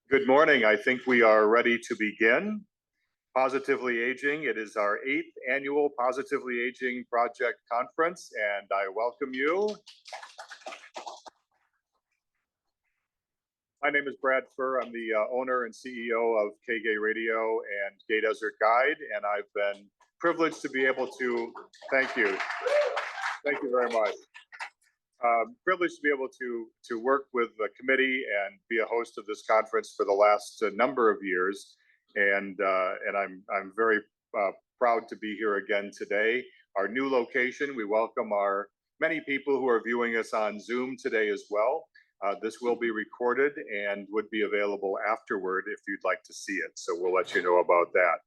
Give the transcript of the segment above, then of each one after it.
Good morning. I think we are ready to begin. Positively Aging. It is our 8th annual Positively Aging Project Conference, and I welcome you. My name is Brad Furr. I'm the owner and CEO of KGay Radio and Gay Desert Guide, and I've been privileged to be able to, thank you very much. Privileged to be able to work with the committee and be a host of this conference for the last number of years, and I'm very proud to be here again today. Our new location. We welcome our many people who are viewing us on Zoom today as well. This will be recorded and would be available afterward if you'd like to see it. So we'll let you know about that.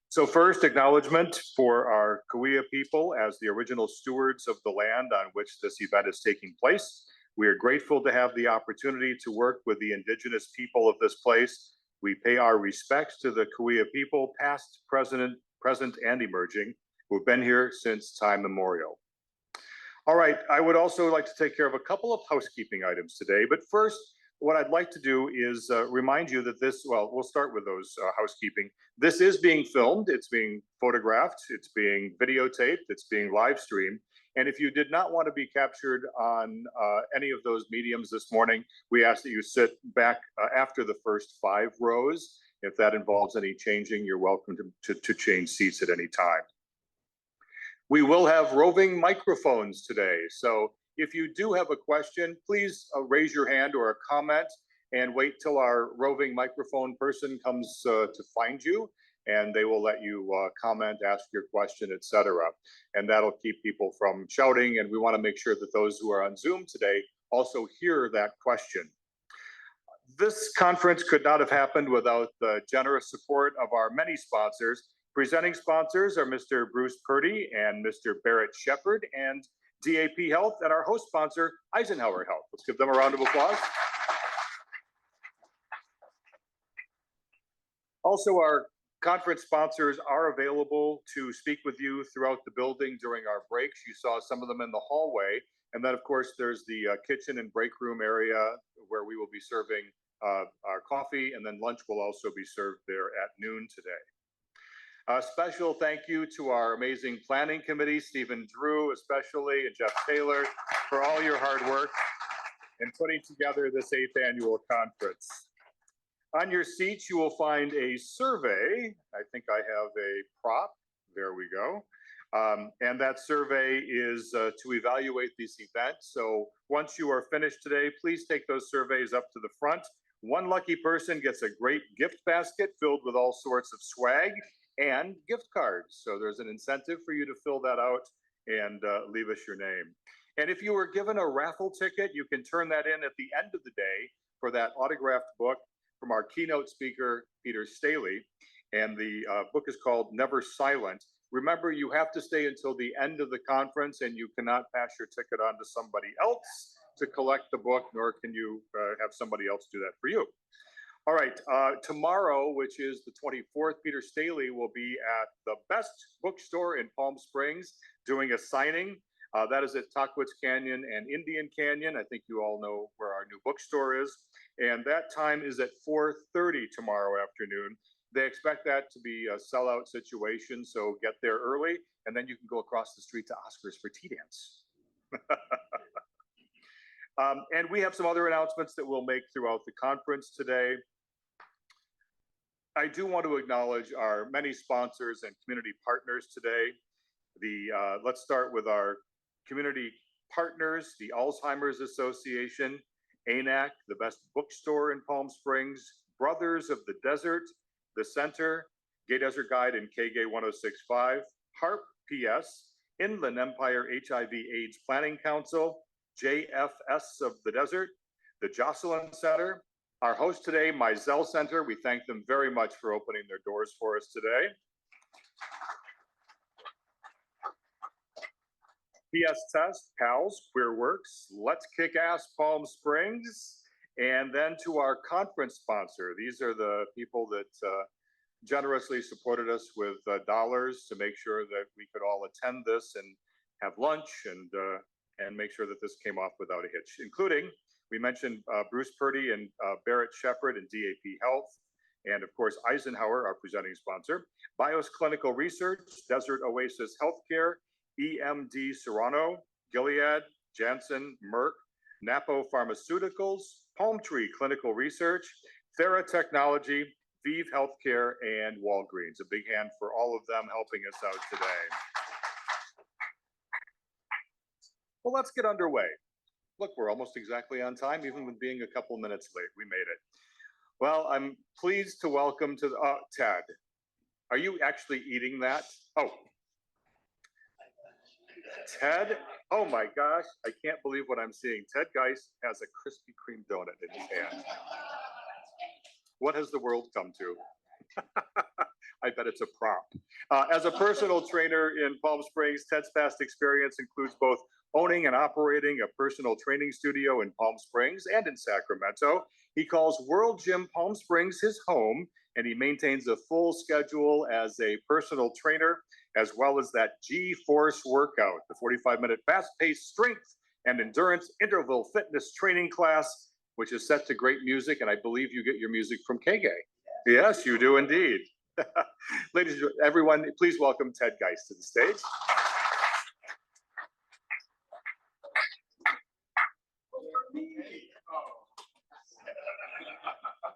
So first, acknowledgement for our Cahuilla people as the original stewards of the land on which this event is taking place. We are grateful to have the opportunity to work with the indigenous people of this place. We pay our respects to the Cahuilla people, past, present, and emerging, who have been here since time immemorial. All right, I would also like to take care of a couple of housekeeping items today, but first, what I'd like to do is remind you that this, well, we'll start with those housekeeping. This is being filmed, it's being photographed, it's being videotaped, it's being live streamed. And if you did not want to be captured on any of those mediums this morning, we ask that you sit back after the first 5 rows. If that involves any changing, you're welcome to change seats at any time. We will have roving microphones today. So if you do have a question, please raise your hand or a comment and wait till our roving microphone person comes to find you, and they will let you comment, ask your question, etc. And that'll keep people from shouting, and we want to make sure that those who are on Zoom today also hear that question. This conference could not have happened without the generous support of our many sponsors. Presenting sponsors are Mr. Bruce Purdy and Mr. Barrett Shepard and DAP Health, and our host sponsor, Eisenhower Health. Let's give them a round of applause. Also, our conference sponsors are available to speak with you throughout the building during our breaks. You saw some of them in the hallway. And then, of course, there's the kitchen and break room area where we will be serving our coffee, and then lunch will also be served there at noon today. A special thank you to our amazing planning committee, Stephen Drew especially, and Jeff Taylor, for all your hard work in putting together this 8th annual conference. On your seats, you will find a survey. I think I have a prop. There we go. And that survey is to evaluate this event. So once you are finished today, please take those surveys up to the front. One lucky person gets a great gift basket filled with all sorts of swag and gift cards. So there's an incentive for you to fill that out and leave us your name. And if you were given a raffle ticket, you can turn that in at the end of the day for that autographed book from our keynote speaker, Peter Staley. And the book is called Never Silent. Remember, you have to stay until the end of the conference, and you cannot pass your ticket on to somebody else to collect the book, nor can you have somebody else do that for you. All right, tomorrow, which is the 24th, Peter Staley will be at the best bookstore in Palm Springs doing a signing. That is at Tahquitz Canyon and Indian Canyon. I think you all know where our new bookstore is. And that time is at 4:30 tomorrow afternoon. They expect that to be a sellout situation, so get there early, and then you can go across the street to Oscar's for tea dance. And we have some other announcements that we'll make throughout the conference today. I do want to acknowledge our many sponsors and community partners today. Let's start with our community partners, the Alzheimer's Association, ANAC, the best bookstore in Palm Springs, Brothers of the Desert, the Center, Gay Desert Guide and KGay 1065, HARP PS, Inland Empire HIV/AIDS Planning Council, JFS of the Desert, the Jocelyn Center, our host today, Mizell Center. We thank them very much for opening their doors for us today. PS Test, PALS, Queer Works, Let's Kick Ass Palm Springs, and then to our conference sponsor. These are the people that generously supported us with dollars to make sure that we could all attend this and have lunch and make sure that this came off without a hitch, including We mentioned Bruce Purdy and Barrett Shepherd and DAP Health. And of course, Eisenhower, our presenting sponsor. BIOS Clinical Research, Desert Oasis Healthcare, EMD Serrano, Gilead, Janssen, Merck, Napo Pharmaceuticals, Palm Tree Clinical Research, Thera Technology, Vive Healthcare, and Walgreens. A big hand for all of them helping us out today. Well, let's get underway. Look, we're almost exactly on time, even with being a couple minutes late. We made it. Well, I'm pleased to welcome to the, Ted. Are you actually eating that? Oh, Ted, oh my gosh, I can't believe what I'm seeing. Ted Guice has a Krispy Kreme donut in his hand. What has the world come to? I bet it's a prop. As a personal trainer in Palm Springs, Ted's past experience includes both owning and operating a personal training studio in Palm Springs and in Sacramento. He calls World Gym Palm Springs his home, and he maintains a full schedule as a personal trainer, as well as that G-Force workout, the 45-minute fast-paced strength and endurance interval fitness training class, which is set to great music, and I believe you get your music from KG. Yes, you do indeed. Ladies and everyone, please welcome Ted Guice to the stage.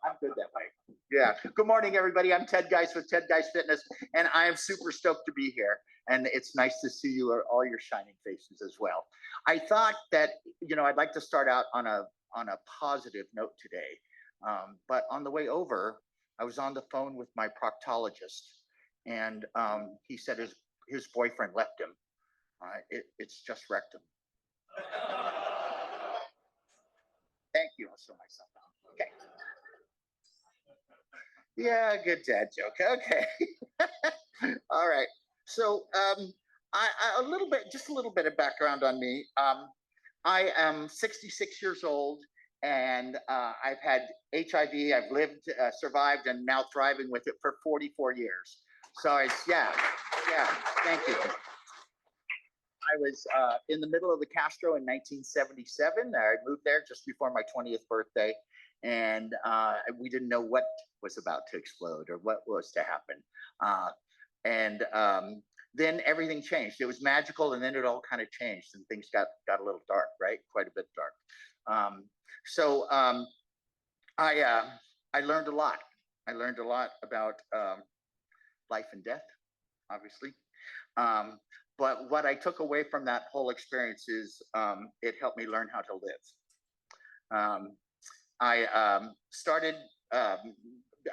I'm good that way. Yeah. Good morning, everybody. I'm Ted Guice with Ted Guice Fitness, and I am super stoked to be here. And it's nice to see you, all your shining faces as well. I thought that, I'd like to start out on a positive note today. But on the way over, I was on the phone with my proctologist, and he said his boyfriend left him. It's just rectum. Thank you. I'll show myself out. Okay. Yeah, good dad joke. Okay. All right. So just a little bit of background on me. I am 66 years old, and I've had HIV. I've lived, survived, and now thriving with it for 44 years. So yeah, thank you. I was in the middle of the Castro in 1977. I moved there just before my 20th birthday, and we didn't know what was about to explode or what was to happen. Then everything changed. It was magical, and then it all kind of changed, and things got a little dark, right? Quite a bit dark. I learned a lot. I learned a lot about life and death, obviously. But what I took away from that whole experience is it helped me learn how to live.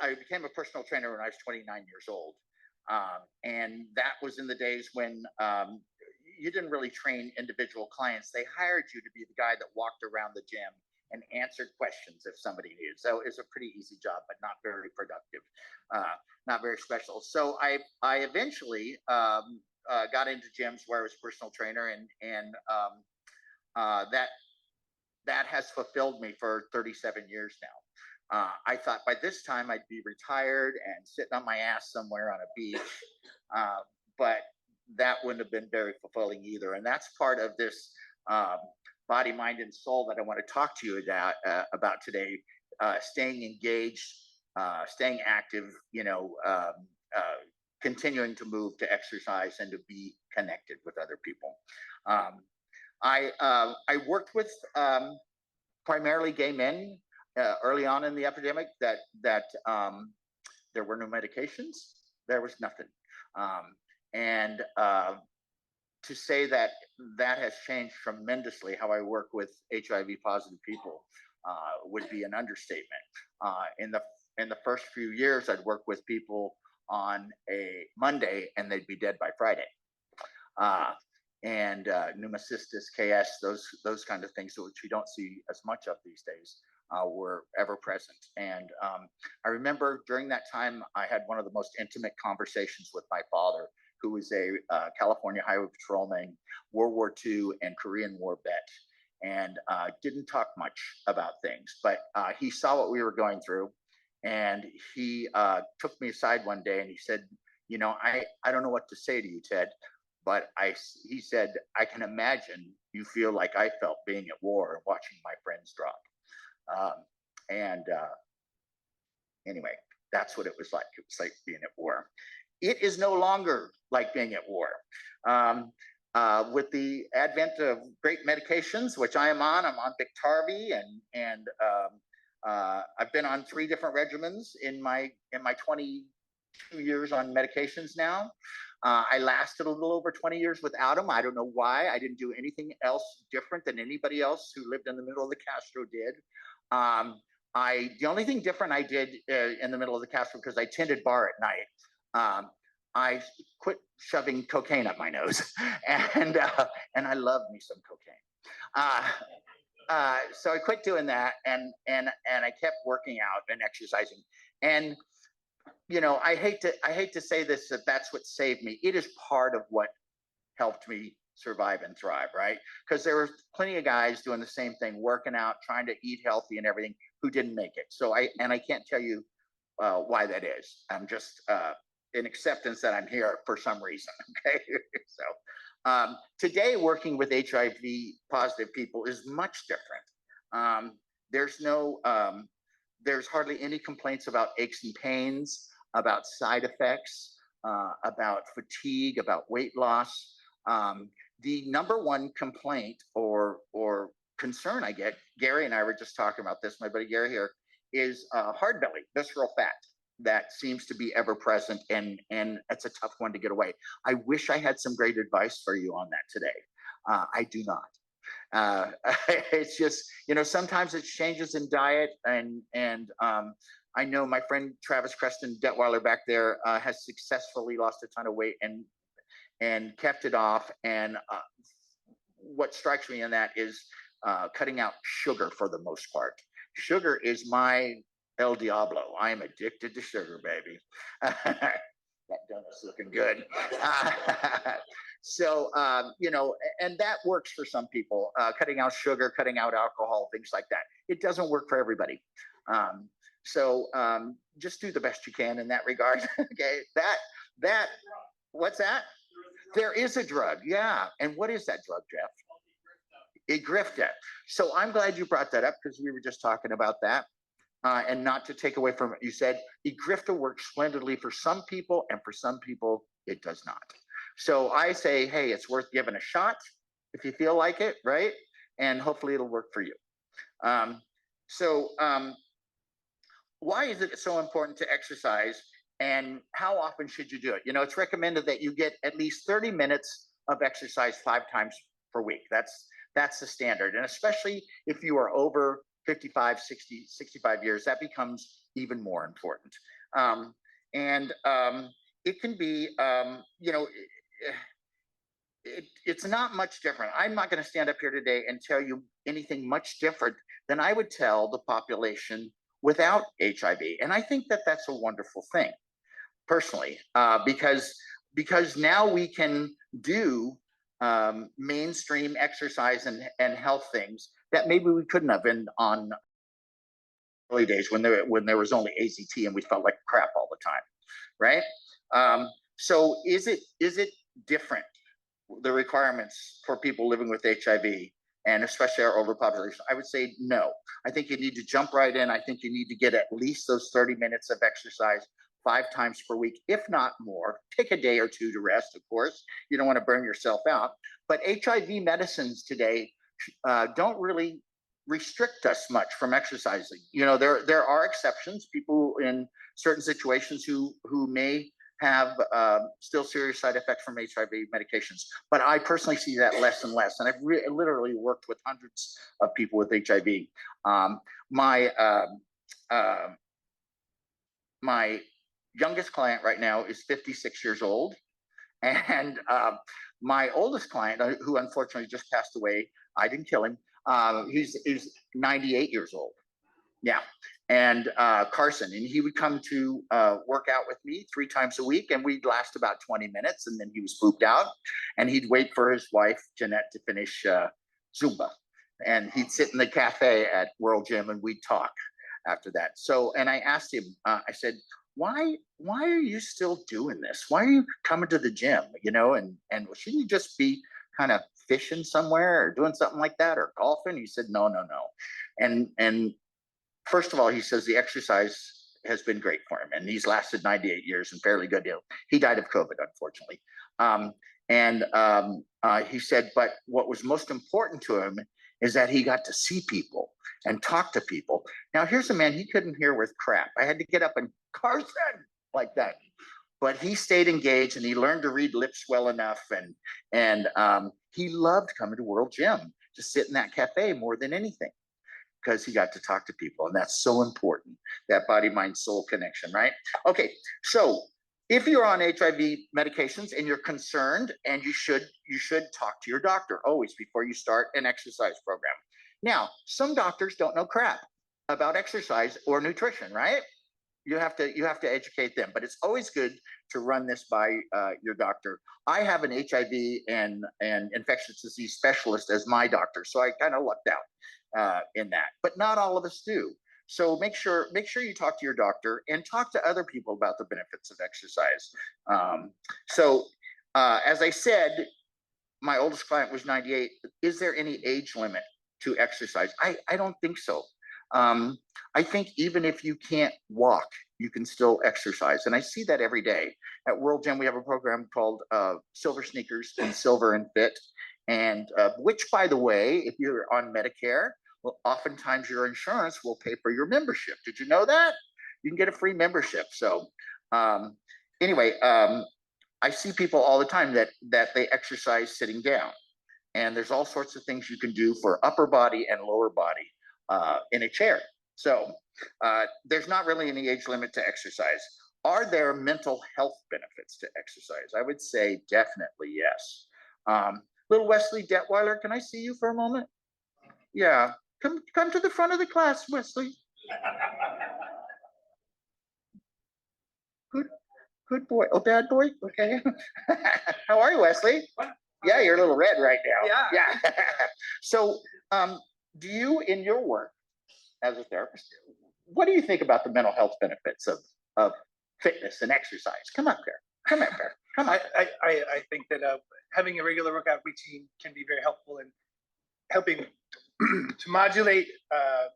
I became a personal trainer when I was 29 years old. And that was in the days when you didn't really train individual clients. They hired you to be the guy that walked around the gym and answered questions if somebody needed. So it's a pretty easy job, but not very productive, not very special. So I eventually got into gyms where I was a personal trainer, and that has fulfilled me for 37 years now. I thought by this time I'd be retired and sitting on my ass somewhere on a beach, but that wouldn't have been very fulfilling either. And that's part of this body, mind, and soul that I want to talk to you about today. Staying engaged, staying active, continuing to move, to exercise, and to be connected with other people. I worked with primarily gay men early on in the epidemic. That there were no medications, there was nothing, and to say that has changed tremendously how I work with HIV positive people would be an understatement. In the first few years, I'd work with people on a Monday and they'd be dead by Friday. And pneumocystis, KS, those kind of things, which we don't see as much of these days, were ever present. And I remember during that time, I had one of the most intimate conversations with my father, who was a California Highway Patrolman, World War II and Korean War vet, and didn't talk much about things, but he saw what we were going through. And he took me aside one day and he said, I don't know what to say to you, Ted, but he said, I can imagine you feel like I felt being at war and watching my friends drop. Anyway, that's what it was like. It was like being at war. It is no longer like being at war. With the advent of great medications, which I am on, I'm on Biktarvy, and I've been on 3 different regimens in my 22 years on medications now. I lasted a little over 20 years without them. I don't know why. I didn't do anything else different than anybody else who lived in the middle of the Castro did. The only thing different I did in the middle of the Castro, because I tended bar at night, I quit shoving cocaine up my nose, and I love me some cocaine. So I quit doing that, and I kept working out and exercising. And you know, I hate to say this, that's what saved me. It is part of what helped me survive and thrive, right? Because there were plenty of guys doing the same thing, working out, trying to eat healthy and everything, who didn't make it. So I can't tell you why that is. I'm just in acceptance that I'm here for some reason. Okay, so today working with HIV positive people is much different. There's hardly any complaints about aches and pains, about side effects, about fatigue, about weight loss. The number one complaint or concern I get, Gary and I were just talking about this, my buddy Gary here, is hard belly, visceral fat that seems to be ever present, and it's a tough one to get away. I wish I had some great advice for you on that today. I do not. It's just, you know, sometimes it's changes in diet, and I know my friend Travis Creston Detweiler back there has successfully lost a ton of weight and kept it off. And what strikes me in that is cutting out sugar for the most part. Sugar is my El Diablo. I am addicted to sugar, baby. That donut's looking good. So, you know, and that works for some people, cutting out sugar, cutting out alcohol, things like that. It doesn't work for everybody. So just do the best you can in that regard. Okay, what's that? There is a drug, yeah. And what is that drug, Jeff? Egrifta. So I'm glad you brought that up, because we were just talking about that. And not to take away from what you said, Egrifta works splendidly for some people, and for some people it does not. So I say, hey, it's worth giving a shot if you feel like it, right? And hopefully it'll work for you. Why is it so important to exercise, and how often should you do it? You know, it's recommended that you get at least 30 minutes of exercise 5 times per week. That's the standard. And especially if you are over 55, 60, 65 years, that becomes even more important. It can be, you know, it's not much different. I'm not going to stand up here today and tell you anything much different than I would tell the population without HIV. And I think that that's a wonderful thing, personally, because now we can do mainstream exercise and health things that maybe we couldn't have in on early days when there was only AZT and we felt like crap all the time, right? So is it different, the requirements for people living with HIV, and especially our older population? I would say no. I think you need to jump right in. I think you need to get at least those 30 minutes of exercise 5 times per week, if not more. Take a day or two to rest, of course. You don't want to burn yourself out. But HIV medicines today don't really restrict us much from exercising. You know, there are exceptions, people in certain situations who may have still serious side effects from HIV medications. But I personally see that less and less. And I've literally worked with hundreds of people with HIV. My youngest client right now is 56 years old. And my oldest client, who unfortunately just passed away, I didn't kill him, he's 98 years old. Yeah. And Carson, and he would come to work out with me 3 times a week, and we'd last about 20 minutes, and then he was pooped out, and he'd wait for his wife, Jeanette, to finish Zumba. And he'd sit in the cafe at World Gym, and we'd talk after that. So, and I asked him, I said, why are you still doing this? Why are you coming to the gym? You know, and shouldn't you just be kind of fishing somewhere or doing something like that or golfing? He said, no. And first of all, he says the exercise has been great for him, and he's lasted 98 years and fairly good. He died of COVID, unfortunately. He said, but what was most important to him is that he got to see people and talk to people. Now, here's a man, he couldn't hear worth crap. I had to get up and Carson like that. But he stayed engaged and he learned to read lips well enough. And he loved coming to World Gym, to sit in that cafe more than anything, because he got to talk to people. And that's so important, that body, mind, soul connection, right? Okay, so if you're on HIV medications and you're concerned, and you should talk to your doctor always before you start an exercise program. Now, some doctors don't know crap about exercise or nutrition, right? You have to educate them, but it's always good to run this by your doctor. I have an HIV and infectious disease specialist as my doctor, so I kind of lucked out in that, but not all of us do. So make sure you talk to your doctor and talk to other people about the benefits of exercise. As I said, my oldest client was 98. Is there any age limit to exercise? I don't think so. I think even if you can't walk, you can still exercise. And I see that every day. At World Gym, we have a program called Silver Sneakers and Silver and Fit. And which, by the way, if you're on Medicare, well, oftentimes your insurance will pay for your membership. Did you know that? You can get a free membership. So anyway, I see people all the time that they exercise sitting down. And there's all sorts of things you can do for upper body and lower body in a chair. So there's not really any age limit to exercise. Are there mental health benefits to exercise? I would say definitely yes. Little Wesley Detweiler, can I see you for a moment? Yeah, come to the front of the class, Wesley. Good boy. Oh, bad boy? Okay. How are you, Wesley? Yeah, you're a little red right now. Yeah. So do you, in your work as a therapist, what do you think about the mental health benefits of fitness and exercise? Come up here. Come up here. Come on. I think that having a regular workout routine can be very helpful in helping to modulate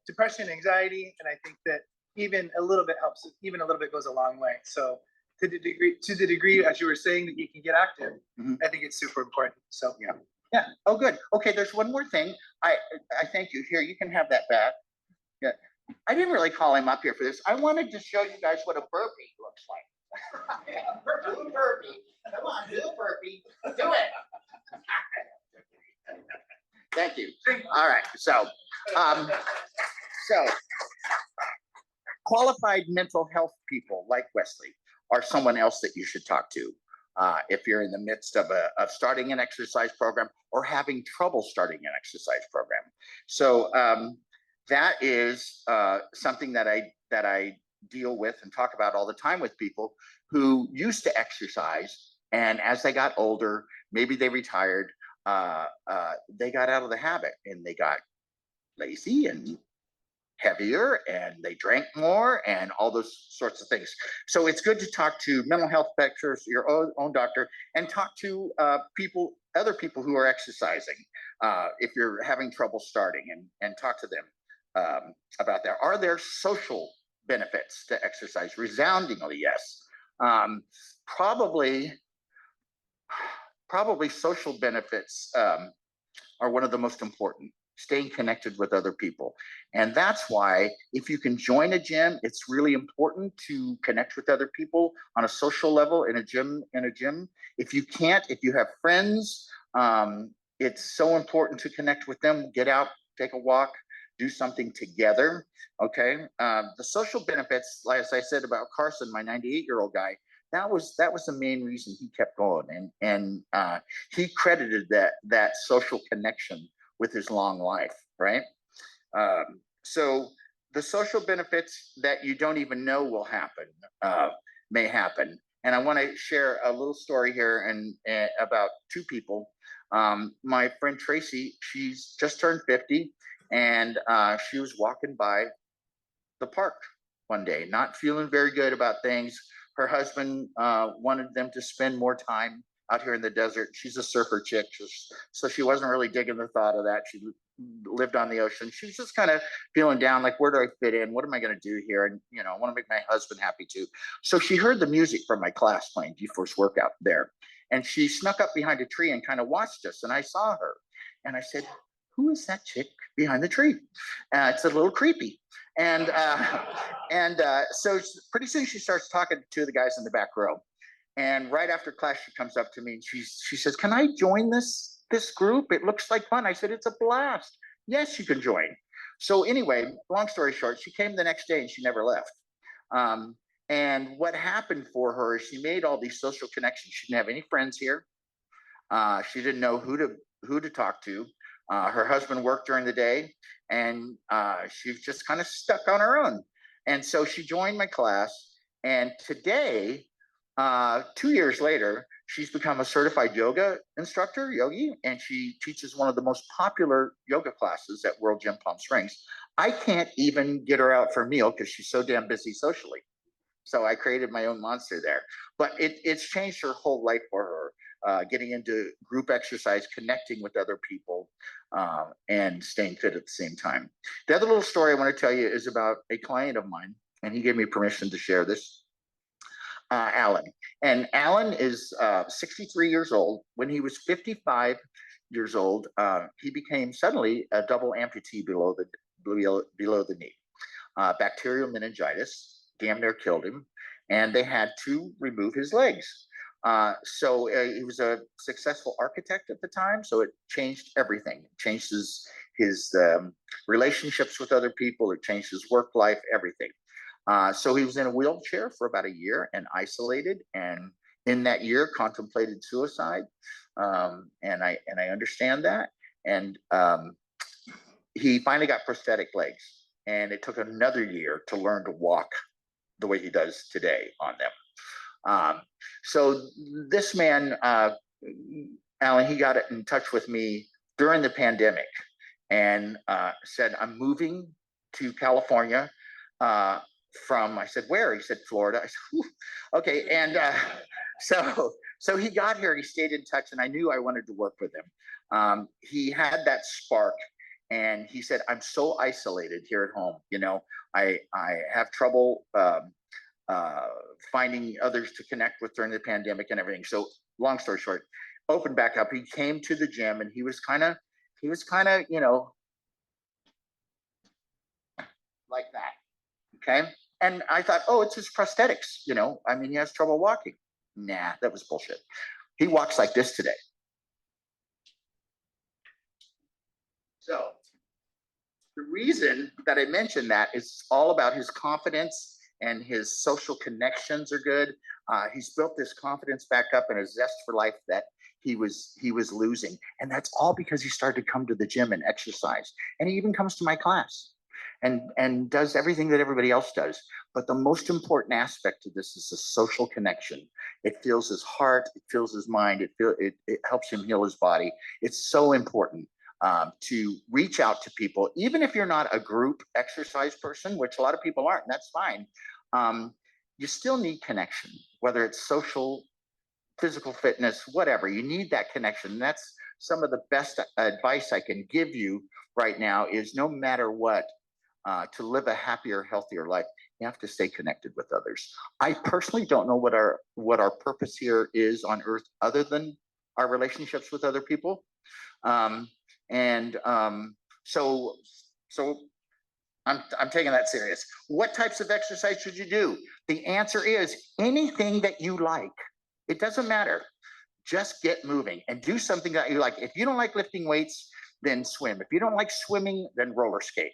depression, anxiety, and I think that even a little bit helps. Even a little bit goes a long way. So to the degree, as you were saying, that you can get active, I think it's super important. So yeah. Oh, good. Okay, there's one more thing. I thank you. Here, you can have that back. Yeah. I didn't really call him up here for this. I wanted to show you guys what a burpee looks like. Do a burpee. Come on, do a burpee. Do it. Thank you. All right. So qualified mental health people like Wesley are someone else that you should talk to if you're in the midst of starting an exercise program or having trouble starting an exercise program. So that is something that I deal with and talk about all the time with people who used to exercise, and as they got older, maybe they retired, they got out of the habit and they got lazy and heavier and they drank more and all those sorts of things. So it's good to talk to mental health experts, your own doctor, and talk to other people who are exercising if you're having trouble starting, and talk to them about that. Are there social benefits to exercise? Resoundingly yes. Probably social benefits are one of the most important. Staying connected with other people. And that's why if you can join a gym, it's really important to connect with other people on a social level in a gym. If you can't, if you have friends, it's so important to connect with them. Get out, take a walk, do something together. Okay. The social benefits, like as I said about Carson, my 98-year-old guy, that was the main reason he kept going, and he credited that social connection with his long life, right? So the social benefits that you don't even know will happen, may happen. And I wanna share a little story here and about two people. My friend Tracy, she's just turned 50, and she was walking by the park one day, not feeling very good about things. Her husband wanted them to spend more time out here in the desert. She's a surfer chick, so she wasn't really digging the thought of that. She lived on the ocean. She was just kind of feeling down, like, where do I fit in? What am I going to do here? And, you know, I want to make my husband happy too. So she heard the music from my class playing G-Force Workout there. And she snuck up behind a tree and kind of watched us. And I saw her. And I said, who is that chick behind the tree? It's a little creepy. And so pretty soon she starts talking to two of the guys in the back row. And right after class, she comes up to me and she says, can I join this group? It looks like fun. I said, it's a blast. Yes, you can join. So anyway, long story short, she came the next day and she never left. And what happened for her is she made all these social connections. She didn't have any friends here. She didn't know who to talk to. Her husband worked during the day, and she was just kind of stuck on her own. And so she joined my class. And today, 2 years later, she's become a certified yoga instructor, yogi, and she teaches one of the most popular yoga classes at World Gym Palm Springs. I can't even get her out for a meal because she's so damn busy socially. So I created my own monster there. But it's changed her whole life for her, getting into group exercise, connecting with other people, and staying fit at the same time. The other little story I want to tell you is about a client of mine, and he gave me permission to share this. Alan. And Alan is 63 years old. When he was 55 years old, he became suddenly a double amputee below the knee. Bacterial meningitis damn near killed him, and they had to remove his legs. So he was a successful architect at the time, so it changed everything. It changed his relationships with other people. It changed his work life, everything. So he was in a wheelchair for about a year and isolated, and in that year contemplated suicide. And I understand that. And he finally got prosthetic legs, and it took another year to learn to walk the way he does today on them. So this man, Alan, he got in touch with me during the pandemic and said, I'm moving to California I said, where? He said, Florida. I said, whew. Okay. And so he got here, he stayed in touch, and I knew I wanted to work with him. He had that spark, and he said, I'm so isolated here at home. You know, I have trouble finding others to connect with during the pandemic and everything. So long story short, opened back up. He came to the gym, and he was kind of, you know, like that. Okay. And I thought, oh, it's his prosthetics. You know, I mean, he has trouble walking. Nah, that was bullshit. He walks like this today. So the reason that I mentioned that is all about his confidence, and his social connections are good. He's built this confidence back up and a zest for life that he was losing. And that's all because he started to come to the gym and exercise. And he even comes to my class and does everything that everybody else does. But the most important aspect of this is the social connection. It fills his heart, it fills his mind, it helps him heal his body. It's so important to reach out to people, even if you're not a group exercise person, which a lot of people aren't, and that's fine. You still need connection, whether it's social, physical fitness, whatever. You need that connection. And that's some of the best advice I can give you right now is no matter what, to live a happier, healthier life, you have to stay connected with others. I personally don't know what our purpose here is on earth other than our relationships with other people. So I'm taking that serious. What types of exercise should you do? The answer is anything that you like. It doesn't matter. Just get moving and do something that you like. If you don't like lifting weights, then swim. If you don't like swimming, then roller skate.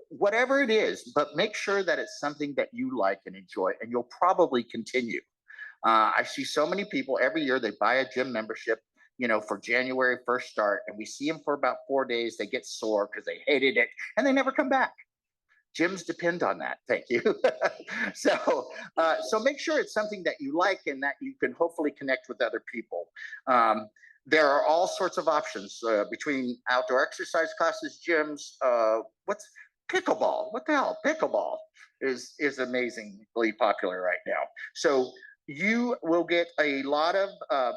Whatever it is, but make sure that it's something that you like and enjoy, and you'll probably continue. I see so many people every year, they buy a gym membership, you know, for January 1st start, and we see them for about 4 days. They get sore because they hated it and they never come back. Gyms depend on that. Thank you. So make sure it's something that you like and that you can hopefully connect with other people. There are all sorts of options between outdoor exercise classes, gyms, pickleball. What the hell? Pickleball is amazingly popular right now. So you will get a lot of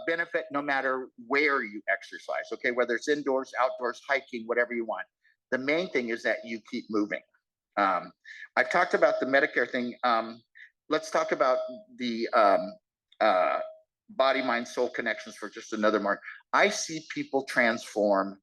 benefit no matter where you exercise, okay? Whether it's indoors, outdoors, hiking, whatever you want. The main thing is that you keep moving. I've talked about the Medicare thing. Let's talk about the body, mind, soul connections for just another mark. I see people transform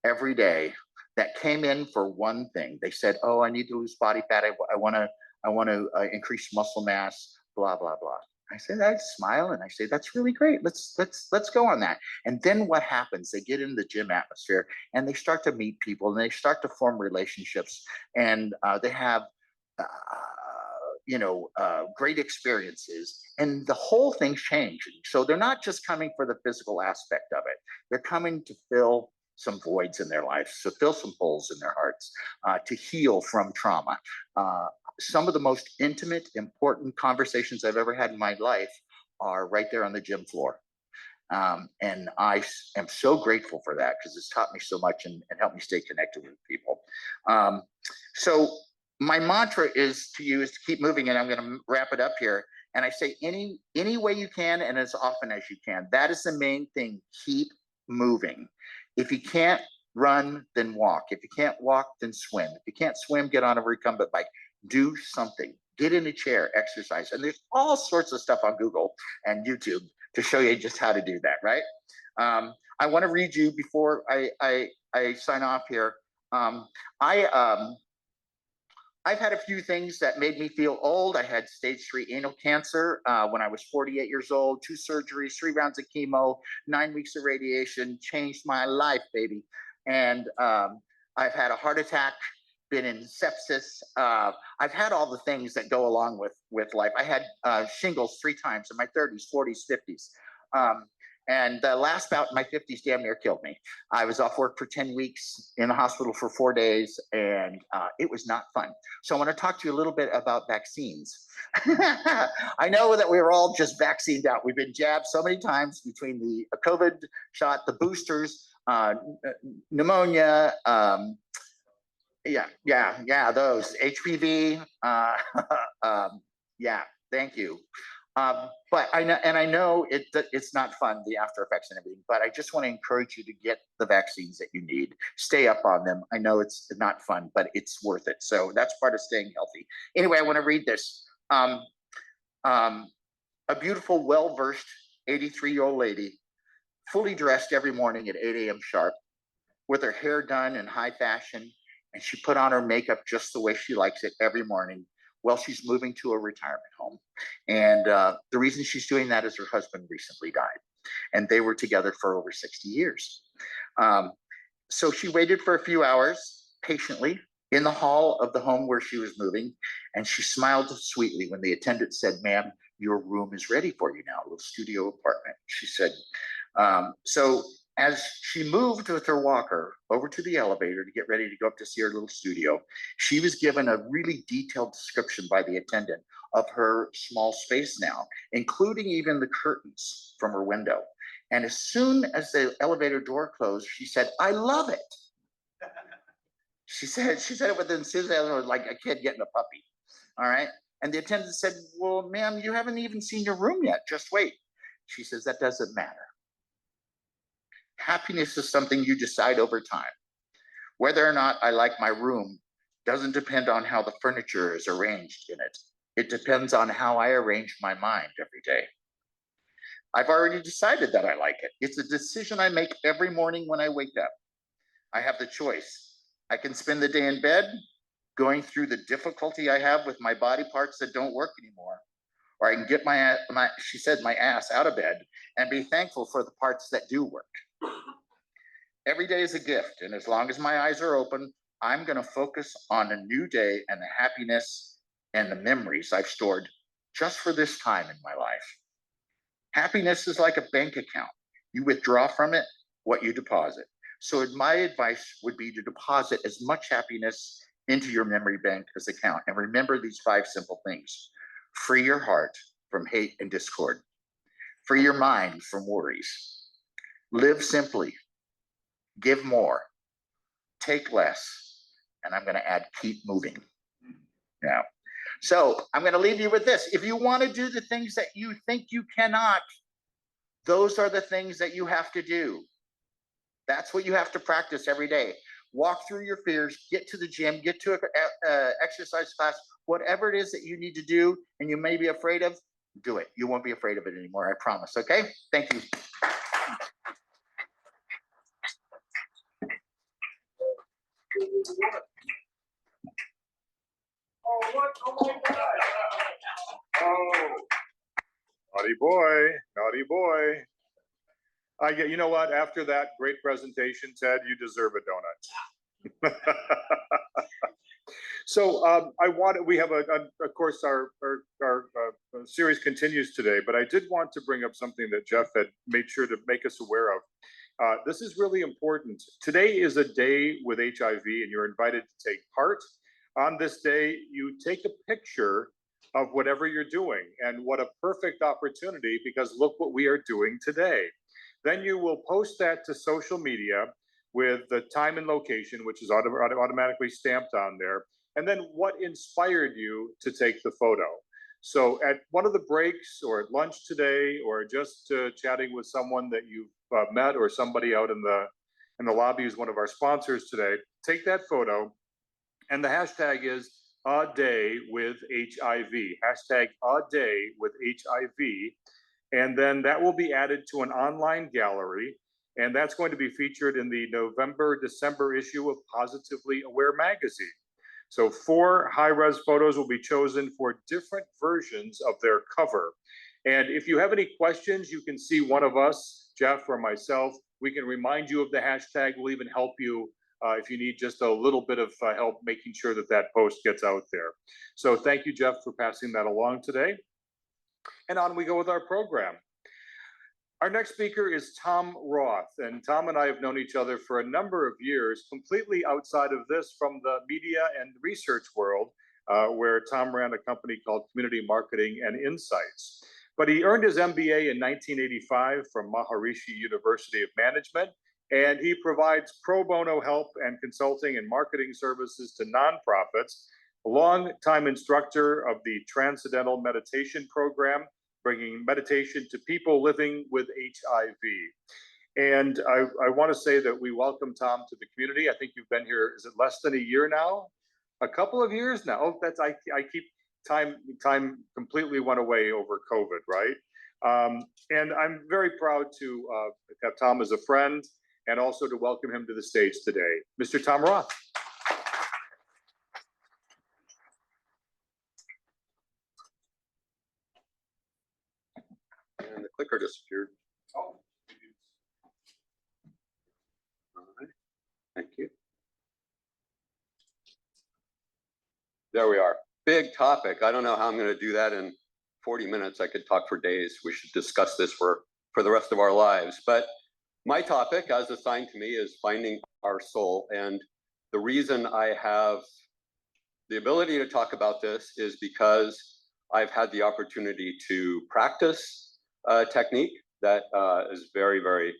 every day that came in for one thing. They said, "Oh, I need to lose body fat. I want to increase muscle mass." Blah blah blah. I said, I smile and I say, "That's really great. Let's go on that." And then what happens? They get in the gym atmosphere and they start to meet people and they start to form relationships and they have great experiences, and the whole thing's changing. So they're not just coming for the physical aspect of it. They're coming to fill some voids in their lives, to fill some holes in their hearts, to heal from trauma. Some of the most intimate, important conversations I've ever had in my life are right there on the gym floor. And I am so grateful for that because it's taught me so much and helped me stay connected with people. So my mantra is to you is to keep moving, and I'm going to wrap it up here. And I say any way you can and as often as you can. That is the main thing. Keep moving. If you can't run, then walk. If you can't walk, then swim. If you can't swim, get on a recumbent bike. Do something. Get in a chair, exercise. And there's all sorts of stuff on Google and YouTube to show you just how to do that, right? I want to read you before I sign off here. I've had a few things that made me feel old. I had stage 3 anal cancer when I was 48 years old, 2 surgeries, 3 rounds of chemo, 9 weeks of radiation, changed my life, baby. And I've had a heart attack, been in sepsis. I've had all the things that go along with life. I had shingles 3 times in my 30s, 40s, 50s. And the last bout in my 50s damn near killed me. I was off work for 10 weeks, in the hospital for 4 days, and it was not fun. So I want to talk to you a little bit about vaccines. I know that we were all just vaccinated out. We've been jabbed so many times between the COVID shot, the boosters, pneumonia, those, HPV, thank you. But I know it's not fun, the after effects and everything, but I just want to encourage you to get the vaccines that you need. Stay up on them. I know it's not fun, but it's worth it. So that's part of staying healthy. Anyway, I want to read this. A beautiful, well-versed 83-year-old lady, fully dressed every morning at 8 a.m. sharp, with her hair done in high fashion, and she put on her makeup just the way she likes it every morning. Well, she's moving to a retirement home. And the reason she's doing that is her husband recently died. And they were together for over 60 years. So she waited for a few hours patiently in the hall of the home where she was moving. And she smiled sweetly when the attendant said, "Ma'am, your room is ready for you now, a little studio apartment." She said, so as she moved with her walker over to the elevator to get ready to go up to see her little studio, she was given a really detailed description by the attendant of her small space now, including even the curtains from her window. And as soon as the elevator door closed, she said, "I love it." She said it with enthusiasm, like a kid getting a puppy. All right. And the attendant said, "Well, ma'am, you haven't even seen your room yet. Just wait." She says, "That doesn't matter. Happiness is something you decide over time. Whether or not I like my room doesn't depend on how the furniture is arranged in it. It depends on how I arrange my mind every day. I've already decided that I like it. It's a decision I make every morning when I wake up. I have the choice. I can spend the day in bed, going through the difficulty I have with my body parts that don't work anymore, or I can get my ass out of bed and be thankful for the parts that do work. Every day is a gift, and as long as my eyes are open, I'm going to focus on a new day and the happiness and the memories I've stored just for this time in my life. Happiness is like a bank account. You withdraw from it what you deposit. So my advice would be to deposit as much happiness into your memory bank as account. And remember these 5 simple things. Free your heart from hate and discord. Free your mind from worries. Live simply. Give more. Take less. and I'm going to add keep moving. Yeah. So I'm going to leave you with this. If you want to do the things that you think you cannot, those are the things that you have to do. That's what you have to practice every day. Walk through your fears, get to the gym, get to a exercise class, whatever it is that you need to do and you may be afraid of, do it. You won't be afraid of it anymore, I promise. Okay? Thank you. Oh, naughty boy, naughty boy. You know what? After that great presentation, Ted, you deserve a donut. So we have of course, our series continues today, but I did want to bring up something that Jeff had made sure to make us aware of. This is really important. Today is a day with HIV, and you're invited to take part. On this day, you take a picture of whatever you're doing, and what a perfect opportunity, because look what we are doing today. Then you will post that to social media with the time and location, which is automatically stamped on there, and then what inspired you to take the photo. So at one of the breaks or at lunch today, or just chatting with someone that you've met, or somebody out in the lobby who's one of our sponsors today, take that photo, and the hashtag is a day with HIV, hashtag a day with HIV. And then that will be added to an online gallery. And that's going to be featured in the November-December issue of Positively Aware magazine. So 4 high-res photos will be chosen for different versions of their cover. And if you have any questions, you can see one of us, Jeff or myself. We can remind you of the hashtag. We'll even help you if you need just a little bit of help making sure that that post gets out there. So thank you, Jeff, for passing that along today. And on we go with our program. Our next speaker is Tom Roth, and Tom and I have known each other for a number of years, completely outside of this, from the media and research world, where Tom ran a company called Community Marketing and Insights. But he earned his MBA in 1985 from Maharishi University of Management, and he provides pro bono help and consulting and marketing services to nonprofits, a long-time instructor of the Transcendental Meditation Program, bringing meditation to people living with HIV. And I want to say that we welcome Tom to the community. I think you've been here, is it less than a year now? A couple of years now. Oh, that's I keep time completely went away over COVID, right? And I'm very proud to have Tom as a friend, and also to welcome him to the stage today. Mr. Tom Roth. And the clicker disappeared. Oh. All right. Thank you. There we are. Big topic. I don't know how I'm going to do that in 40 minutes. I could talk for days. We should discuss this for the rest of our lives. But my topic, as assigned to me, is finding our soul. And the reason I have the ability to talk about this is because I've had the opportunity to practice a technique that is very, very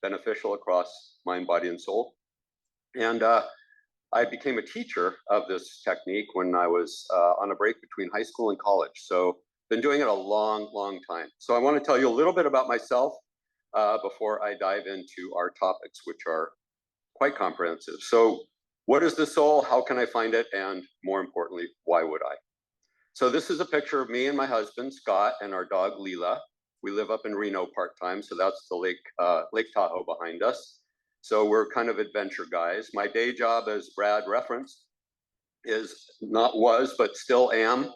beneficial across mind, body, and soul. And I became a teacher of this technique when I was on a break between high school and college. So been doing it a long, long time. So I want to tell you a little bit about myself before I dive into our topics, which are quite comprehensive. So what is the soul? How can I find it? And more importantly, why would I? So this is a picture of me and my husband, Scott, and our dog, Leela. We live up in Reno part-time, so that's the Lake Tahoe behind us. So we're kind of adventure guys. My day job, as Brad referenced, but still am,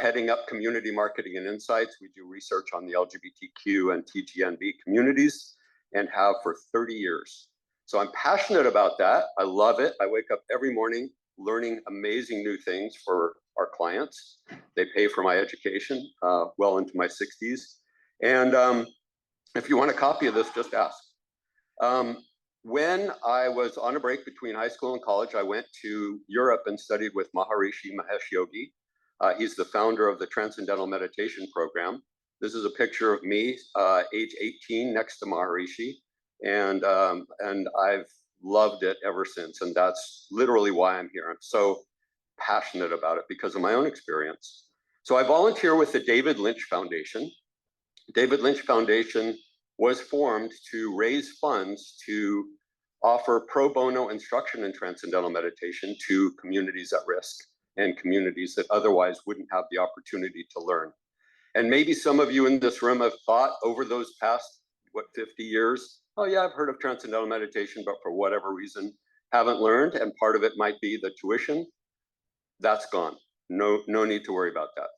heading up community marketing and insights. We do research on the LGBTQ and TGNB communities and have for 30 years. So I'm passionate about that. I love it. I wake up every morning learning amazing new things for our clients. They pay for my education well into my 60s. And if you want a copy of this, just ask. When I was on a break between high school and college, I went to Europe and studied with Maharishi Mahesh Yogi. He's the founder of the Transcendental Meditation Program. This is a picture of me, age 18, next to Maharishi. And I've loved it ever since. And that's literally why I'm here. I'm so passionate about it because of my own experience. So I volunteer with the David Lynch Foundation. David Lynch Foundation was formed to raise funds to offer pro bono instruction in transcendental meditation to communities at risk and communities that otherwise wouldn't have the opportunity to learn. And maybe some of you in this room have thought over those past, 50 years, oh yeah, I've heard of transcendental meditation, but for whatever reason, haven't learned. And part of it might be the tuition. That's gone. No need to worry about that.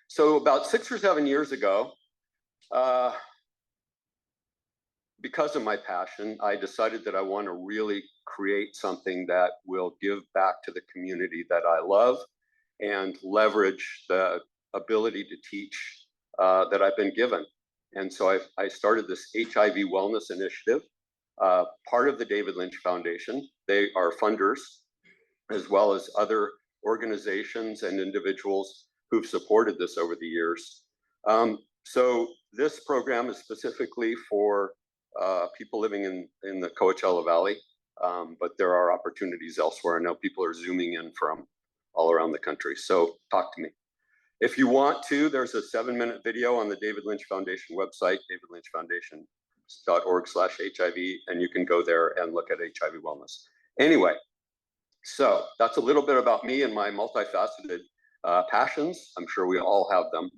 So about 6 or 7 years ago, because of my passion, I decided that I want to really create something that will give back to the community that I love and leverage the ability to teach that I've been given. And so I started this HIV wellness initiative, part of the David Lynch Foundation. They are funders, as well as other organizations and individuals who've supported this over the years. So this program is specifically for people living in the Coachella Valley, but there are opportunities elsewhere. I know people are zooming in from all around the country, so talk to me. If you want to, there's a 7-minute video on the David Lynch Foundation website, davidlynchfoundation.org/HIV, and you can go there and look at HIV wellness. Anyway, so that's a little bit about me and my multifaceted passions. I'm sure we all have them.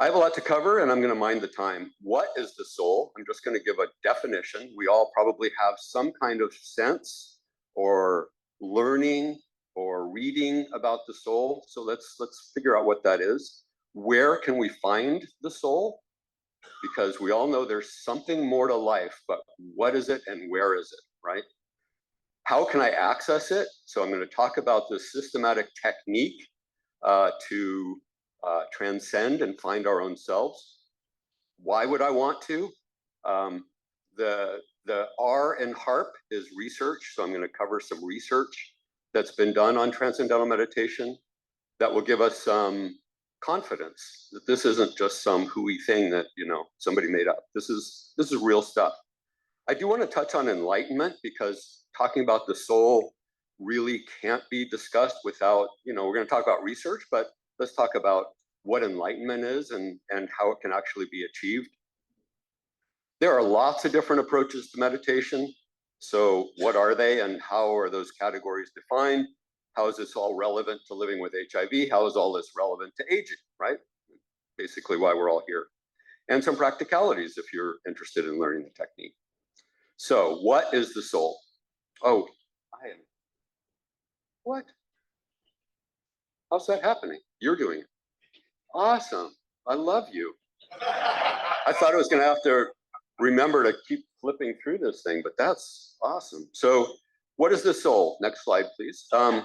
I have a lot to cover and I'm going to mind the time. What is the soul? I'm just going to give a definition. We all probably have some kind of sense or learning or reading about the soul. So let's figure out what that is. Where can we find the soul? Because we all know there's something more to life, but what is it and where is it, right? How can I access it? So I'm going to talk about the systematic technique to transcend and find our own selves. Why would I want to? The R in HARP is research. So I'm going to cover some research that's been done on transcendental meditation that will give us some confidence that this isn't just some hooey thing that, somebody made up. This is real stuff. I do want to touch on enlightenment because talking about the soul really can't be discussed without, we're going to talk about research, but let's talk about what enlightenment is and how it can actually be achieved. There are lots of different approaches to meditation. So what are they and how are those categories defined? How is this all relevant to living with HIV? How is all this relevant to aging, right? Basically why we're all here. And some practicalities if you're interested in learning the technique. So what is the soul? Oh, I am. What? How's that happening? You're doing it. Awesome. I love you. I thought I was going to have to remember to keep flipping through this thing, but that's awesome. So what is the soul? Next slide, please. There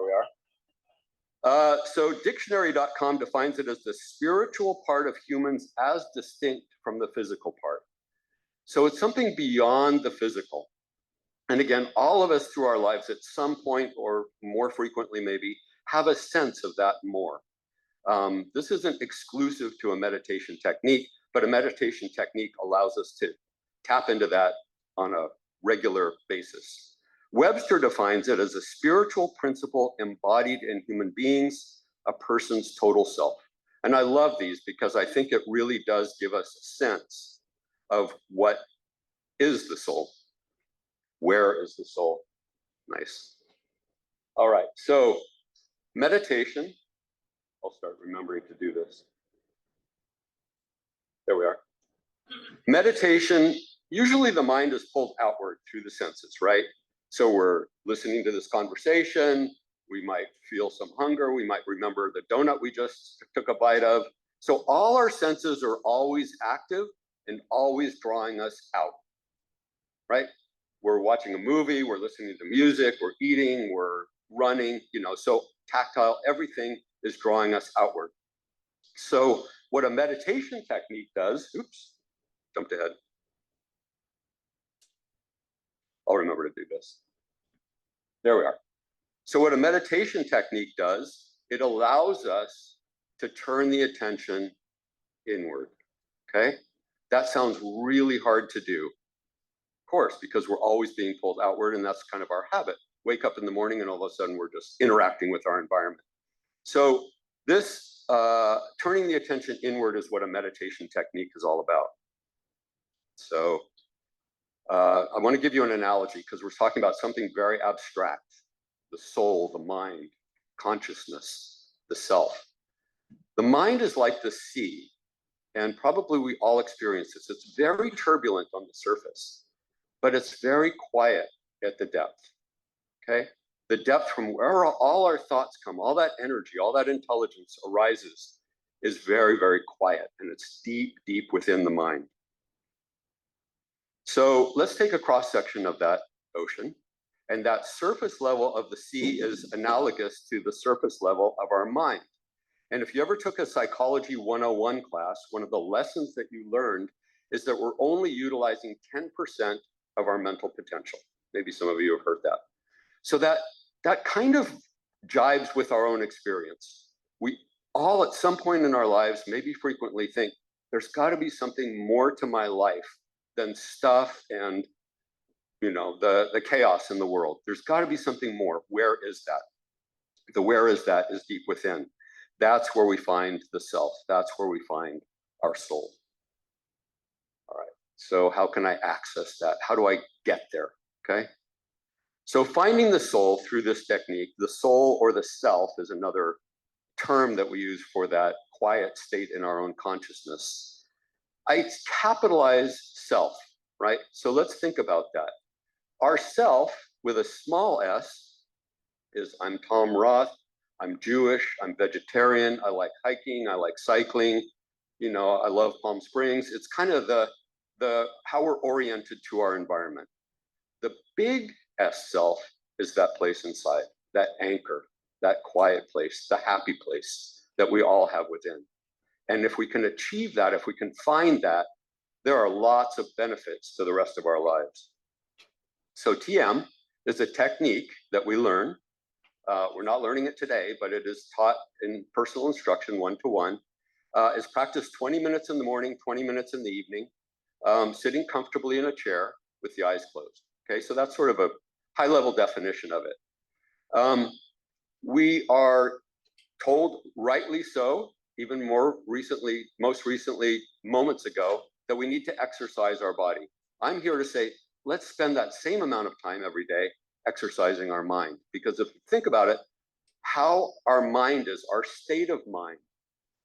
we are. So dictionary.com defines it as the spiritual part of humans as distinct from the physical part. So it's something beyond the physical. And again, all of us through our lives at some point or more frequently maybe have a sense of that more. This isn't exclusive to a meditation technique, but a meditation technique allows us to tap into that on a regular basis. Webster defines it as a spiritual principle embodied in human beings, a person's total self. And I love these because I think it really does give us a sense of what is the soul. Where is the soul? Nice. All right, so meditation. I'll start remembering to do this. There we are. Meditation, usually the mind is pulled outward through the senses, right? So we're listening to this conversation. We might feel some hunger. We might remember the donut we just took a bite of. So all our senses are always active and always drawing us out, right? We're watching a movie, we're listening to music, we're eating, we're running, so tactile, everything is drawing us outward. So what a meditation technique does, oops, jumped ahead. I'll remember to do this. There we are. So what a meditation technique does, it allows us to turn the attention inward, okay? That sounds really hard to do. Of course, because we're always being pulled outward, and that's kind of our habit. Wake up in the morning and all of a sudden we're just interacting with our environment. So this turning the attention inward is what a meditation technique is all about. So I want to give you an analogy because we're talking about something very abstract: the soul, the mind, consciousness, the self. The mind is like the sea, and probably we all experience this. It's very turbulent on the surface, but it's very quiet at the depth, okay? The depth from where all our thoughts come, all that energy, all that intelligence arises is very, very quiet, and it's deep, deep within the mind. So let's take a cross-section of that ocean, and that surface level of the sea is analogous to the surface level of our mind. And if you ever took a Psychology 101 class, one of the lessons that you learned is that we're only utilizing 10% of our mental potential. Maybe some of you have heard that. So that kind of jives with our own experience. We all at some point in our lives, maybe frequently, think there's got to be something more to my life than stuff and, you know, the chaos in the world. There's got to be something more. Where is that? The where is that is deep within. That's where we find the self. That's where we find our soul. All right. So how can I access that? How do I get there? Okay. So finding the soul through this technique, the soul or the self is another term that we use for that quiet state in our own consciousness. I capitalize self, right? So let's think about that. Our self with a small s is I'm Tom Roth, I'm Jewish, I'm vegetarian, I like hiking, I like cycling, you know, I love Palm Springs. It's kind of the how we're oriented to our environment. The big S self is that place inside, that anchor, that quiet place, the happy place that we all have within. And if we can achieve that, if we can find that, there are lots of benefits to the rest of our lives. So TM is a technique that we learn. We're not learning it today, but it is taught in personal instruction, one-to-one. It's practiced 20 minutes in the morning, 20 minutes in the evening, sitting comfortably in a chair with the eyes closed. Okay, so that's sort of a high-level definition of it. We are told, rightly so, even more recently, most recently, moments ago, that we need to exercise our body. I'm here to say, let's spend that same amount of time every day exercising our mind. Because if you think about it, how our mind is, our state of mind,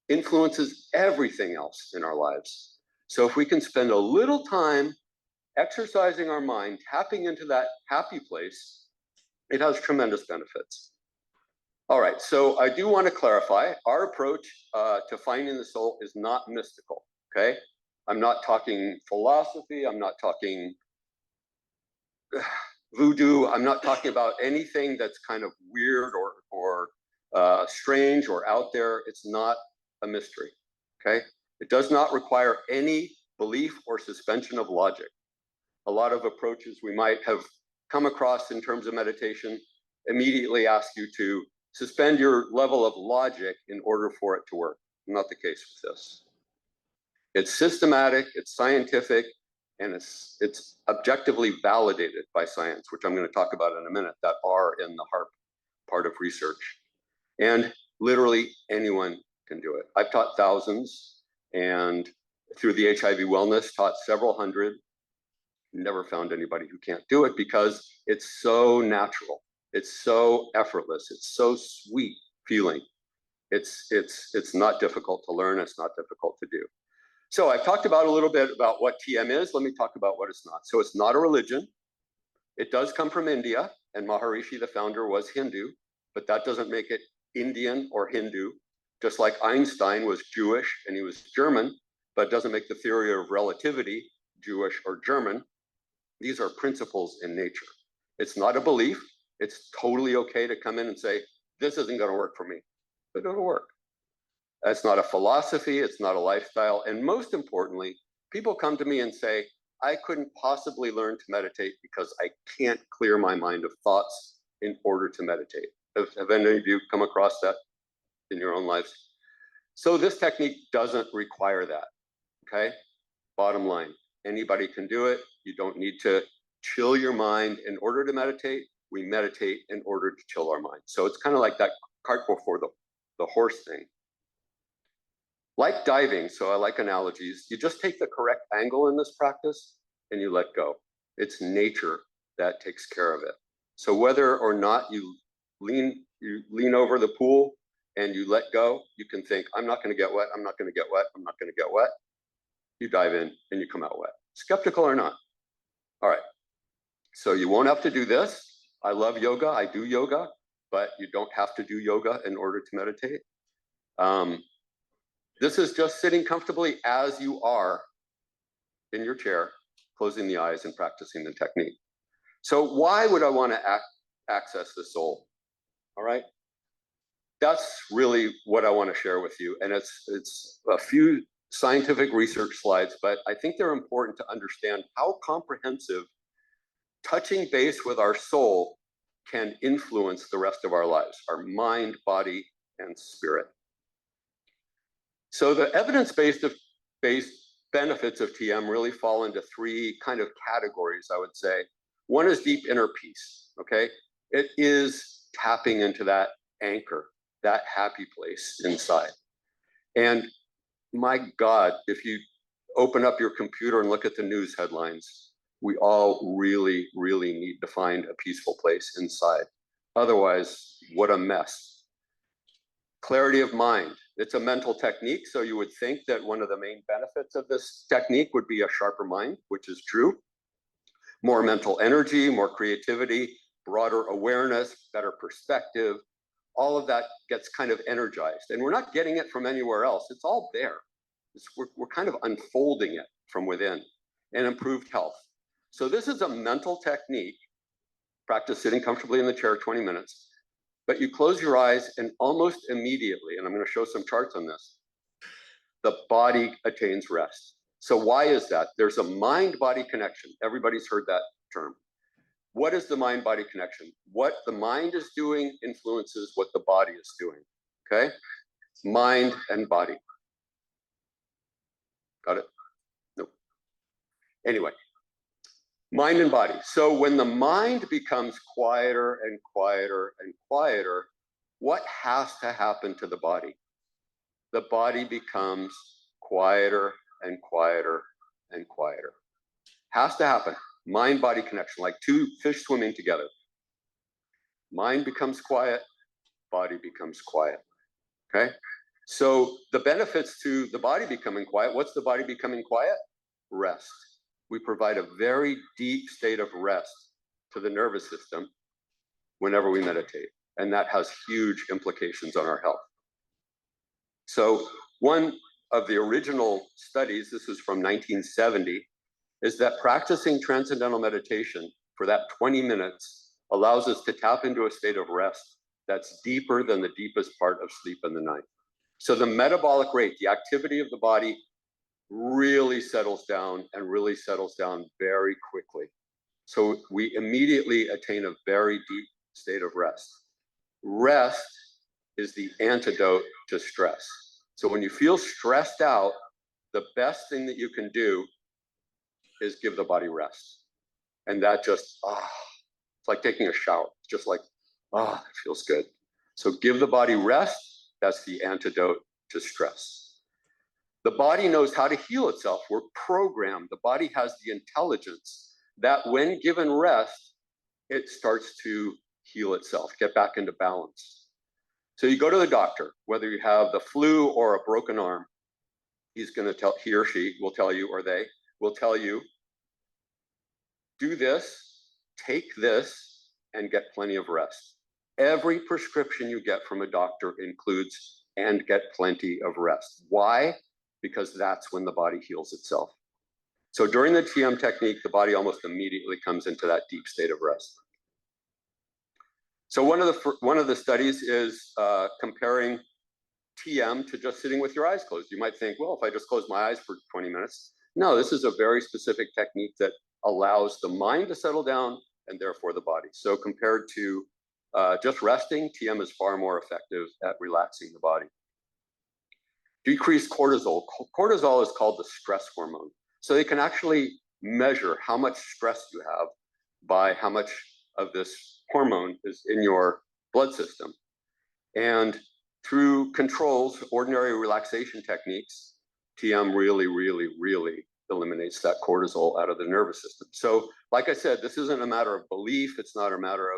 influences everything else in our lives. So if we can spend a little time exercising our mind, tapping into that happy place, it has tremendous benefits. All right, so I do want to clarify, our approach to finding the soul is not mystical, okay? I'm not talking philosophy, I'm not talking voodoo, I'm not talking about anything that's kind of weird or strange or out there. It's not a mystery, okay? It does not require any belief or suspension of logic. A lot of approaches we might have come across in terms of meditation immediately ask you to suspend your level of logic in order for it to work. Not the case with this. It's systematic, it's scientific, and it's objectively validated by science, which I'm going to talk about in a minute, that are in the HARP part of research. And literally anyone can do it. I've taught thousands, and through the HIV Wellness, taught several hundred. Never found anybody who can't do it because it's so natural. It's so effortless. It's so sweet feeling. It's not difficult to learn. It's not difficult to do. So I've talked about a little bit about what TM is. Let me talk about what it's not. So it's not a religion. It does come from India, and Maharishi, the founder, was Hindu, but that doesn't make it Indian or Hindu. Just like Einstein was Jewish and he was German, but it doesn't make the theory of relativity Jewish or German. These are principles in nature. It's not a belief. It's totally okay to come in and say, this isn't going to work for me, but it'll work. It's not a philosophy. It's not a lifestyle. And most importantly, people come to me and say, I couldn't possibly learn to meditate because I can't clear my mind of thoughts in order to meditate. Have any of you come across that in your own lives? So this technique doesn't require that, okay? Bottom line, anybody can do it. You don't need to chill your mind in order to meditate. We meditate in order to chill our mind. So it's kind of like that cart before the horse thing. Like diving, so I like analogies, you just take the correct angle in this practice and you let go. It's nature that takes care of it. So whether or not you lean over the pool and you let go, you can think, I'm not going to get wet, I'm not going to get wet, I'm not going to get wet. You dive in and you come out wet. Skeptical or not. All right. So you won't have to do this. I love yoga. I do yoga, but you don't have to do yoga in order to meditate. This is just sitting comfortably as you are in your chair, closing the eyes and practicing the technique. So why would I want to access the soul? All right. That's really what I want to share with you. And it's a few scientific research slides, but I think they're important to understand how comprehensive touching base with our soul can influence the rest of our lives, our mind, body, and spirit. So the evidence-based benefits of TM really fall into three kind of categories, I would say. One is deep inner peace, okay? It is tapping into that anchor, that happy place inside. And my God, if you open up your computer and look at the news headlines, we all really, really need to find a peaceful place inside. Otherwise, what a mess. Clarity of mind. It's a mental technique, so you would think that one of the main benefits of this technique would be a sharper mind, which is true. More mental energy, more creativity, broader awareness, better perspective. All of that gets kind of energized. And we're not getting it from anywhere else. It's all there. We're kind of unfolding it from within. And improved health. So this is a mental technique. Practice sitting comfortably in the chair 20 minutes. But you close your eyes and almost immediately, and I'm going to show some charts on this, the body attains rest. So why is that? There's a mind-body connection. Everybody's heard that term. What is the mind-body connection? What the mind is doing influences what the body is doing, okay? Mind and body. Got it? Nope. Anyway, mind and body. So when the mind becomes quieter and quieter and quieter, what has to happen to the body? The body becomes quieter and quieter and quieter. Has to happen. Mind-body connection, like two fish swimming together. Mind becomes quiet, body becomes quiet, okay? So the benefits to the body becoming quiet, what's the body becoming quiet? Rest. We provide a very deep state of rest to the nervous system whenever we meditate. And that has huge implications on our health. So one of the original studies, this is from 1970, is that practicing transcendental meditation for that 20 minutes allows us to tap into a state of rest that's deeper than the deepest part of sleep in the night. So the metabolic rate, the activity of the body, really settles down and really settles down very quickly. So we immediately attain a very deep state of rest. Rest is the antidote to stress. So when you feel stressed out, the best thing that you can do is give the body rest. And that just, it's like taking a shower. It's just like, it feels good. So give the body rest. That's the antidote to stress. The body knows how to heal itself. We're programmed. The body has the intelligence that when given rest, it starts to heal itself, get back into balance. So you go to the doctor, whether you have the flu or a broken arm, he's going to tell, he or she will tell you, or they will tell you, do this, take this, and get plenty of rest. Every prescription you get from a doctor includes and get plenty of rest. Why? Because that's when the body heals itself. So during the TM technique, the body almost immediately comes into that deep state of rest. So one of the studies is comparing TM to just sitting with your eyes closed. You might think, well, if I just close my eyes for 20 minutes. No, this is a very specific technique that allows the mind to settle down and therefore the body. So compared to just resting, TM is far more effective at relaxing the body. Decreased cortisol. Cortisol is called the stress hormone. So they can actually measure how much stress you have by how much of this hormone is in your blood system. And through controls, ordinary relaxation techniques, TM really, really, really eliminates that cortisol out of the nervous system. So like I said, this isn't a matter of belief. It's not a matter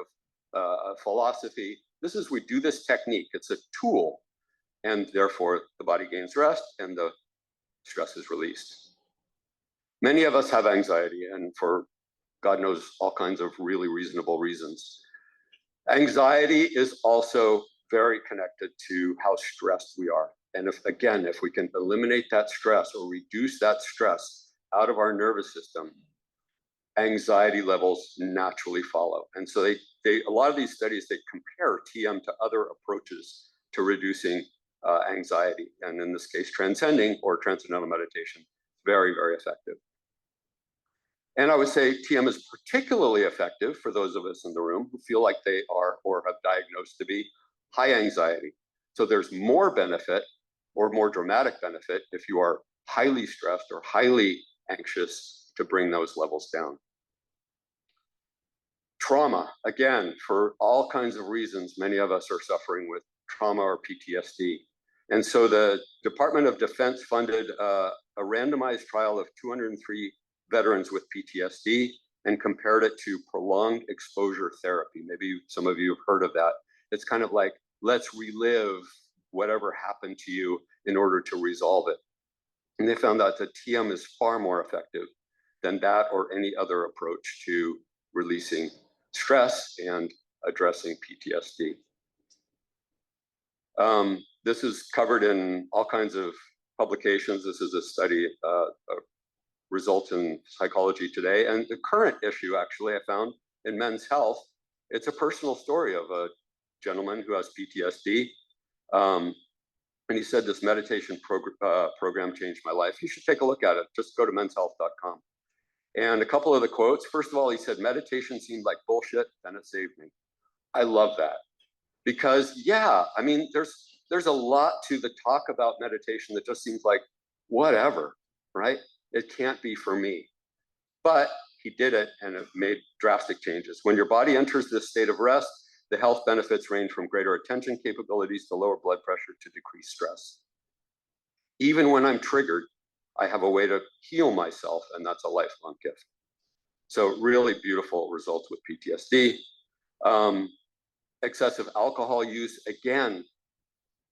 of philosophy. We do this technique. It's a tool, and therefore the body gains rest and the stress is released. Many of us have anxiety, and for God knows all kinds of really reasonable reasons. Anxiety is also very connected to how stressed we are. And if we can eliminate that stress or reduce that stress out of our nervous system, anxiety levels naturally follow. And so a lot of these studies, they compare TM to other approaches to reducing anxiety. And in this case, transcending or transcendental meditation, very, very effective. And I would say TM is particularly effective for those of us in the room who feel like they are or have diagnosed to be high anxiety. So there's more benefit or more dramatic benefit if you are highly stressed or highly anxious to bring those levels down. Trauma, again, for all kinds of reasons, many of us are suffering with trauma or PTSD. And so the Department of Defense funded a randomized trial of 203 veterans with PTSD and compared it to prolonged exposure therapy. Maybe some of you have heard of that. It's kind of like, let's relive whatever happened to you in order to resolve it. And they found out that TM is far more effective than that or any other approach to releasing stress and addressing PTSD. This is covered in all kinds of publications. This is a study, results in Psychology Today. And the current issue, actually, I found in Men's Health, it's a personal story of a gentleman who has PTSD. And he said, this meditation program changed my life. You should take a look at it. Just go to menshealth.com. And a couple of the quotes. First of all, he said, meditation seemed like bullshit, then it saved me. I love that. Because, yeah, I mean, there's a lot to the talk about meditation that just seems like whatever, right? It can't be for me. But he did it, and it made drastic changes. When your body enters this state of rest, the health benefits range from greater attention capabilities to lower blood pressure to decreased stress. Even when I'm triggered, I have a way to heal myself, and that's a lifelong gift. So really beautiful results with PTSD. Excessive alcohol use, again,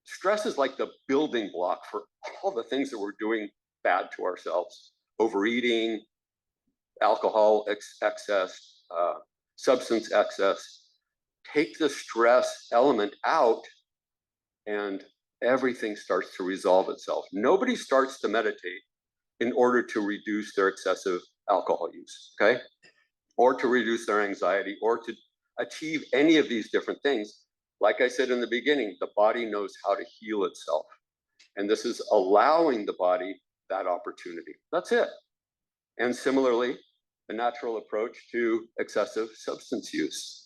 stress is like the building block for all the things that we're doing bad to ourselves. Overeating, alcohol excess, substance excess. Take the stress element out and everything starts to resolve itself. Nobody starts to meditate in order to reduce their excessive alcohol use, okay? Or to reduce their anxiety or to achieve any of these different things. Like I said in the beginning, the body knows how to heal itself. And this is allowing the body that opportunity. That's it. And similarly, a natural approach to excessive substance use.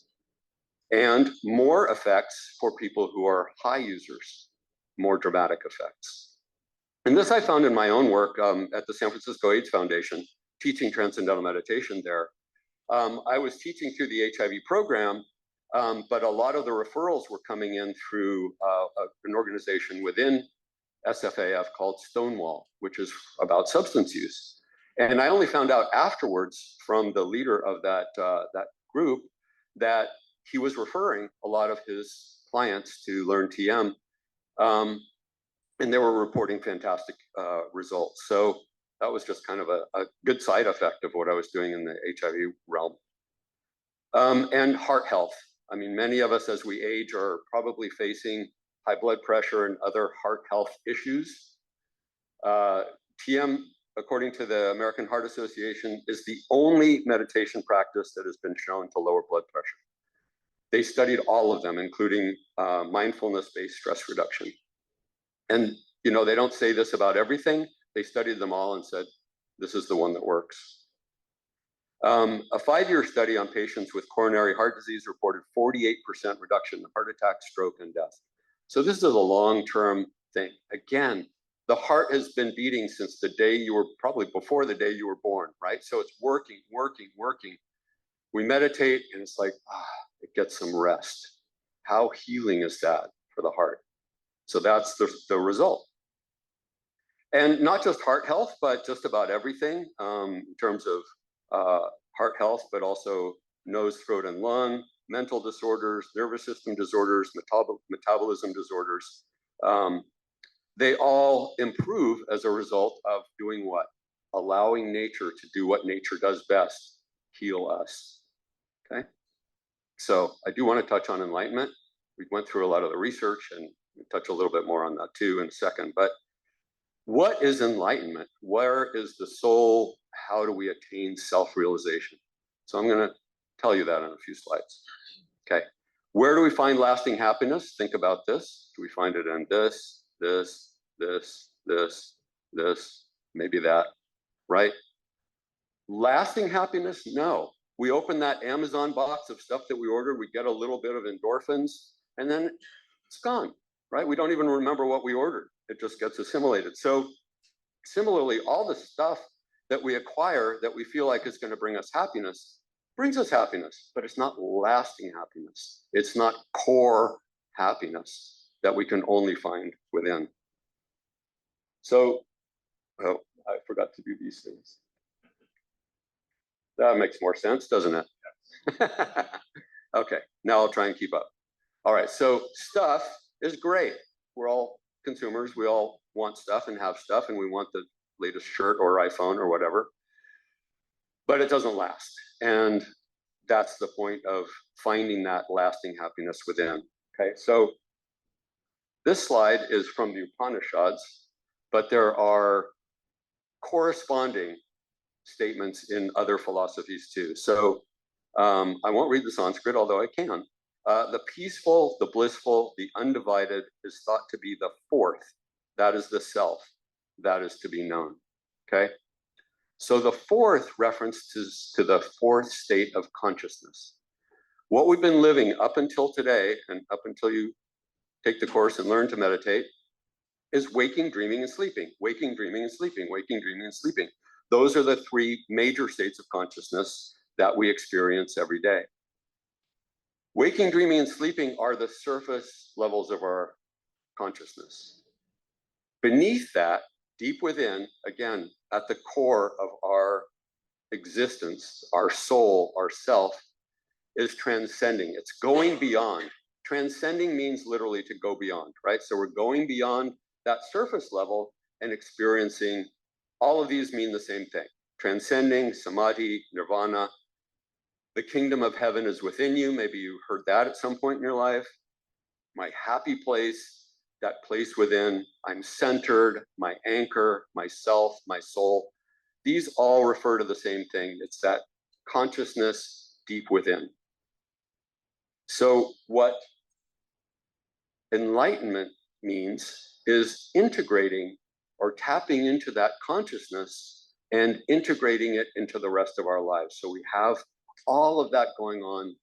And more effects for people who are high users, more dramatic effects. And this I found in my own work at the San Francisco AIDS Foundation, teaching transcendental meditation there. I was teaching through the HIV program, but a lot of the referrals were coming in through an organization within SFAF called Stonewall, which is about substance use. And I only found out afterwards from the leader of that group that he was referring a lot of his clients to learn TM, and they were reporting fantastic results. So that was just kind of a good side effect of what I was doing in the HIV realm. And heart health. I mean, many of us as we age are probably facing high blood pressure and other heart health issues. TM, according to the American Heart Association, is the only meditation practice that has been shown to lower blood pressure. They studied all of them, including mindfulness-based stress reduction. And, you know, they don't say this about everything. They studied them all and said, this is the one that works. A 5-year study on patients with coronary heart disease reported 48% reduction in heart attack, stroke, and death. So this is a long-term thing. Again, The heart has been beating since the day you were, probably before the day you were born, right? So it's working, working, working. We meditate and it's like, it gets some rest. How healing is that for the heart? So that's the result. And not just heart health, but just about everything in terms of heart health, but also nose, throat, and lung, mental disorders, nervous system disorders, metabolism disorders. They all improve as a result of doing what? Allowing nature to do what nature does best, heal us, okay? So I do want to touch on enlightenment. We went through a lot of the research and we'll touch a little bit more on that too in a second, but what is enlightenment? Where is the soul? How do we attain self-realization? So I'm going to tell you that in a few slides. Okay. Where do we find lasting happiness? Think about this. Do we find it in this, this, this, this, this, maybe that, right? Lasting happiness? No. We open that Amazon box of stuff that we ordered, we get a little bit of endorphins, and then it's gone, right? We don't even remember what we ordered. It just gets assimilated. So similarly, all the stuff that we acquire that we feel like is going to bring us happiness, brings us happiness, but it's not lasting happiness. It's not core happiness that we can only find within. So, oh, I forgot to do these things. That makes more sense, doesn't it? Okay, now I'll try and keep up. All right, so stuff is great. We're all consumers, we all want stuff and have stuff, and we want the latest shirt or iPhone or whatever, but it doesn't last. And that's the point of finding that lasting happiness within. Okay, so this slide is from the Upanishads, but there are corresponding statements in other philosophies too. So I won't read the Sanskrit, although I can. The peaceful, the blissful, the undivided is thought to be the fourth. That is the self. That is to be known. Okay? So the fourth reference to the fourth state of consciousness. What we've been living up until today, and up until you take the course and learn to meditate, is waking, dreaming, and sleeping. Waking, dreaming, and sleeping. Waking, dreaming, and sleeping. Those are the three major states of consciousness that we experience every day. Waking, dreaming, and sleeping are the surface levels of our consciousness. Beneath that, deep within, again, at the core of our existence, our soul, our self, is transcending. It's going beyond. Transcending means literally to go beyond, right? So we're going beyond that surface level and experiencing, all of these mean the same thing. Transcending, samadhi, nirvana. The kingdom of heaven is within you. Maybe you heard that at some point in your life. My happy place, that place within. I'm centered, my anchor, myself, my soul. These all refer to the same thing. It's that consciousness deep within. So what enlightenment means is integrating or tapping into that consciousness and integrating it into the rest of our lives. So we have all of that going on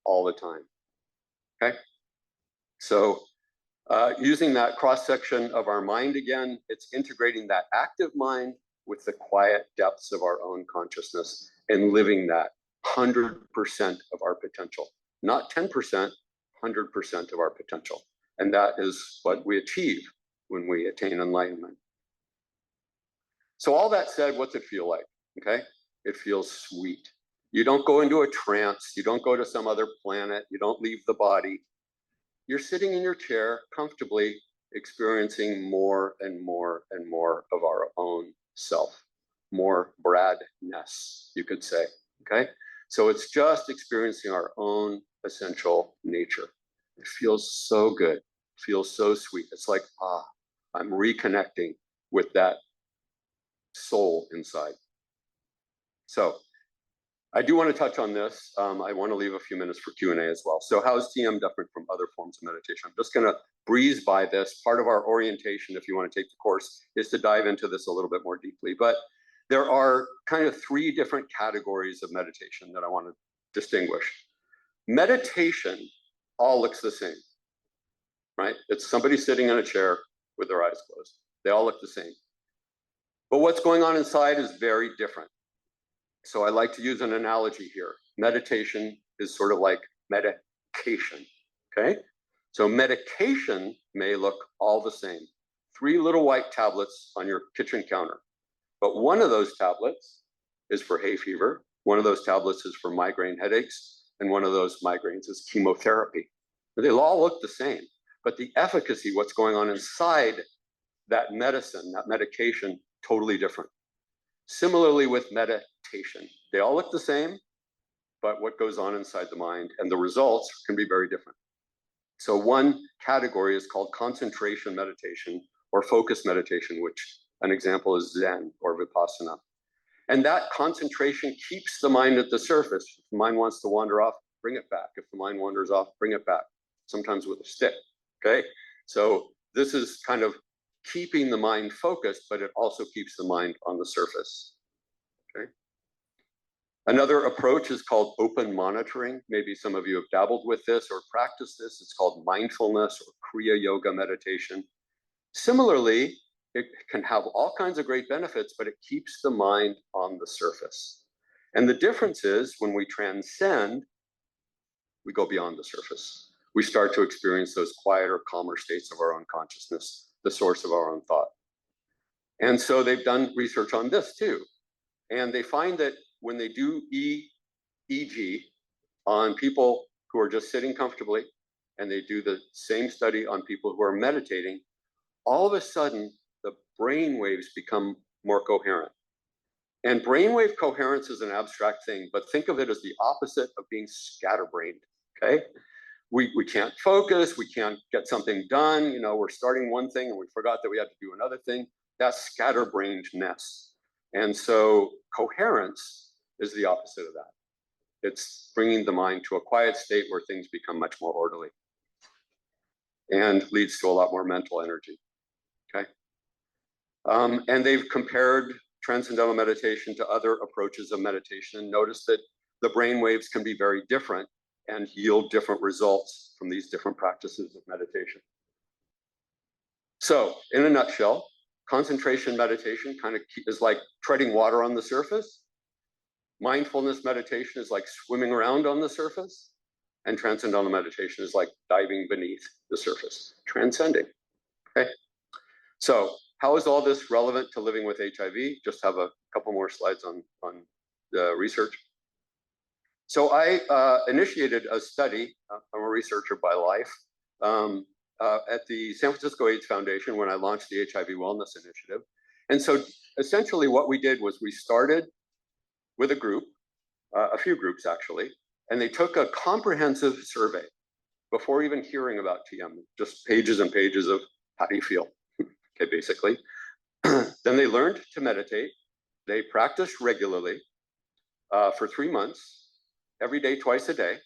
all the time, okay? So using that cross-section of our mind again, it's integrating that active mind with the quiet depths of our own consciousness and living that 100% of our potential, not 10%, 100% of our potential. And that is what we achieve when we attain enlightenment. So all that said, what's it feel like? Okay, it feels sweet. You don't go into a trance, you don't go to some other planet, you don't leave the body. You're sitting in your chair comfortably experiencing more and more and more of our own self, more Bradness, you could say, okay? So it's just experiencing our own essential nature. It feels so good, feels so sweet. It's like, I'm reconnecting with that soul inside. So I do want to touch on this. I want to leave a few minutes for Q&A as well. So how is TM different from other forms of meditation? I'm just going to breeze by this. Part of our orientation, if you want to take the course, is to dive into this a little bit more deeply. But there are kind of three different categories of meditation that I want to distinguish. Meditation all looks the same, right? It's somebody sitting in a chair with their eyes closed. They all look the same. But what's going on inside is very different. So I like to use an analogy here. Meditation is sort of like medication, okay? So medication may look all the same. 3 little white tablets on your kitchen counter. But one of those tablets is for hay fever. One of those tablets is for migraine headaches. And one of those migraines is chemotherapy. They all look the same, but the efficacy, what's going on inside that medicine, that medication, totally different. Similarly with meditation, they all look the same, but what goes on inside the mind and the results can be very different. So one category is called concentration meditation or focus meditation, which an example is Zen or Vipassana. And that concentration keeps the mind at the surface. If the mind wants to wander off, bring it back. If the mind wanders off, bring it back, sometimes with a stick, okay? So this is kind of keeping the mind focused, but it also keeps the mind on the surface, okay? Another approach is called open monitoring. Maybe some of you have dabbled with this or practiced this. It's called mindfulness or Kriya Yoga meditation. Similarly, it can have all kinds of great benefits, but it keeps the mind on the surface. And the difference is when we transcend, we go beyond the surface. We start to experience those quieter, calmer states of our own consciousness, the source of our own thought. And so they've done research on this too. And they find that when they do EEG on people who are just sitting comfortably, and they do the same study on people who are meditating, all of a sudden, the brain waves become more coherent. And brainwave coherence is an abstract thing, but think of it as the opposite of being scatterbrained, okay? We can't focus, we can't get something done, you know, we're starting one thing and we forgot that we had to do another thing. That's scatterbrainedness. And so coherence is the opposite of that. It's bringing the mind to a quiet state where things become much more orderly and leads to a lot more mental energy, okay? And they've compared transcendental meditation to other approaches of meditation and noticed that the brain waves can be very different and yield different results from these different practices of meditation. So in a nutshell, concentration meditation kind of is like treading water on the surface. Mindfulness meditation is like swimming around on the surface. And transcendental meditation is like diving beneath the surface, transcending, okay? So how is all this relevant to living with HIV? Just have a couple more slides on the research. So I initiated a study, I'm a researcher by life, at the San Francisco AIDS Foundation when I launched the HIV Wellness Initiative. And so essentially what we did was we started with a group, a few groups actually, and they took a comprehensive survey before even hearing about TM, just pages and pages of how do you feel, okay, basically. Then they learned to meditate. They practiced regularly for 3 months, every day, twice a day.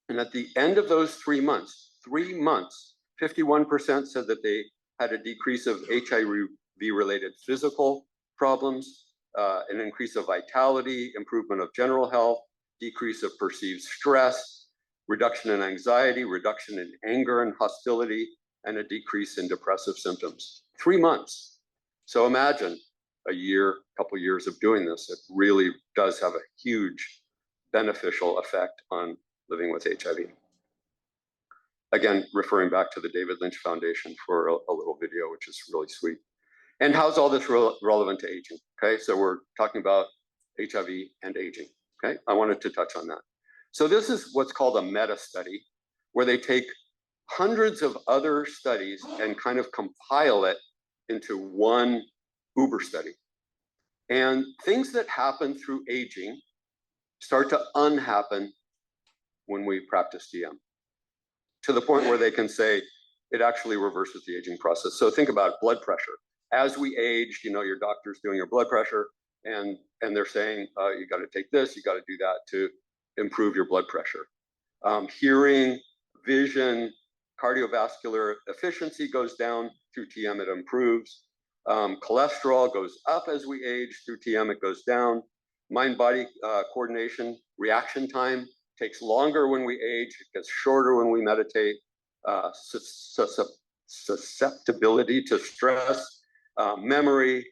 And at the end of those 3 months, 51% said that they had a decrease of HIV-related physical problems, an increase of vitality, improvement of general health, decrease of perceived stress, reduction in anxiety, reduction in anger and hostility, and a decrease in depressive symptoms. 3 months. So imagine a year, couple years of doing this. It really does have a huge beneficial effect on living with HIV. Again, referring back to the David Lynch Foundation for a little video, which is really sweet. And how's all this relevant to aging? Okay, so we're talking about HIV and aging. Okay, I wanted to touch on that. So this is what's called a meta study, where they take hundreds of other studies and kind of compile it into one Uber study. And things that happen through aging start to unhappen when we practice TM, to the point where they can say it actually reverses the aging process. So think about blood pressure. As we age, you know, your doctor's doing your blood pressure and they're saying, you got to take this, you got to do that to improve your blood pressure. Hearing, vision, cardiovascular efficiency goes down through TM, it improves. Cholesterol goes up as we age, through TM it goes down. Mind-body coordination, reaction time takes longer when we age, it gets shorter when we meditate. Susceptibility to stress memory,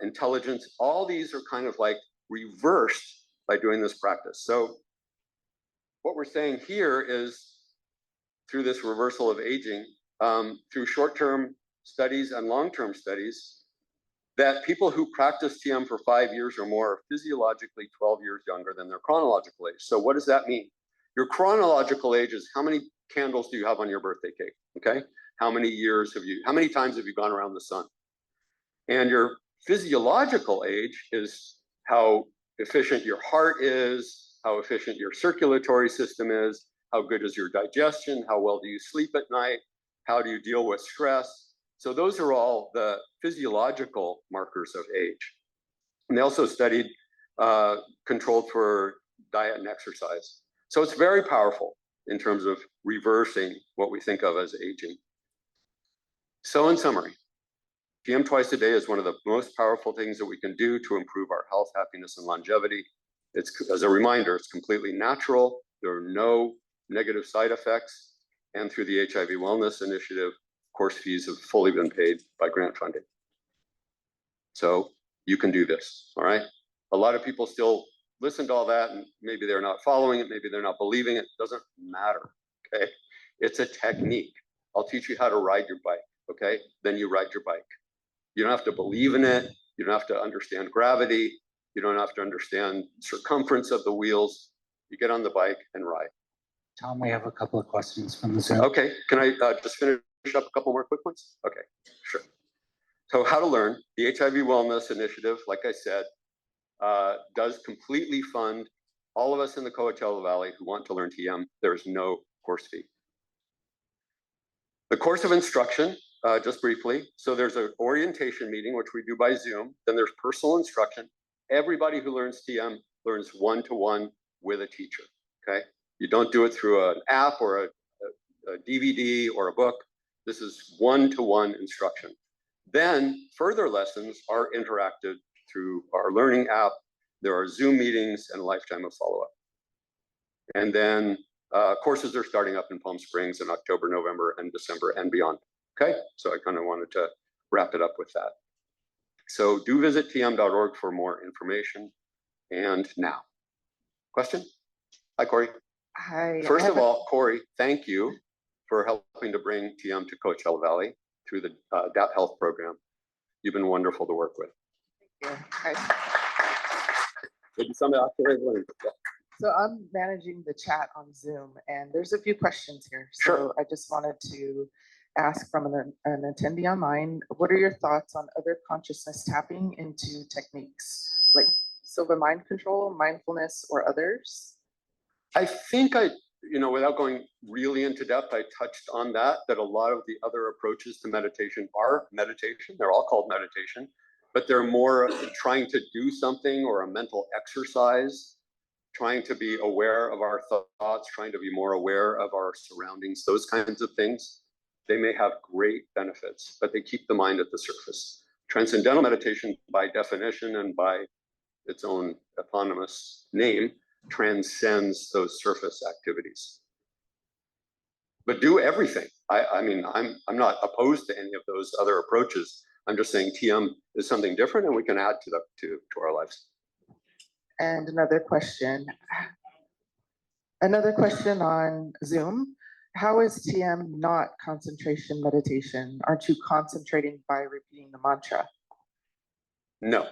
intelligence. All these are kind of like reversed by doing this practice. So what we're saying here is through this reversal of aging, through short-term studies and long-term studies, that people who practice TM for 5 years or more are physiologically 12 years younger than their chronological age. So what does that mean? Your chronological age is how many candles do you have on your birthday cake, okay? How many times have you gone around the sun? And your physiological age is how efficient your heart is, how efficient your circulatory system is, how good is your digestion, how well do you sleep at night, how do you deal with stress. So those are all the physiological markers of age. And they also studied controlled for diet and exercise. So it's very powerful in terms of reversing what we think of as aging. So in summary, TM twice a day is one of the most powerful things that we can do to improve our health, happiness, and longevity. It's, as a reminder, it's completely natural. There are no negative side effects. And through the HIV Wellness Initiative, course fees have fully been paid by grant funding. So you can do this, all right? A lot of people still listen to all that and maybe they're not following it, maybe they're not believing it, doesn't matter, okay? It's a technique. I'll teach you how to ride your bike, okay? Then you ride your bike. You don't have to believe in it. You don't have to understand gravity. You don't have to understand circumference of the wheels. You get on the bike and ride. Tom, we have a couple of questions from the Zoom. Okay, can I just finish up a couple more quick ones? Okay, sure. So how to learn. The HIV Wellness Initiative, like I said, does completely fund all of us in the Coachella Valley who want to learn TM. There's no course fee. The course of instruction, just briefly. So there's an orientation meeting, which we do by Zoom. Then there's personal instruction. Everybody who learns TM learns one-to-one with a teacher, okay? You don't do it through an app or a DVD or a book. This is one-to-one instruction. Then further lessons are interacted through our learning app. There are Zoom meetings and a lifetime of follow-up. And then courses are starting up in Palm Springs in October, November, and December and beyond. Okay, so I kind of wanted to wrap it up with that. So do visit tm.org for more information. And now, question? Hi, Corey. Hi. First of all, Corey, thank you for helping to bring TM to Coachella Valley through the DAP Health program. You've been wonderful to work with. Thank you. Maybe somebody else can learn. So I'm managing the chat on Zoom, and there's a few questions here. So Sure. I just wanted to ask from an attendee online, what are your thoughts on other consciousness tapping into techniques like silver mind control, mindfulness, or others? I think without going really into depth, I touched on that a lot of the other approaches to meditation are meditation. They're all called meditation, but they're more trying to do something or a mental exercise, trying to be aware of our thoughts, trying to be more aware of our surroundings, those kinds of things. They may have great benefits, but they keep the mind at the surface. Transcendental meditation, by definition and by its own eponymous name, transcends those surface activities. But do everything. I mean, I'm not opposed to any of those other approaches. I'm just saying TM is something different, and we can add to our lives. And another question on Zoom. How is TM not concentration meditation? Aren't you concentrating by repeating the mantra? No.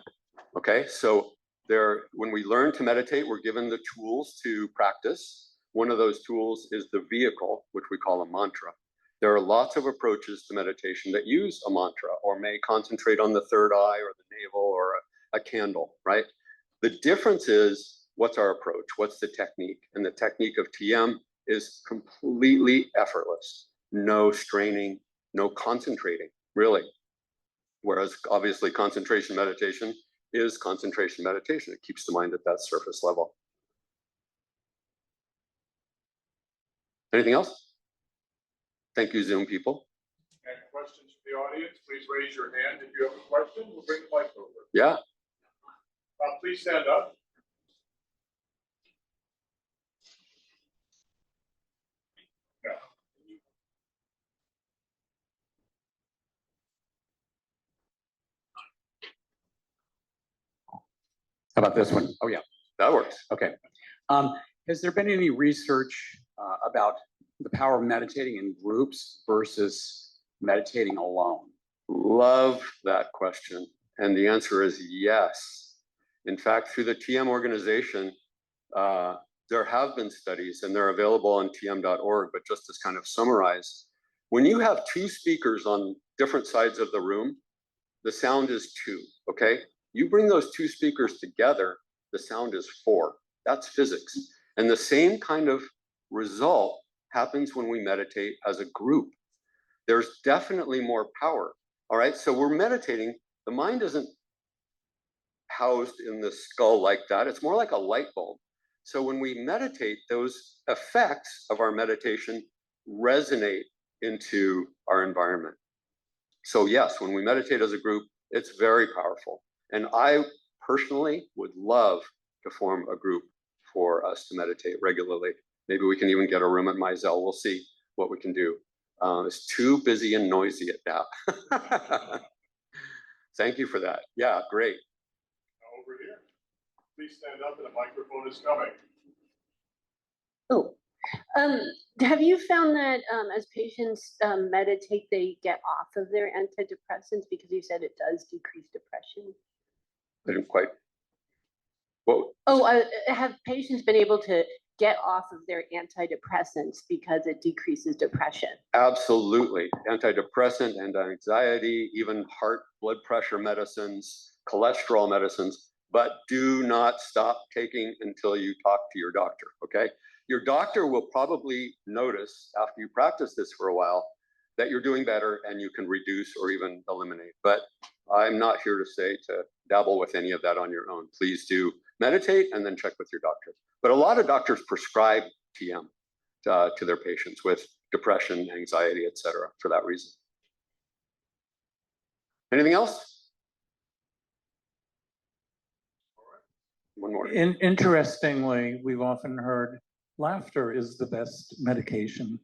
Okay, so when we learn to meditate, we're given the tools to practice. One of those tools is the vehicle, which we call a mantra. There are lots of approaches to meditation that use a mantra or may concentrate on the third eye or the navel or a candle, right? The difference is, what's our approach? What's the technique? And the technique of TM is completely effortless. No straining, no concentrating, really. Whereas obviously concentration meditation is concentration meditation. It keeps the mind at that surface level. Anything else? Thank you, Zoom people. And questions from the audience, please raise your hand. If you have a question, we'll bring the mic over. Yeah. Please stand up. about this one? Oh, yeah. That works. Okay. Has there been any research about the power of meditating in groups versus meditating alone? Love that question. And the answer is yes. In fact, through the TM organization, there have been studies and they're available on tm.org, but just to kind of summarize, when you have two speakers on different sides of the room, the sound is 2, okay? You bring those 2 speakers together, the sound is 4. That's physics. And the same kind of result happens when we meditate as a group. There's definitely more power, all right? So we're meditating, the mind isn't housed in the skull like that. It's more like a light bulb. So when we meditate, those effects of our meditation resonate into our environment. So yes, when we meditate as a group, it's very powerful. And I personally would love to form a group for us to meditate regularly. Maybe we can even get a room at Mizell. We'll see what we can do. It's too busy and noisy at that. Thank you for that. Yeah, great. Over here. Please stand up and the microphone is coming. Oh, have you found that as patients meditate, they get off of their antidepressants because you said it does decrease depression? I didn't quite. Well, Oh, have patients been able to get off of their antidepressants because it decreases depression? absolutely. Antidepressant and anxiety, even heart, blood pressure medicines, cholesterol medicines, but do not stop taking until you talk to your doctor, okay? Your doctor will probably notice after you practice this for a while that you're doing better and you can reduce or even eliminate. But I'm not here to say to dabble with any of that on your own. Please do meditate and then check with your doctor. But a lot of doctors prescribe TM to their patients with depression, anxiety, et cetera, for that reason. Anything else? One more. Interestingly, we've often heard laughter is the best medication,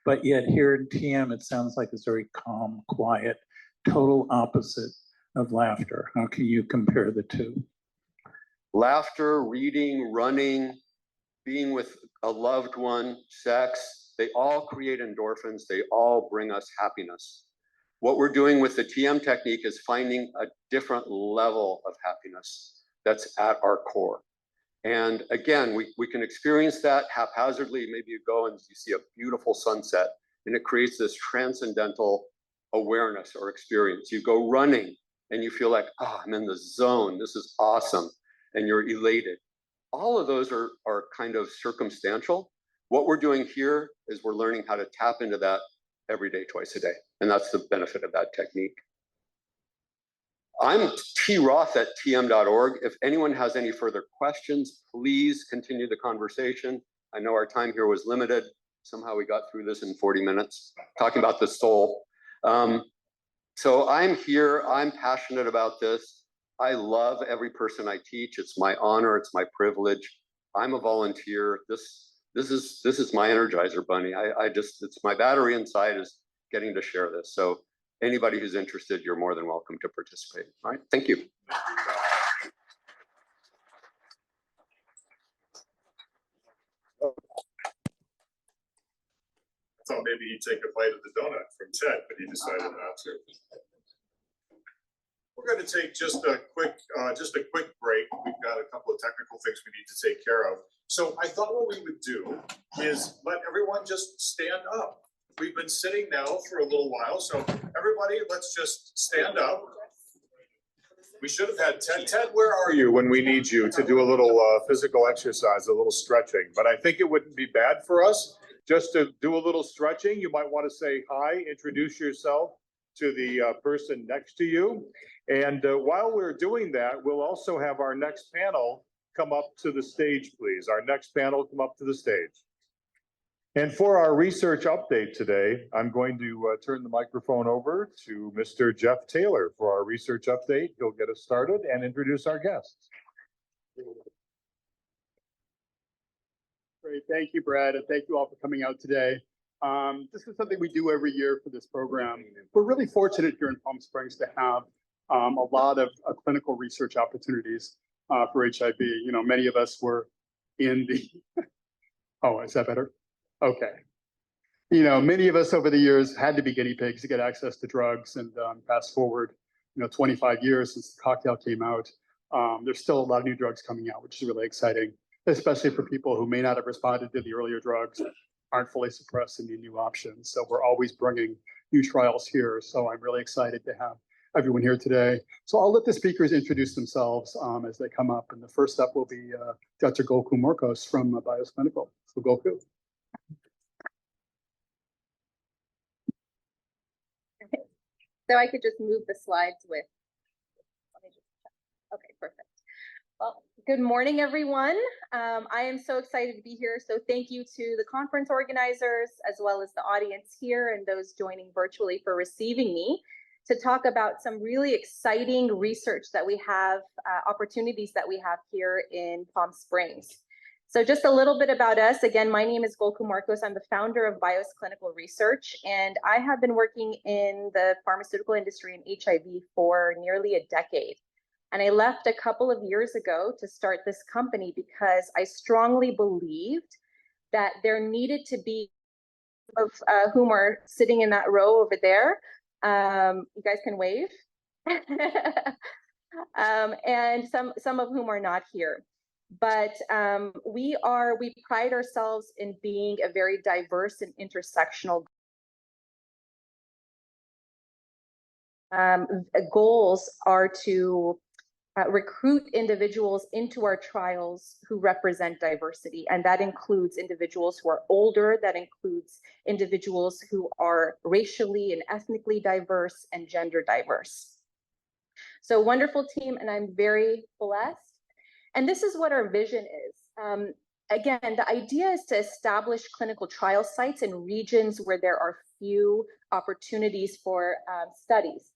but yet here in TM, it sounds like it's very calm, quiet, total opposite of laughter. How can you compare the two? Laughter, reading, running, being with a loved one, sex, they all create endorphins. They all bring us happiness. What we're doing with the TM technique is finding a different level of happiness that's at our core. And again, we can experience that haphazardly. Maybe you go and you see a beautiful sunset and it creates this transcendental awareness or experience. You go running and you feel like, oh, I'm in the zone. This is awesome. And you're elated. All of those are kind of circumstantial. What we're doing here is we're learning how to tap into that every day, twice a day. And that's the benefit of that technique. I'm T. Roth at tm.org. If anyone has any further questions, please continue the conversation. I know our time here was limited. Somehow we got through this in 40 minutes, talking about the soul. So I'm here, I'm passionate about this. I love every person I teach. It's my honor, it's my privilege. I'm a volunteer. This is my Energizer Bunny. It's my battery inside is getting to share this. So anybody who's interested, you're more than welcome to participate. All right, thank you. I thought maybe he'd take a bite of the donut from Ted, but he decided not to. We're going to take just a quick break. We've got a couple of technical things we need to take care of. So I thought what we would do is let everyone just stand up. We've been sitting now for a little while, so everybody, let's just stand up. We should have had Ted. Ted, where are you when we need you to do a little physical exercise, a little stretching? But I think it wouldn't be bad for us just to do a little stretching. You might want to say hi, introduce yourself to the person next to you. And while we're doing that, we'll also have our next panel come up to the stage, please. Our next panel come up to the stage. And for our research update today, I'm going to turn the microphone over to Mr. Jeff Taylor for our research update. He'll get us started and introduce our guests. Great, thank you, Brad, and thank you all for coming out today. This is something we do every year for this program. We're really fortunate here in Palm Springs to have a lot of clinical research opportunities. for HIV. You know, many of us were in the, oh, is that better? Okay. You know, many of us over the years had to be guinea pigs to get access to drugs, and fast forward, 25 years since the cocktail came out, there's still a lot of new drugs coming out, which is really exciting, especially for people who may not have responded to the earlier drugs, aren't fully suppressed and need new options. So we're always bringing new trials here. So I'm really excited to have everyone here today. So I'll let the speakers introduce themselves as they come up. And the first up will be Dr. Gokul Morkos from Bios Clinical. So Gokul. So I could just move the slides with, let me just check. Okay, perfect. Well, good morning, everyone. I am so excited to be here. So thank you to the conference organizers, as well as the audience here and those joining virtually for receiving me to talk about some really exciting research that we have, opportunities that we have here in Palm Springs. So just a little bit about us. Again, my name is Gokul Morkos. I'm the founder of Bios Clinical Research, and I have been working in the pharmaceutical industry in HIV for nearly a decade. And I left a couple of years ago to start this company because I strongly believed that there needed to be, of whom are sitting in that row over there. You guys can wave. And some of whom are not here. But we pride ourselves in being a very diverse and intersectional goals are to recruit individuals into our trials who represent diversity. And that includes individuals who are older, that includes individuals who are racially and ethnically diverse and gender diverse. So wonderful team, and I'm very blessed. And this is what our vision is. Again, the idea is to establish clinical trial sites in regions where there are few opportunities for studies.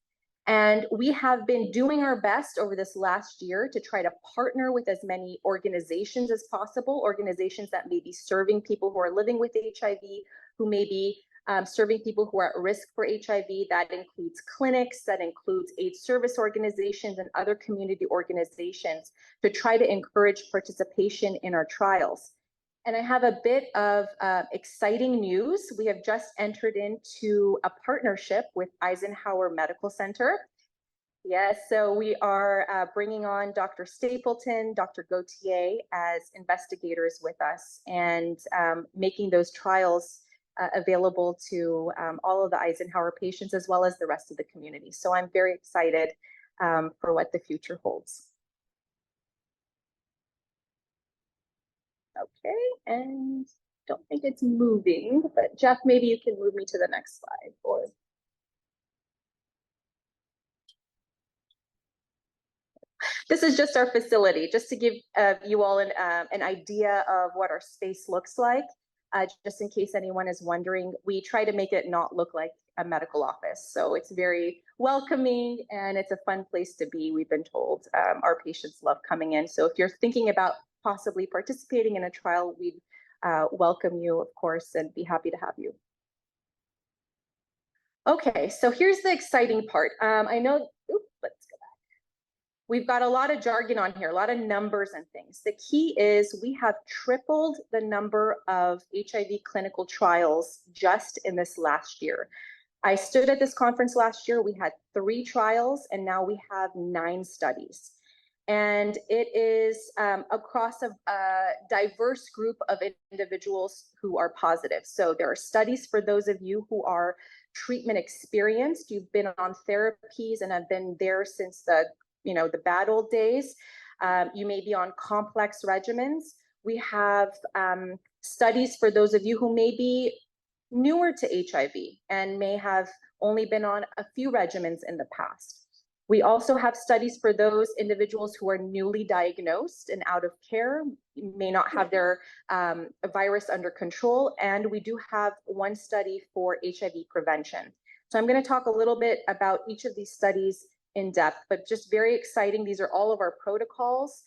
And we have been doing our best over this last year to try to partner with as many organizations as possible, organizations that may be serving people who are living with HIV, who may be serving people who are at risk for HIV. That includes clinics, that includes aid service organizations and other community organizations to try to encourage participation in our trials. And I have a bit of exciting news. We have just entered into a partnership with Eisenhower Medical Center. Yes, so we are bringing on Dr. Stapleton, Dr. Gauthier as investigators with us, and making those trials available to all of the Eisenhower patients as well as the rest of the community. So I'm very excited for what the future holds. Okay, and don't think it's moving, but Jeff, maybe you can move me to the next slide. Or this is just our facility, just to give you all an idea of what our space looks like. Just in case anyone is wondering, we try to make it not look like a medical office. So it's very welcoming and it's a fun place to be, we've been told. Our patients love coming in. So if you're thinking about possibly participating in a trial, we'd welcome you, of course, and be happy to have you. Okay, so here's the exciting part. I know, let's go back. We've got a lot of jargon on here, a lot of numbers and things. The key is we have tripled the number of HIV clinical trials just in this last year. I stood at this conference last year, we had 3 trials, and now we have 9 studies. And it is across a diverse group of individuals who are positive. So there are studies for those of you who are treatment experienced, you've been on therapies and have been there since the bad old days. You may be on complex regimens. We have studies for those of you who may be newer to HIV and may have only been on a few regimens in the past. We also have studies for those individuals who are newly diagnosed and out of care, may not have their virus under control. And we do have one study for HIV prevention. So I'm going to talk a little bit about each of these studies in depth, but just very exciting. These are all of our protocols.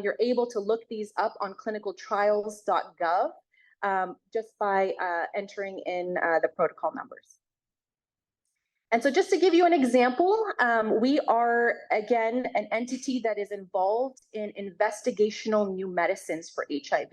You're able to look these up on clinicaltrials.gov just by entering in the protocol numbers. And so just to give you an example, we are, again, an entity that is involved in investigational new medicines for HIV.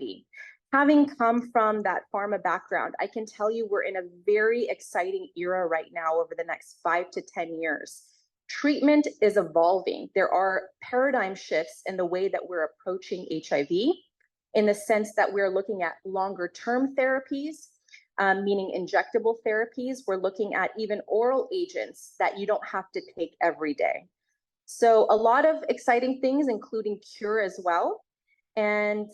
Having come from that pharma background, I can tell you we're in a very exciting era right now over the next 5 to 10 years. Treatment is evolving. There are paradigm shifts in the way that we're approaching HIV, in the sense that we're looking at longer term therapies, meaning injectable therapies. We're looking at even oral agents that you don't have to take every day. So a lot of exciting things, including cure as well. And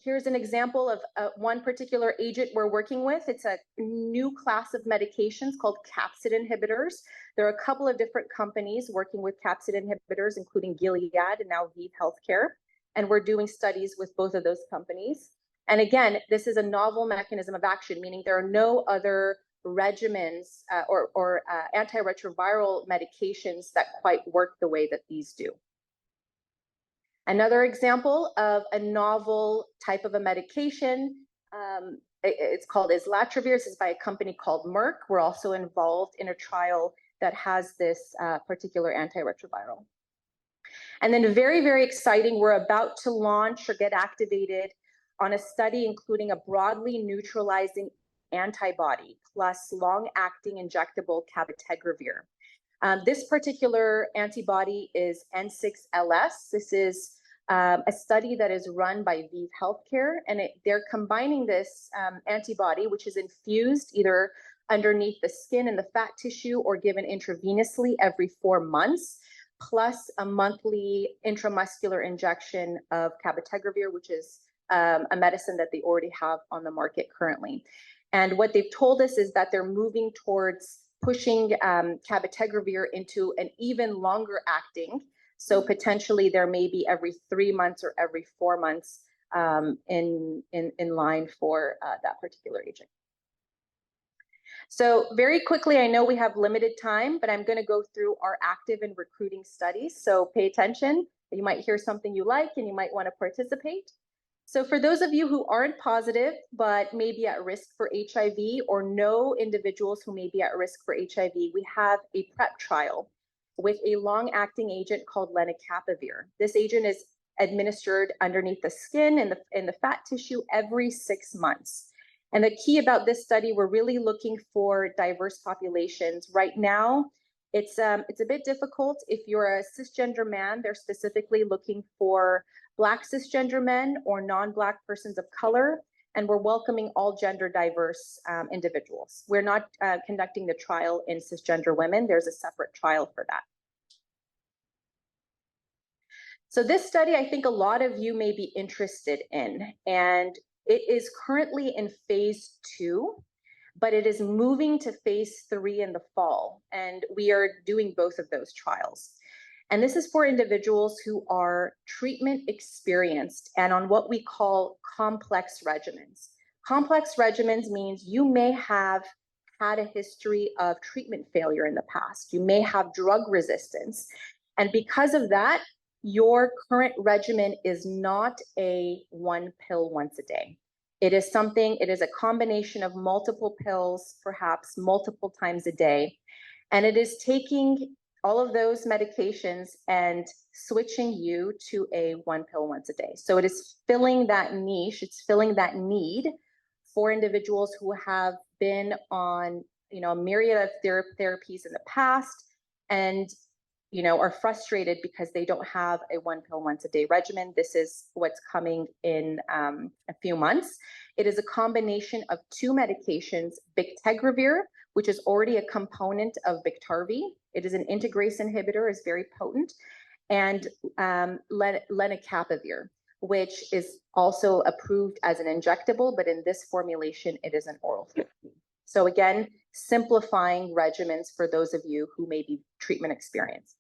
here's an example of one particular agent we're working with. It's a new class of medications called capsid inhibitors. There are a couple of different companies working with capsid inhibitors, including Gilead and now ViiV Healthcare. And we're doing studies with both of those companies. And again, this is a novel mechanism of action, meaning there are no other regimens or antiretroviral medications that quite work the way that these do. Another example of a novel type of a medication, it's called islatravir. This is by a company called Merck. We're also involved in a trial that has this particular antiretroviral. And then very, very exciting, we're about to launch or get activated on a study including a broadly neutralizing antibody plus long-acting injectable cabotegravir. This particular antibody is N6LS. This is a study that is run by ViiV Healthcare, and they're combining this antibody, which is infused either underneath the skin and the fat tissue or given intravenously every 4 months, plus a monthly intramuscular injection of cabotegravir, which is a medicine that they already have on the market currently. And what they've told us is that they're moving towards pushing cabotegravir into an even longer acting. So potentially there may be every 3 months or every 4 months in line for that particular agent. So very quickly, I know we have limited time, but I'm going to go through our active and recruiting studies. So pay attention. You might hear something you like and you might want to participate. So for those of you who aren't positive, but may be at risk for HIV or know individuals who may be at risk for HIV, we have a PrEP trial with a long-acting agent called lenacapavir. This agent is administered underneath the skin and the fat tissue every 6 months. And the key about this study, we're really looking for diverse populations. Right now, it's a bit difficult. If you're a cisgender man, they're specifically looking for Black cisgender men or non-Black persons of color, and we're welcoming all gender diverse individuals. We're not conducting the trial in cisgender women. There's a separate trial for that. So this study, I think a lot of you may be interested in, and it is currently in phase 2, but it is moving to phase 3 in the fall, and we are doing both of those trials. And this is for individuals who are treatment experienced and on what we call complex regimens. Complex regimens means you may have had a history of treatment failure in the past. You may have drug resistance. And because of that, your current regimen is not a 1 pill once a day. It is a combination of multiple pills, perhaps multiple times a day. And it is taking all of those medications and switching you to a 1 pill once a day. So it is filling that niche, it's filling that need for individuals who have been on, a myriad of therapies in the past and, are frustrated because they don't have a 1 pill once a day regimen. This is what's coming in a few months. It is a combination of 2 medications, bictegravir, which is already a component of Biktarvy. It is an integrase inhibitor, is very potent, and lenacapavir, which is also approved as an injectable, but in this formulation, it is an oral therapy. So again, simplifying regimens for those of you who may be treatment experienced.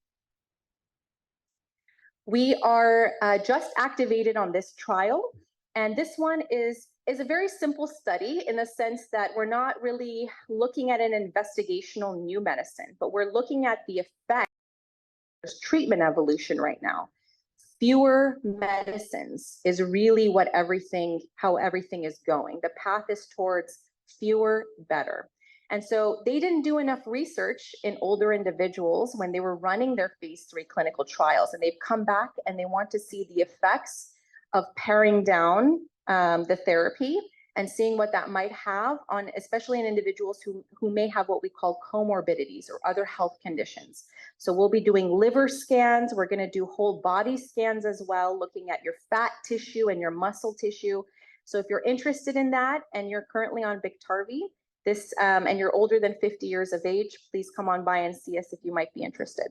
We are just activated on this trial, and this one is a very simple study in the sense that we're not really looking at an investigational new medicine, but we're looking at the effect of treatment evolution right now. Fewer medicines is really how everything is going. The path is towards fewer, better. And so they didn't do enough research in older individuals when they were running their phase 3 clinical trials. And they've come back and they want to see the effects of paring down the therapy and seeing what that might have on, especially in individuals who may have what we call comorbidities or other health conditions. So we'll be doing liver scans. We're going to do whole body scans as well, looking at your fat tissue and your muscle tissue. So if you're interested in that and you're currently on Biktarvy, and you're older than 50 years of age, please come on by and see us if you might be interested.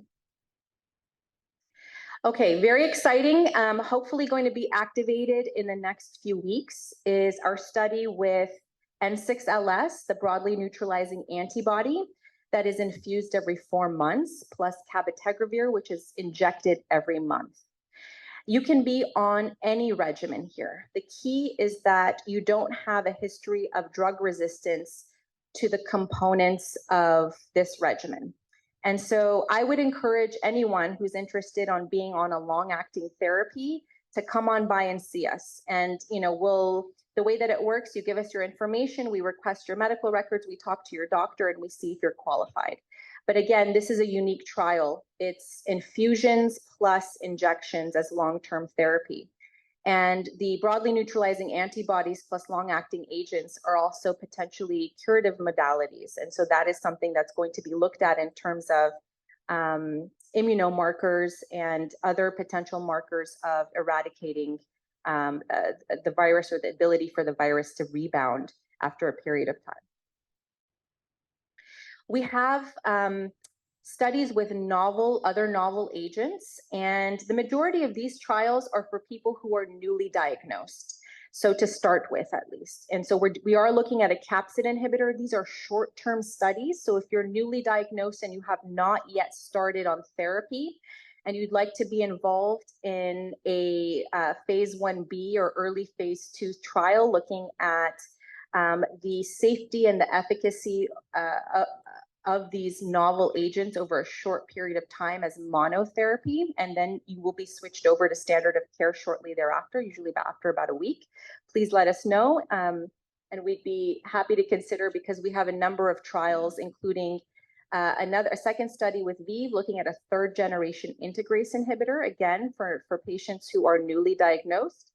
Okay, very exciting. Hopefully going to be activated in the next few weeks is our study with N6LS, the broadly neutralizing antibody that is infused every 4 months, plus cabotegravir, which is injected every month. You can be on any regimen here. The key is that you don't have a history of drug resistance to the components of this regimen. And so I would encourage anyone who's interested on being on a long-acting therapy to come on by and see us. And the way that it works, you give us your information, we request your medical records, we talk to your doctor, and we see if you're qualified. But again, this is a unique trial. It's infusions plus injections as long-term therapy. And the broadly neutralizing antibodies plus long-acting agents are also potentially curative modalities. And so that is something that's going to be looked at in terms of immunomarkers and other potential markers of eradicating the virus or the ability for the virus to rebound after a period of time. We have studies with other novel agents, and the majority of these trials are for people who are newly diagnosed. So to start with, at least. And so we are looking at a capsid inhibitor. These are short-term studies. So if you're newly diagnosed and you have not yet started on therapy, and you'd like to be involved in a phase 1B or early phase 2 trial looking at the safety and the efficacy of these novel agents over a short period of time as monotherapy, and then you will be switched over to standard of care shortly thereafter, usually after about a week. Please let us know, and we'd be happy to consider, because we have a number of trials, including a second study with ViiV looking at a 3rd generation integrase inhibitor, again, for patients who are newly diagnosed.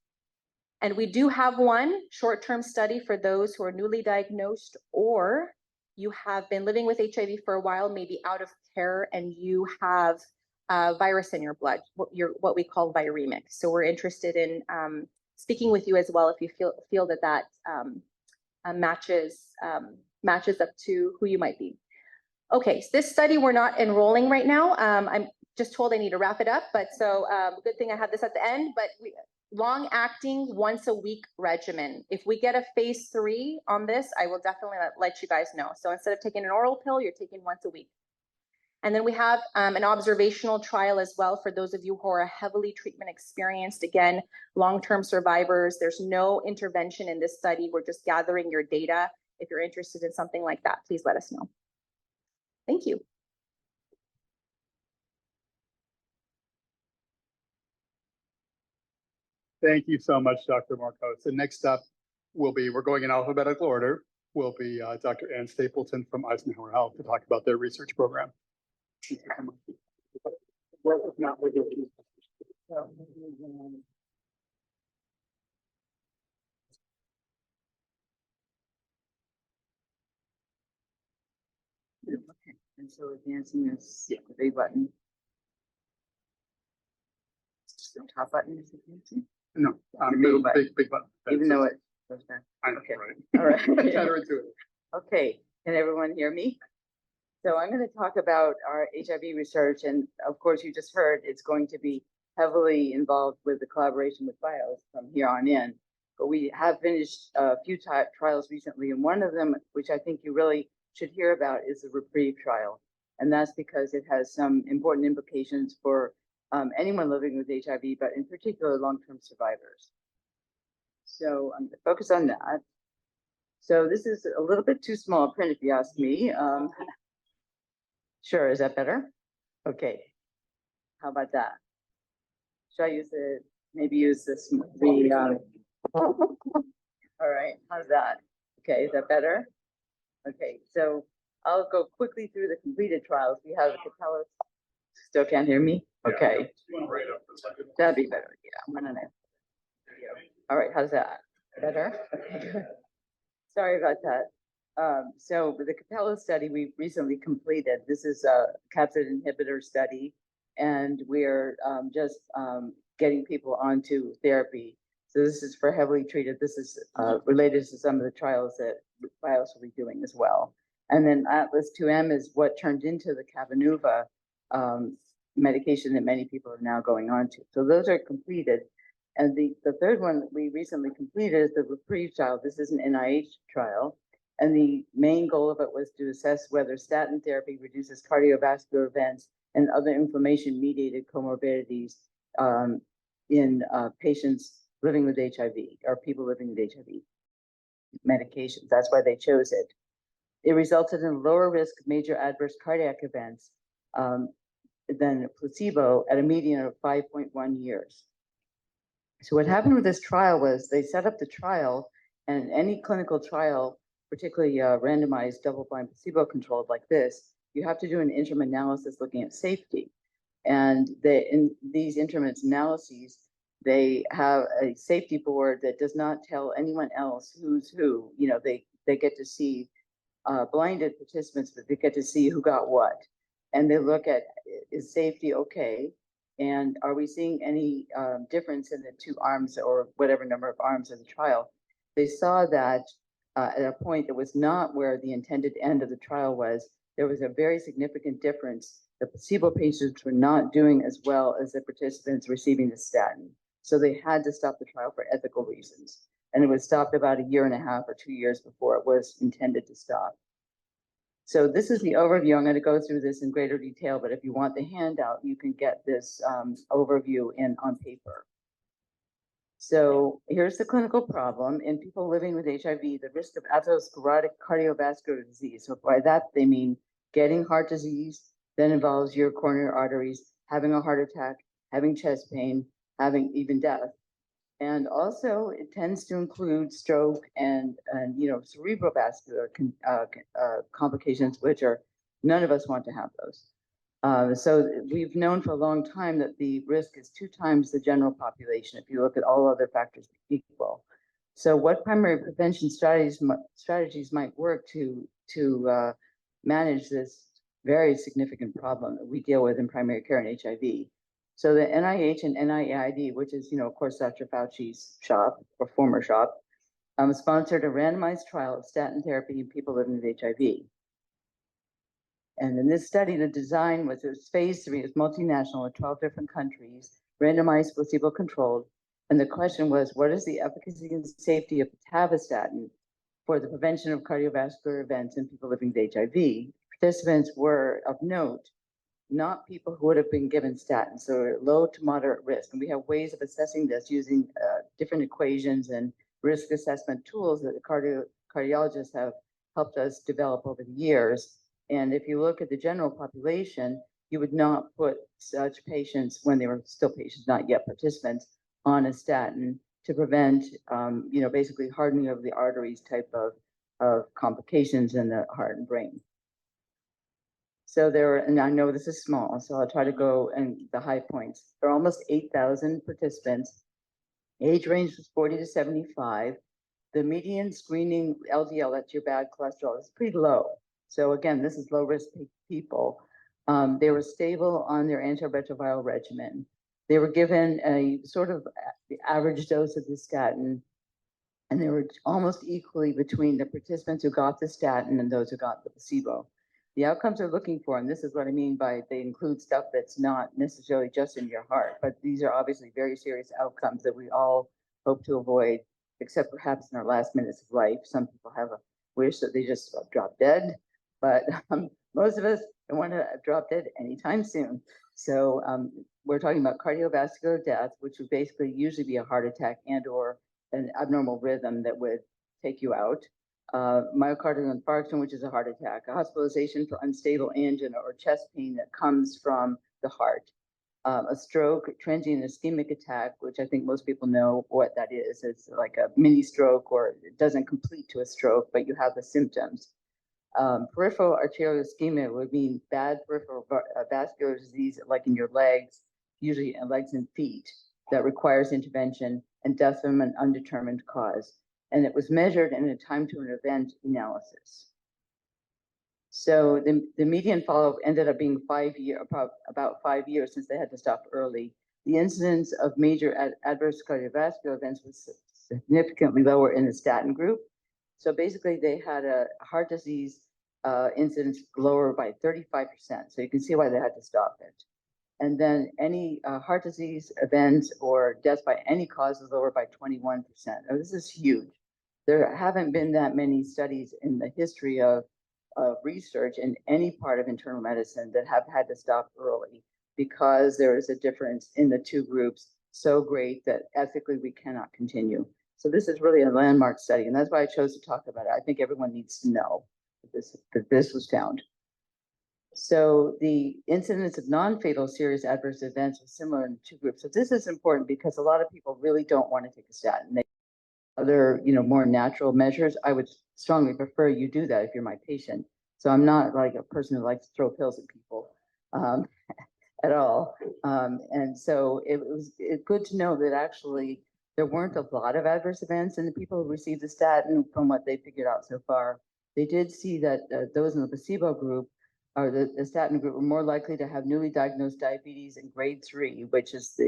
And we do have one short-term study for those who are newly diagnosed, or you have been living with HIV for a while, maybe out of care, and you have virus in your blood, what we call viremic. So we're interested in speaking with you as well if you feel that matches up to who you might be. Okay, so this study we're not enrolling right now. I'm just told I need to wrap it up, but so good thing I have this at the end. But long-acting once-a-week regimen. If we get a phase 3 on this, I will definitely let you guys know. So instead of taking an oral pill, you're taking once a week. And then we have an observational trial as well for those of you who are heavily treatment experienced. Again, long-term survivors. There's no intervention in this study. We're just gathering your data. If you're interested in something like that, please let us know. Thank you. Thank you so much, Dr. Marcos. The next up we're going in alphabetical order, will be Dr. Ann Stapleton from Eisenhower Health to talk about their research program. Okay, and so advancing this, the big button. The top button is advancing? No, middle button. big button. Even though it goes back. I know, Okay. right? All right. Counterintuitive. Okay, can everyone hear me? So I'm going to talk about our HIV research, and of course you just heard it's going to be heavily involved with the collaboration with BIOS from here on in. But we have finished a few trials recently, and one of them, which I think you really should hear about, is the REPRIEVE trial. And that's because it has some important implications for anyone living with HIV, but in particular, long-term survivors. So I'm going to focus on that. So this is a little bit too small print, if you ask me. Sure, is that better? Okay. How about that? Should I use it? Maybe use this. All right, how's that? Okay, is that better? Okay, so I'll go quickly through the completed trials. We have Capella. Still can't hear me? Okay. That'd be better. Yeah, I'm gonna. All right, how's that? Better? Okay, good. Sorry about that. So with the Capella study we recently completed, this is a capsid inhibitor study, and we're just getting people onto therapy. So this is for heavily treated. This is related to some of the trials that BIOS will be doing as well. And then Atlas 2M is what turned into the Cabenuva medication that many people are now going on to. So those are completed. And the third one we recently completed is the Reprieve trial. This is an NIH trial. And the main goal of it was to assess whether statin therapy reduces cardiovascular events and other inflammation-mediated comorbidities in patients living with HIV or people living with HIV medications. That's why they chose it. It resulted in lower risk of major adverse cardiac events than placebo at a median of 5.1 years. So what happened with this trial was they set up the trial, and any clinical trial, particularly randomized double-blind placebo-controlled like this, you have to do an interim analysis looking at safety. And in these interim analyses, they have a safety board that does not tell anyone else who's who. You know, they get to see blinded participants, but they get to see who got what. And they look at, is safety okay? And are we seeing any difference in the two arms or whatever number of arms of the trial? They saw that at a point that was not where the intended end of the trial was, there was a very significant difference. The placebo patients were not doing as well as the participants receiving the statin. So they had to stop the trial for ethical reasons. And it was stopped about 1.5 years or 2 years before it was intended to stop. So this is the overview. I'm going to go through this in greater detail, but if you want the handout, you can get this overview on paper. So here's the clinical problem. In people living with HIV, the risk of atherosclerotic cardiovascular disease. So by that, they mean getting heart disease, that involves your coronary arteries, having a heart attack, having chest pain, having even death. And also it tends to include stroke and cerebrovascular complications, which are, none of us want to have those. So we've known for a long time that the risk is 2 times the general population if you look at all other factors equal. So what primary prevention strategies might work to manage this very significant problem that we deal with in primary care and HIV? So the NIH and NIAID, which is, of course, Dr. Fauci's shop or former shop, sponsored a randomized trial of statin therapy in people living with HIV. And in this study, the design was, it was phase 3, it was multinational in 12 different countries, randomized placebo-controlled. And the question was, what is the efficacy and safety of pitavastatin for the prevention of cardiovascular events in people living with HIV? Participants were, of note, not people who would have been given statins, so low to moderate risk. And we have ways of assessing this using different equations and risk assessment tools that the cardiologists have helped us develop over the years. And if you look at the general population, you would not put such patients, when they were still patients, not yet participants, on a statin to prevent, basically hardening of the arteries type of complications in the heart and brain. So and I know this is small, so I'll try to go in the high points. There are almost 8,000 participants. Age range was 40 to 75. The median screening LDL, that's your bad cholesterol, is pretty low. So again, this is low risk people. They were stable on their antiretroviral regimen. They were given a sort of the average dose of the statin, and they were almost equally between the participants who got the statin and those who got the placebo. The outcomes they're looking for, and this is what I mean by they include stuff that's not necessarily just in your heart, but these are obviously very serious outcomes that we all hope to avoid, except perhaps in our last minutes of life. Some people have a wish that they just drop dead, but most of us don't want to drop dead anytime soon. So we're talking about cardiovascular death, which would basically usually be a heart attack and or an abnormal rhythm that would take you out. Myocardial infarction, which is a heart attack, a hospitalization for unstable angina or chest pain that comes from the heart, a stroke, transient ischemic attack, which I think most people know what that is. It's like a mini stroke, or it doesn't complete to a stroke, but you have the symptoms. Peripheral arterial ischemia would mean bad peripheral vascular disease, like in your legs, usually in legs and feet, that requires intervention and death from an undetermined cause. And it was measured in a time to an event analysis. So the median follow-up ended up being about 5 years since they had to stop early. The incidence of major adverse cardiovascular events was significantly lower in the statin group. So basically they had a heart disease incidence lower by 35%. So you can see why they had to stop it. And then any heart disease events or deaths by any cause is lower by 21%. Now, this is huge. There haven't been that many studies in the history of research in any part of internal medicine that have had to stop early because there is a difference in the two groups so great that ethically we cannot continue. So this is really a landmark study, and that's why I chose to talk about it. I think everyone needs to know that this was found. So the incidence of non-fatal serious adverse events was similar in the two groups. So this is important because a lot of people really don't want to take a statin. They other, more natural measures. I would strongly prefer you do that if you're my patient. So I'm not like a person who likes to throw pills at people at all. And so it was good to know that actually there weren't a lot of adverse events in the people who received the statin from what they figured out so far. They did see that those in the placebo group or the statin group were more likely to have newly diagnosed diabetes in grade 3, which is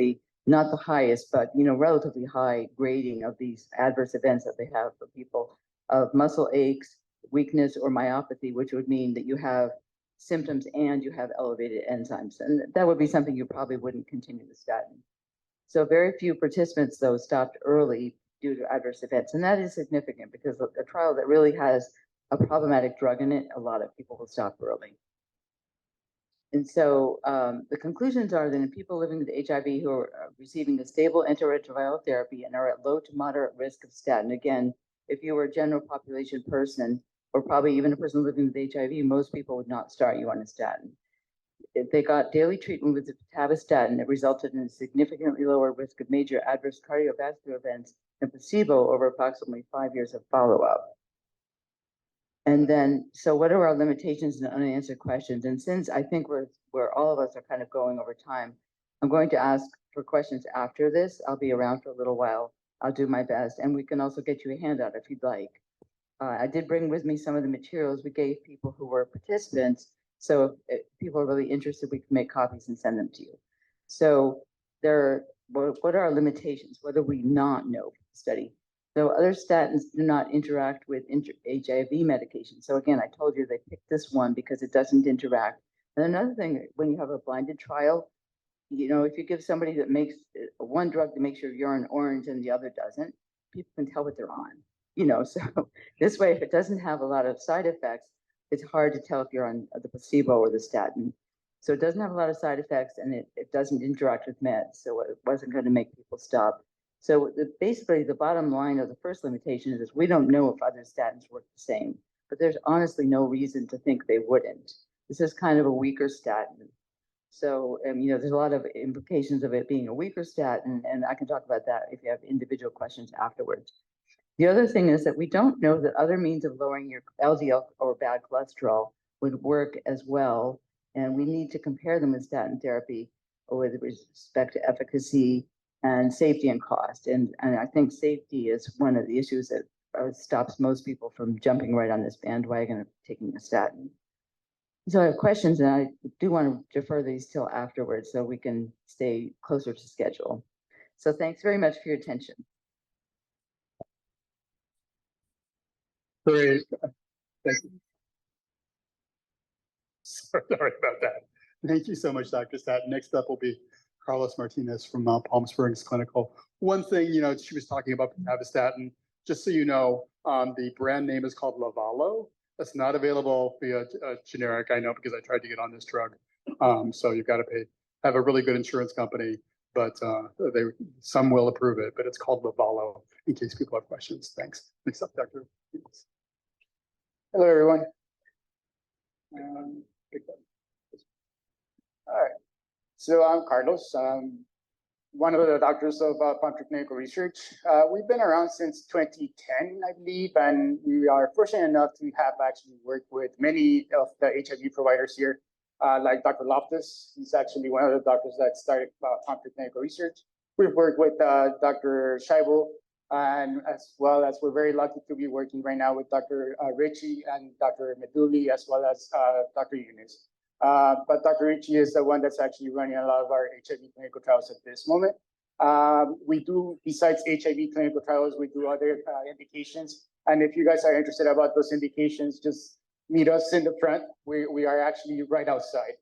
not the highest, but relatively high grading of these adverse events that they have for people of muscle aches, weakness, or myopathy, which would mean that you have symptoms and you have elevated enzymes. And that would be something you probably wouldn't continue the statin. So very few participants, though, stopped early due to adverse events. And that is significant because a trial that really has a problematic drug in it, a lot of people will stop early. And so the conclusions are that in people living with HIV who are receiving a stable antiretroviral therapy and are at low to moderate risk of statin, again, if you were a general population person, or probably even a person living with HIV, most people would not start you on a statin. If they got daily treatment with atorvastatin, it resulted in a significantly lower risk of major adverse cardiovascular events than placebo over approximately 5 years of follow-up. And then, so what are our limitations and unanswered questions? And since I think we're all of us are kind of going over time, I'm going to ask for questions after this. I'll be around for a little while. I'll do my best. And we can also get you a handout if you'd like. I did bring with me some of the materials we gave people who were participants. So if people are really interested, we can make copies and send them to you. So what are our limitations? What do we not know from the study? So other statins do not interact with HIV medication. So again, I told you they picked this one because it doesn't interact. And another thing, when you have a blinded trial, if you give somebody that makes one drug that makes your urine orange and the other doesn't, people can tell what they're on. So this way, if it doesn't have a lot of side effects, it's hard to tell if you're on the placebo or the statin. So it doesn't have a lot of side effects and it doesn't interact with meds. So it wasn't going to make people stop. So basically the bottom line of the first limitation is we don't know if other statins work the same, but there's honestly no reason to think they wouldn't. This is kind of a weaker statin. So, there's a lot of implications of it being a weaker statin, and I can talk about that if you have individual questions afterwards. The other thing is that we don't know that other means of lowering your LDL or bad cholesterol would work as well, and we need to compare them with statin therapy with respect to efficacy and safety and cost. And I think safety is one of the issues that stops most people from jumping right on this bandwagon of taking a statin. So I have questions, and I do want to defer these till afterwards so we can stay closer to schedule. So thanks very much for your attention. Great. Thank you. Sorry about that. Thank you so much, Dr. Staton. Next up will be Carlos Martinez from Palm Springs Clinical. One thing, she was talking about atorvastatin. Just so you know, the brand name is called Lavalo. That's not available via generic. I know because I tried to get on this drug. So you've got to have a really good insurance company, but some will approve it. But it's called Lavalo. In case people have questions. Thanks. Next up, Dr. Hello, everyone. All right. So I'm Carlos. one of the doctors of Pantry Clinical Research. We've been around since 2010, I believe, and we are fortunate enough to have actually worked with many of the HIV providers here, like Dr. Loftus. He's actually one of the doctors that started Pantry Clinical Research. We've worked with Dr. Scheibel, and as well as we're very lucky to be working right now with Dr. Ritchie and Dr. Meduli, as well as Dr. Eunice. But Dr. Ritchie is the one that's actually running a lot of our HIV clinical trials at this moment. We do, besides HIV clinical trials, we do other indications. And if you guys are interested about those indications, just meet us in the front. We are actually right outside.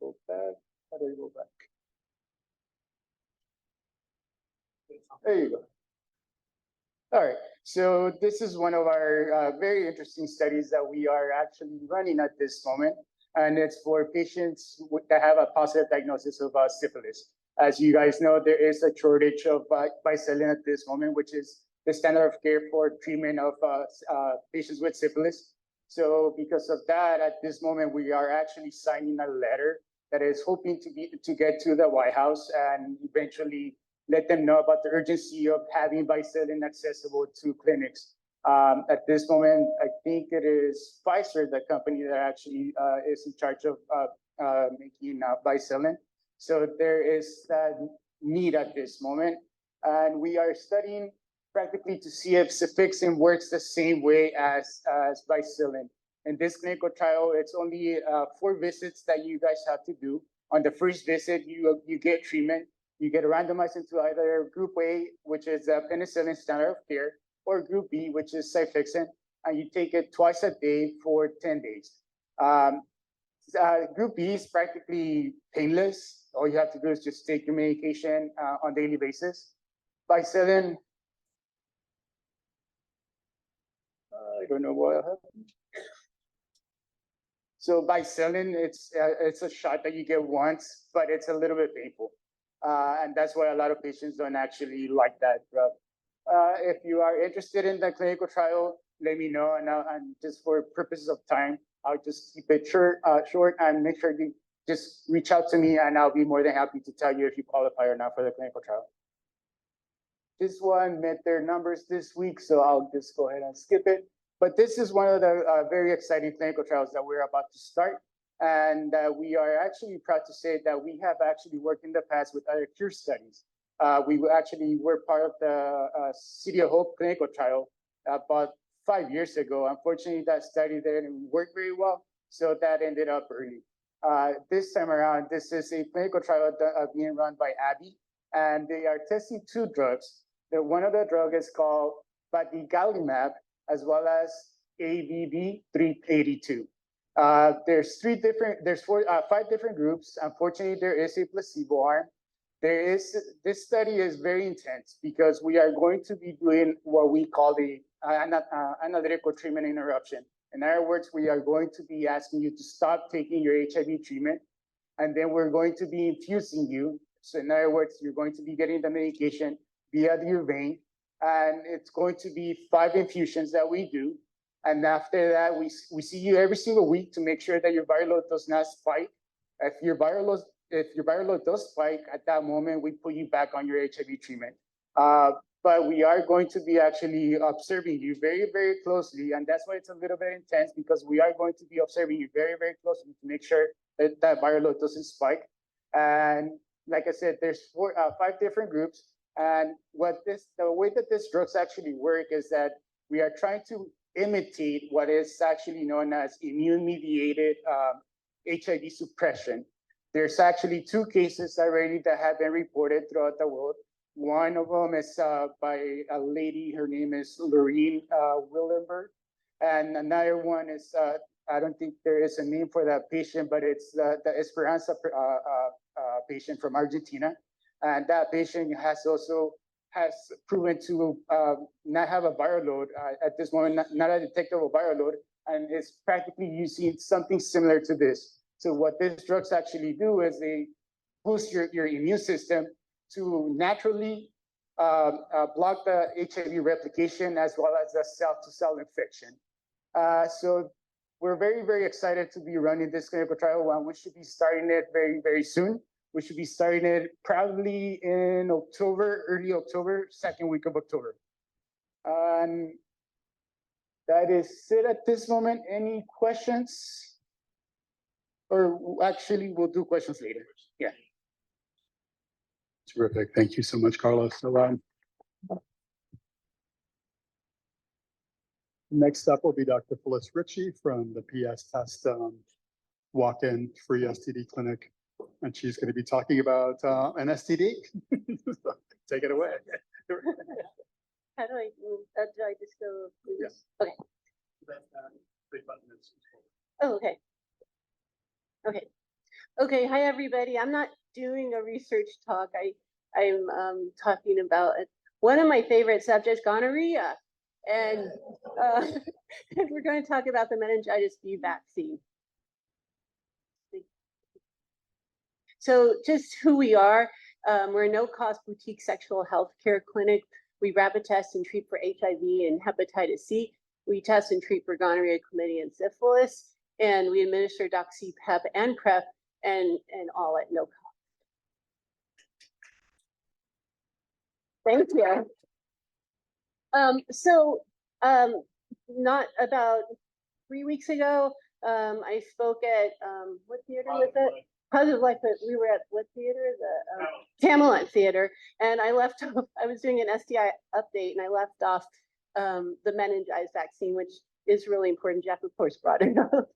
Go back. How do we go back? There you go. All right, so this is one of our very interesting studies that we are actually running at this moment, and it's for patients that have a positive diagnosis of syphilis. As you guys know, there is a shortage of bicillin at this moment, which is the standard of care for treatment of patients with syphilis. So because of that, at this moment, we are actually signing a letter that is hoping to get to the White House and eventually let them know about the urgency of having bicillin accessible to clinics. At this moment, I think it is Pfizer, the company that actually is in charge of making bicillin. So there is that need at this moment. And we are studying practically to see if cefixime works the same way as bicillin. In this clinical trial, it's only 4 visits that you guys have to do. On the first visit, you get treatment. You get randomized into either group A, which is penicillin standard of care, or group B, which is cefixime, and you take it twice a day for 10 days. Group B is practically painless. All you have to do is just take your medication on a daily basis. Bicillin, I don't know what happened. So bicillin, it's a shot that you get once, but it's a little bit painful. And that's why a lot of patients don't actually like that drug. If you are interested in the clinical trial, let me know. And just for purposes of time, I'll just keep it short and make sure you just reach out to me, and I'll be more than happy to tell you if you qualify or not for the clinical trial. This one met their numbers this week, so I'll just go ahead and skip it. But this is one of the very exciting clinical trials that we're about to start. And we are actually proud to say that we have actually worked in the past with other cure studies. We actually were part of the City of Hope clinical trial about 5 years ago. Unfortunately, that study didn't work very well, so that ended up early. This time around, this is a clinical trial being run by Abbey, and they are testing 2 drugs. One of the drugs is called batigalimab, as well as ABB382. There's 5 different groups. Unfortunately, there is a placebo arm. This study is very intense because we are going to be doing what we call the analytical treatment interruption. In other words, we are going to be asking you to stop taking your HIV treatment, and then we're going to be infusing you. So in other words, you're going to be getting the medication via your vein, and it's going to be 5 infusions that we do. And after that, we see you every single week to make sure that your viral load does not spike. If your viral load does spike, at that moment, we put you back on your HIV treatment. But we are going to be actually observing you very, very closely. And that's why it's a little bit intense, because we are going to be observing you very, very closely to make sure that that viral load doesn't spike. And like I said, there's 5 different groups. And the way that these drugs actually work is that we are trying to imitate what is actually known as immune-mediated HIV suppression. There's actually 2 cases already that have been reported throughout the world. One of them is by a lady, her name is Lorene Willenberg. And another one is, I don't think there is a name for that patient, but it's the Esperanza patient from Argentina. And that patient has proven to not have a viral load at this moment, not a detectable viral load, and is practically using something similar to this. So what these drugs actually do is they boost your immune system to naturally block the HIV replication as well as the cell-to-cell infection. So we're very, very excited to be running this clinical trial. And we should be starting it very, very soon. We should be starting it probably in October, early October, second week of October. And that is it at this moment. Any questions? Or actually, we'll do questions later. Yeah. Terrific. Thank you so much, Carlos. So, next up will be Dr. Phyllis Ritchie from the PS Test walk-in free STD clinic. And she's going to be talking about an STD. Take it away. How do I move? Do I just go? Yes. Okay. Big button is- Oh, okay. Okay. Okay. Hi, everybody. I'm not doing a research talk. I'm talking about one of my favorite subjects, gonorrhea. And we're going to talk about the meningitis B vaccine. So just who we are, we're a no-cost boutique sexual health care clinic. We rapid test and treat for HIV and hepatitis C. We test and treat for gonorrhea, chlamydia, and syphilis. And we administer Doxy, PEP, and PrEP, and all at no cost. Thank you. Not about 3 weeks ago, I spoke at, what theater was it? Positive Life, but we were at what theater? The Camelot Theater. And I left off, I was doing an STI update and I left off the meningitis vaccine, which is really important. Jeff, of course, brought it up.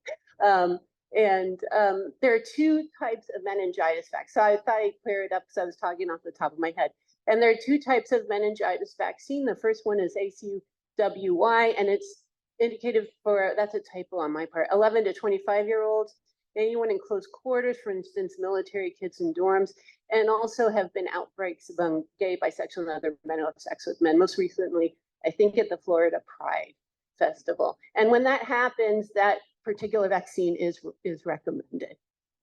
There are two types of meningitis vaccine. So I thought I'd clear it up because I was talking off the top of my head. And there are two types of meningitis vaccine. The first one is ACWY, and it's indicated for, that's a typo on my part, 11 to 25-year-olds, anyone in close quarters, for instance, military kids in dorms, and also have been outbreaks among gay, bisexual, and other men who have sex with men. Most recently, I think at the Florida Pride Festival. And when that happens, that particular vaccine is recommended.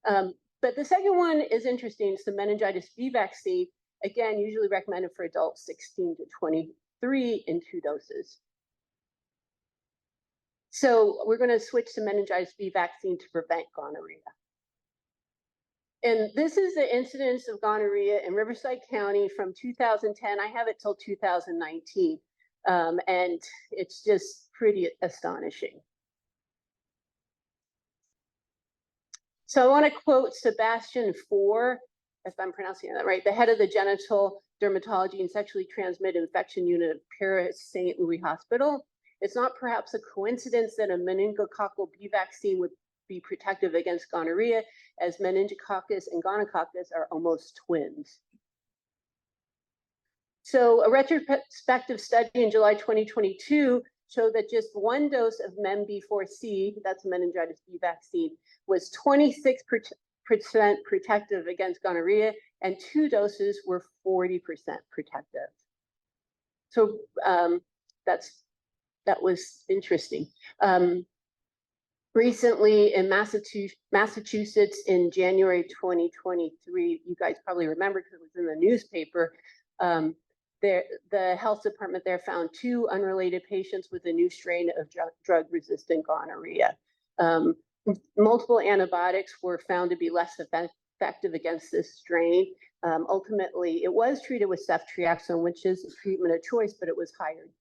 But the second one is interesting. It's the meningitis B vaccine, again, usually recommended for adults 16 to 23 in 2 doses. So we're going to switch to meningitis B vaccine to prevent gonorrhea. And this is the incidence of gonorrhea in Riverside County from 2010. I have it till 2019. And it's just pretty astonishing. So I want to quote Sebastian Four, if I'm pronouncing that right, the head of the genital dermatology and sexually transmitted infection unit of Paris St. Louis Hospital. It's not perhaps a coincidence that a meningococcal B vaccine would be protective against gonorrhea, as meningococcus and gonococcus are almost twins. So a retrospective study in July 2022 showed that just 1 dose of MenB4C, that's meningitis B vaccine, was 26% protective against gonorrhea, and 2 doses were 40% protective. So that was interesting. Recently in Massachusetts in January 2023, you guys probably remember because it was in the newspaper, the health department there found 2 unrelated patients with a new strain of drug-resistant gonorrhea. Multiple antibiotics were found to be less effective against this strain. Ultimately, it was treated with ceftriaxone, which is a treatment of choice, but it was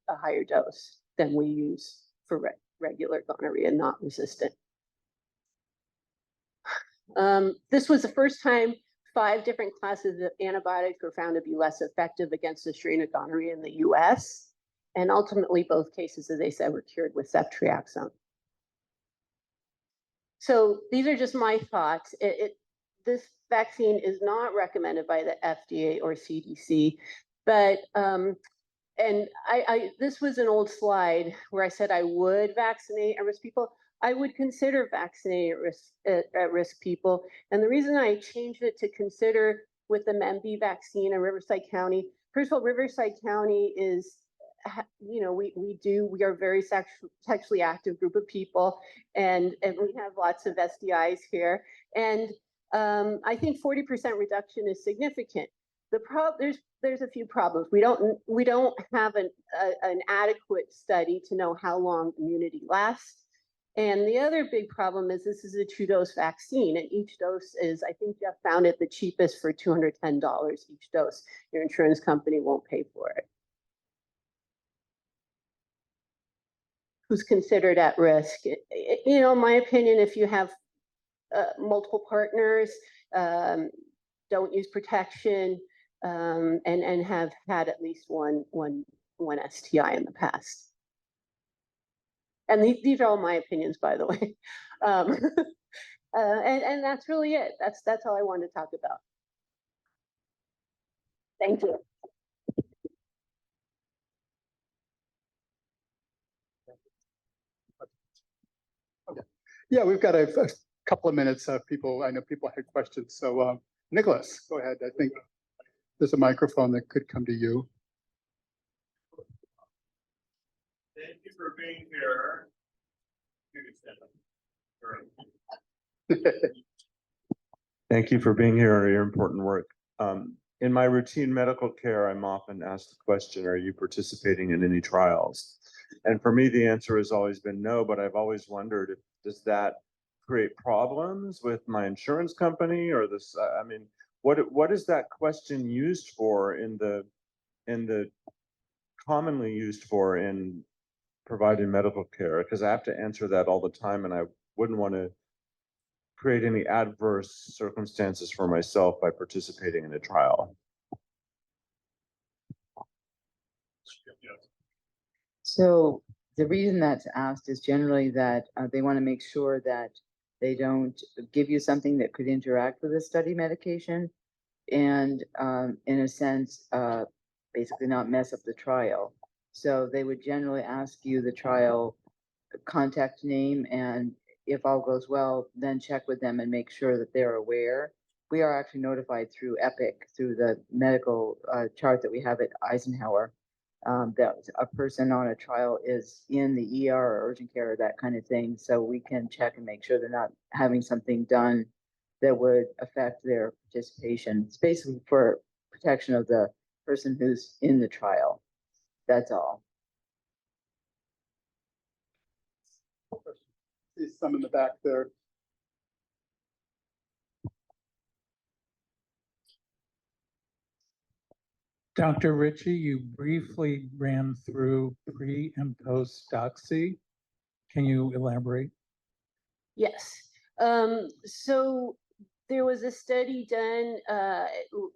a higher dose than we use for regular gonorrhea, not resistant. This was the first time 5 different classes of antibiotics were found to be less effective against the strain of gonorrhea in the US. And ultimately, both cases, as they said, were cured with ceftriaxone. So these are just my thoughts. This vaccine is not recommended by the FDA or CDC, but this was an old slide where I said I would vaccinate at-risk people. I would consider vaccinating at-risk people. And the reason I changed it to consider with the MenB vaccine in Riverside County, first of all, Riverside County is, you know, we are a very sexually active group of people, and we have lots of STIs here. And I think 40% reduction is significant. There's a few problems. We don't have an adequate study to know how long immunity lasts. And the other big problem is this is a 2-dose vaccine, and each dose is, I think Jeff found it the cheapest for $210 each dose. Your insurance company won't pay for it. Who's considered at risk? You know, in my opinion, if you have multiple partners, don't use protection, and have had at least one STI in the past. And these are all my opinions, by the way. And that's really it. That's all I wanted to talk about. Thank you. Okay. Yeah, we've got a couple of minutes. I know people had questions. So Nicholas, go ahead. I think there's a microphone that could come to you. Thank you for being here. Thank you for being here, your important work. In my routine medical care, I'm often asked the question, are you participating in any trials? And for me, the answer has always been no, but I've always wondered, does that create problems with my insurance company or this? I mean, what is that question used for in the commonly used for in providing medical care? Because I have to answer that all the time, and I wouldn't want to create any adverse circumstances for myself by participating in a trial. So the reason that's asked is generally that they want to make sure that they don't give you something that could interact with the study medication and in a sense, basically not mess up the trial. So they would generally ask you the trial contact name, and if all goes well, then check with them and make sure that they're aware. We are actually notified through EPIC, through the medical chart that we have at Eisenhower, that a person on a trial is in the ER or urgent care or that kind of thing. So we can check and make sure they're not having something done that would affect their participation. It's basically for protection of the person who's in the trial. That's all. See some in the back there. Dr. Ritchie, you briefly ran through pre and post doxy. Can you elaborate? Yes. So there was a study done,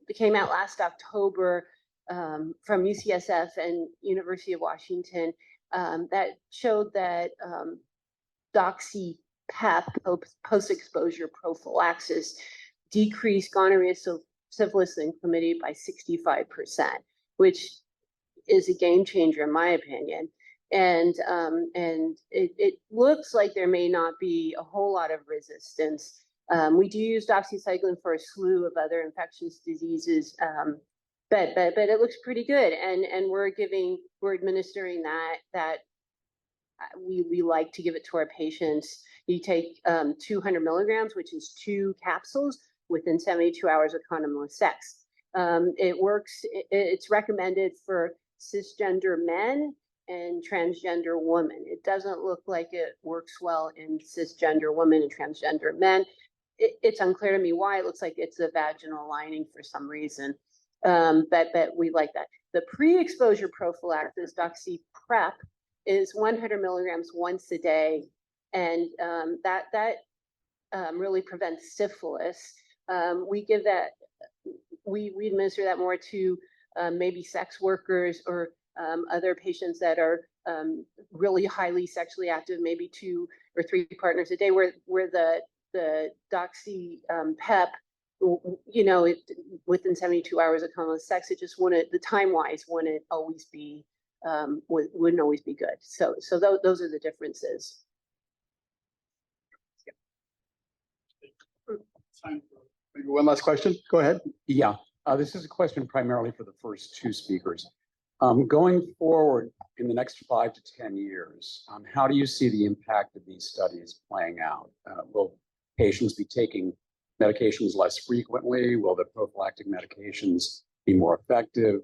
it came out last October from UCSF and University of Washington that showed that doxy PEP, post-exposure prophylaxis, decreased gonorrhea, syphilis, and chlamydia by 65%, which is a game changer in my opinion. And it looks like there may not be a whole lot of resistance. We do use doxycycline for a slew of other infectious diseases, but it looks pretty good. And we're administering that we like to give it to our patients. You take 200 milligrams, which is 2 capsules within 72 hours of condomless sex. It works, it's recommended for cisgender men and transgender women. It doesn't look like it works well in cisgender women and transgender men. It's unclear to me why. It looks like it's a vaginal lining for some reason, but we like that. The pre-exposure prophylaxis, doxy PrEP, is 100 milligrams once a day, and that really prevents syphilis. We give that, we administer that more to maybe sex workers or other patients that are really highly sexually active, maybe 2 or 3 partners a day, where the doxy PEP, you know, within 72 hours of condomless sex, it just wouldn't, the time-wise, wouldn't always be wouldn't always be good. So those are the differences. Maybe one last question. Go ahead. Yeah, this is a question primarily for the first 2 speakers. Going forward in the next 5 to 10 years, how do you see the impact of these studies playing out? Will patients be taking medications less frequently? Will the prophylactic medications be more effective?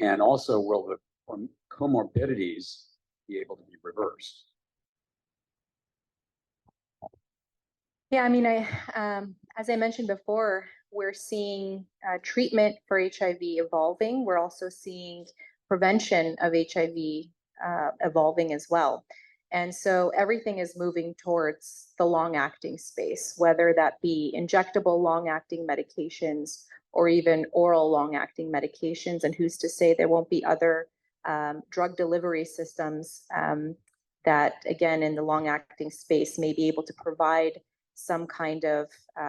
And also, will the comorbidities be able to be reversed? Yeah, I mean, as I mentioned before, we're seeing treatment for HIV evolving. We're also seeing prevention of HIV evolving as well. And so everything is moving towards the long-acting space, whether that be injectable long-acting medications or even oral long-acting medications. And who's to say there won't be other drug delivery systems that, again, in the long-acting space may be able to provide some kind of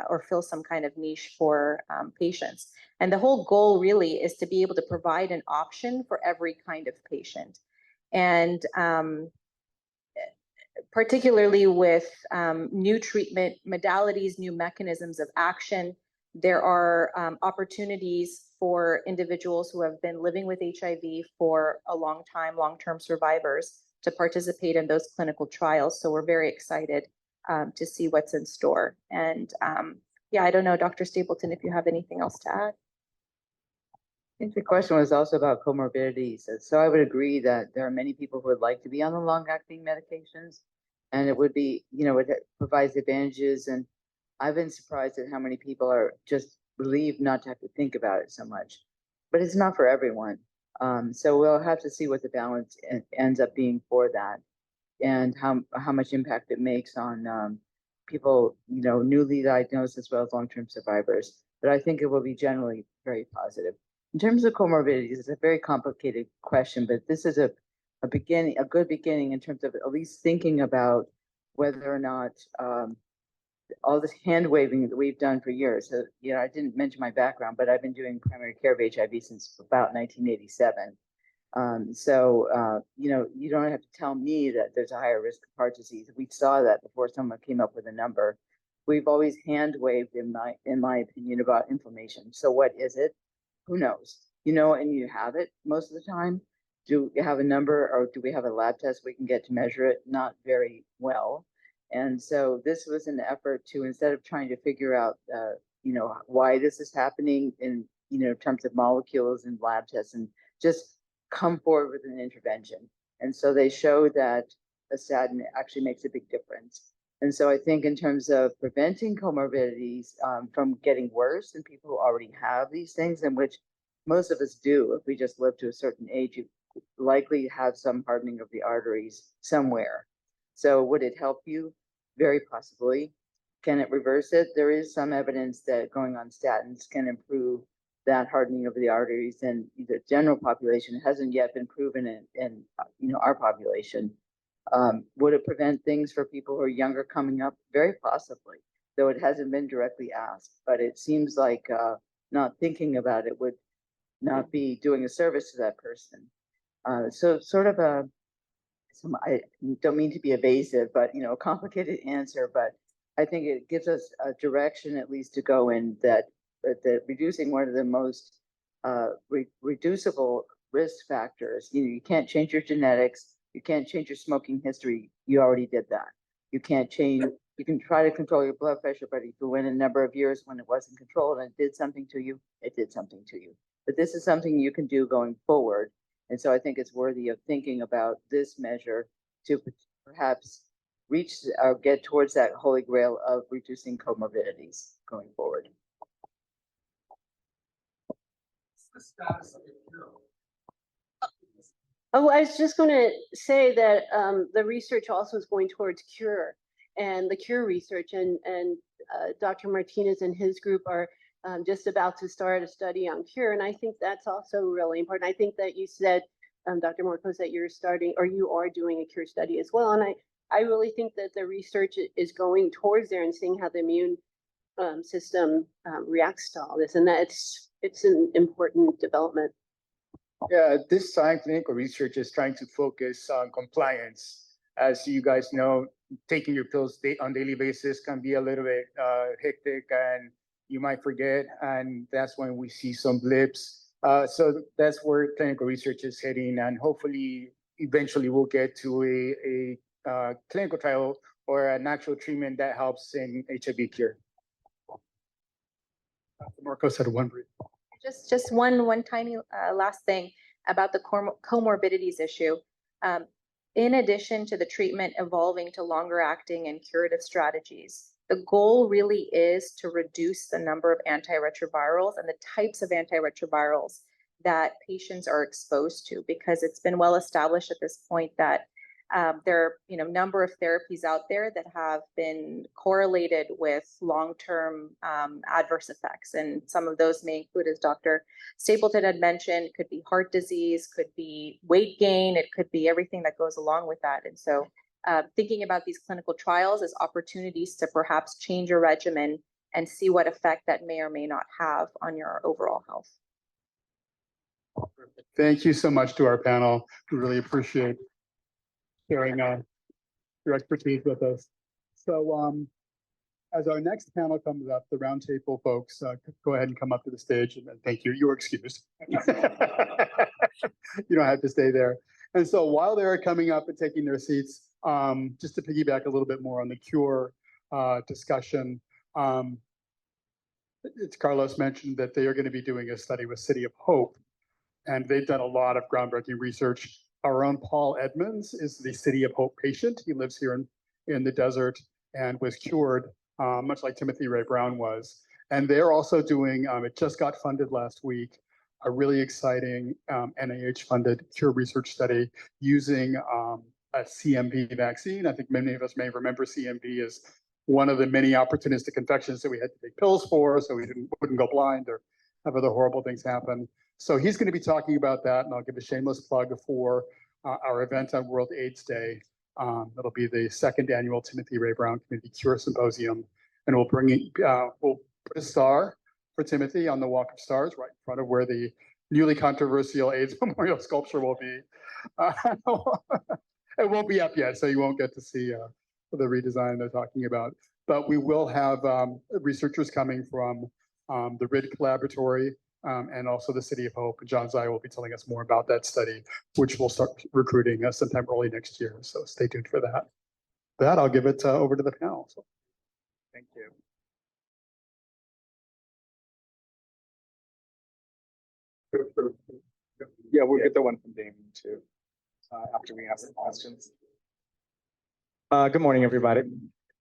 or fill some kind of niche for patients. And the whole goal really is to be able to provide an option for every kind of patient. And particularly with new treatment modalities, new mechanisms of action, there are opportunities for individuals who have been living with HIV for a long time, long-term survivors, to participate in those clinical trials. So we're very excited to see what's in store. And yeah, I don't know, Dr. Stapleton, if you have anything else to add. I think the question was also about comorbidities. So I would agree that there are many people who would like to be on the long-acting medications, and it would be, it provides advantages. And I've been surprised at how many people are just relieved not to have to think about it so much. But it's not for everyone. So we'll have to see what the balance ends up being for that, and how much impact it makes on people, newly diagnosed as well as long-term survivors. But I think it will be generally very positive. In terms of comorbidities, it's a very complicated question, but this is a good beginning in terms of at least thinking about whether or not all this hand waving that we've done for years. So, I didn't mention my background, but I've been doing primary care of HIV since about 1987. You don't have to tell me that there's a higher risk of heart disease. We saw that before someone came up with a number. We've always hand waved, in my opinion, about inflammation. So what is it? Who knows? And you have it most of the time. Do you have a number, or do we have a lab test we can get to measure it? Not very well. And so this was an effort to, instead of trying to figure out, why this is happening in, terms of molecules and lab tests, and just come forward with an intervention. And so they show that a statin actually makes a big difference. And so I think in terms of preventing comorbidities from getting worse in people who already have these things, and which most of us do, if we just live to a certain age, you likely have some hardening of the arteries somewhere. So would it help you? Very possibly. Can it reverse it? There is some evidence that going on statins can improve that hardening of the arteries, and the general population hasn't yet been proven in our population. Would it prevent things for people who are younger coming up? Very possibly, though it hasn't been directly asked. But it seems like not thinking about it would not be doing a service to that person. So sort of I don't mean to be evasive, but a complicated answer. But I think it gives us a direction at least to go in, that reducing one of the most reducible risk factors. You can't change your genetics. You can't change your smoking history. You already did that. You can't change. You can try to control your blood pressure, but if you went a number of years when it wasn't controlled and it did something to you, it did something to you. But this is something you can do going forward. And so I think it's worthy of thinking about this measure to perhaps reach or get towards that holy grail of reducing comorbidities going forward. What's the status of the cure? Oh, I was just going to say that the research also is going towards cure, and the cure research, and Dr. Martinez and his group are just about to start a study on cure. And I think that's also really important. I think that you said, Dr. Marcos, that you're starting, or you are doing a cure study as well. And I really think that the research is going towards there and seeing how the immune system reacts to all this. And that it's an important development. Yeah, this time clinical research is trying to focus on compliance. As you guys know, taking your pills on daily basis can be a little bit hectic, and you might forget, and that's when we see some blips. So that's where clinical research is heading, and hopefully, eventually, we'll get to a clinical trial or an actual treatment that helps in HIV cure. Marcos had one brief. Just one tiny last thing about the comorbidities issue. In addition to the treatment evolving to longer acting and curative strategies, The goal really is to reduce the number of antiretrovirals and the types of antiretrovirals that patients are exposed to, because it's been well established at this point that there are, number of therapies out there that have been correlated with long-term adverse effects. And some of those may include, as Dr. Stapleton had mentioned, could be heart disease, could be weight gain, it could be everything that goes along with that. And so thinking about these clinical trials as opportunities to perhaps change your regimen and see what effect that may or may not have on your overall health. Thank you so much to our panel. We really appreciate sharing your expertise with us. So as our next panel comes up, the roundtable folks, go ahead and come up to the stage, and thank you. You're excused. You don't have to stay there. And so while they're coming up and taking their seats, just to piggyback a little bit more on the cure discussion, Carlos mentioned that they are going to be doing a study with City of Hope, and they've done a lot of groundbreaking research. Our own Paul Edmonds is the City of Hope patient. He lives here in the desert and was cured, much like Timothy Ray Brown was. And they're also doing, it just got funded last week, a really exciting NIH-funded cure research study using a CMV vaccine. I think many of us may remember CMV as one of the many opportunistic infections that we had to take pills for, so we wouldn't go blind or have other horrible things happen. So he's going to be talking about that, and I'll give a shameless plug for our event on World AIDS Day. It'll be the second annual Timothy Ray Brown Community Cure Symposium, and we'll we'll put a star for Timothy on the Walk of Stars right in front of where the newly controversial AIDS memorial sculpture will be. It won't be up yet, so you won't get to see the redesign they're talking about. But we will have researchers coming from the RID Collaboratory, and also the City of Hope. John Zai will be telling us more about that study, which will start recruiting sometime early next year. So stay tuned for that. With that, I'll give it over to the panel. So, thank you. Yeah, we'll get the one from Damon too, after we ask the questions. Good morning, everybody.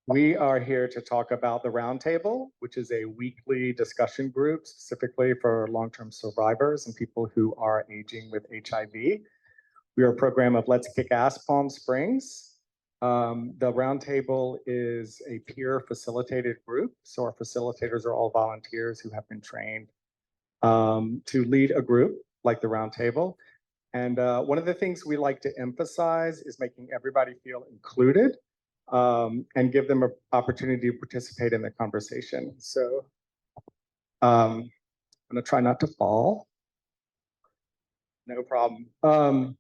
We are here to talk about the Roundtable, which is a weekly discussion group specifically for long-term survivors and people who are aging with HIV. We are a program of Let's Kick Ass Palm Springs. The Roundtable is a peer facilitated group. So our facilitators are all volunteers who have been trained to lead a group like the Roundtable. And one of the things we like to emphasize is making everybody feel included. And give them an opportunity to participate in the conversation. So I'm gonna try not to fall. No problem.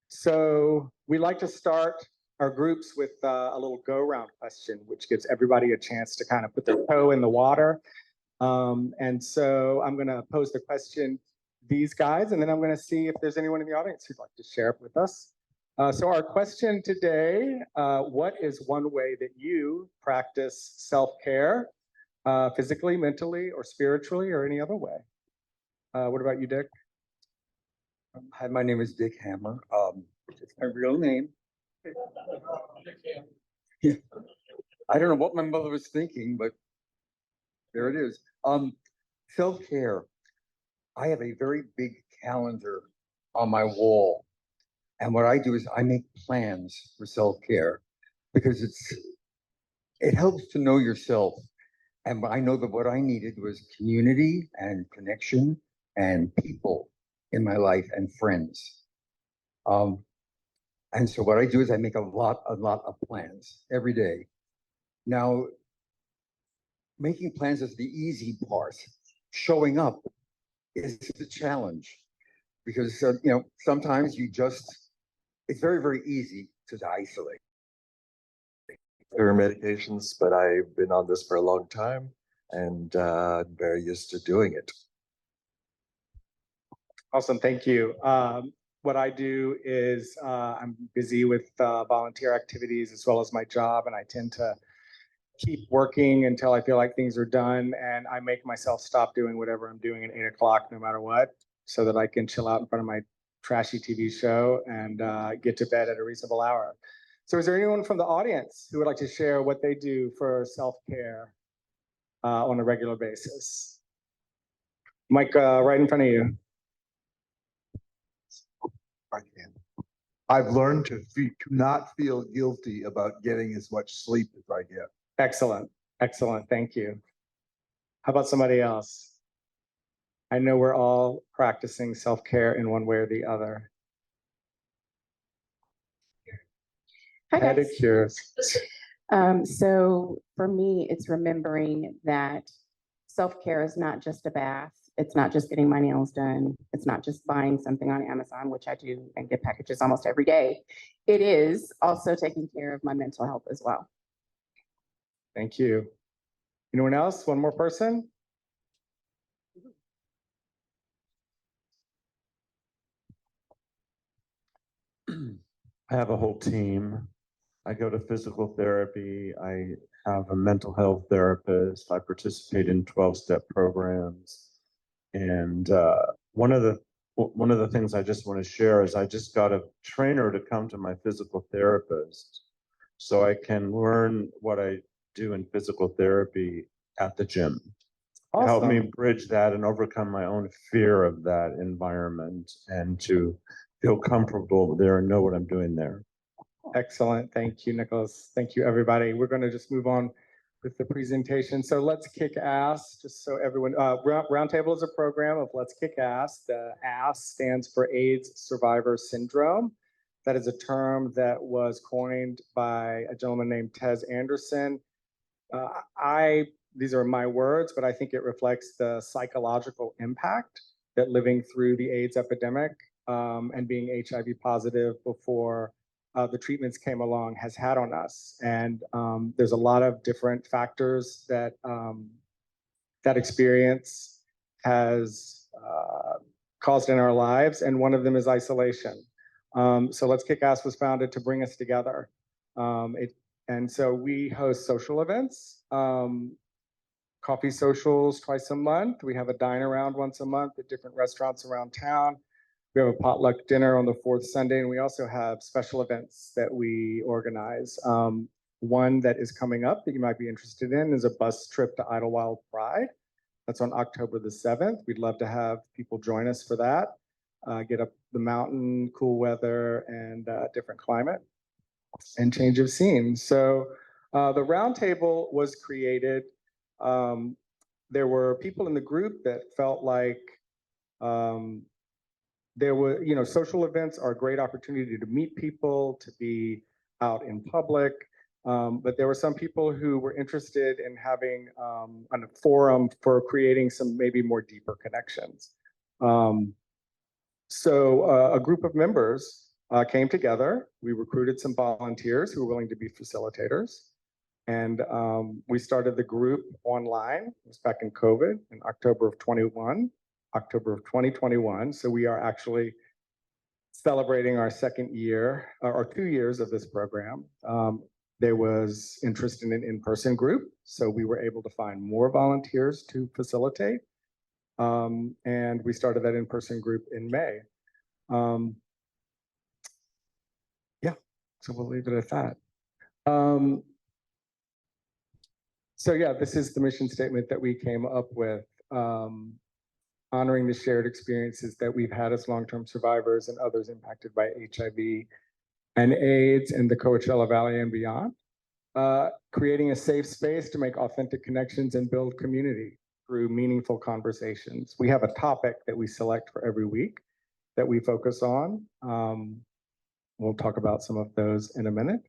So we like to start our groups with a little go-round question, which gives everybody a chance to kind of put their toe in the water. And so I'm gonna pose the question these guys, and then I'm gonna see if there's anyone in the audience who'd like to share it with us. So our question today, what is one way that you practice self-care, physically, mentally, or spiritually, or any other way? What about you, Dick? Hi, my name is Dick Hammer. It's my real name. I don't know what my mother was thinking, but there it is. Self-care. I have a very big calendar on my wall. And what I do is I make plans for self-care because it helps to know yourself. And I know that what I needed was community and connection and people in my life and friends. And so what I do is I make a lot of plans every day. Now, making plans is the easy part. Showing up is the challenge because, sometimes it's very, very easy to isolate. There are medications, but I've been on this for a long time and I'm very used to doing it. Awesome, thank you. What I do is I'm busy with volunteer activities as well as my job, and I tend to keep working until I feel like things are done, and I make myself stop doing whatever I'm doing at 8 o'clock no matter what, so that I can chill out in front of my trashy TV show and get to bed at a reasonable hour. So is there anyone from the audience who would like to share what they do for self-care on a regular basis? Mike, right in front of you. I can. I've learned to not feel guilty about getting as much sleep as I get. Excellent, excellent, thank you. How about somebody else? I know we're all practicing self-care in one way or the other. Hi, guys. Pedicures. So for me, it's remembering that self-care is not just a bath. It's not just getting my nails done. It's not just buying something on Amazon, which I do and get packages almost every day. It is also taking care of my mental health as well. Thank you. Anyone else? One more person? I have a whole team. I go to physical therapy. I have a mental health therapist. I participate in 12-step programs. And one of the things I just want to share is I just got a trainer to come to my physical therapist so I can learn what I do in physical therapy at the gym. Awesome. Help me bridge that and overcome my own fear of that environment and to feel comfortable there and know what I'm doing there. Excellent. Thank you, Nicholas. Thank you, everybody. We're going to just move on with the presentation. So let's kick ass, just so everyone, Roundtable is a program of Let's Kick Ass. The ASS stands for AIDS Survivor Syndrome. That is a term that was coined by a gentleman named Ted Anderson. These are my words, but I think it reflects the psychological impact that living through the AIDS epidemic and being HIV positive before the treatments came along has had on us. And there's a lot of different factors that that experience has caused in our lives, and one of them is isolation. So Let's Kick Ass was founded to bring us together. And so we host social events, coffee socials twice a month. We have a dine around once a month at different restaurants around town. We have a potluck dinner on the fourth Sunday, and we also have special events that we organize. One that is coming up that you might be interested in is a bus trip to Idlewild Pride. That's on October the 7th. We'd love to have people join us for that. Get up the mountain, cool weather, and different climate and change of scene. So the Roundtable was created. There were people in the group that felt like there were, social events are a great opportunity to meet people, to be out in public. But there were some people who were interested in having a forum for creating some maybe more deeper connections. So a group of members came together. We recruited some volunteers who were willing to be facilitators. And we started the group online. It was back in COVID in October of 2021. So we are actually celebrating our second year or 2 years of this program. There was interest in an in-person group, so we were able to find more volunteers to facilitate. And we started that in-person group in May. Yeah, so we'll leave it at that. So yeah, this is the mission statement that we came up with, honoring the shared experiences that we've had as long-term survivors and others impacted by HIV and AIDS in the Coachella Valley and beyond. Creating a safe space to make authentic connections and build community through meaningful conversations. We have a topic that we select for every week that we focus on. We'll talk about some of those in a minute.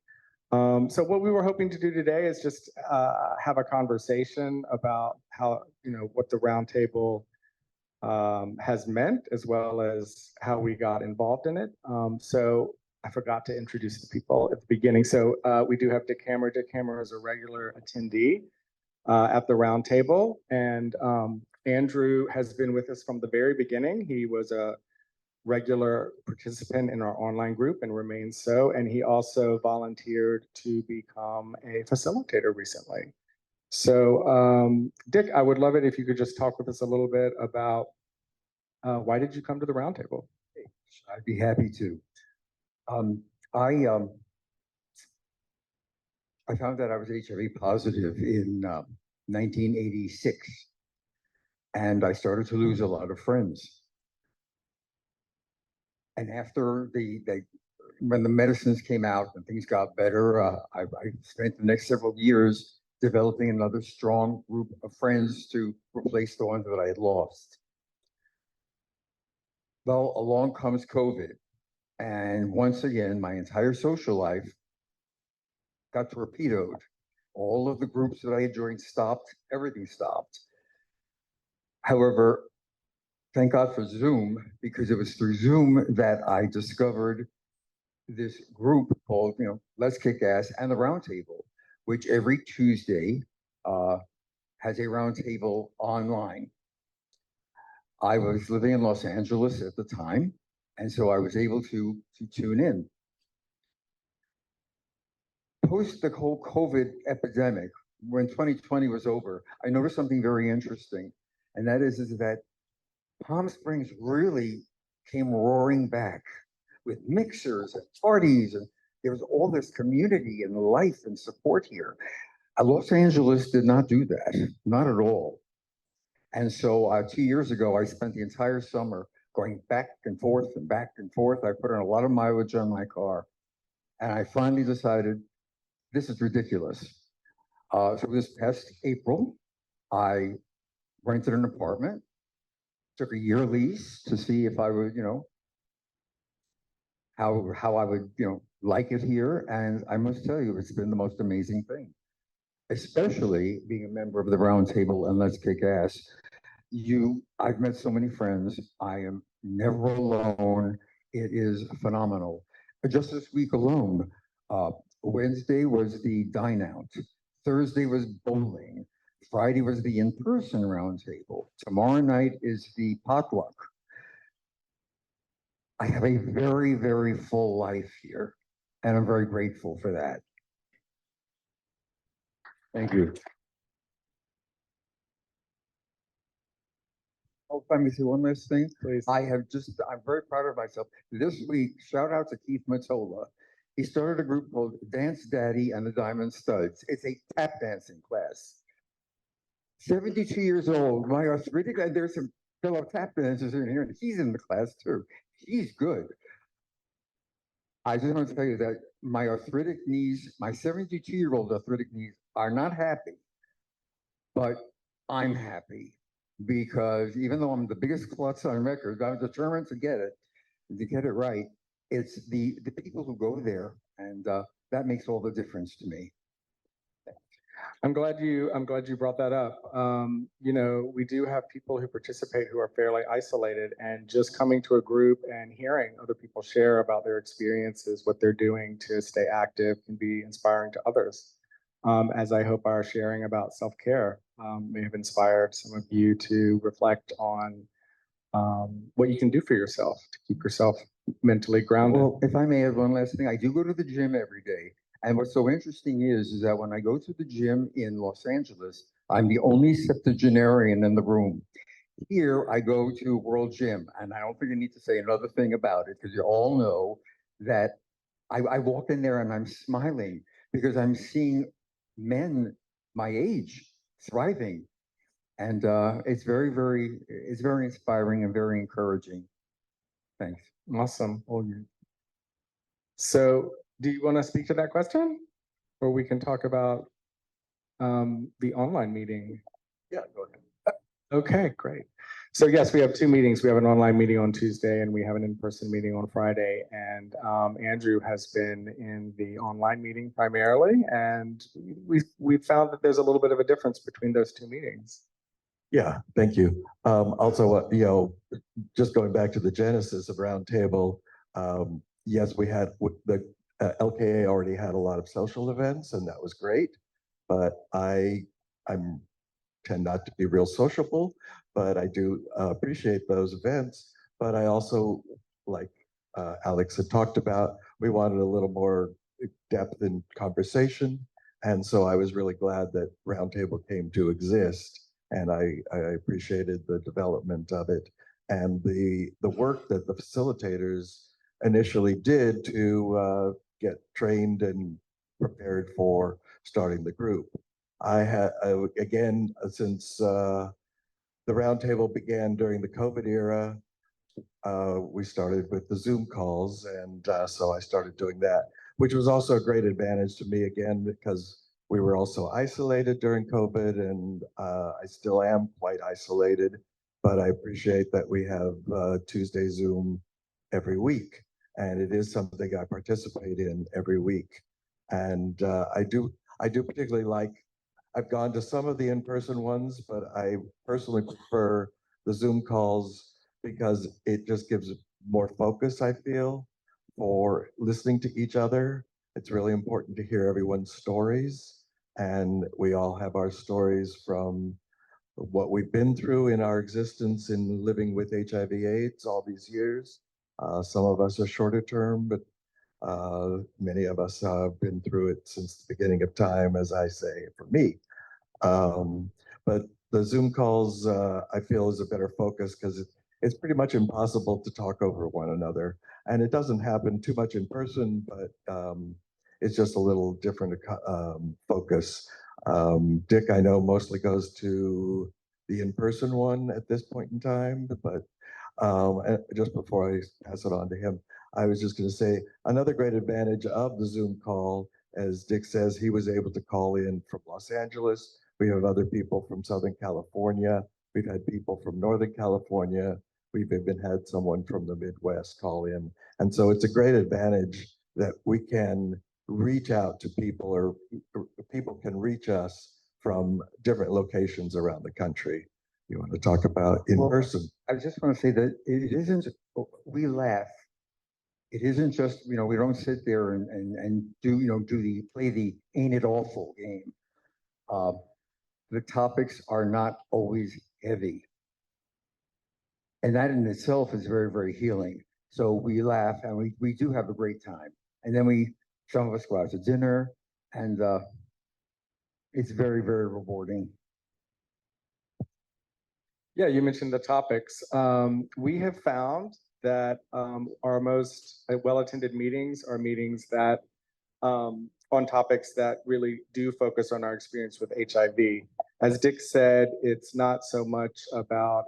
So what we were hoping to do today is just have a conversation about how, what the Roundtable has meant, as well as how we got involved in it. So I forgot to introduce the people at the beginning. So we do have Dick Hammer. Dick Hammer is a regular attendee at the Roundtable, and Andrew has been with us from the very beginning. He was a regular participant in our online group and remains so, and he also volunteered to become a facilitator recently. So Dick, I would love it if you could just talk with us a little bit about why did you come to the Roundtable? I'd be happy to. I found that I was HIV positive in 1986. And I started to lose a lot of friends. And after when the medicines came out and things got better, I spent the next several years developing another strong group of friends to replace the ones that I had lost. Well, along comes COVID. And once again, my entire social life got torpedoed. All of the groups that I had joined stopped, everything stopped. However, thank God for Zoom, because it was through Zoom that I discovered this group called, Let's Kick Ass and the Roundtable, which every Tuesday has a roundtable online. I was living in Los Angeles at the time, and so I was able to tune in. Post the whole COVID epidemic, when 2020 was over, I noticed something very interesting, and that is that Palm Springs really came roaring back with mixers and parties, and there was all this community and life and support here. Los Angeles did not do that, not at all. And so 2 years ago, I spent the entire summer going back and forth and back and forth. I put in a lot of mileage on my car, and I finally decided this is ridiculous. So this past April, I rented an apartment, took a year lease to see if I would, how I would, like it here. And I must tell you, it's been the most amazing thing, especially being a member of the Roundtable and Let's Kick Ass. I've met so many friends. I am never alone. It is phenomenal. Just this week alone, Wednesday was the dine out. Thursday was bowling. Friday was the in-person roundtable. Tomorrow night is the potluck. I have a very, very full life here, and I'm very grateful for that. Thank you. Oh, let me see one last thing. Please. I'm very proud of myself. This week, shout out to Keith Matola. He started a group called Dance Daddy and the Diamond Studs. It's a tap dancing class. 72 years old, my arthritic, and there's some fellow tap dancers in here, and he's in the class too. He's good. I just want to tell you that my arthritic knees, my 72-year-old arthritic knees are not happy, but I'm happy because even though I'm the biggest klutz on record, I'm determined to get it right. It's the people who go there, and that makes all the difference to me. I'm glad you brought that up. We do have people who participate who are fairly isolated, and just coming to a group and hearing other people share about their experiences, what they're doing to stay active, can be inspiring to others. As I hope our sharing about self-care may have inspired some of you to reflect on what you can do for yourself to keep yourself mentally grounded. Well, if I may add one last thing, I do go to the gym every day. And what's so interesting is that when I go to the gym in Los Angeles, I'm the only septuagenarian in the room. Here, I go to World Gym, and I don't think I need to say another thing about it, because you all know that I walk in there and I'm smiling because I'm seeing men my age thriving. And it's very, it's very inspiring and very encouraging. Thanks. Awesome. So do you want to speak to that question? Or we can talk about the online meeting. Yeah, go ahead. Okay, great. So yes, we have two meetings. We have an online meeting on Tuesday and we have an in-person meeting on Friday. And Andrew has been in the online meeting primarily. And we found that there's a little bit of a difference between those two meetings. Yeah, thank you. Also, just going back to the genesis of Roundtable, yes, we had the LKA already had a lot of social events, and that was great. But I tend not to be real sociable, but I do appreciate those events. But I also, like Alex had talked about, we wanted a little more depth in conversation, and so I was really glad that Roundtable came to exist. And I appreciated the development of it and the work that the facilitators initially did to get trained and prepared for starting the group. I had, again, since the roundtable began during the COVID era, we started with the Zoom calls, and so I started doing that, which was also a great advantage to me, again, because we were also isolated during COVID, and I still am quite isolated, but I appreciate that we have Tuesday Zoom every week, and it is something I participate in every week. And I do particularly like, I've gone to some of the in-person ones, but I personally prefer the Zoom calls because it just gives more focus, I feel, for listening to each other. It's really important to hear everyone's stories. And we all have our stories from what we've been through in our existence in living with HIV/AIDS all these years. Some of us are shorter term, but many of us have been through it since the beginning of time, as I say, for me. But the Zoom calls, I feel, is a better focus because it's pretty much impossible to talk over one another. And it doesn't happen too much in person, but it's just a little different focus. Dick, I know, mostly goes to the in-person one at this point in time, but just before I pass it on to him, I was just going to say another great advantage of the Zoom call, as Dick says, he was able to call in from Los Angeles. We have other people from Southern California. We've had people from Northern California. We've even had someone from the Midwest call in. And so it's a great advantage that we can reach out to people, or people can reach us from different locations around the country. You want to talk about in person? I just want to say that it isn't, we laugh. It isn't just, we don't sit there and do, play the ain't it awful game. The topics are not always heavy. And that in itself is very, very healing. So we laugh and we do have a great time. And then some of us go out to dinner, and it's very, very rewarding. Yeah, you mentioned the topics. We have found that our most well-attended meetings are meetings that on topics that really do focus on our experience with HIV. As Dick said, it's not so much about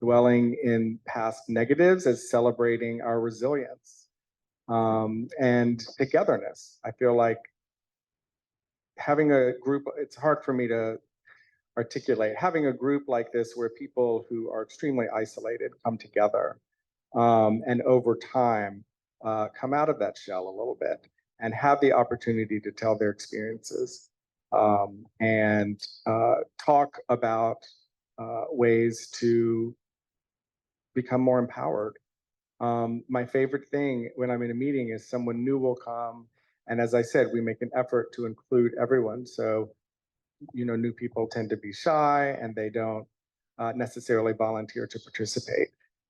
dwelling in past negatives as celebrating our resilience and togetherness. I feel like having a group, it's hard for me to articulate, having a group like this where people who are extremely isolated come together and over time come out of that shell a little bit and have the opportunity to tell their experiences and talk about ways to become more empowered. My favorite thing when I'm in a meeting is someone new will come, and as I said, we make an effort to include everyone. So, new people tend to be shy and they don't necessarily volunteer to participate.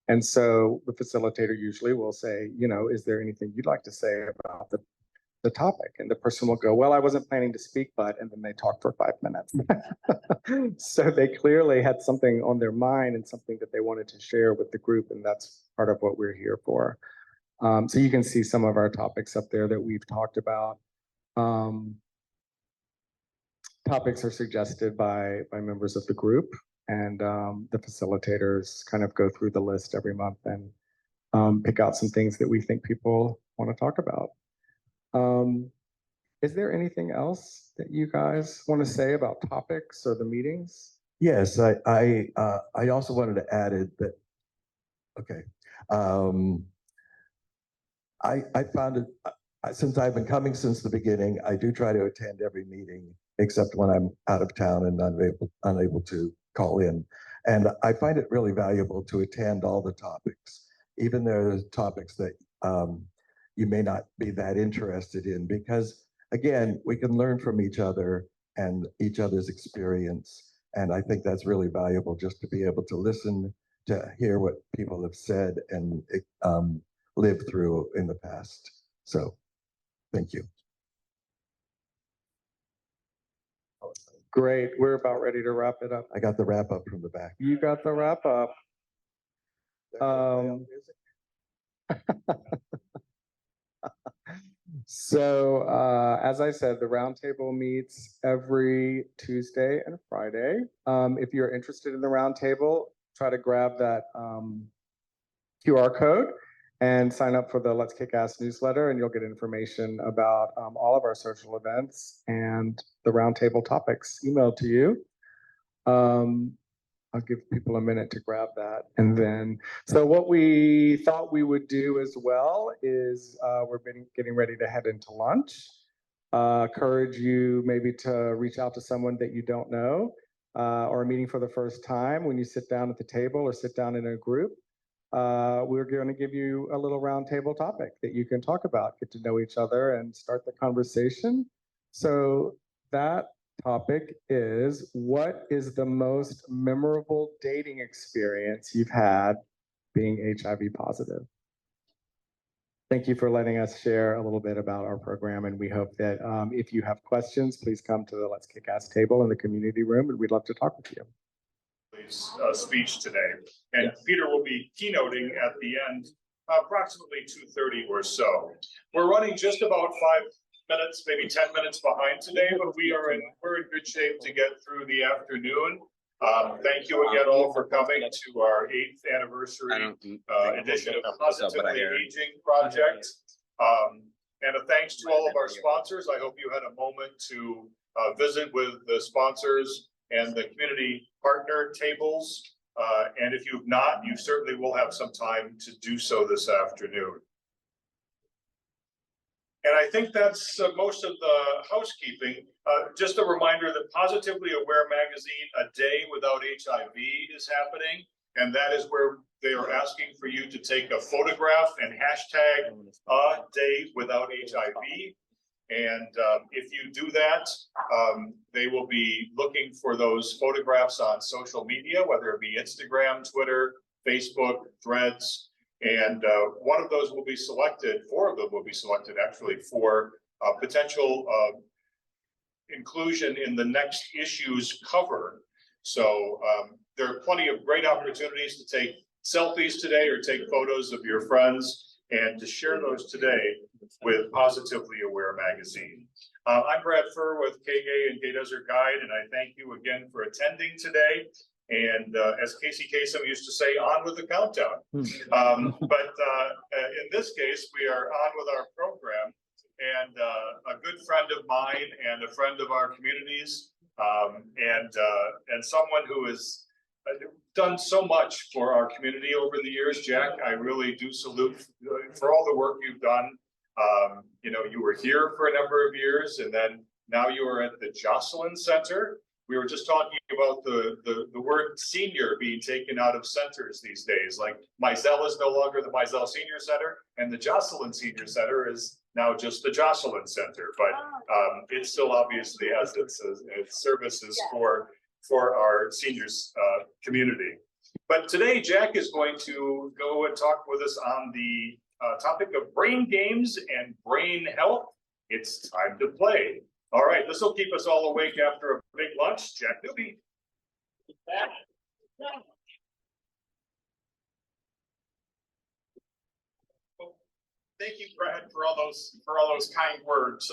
And so the facilitator usually will say, is there anything you'd like to say about the topic? And the person will go, well, I wasn't planning to speak, and then they talk for 5 minutes. So they clearly had something on their mind and something that they wanted to share with the group. And that's part of what we're here for. So you can see some of our topics up there that we've talked about. Topics are suggested by members of the group, and the facilitators kind of go through the list every month and pick out some things that we think people want to talk about. Is there anything else that you guys want to say about topics or the meetings? Yes, I also wanted to add that. Okay, I found it, since I've been coming since the beginning, I do try to attend every meeting except when I'm out of town and unable to call in. And I find it really valuable to attend all the topics, even there are topics that you may not be that interested in, because again, we can learn from each other and each other's experience. And I think that's really valuable, just to be able to listen, to hear what people have said and lived through in the past. So thank you. Great. We're about ready to wrap it up. I got the wrap up from the back. You got the wrap up. So, as I said, the roundtable meets every Tuesday and Friday. If you're interested in the roundtable, try to grab that QR code and sign up for the Let's Kick Ass newsletter, and you'll get information about all of our social events and the roundtable topics emailed to you. I'll give people a minute to grab that. And then, so what we thought we would do as well is we're getting ready to head into lunch. Encourage you maybe to reach out to someone that you don't know or meeting for the first time when you sit down at the table or sit down in a group. We're going to give you a little roundtable topic that you can talk about, get to know each other and start the conversation. So that topic is, what is the most memorable dating experience you've had being HIV positive? Thank you for letting us share a little bit about our program, and we hope that if you have questions, please come to the Let's Kick Ass table in the community room, and we'd love to talk with you. Speech today, and Peter will be keynoting at the end, approximately 2:30 or so. We're running just about 5 minutes, maybe 10 minutes behind today, but we're in good shape to get through the afternoon. Thank you again all for coming to our 8th anniversary edition of Positively Aging Project. And a thanks to all of our sponsors. I hope you had a moment to visit with the sponsors and the community partner tables. And if you've not, you certainly will have some time to do so this afternoon. And I think that's most of the housekeeping. Just a reminder that Positively Aware magazine, A Day Without HIV, is happening. And that is where they are asking for you to take a photograph and hashtag A Day Without HIV. And if you do that, they will be looking for those photographs on social media, whether it be Instagram, Twitter, Facebook, Threads. And one of those will be selected, 4 of them will be selected actually for potential inclusion in the next issue's cover. So there are plenty of great opportunities to take selfies today or take photos of your friends and to share those today with Positively Aware magazine. I'm Brad Furr with KGay and Gay Desert Guide, and I thank you again for attending today. And as Casey Kasem used to say, on with the countdown. But in this case, we are on with our program. And a good friend of mine and a friend of our communities, and someone who has done so much for our community over the years, Jack, I really do salute for all the work you've done. You know, you were here for a number of years, and then now you are at the Jocelyn Center. We were just talking about the word senior being taken out of centers these days. Like Mizell is no longer the Mizell Senior Center, and the Jocelyn Senior Center is now just the Jocelyn Center. But it still obviously has its services for our seniors community. But today, Jack is going to go and talk with us on the topic of brain games and brain health. It's time to play. All right, this will keep us all awake after a big lunch. Jack Newby. Well, thank you, Brad, for all those kind words.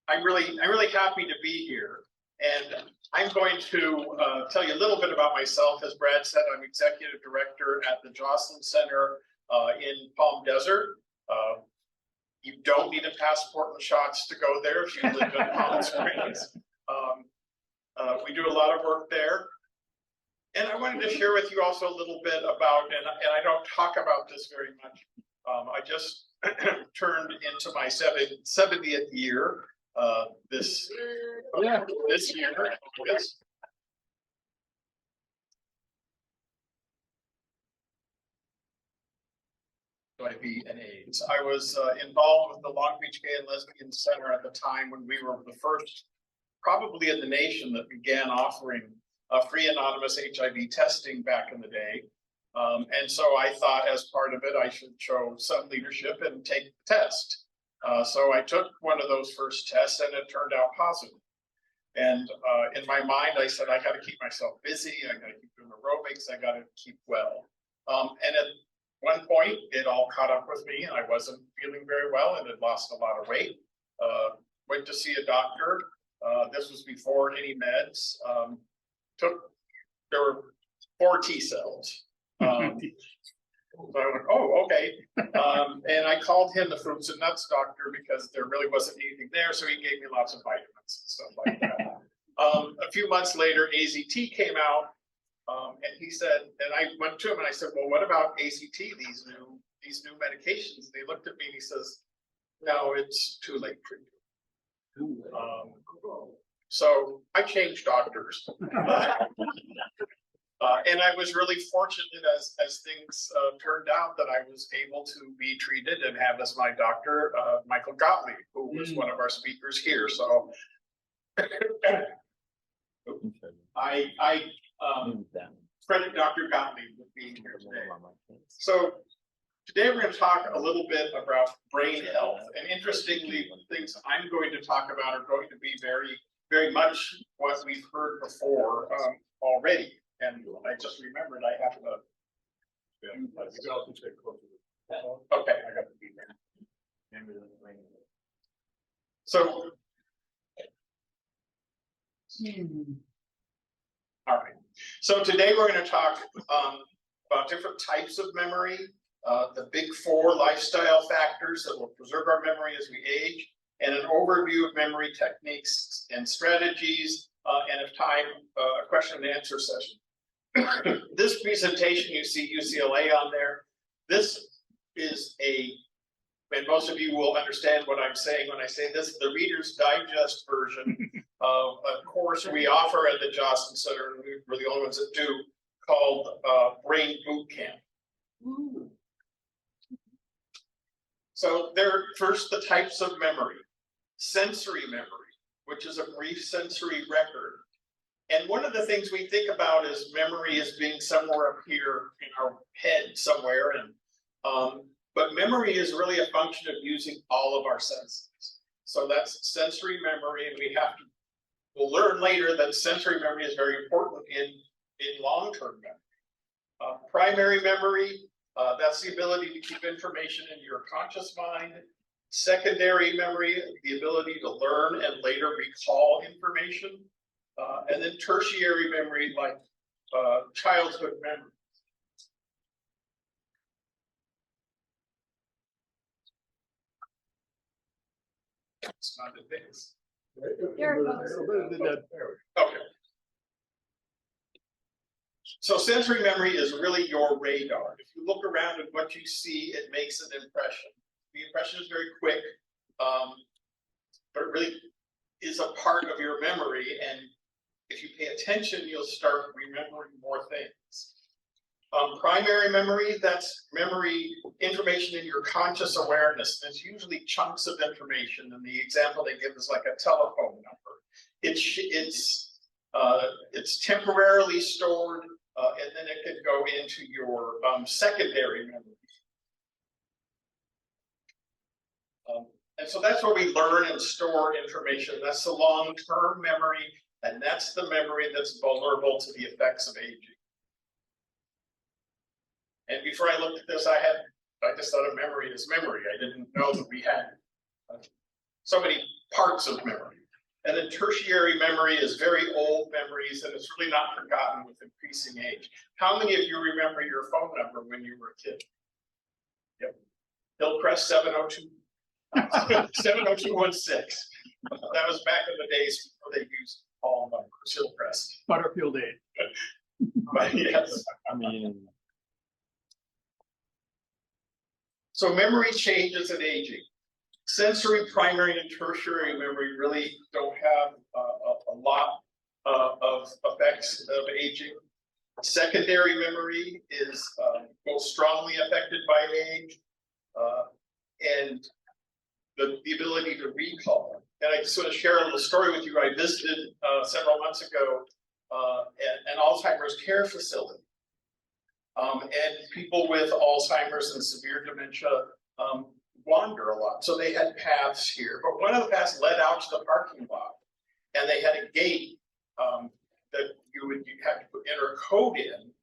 I'm really happy to be here. And I'm going to tell you a little bit about myself. As Brad said, I'm executive director at the Jocelyn Center in Palm Desert. You don't need a passport and shots to go there if you live in Palm Springs. We do a lot of work there. And I wanted to share with you also a little bit about, and I don't talk about this very much. I just turned into my 70th year this year. Yes. HIV and AIDS. I was involved with the Long Beach Gay and Lesbian Center at the time when we were the first, probably in the nation, that began offering free anonymous HIV testing back in the day. And so I thought, as part of it, I should show some leadership and take the test. So I took one of those first tests, and it turned out positive. And in my mind, I said, I got to keep myself busy. I got to keep doing aerobics. I got to keep well. And at one point, it all caught up with me and I wasn't feeling very well and had lost a lot of weight. Went to see a doctor. This was before any meds. There were 4 T cells. So I went, oh, okay. And I called him the fruits and nuts doctor because there really wasn't anything there. So he gave me lots of vitamins and stuff like that. A few months later, AZT came out. And he said, and I went to him and I said, well, what about AZT, these new medications? They looked at me and he says, no, it's too late for you. So I changed doctors. And I was really fortunate as things turned out that I was able to be treated and have as my doctor, Michael Gottlieb, who was one of our speakers here. So I credit Dr. Gottlieb with being here today. So today we're going to talk a little bit about brain health. And interestingly, the things I'm going to talk about are going to be very, very much what we've heard before already. And I just remembered I have to. Okay, I got to be there. So. All right. So today we're going to talk about different types of memory, the big 4 lifestyle factors that will preserve our memory as we age, and an overview of memory techniques and strategies, and if time, a question and answer session. This presentation, you see UCLA on there. This is and most of you will understand what I'm saying when I say this, the Reader's Digest version of a course we offer at the Joslin Center, and we're the only ones that do, called Brain Boot Camp. Ooh. So first, the types of memory. Sensory memory, which is a brief sensory record. And one of the things we think about is memory as being somewhere up here in our head somewhere. But memory is really a function of using all of our senses. So that's sensory memory, and we'll learn later that sensory memory is very important in long-term memory. Primary memory, that's the ability to keep information in your conscious mind. Secondary memory, the ability to learn and later recall information. And then tertiary memory, like childhood memory. It's not advanced. Okay. So sensory memory is really your radar. If you look around at what you see, it makes an impression. The impression is very quick, but it really is a part of your memory. And if you pay attention, you'll start remembering more things. Primary memory, that's memory information in your conscious awareness. And it's usually chunks of information. And the example they give is like a telephone number. It's temporarily stored, and then it can go into your secondary memory. And so that's where we learn and store information. That's the long-term memory, and that's the memory that's vulnerable to the effects of aging. And before I looked at this, I just thought of memory as memory. I didn't know that we had so many parts of memory. And then tertiary memory is very old memories, and it's really not forgotten with increasing age. How many of you remember your phone number when you were a kid? Yep. Hillcrest 702. 70216. That was back in the days before they used all numbers, Hillcrest. Butterfield 8. But yes. I mean. So memory changes at aging. Sensory, primary, and tertiary memory really don't have a lot of effects of aging. Secondary memory is most strongly affected by age, and the ability to recall. And I just want to share a little story with you. I visited several months ago an Alzheimer's care facility. And people with Alzheimer's and severe dementia wander a lot. So they had paths here, but one of the paths led out to the parking lot, and they had a gate that you had to enter a code in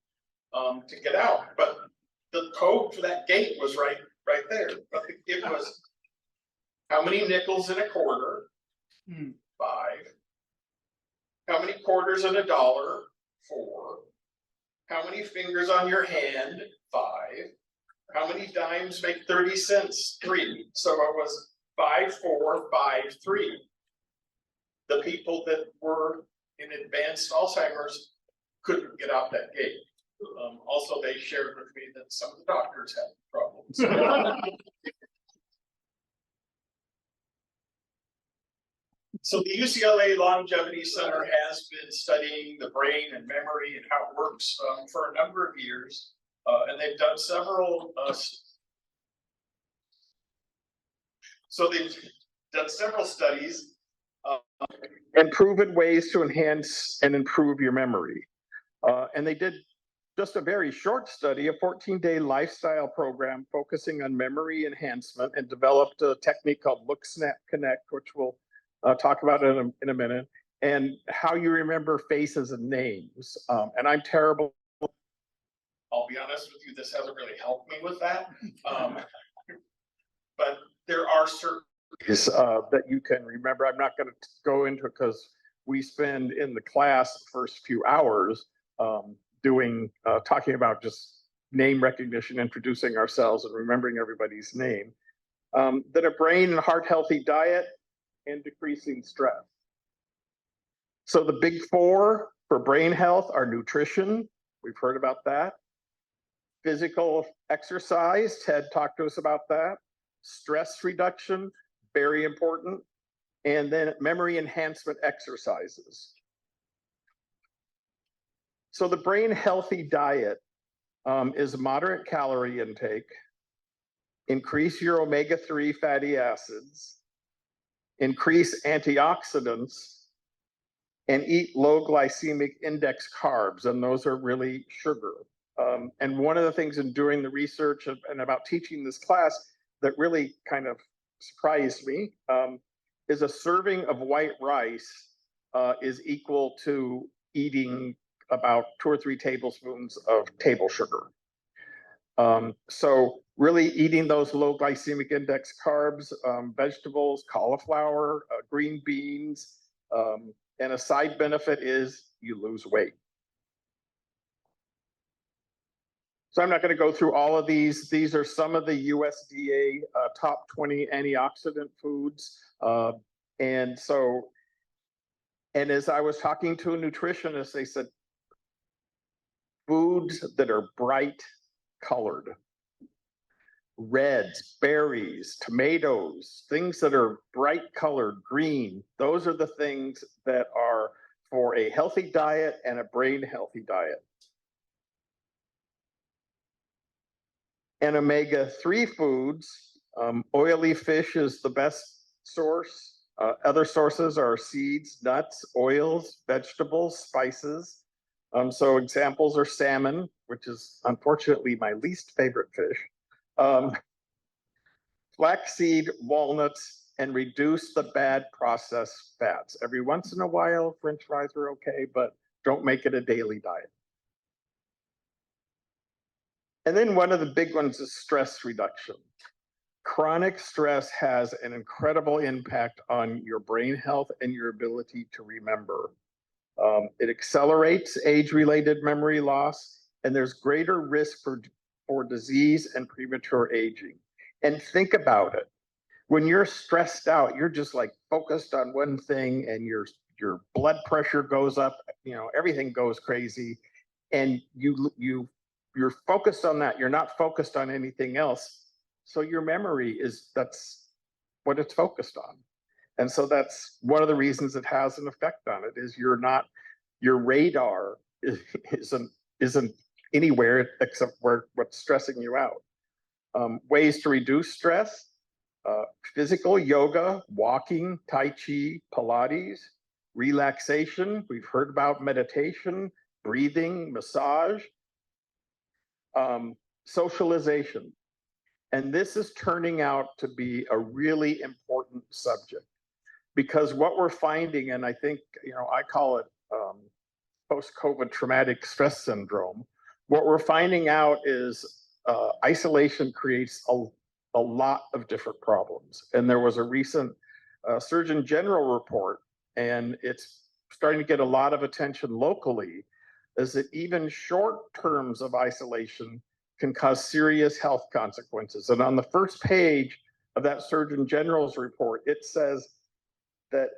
to get out. But the code for that gate was right there, but it was how many nickels in a quarter? 5. How many quarters in a dollar? 4. How many fingers on your hand? 5. How many dimes make 30 cents? 3. So it was 5, 4, 5, 3. The people that were in advanced Alzheimer's couldn't get out that gate. Also, they shared with me that some of the doctors had problems. So the UCLA Longevity Center has been studying the brain and memory and how it works for a number of years. And they've done several studies and proven ways to enhance and improve your memory. And they did just a very short study, a 14-day lifestyle program focusing on memory enhancement, and developed a technique called Look, Snap, Connect, which we'll talk about in a minute, and how you remember faces and names. And I'm terrible. I'll be honest with you, this hasn't really helped me with that. But there are certain that you can remember. I'm not going to go into it because we spend in the class the first few hours talking about just name recognition, introducing ourselves and remembering everybody's name. Then a brain and heart healthy diet and decreasing stress. So the big 4 for brain health are nutrition. We've heard about that. Physical exercise, Ted talked to us about that. Stress reduction, very important. And then memory enhancement exercises. So the brain healthy diet is moderate calorie intake, increase your omega-3 fatty acids, increase antioxidants, and eat low glycemic index carbs, and those are really sugar. And one of the things in doing the research and about teaching this class that really kind of surprised me is a serving of white rice is equal to eating about 2 or 3 tablespoons of table sugar. So really eating those low glycemic index carbs, vegetables, cauliflower, green beans, and a side benefit is you lose weight. So I'm not going to go through all of these. These are some of the USDA top 20 antioxidant foods. And as I was talking to a nutritionist, they said, foods that are bright colored, reds, berries, tomatoes, things that are bright colored, green, those are the things that are for a healthy diet and a brain healthy diet. And omega-3 foods, oily fish is the best source. Other sources are seeds, nuts, oils, vegetables, spices. So examples are salmon, which is unfortunately my least favorite fish, flaxseed, walnuts, and reduce the bad processed fats. Every once in a while, French fries are okay, but don't make it a daily diet. And then one of the big ones is stress reduction. Chronic stress has an incredible impact on your brain health and your ability to remember. It accelerates age-related memory loss, and there's greater risk for disease and premature aging. And think about it. When you're stressed out, you're just like focused on one thing, and your blood pressure goes up, everything goes crazy, and you're focused on that. You're not focused on anything else. So your memory that's what it's focused on. And so that's one of the reasons it has an effect on it, is your radar isn't anywhere except where what's stressing you out. Ways to reduce stress, physical yoga, walking, Tai Chi, Pilates, relaxation. We've heard about meditation, breathing, massage, socialization. And this is turning out to be a really important subject, because what we're finding, and I think, I call it post-COVID traumatic stress syndrome. What we're finding out is isolation creates a lot of different problems. And there was a recent Surgeon General report, and it's starting to get a lot of attention locally, is that even short terms of isolation can cause serious health consequences. And on the first page of that Surgeon General's report, it says that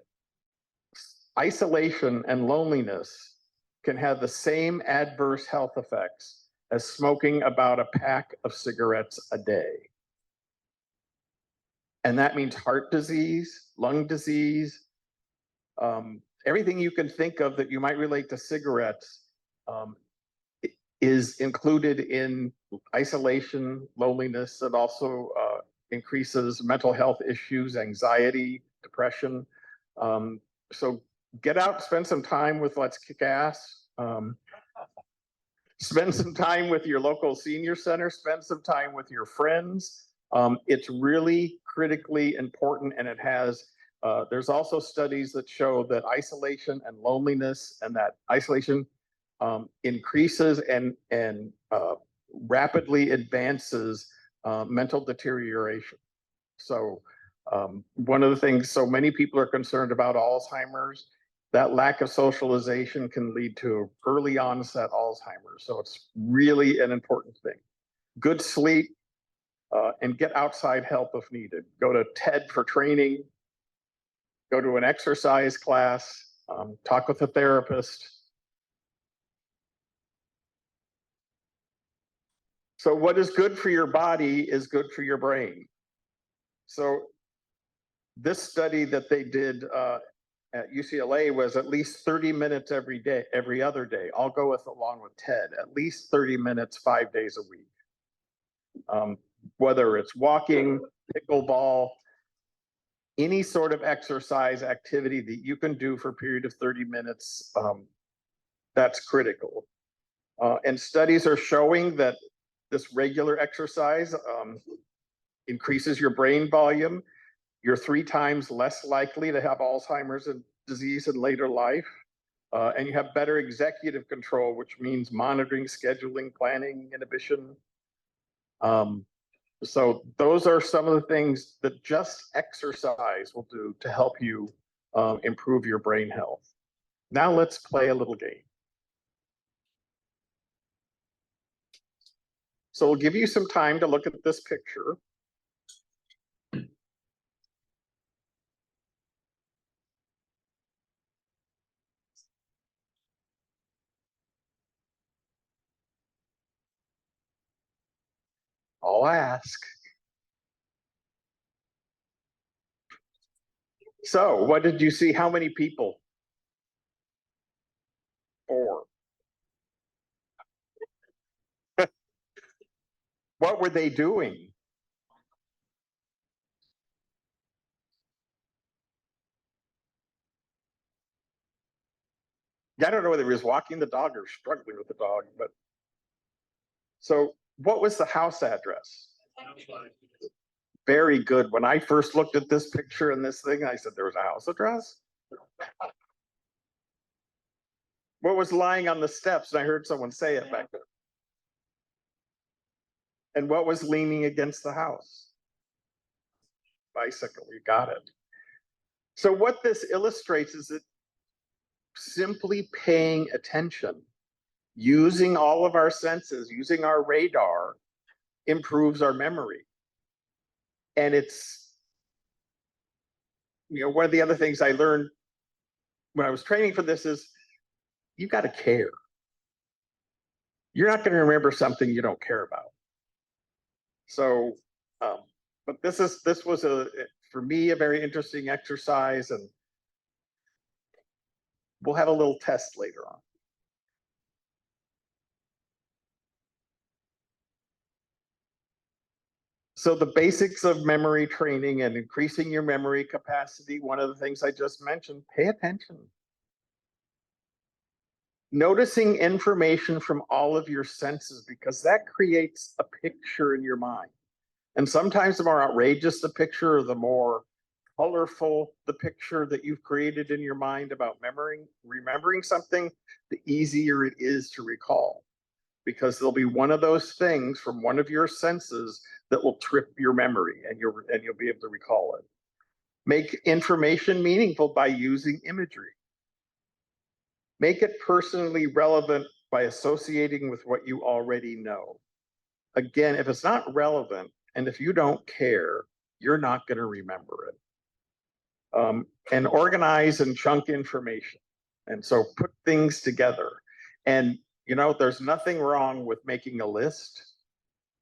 isolation and loneliness can have the same adverse health effects as smoking about a pack of cigarettes a day. And that means heart disease, lung disease, everything you can think of that you might relate to cigarettes is included in isolation, loneliness. It also increases mental health issues, anxiety, depression. So get out, spend some time with Let's Kick Ass. Spend some time with your local senior center, spend some time with your friends. It's really critically important, and it has, there's also studies that show that isolation and loneliness, and that isolation increases and rapidly advances mental deterioration. So one of the things, so many people are concerned about Alzheimer's. That lack of socialization can lead to early onset Alzheimer's. So it's really an important thing. Good sleep, and get outside help if needed. Go to TED for training, go to an exercise class, talk with a therapist. So what is good for your body is good for your brain. So this study that they did at UCLA was at least 30 minutes every day, every other day. I'll go with along with TED, at least 30 minutes, 5 days a week. Whether it's walking, pickleball, any sort of exercise activity that you can do for a period of 30 minutes, that's critical. And studies are showing that this regular exercise increases your brain volume. You're 3 times less likely to have Alzheimer's disease in later life. And you have better executive control, which means monitoring, scheduling, planning, inhibition. So those are some of the things that just exercise will do to help you improve your brain health. Now let's play a little game. So we'll give you some time to look at this picture. I'll ask. So what did you see? How many people? 4. What were they doing? I don't know whether he was walking the dog or struggling with the dog, but so what was the house address? Very good. When I first looked at this picture and this thing, I said, there was a house address? What was lying on the steps? And I heard someone say it back there. And what was leaning against the house? Bicycle, you got it. So what this illustrates is that simply paying attention, using all of our senses, using our radar, improves our memory. And it's, you know, one of the other things I learned when I was training for this is you got to care. You're not going to remember something you don't care about. So, but this was for me, a very interesting exercise, and we'll have a little test later on. So the basics of memory training and increasing your memory capacity, one of the things I just mentioned, pay attention. Noticing information from all of your senses, because that creates a picture in your mind. And sometimes the more outrageous the picture, or the more colorful the picture that you've created in your mind about remembering something, the easier it is to recall. because there'll be one of those things from one of your senses that will trip your memory and you'll be able to recall it. Make information meaningful by using imagery. Make it personally relevant by associating with what you already know. Again, if it's not relevant and if you don't care, you're not going to remember it. And organize and chunk information. And so put things together. And there's nothing wrong with making a list,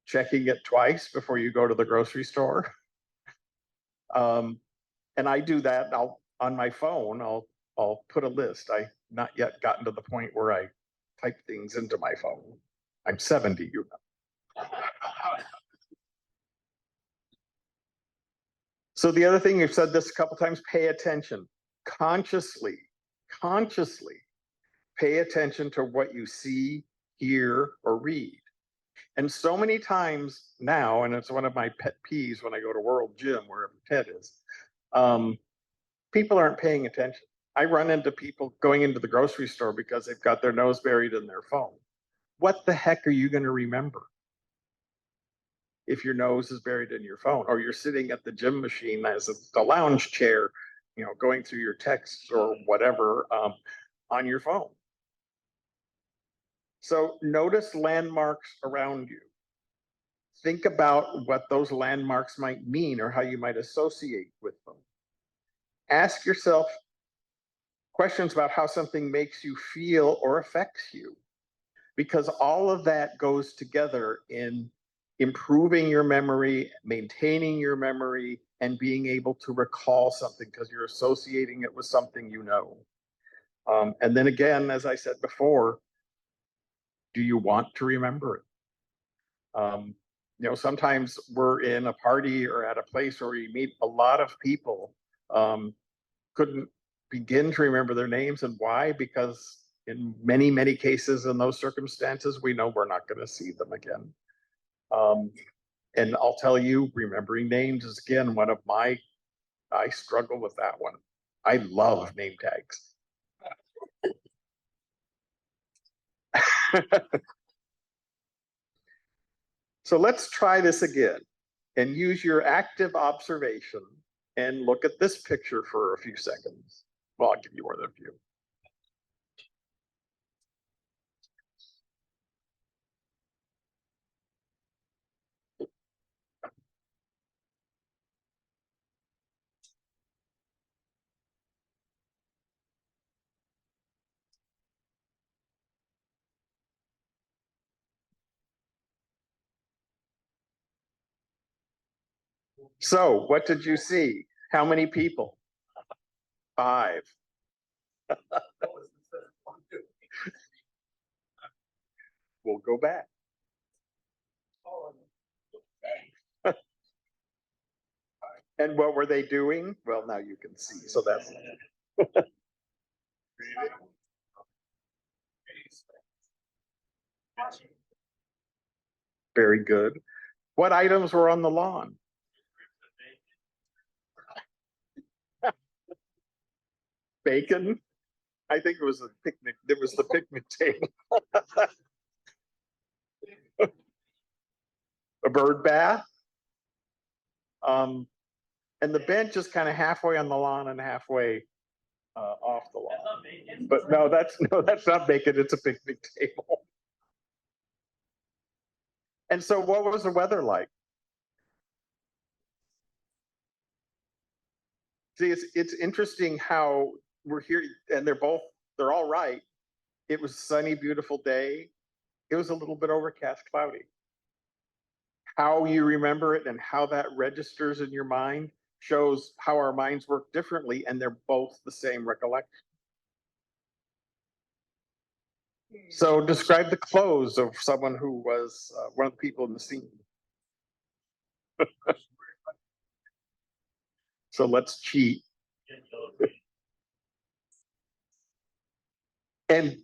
checking it twice before you go to the grocery store. And I do that. On my phone, I'll put a list. I've not yet gotten to the point where I type things into my phone. I'm 70, you know. So the other thing, you've said this a couple times, pay attention. Consciously pay attention to what you see, hear, or read. And so many times now, and it's one of my pet peeves when I go to World Gym, wherever Ted is, people aren't paying attention. I run into people going into the grocery store because they've got their nose buried in their phone. What the heck are you going to remember if your nose is buried in your phone, or you're sitting at the gym machine as the lounge chair, going through your texts or whatever on your phone? So notice landmarks around you. Think about what those landmarks might mean or how you might associate with them. Ask yourself questions about how something makes you feel or affects you, because all of that goes together in improving your memory, maintaining your memory, and being able to recall something because you're associating it with something you know. And then again, as I said before, do you want to remember it? Sometimes we're in a party or at a place where we meet a lot of people, couldn't begin to remember their names. And why? Because in many, many cases in those circumstances, we know we're not going to see them again. And I'll tell you, remembering names is again one of I struggle with that one. I love name tags. So let's try this again and use your active observation and look at this picture for a few seconds. Well, I'll give you more than a few. So what did you see? How many people? 5. We'll go back. And what were they doing? Well, now you can see. So that's very good. What items were on the lawn? Bacon. I think it was a picnic. There was the picnic table. A bird bath. And the bench is kind of halfway on the lawn and halfway off the lawn. But no, that's not bacon. It's a picnic table. And so what was the weather like? See, it's interesting how we're here and they're all right. It was a sunny, beautiful day. It was a little bit overcast, cloudy. How you remember it and how that registers in your mind shows how our minds work differently, and they're both the same recollection. So describe the clothes of someone who was one of the people in the scene. So let's cheat. And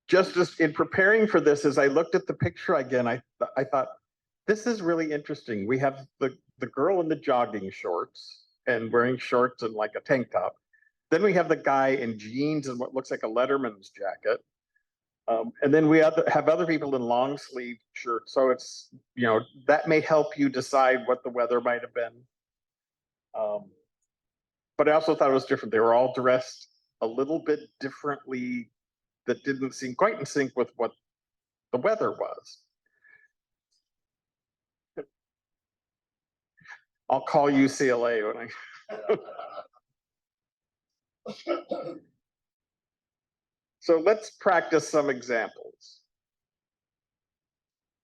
just in preparing for this, as I looked at the picture again, I thought, this is really interesting. We have the girl in the jogging shorts and wearing shorts and like a tank top. Then we have the guy in jeans and what looks like a Letterman's jacket. And then we have other people in long sleeve shirts. So it's, that may help you decide what the weather might have been. But I also thought it was different. They were all dressed a little bit differently that didn't seem quite in sync with what the weather was. I'll call UCLA when I. So let's practice some examples.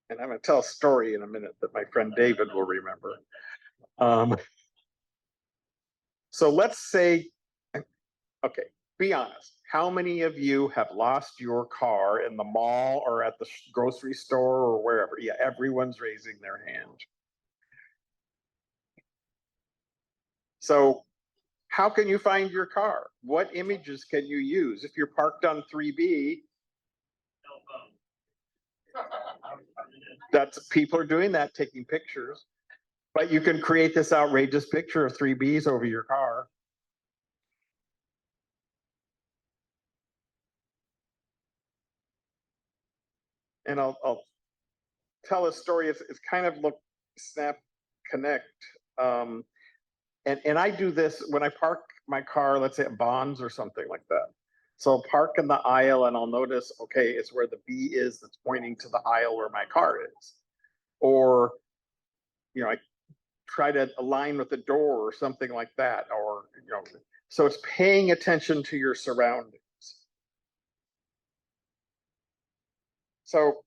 And I'm going to tell a story in a minute that my friend David will remember. So let's say, okay, be honest. How many of you have lost your car in the mall or at the grocery store or wherever? Yeah, everyone's raising their hand. So how can you find your car? What images can you use? If you're parked on 3B, people are doing that, taking pictures. But you can create this outrageous picture of 3Bs over your car. And I'll tell a story. It's kind of look Snap Connect. And I do this when I park my car, let's say at Bonds or something like that. So I'll park in the aisle and I'll notice, okay, it's where the B is that's pointing to the aisle where my car is. Or, I try to align with the door or something like that. Or, so it's paying attention to your surroundings. So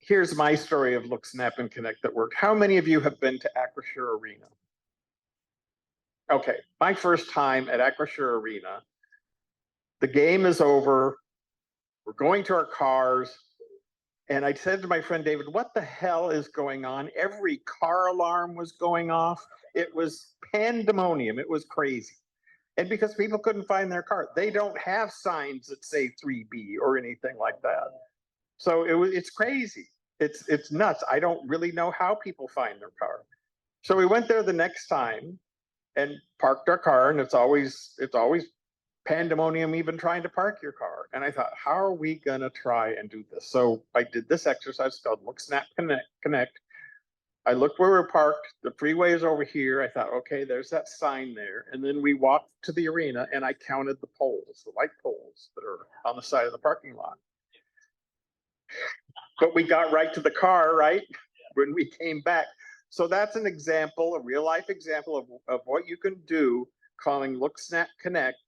here's my story of Look, Snap, and Connect that worked. How many of you have been to Acrisure Arena? Okay, my first time at Acrisure Arena, the game is over, we're going to our cars, and I said to my friend David, what the hell is going on? Every car alarm was going off. It was pandemonium, it was crazy. And because people couldn't find their car, they don't have signs that say 3B or anything like that. So it's crazy. It's nuts. I don't really know how people find their car. So we went there the next time and parked our car, and it's always pandemonium even trying to park your car. And I thought, how are we gonna try and do this? So I did this exercise called Look, Snap, Connect. I looked where we were parked, the freeway is over here. I thought, okay, there's that sign there. And then we walked to the arena and I counted the poles, the light poles that are on the side of the parking lot. But we got right to the car, right? When we came back. So that's an example, a real life example of what you can do, calling Look, Snap, Connect,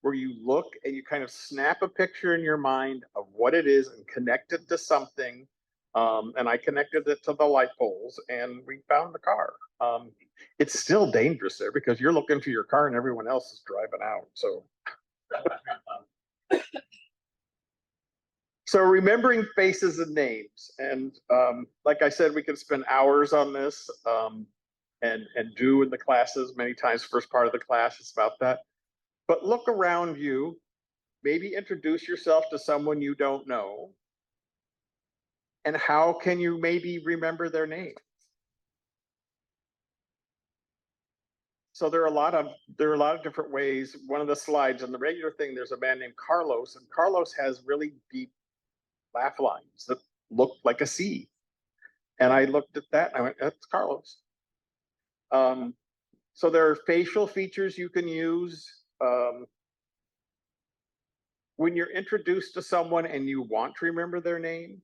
where you look and you kind of snap a picture in your mind of what it is and connect it to something. And I connected it to the light poles and we found the car. It's still dangerous there because you're looking for your car and everyone else is driving out. So remembering faces and names. And like I said, we can spend hours on this and do in the classes many times. First part of the class is about that. But look around you, maybe introduce yourself to someone you don't know. And how can you maybe remember their name? So there are a lot of different ways. One of the slides on the regular thing, there's a man named Carlos, and Carlos has really deep laugh lines that look like a C. And I looked at that and I went, that's Carlos. So there are facial features you can use. When you're introduced to someone and you want to remember their name,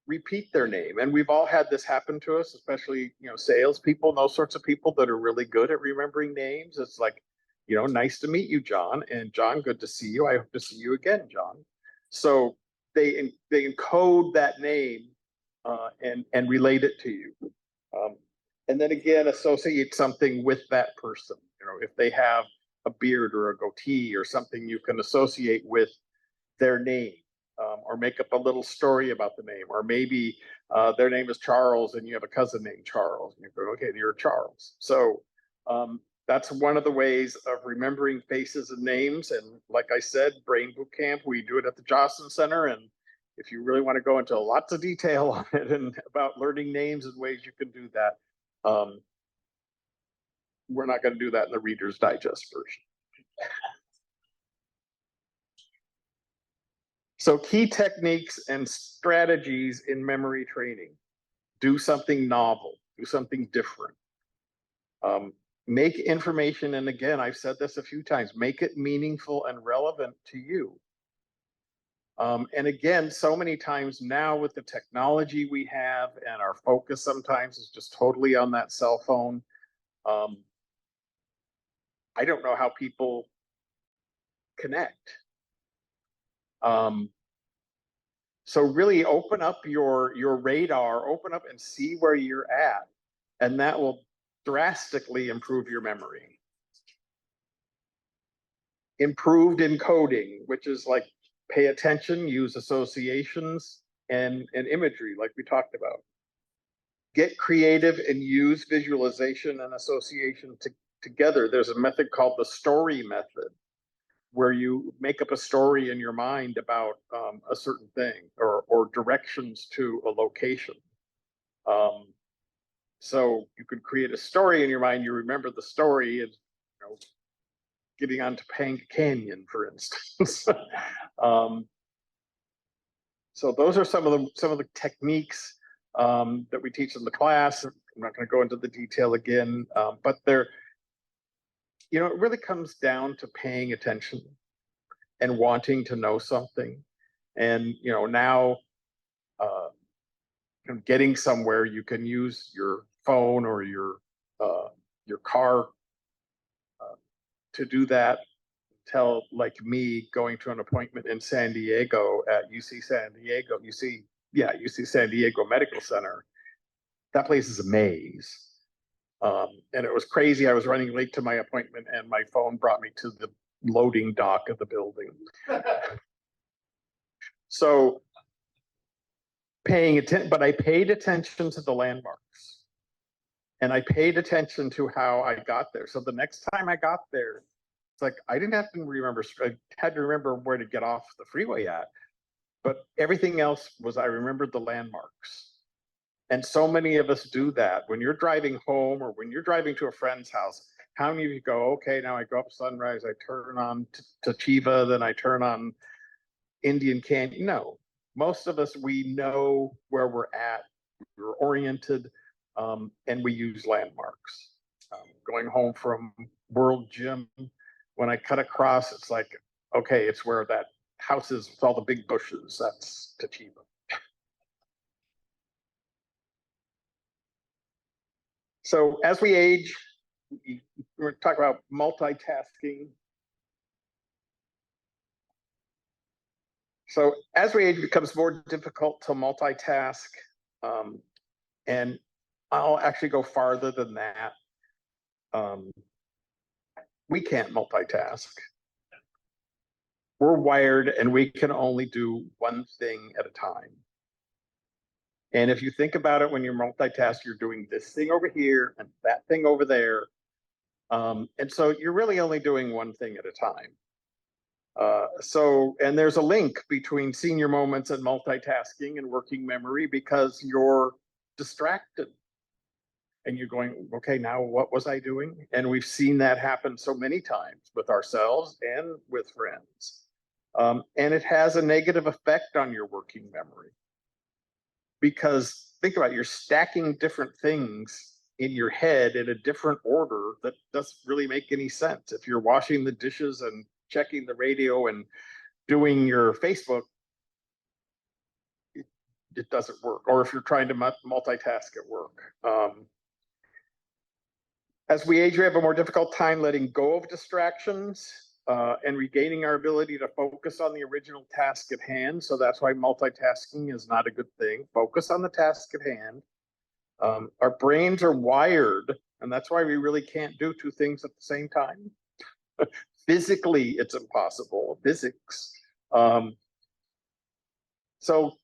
repeat their name. And we've all had this happen to us, especially, salespeople and those sorts of people that are really good at remembering names. It's like, nice to meet you, John. And John, good to see you. I hope to see you again, John. So they encode that name and relate it to you. And then again, associate something with that person. If they have a beard or a goatee or something you can associate with their name, or make up a little story about the name. Or maybe their name is Charles and you have a cousin named Charles. And you go, okay, you're Charles. So that's one of the ways of remembering faces and names. And like I said, Brain Boot Camp, we do it at the Joslin Center. And if you really want to go into lots of detail on it and about learning names and ways you can do that, we're not going to do that in the Reader's Digest version. So key techniques and strategies in memory training. Do something novel, do something different. Make information, and again, I've said this a few times, make it meaningful and relevant to you. And again, so many times now with the technology we have and our focus sometimes is just totally on that cell phone. I don't know how people connect. So really open up your radar, open up and see where you're at, and that will drastically improve your memory. Improved encoding, which is like pay attention, use associations and imagery like we talked about. Get creative and use visualization and association together. There's a method called the story method, where you make up a story in your mind about a certain thing or directions to a location. So you could create a story in your mind, you remember the story, and getting onto Pang Canyon, for instance. So those are some of the techniques that we teach in the class. I'm not going to go into the detail again, but they're, it really comes down to paying attention and wanting to know something. And now getting somewhere, you can use your phone or your car to do that. Tell, like me, going to an appointment in San Diego at UC San Diego Medical Center. That place is a maze. And it was crazy. I was running late to my appointment and my phone brought me to the loading dock of the building. So paying attention, but I paid attention to the landmarks and I paid attention to how I got there. So the next time I got there, it's like, I didn't have to remember, I had to remember where to get off the freeway at, but everything else was, I remembered the landmarks. And so many of us do that. When you're driving home or when you're driving to a friend's house, how many of you go, okay, now I go up Sunrise, I turn on Chiva, then I turn on Indian Canyon? No, most of us, we know where we're at, we're oriented, and we use landmarks. Going home from World Gym, when I cut across, it's like, okay, it's where that house is with all the big bushes, that's Chiva. So as we age, we're talking about multitasking. So as we age, it becomes more difficult to multitask. And I'll actually go farther than that. We can't multitask. We're wired and we can only do one thing at a time. And if you think about it, when you're multitask, you're doing this thing over here and that thing over there. And so you're really only doing one thing at a time. And there's a link between senior moments and multitasking and working memory, because you're distracted and you're going, okay, now what was I doing? And we've seen that happen so many times with ourselves and with friends. And it has a negative effect on your working memory. Because think about it, you're stacking different things in your head in a different order that doesn't really make any sense. If you're washing the dishes and checking the radio and doing your Facebook, it doesn't work. Or if you're trying to multitask at work. As we age, we have a more difficult time letting go of distractions and regaining our ability to focus on the original task at hand. So that's why multitasking is not a good thing. Focus on the task at hand. Our brains are wired, and that's why we really can't do two things at the same time. Physically, it's impossible, physics. So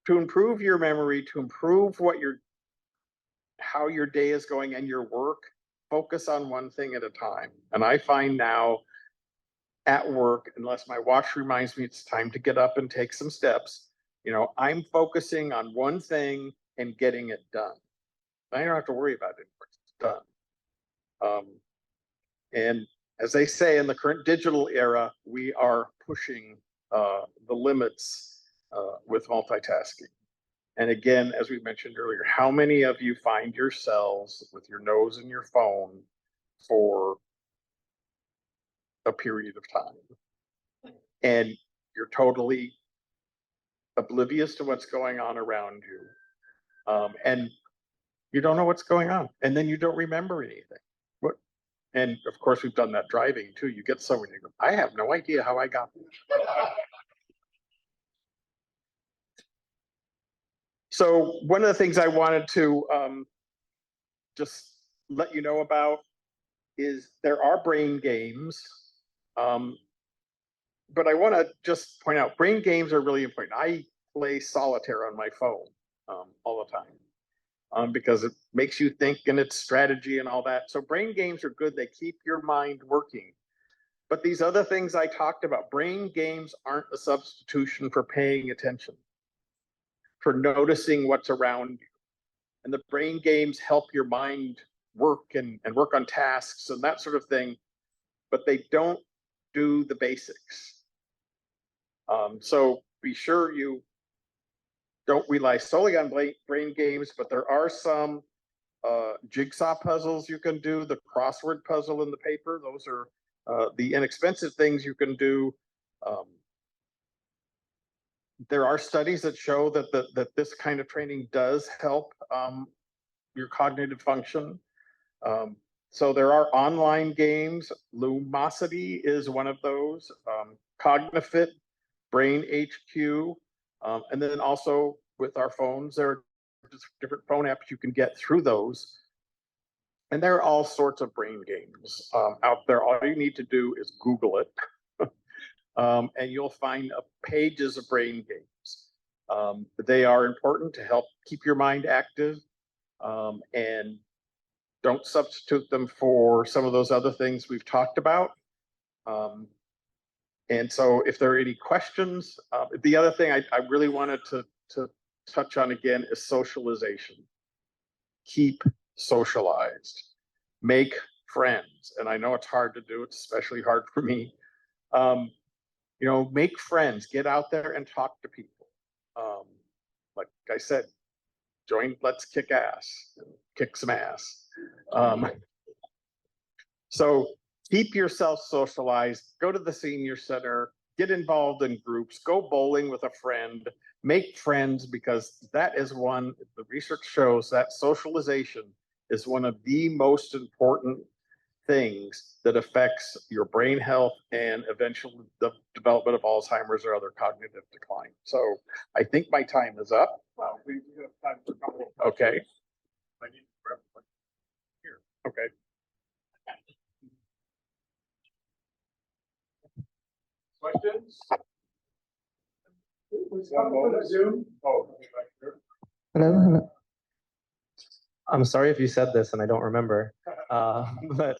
to improve your memory, to improve how your day is going and your work, focus on one thing at a time. And I find now at work, unless my watch reminds me it's time to get up and take some steps, I'm focusing on one thing and getting it done. I don't have to worry about it anymore. It's done. And as they say, in the current digital era, we are pushing the limits with multitasking. And again, as we mentioned earlier, how many of you find yourselves with your nose in your phone for a period of time? And you're totally oblivious to what's going on around you. And you don't know what's going on. And then you don't remember anything. And of course, we've done that driving too. You get somewhere and you go, I have no idea how I got there. So one of the things I wanted to just let you know about is there are brain games. But I want to just point out, brain games are really important. I play solitaire on my phone all the time because it makes you think and it's strategy and all that. So brain games are good. They keep your mind working. But these other things I talked about, brain games aren't a substitution for paying attention, for noticing what's around you. And the brain games help your mind work and work on tasks and that sort of thing, but they don't do the basics. So be sure you don't rely solely on brain games, but there are some jigsaw puzzles you can do, the crossword puzzle in the paper. Those are the inexpensive things you can do. There are studies that show that this kind of training does help your cognitive function. So there are online games. Lumosity is one of those. Cognifit, Brain HQ, and then also with our phones, there are just different phone apps you can get through those. And there are all sorts of brain games out there. All you need to do is Google it, and you'll find pages of brain games. They are important to help keep your mind active, and don't substitute them for some of those other things we've talked about. And so if there are any questions, the other thing I really wanted to touch on again is socialization. Keep socialized, make friends. And I know it's hard to do, it's especially hard for me. Make friends, get out there and talk to people. Like I said, join Let's Kick Ass, kick some ass. So keep yourself socialized, go to the senior center, get involved in groups, go bowling with a friend, make friends, because that is one, the research shows that socialization is one of the most important things that affects your brain health and eventually the development of Alzheimer's or other cognitive decline. So I think my time is up. We have time for a couple of questions. Okay. I need to grab one here. Okay. Questions? Zoom. Oh, Hello. I'm sorry if you said this and I don't remember, but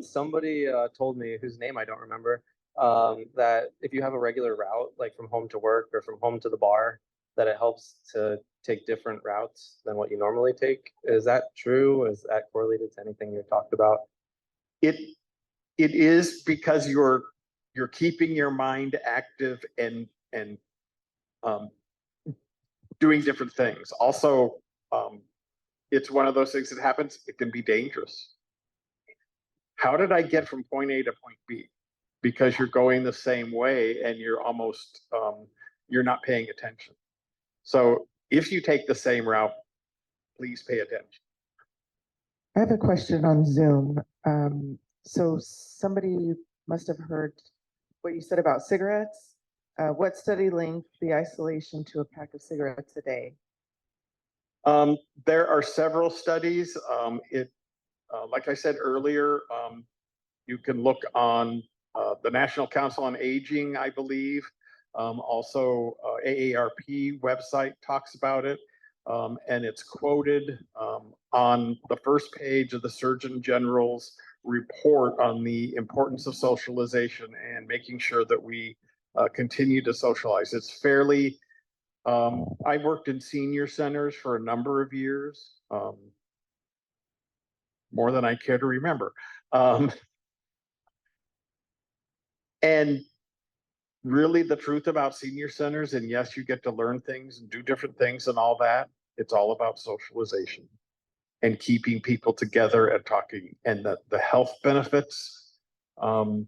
somebody told me, whose name I don't remember, that if you have a regular route, like from home to work or from home to the bar, that it helps to take different routes than what you normally take. Is that true? Is that correlated to anything you talked about? It is, because you're keeping your mind active and doing different things. Also, it's one of those things that happens, it can be dangerous. How did I get from point A to point B? Because you're going the same way and you're almost, you're not paying attention. So if you take the same route, please pay attention. I have a question on Zoom. So somebody must have heard what you said about cigarettes. What study linked the isolation to a pack of cigarettes a day? There are several studies. Like I said earlier, you can look on the National Council on Aging, I believe. Also, AARP website talks about it, and it's quoted on the first page of the Surgeon General's report on the importance of socialization and making sure that we continue to socialize. It's fairly, I worked in senior centers for a number of years, more than I care to remember. And really the truth about senior centers, and yes, you get to learn things and do different things and all that, it's all about socialization and keeping people together and talking, and the health benefits. And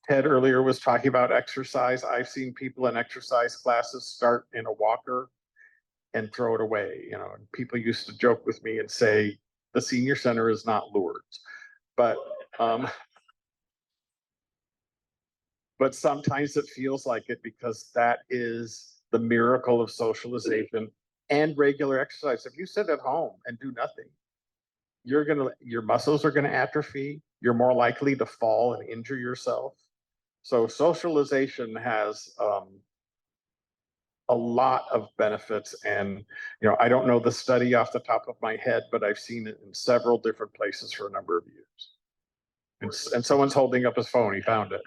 Ted earlier was talking about exercise. I've seen people in exercise classes start in a walker and throw it away. And people used to joke with me and say, the senior center is not Lourdes. But sometimes it feels like it, because that is the miracle of socialization and regular exercise. If you sit at home and do nothing, your muscles are gonna atrophy. You're more likely to fall and injure yourself. So socialization has a lot of benefits. And I don't know the study off the top of my head, but I've seen it in several different places for a number of years. And someone's holding up his phone. He found it.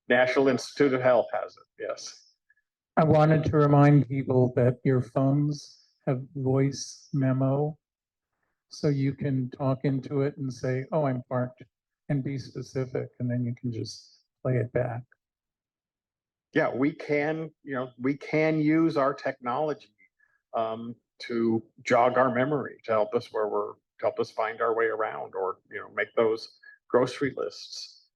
National Institute of Health has it. Yes. I wanted to remind people that your phones have voice memo. So you can talk into it and say, oh, I'm parked, and be specific, and then you can just play it back. Yeah, we can use our technology to jog our memory, to help us help us find our way around, or make those grocery lists.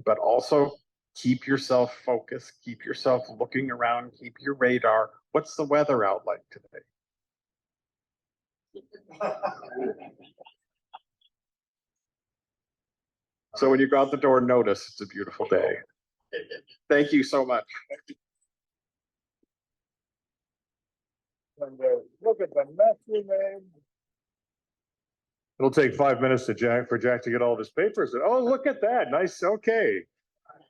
But also keep yourself focused, keep yourself looking around, keep your radar. What's the weather out like today? So when you go out the door, notice it's a beautiful day. Thank you so much. Look at the mess we made. It'll take 5 minutes for Jack to get all of his papers. Oh, look at that. Nice. Okay.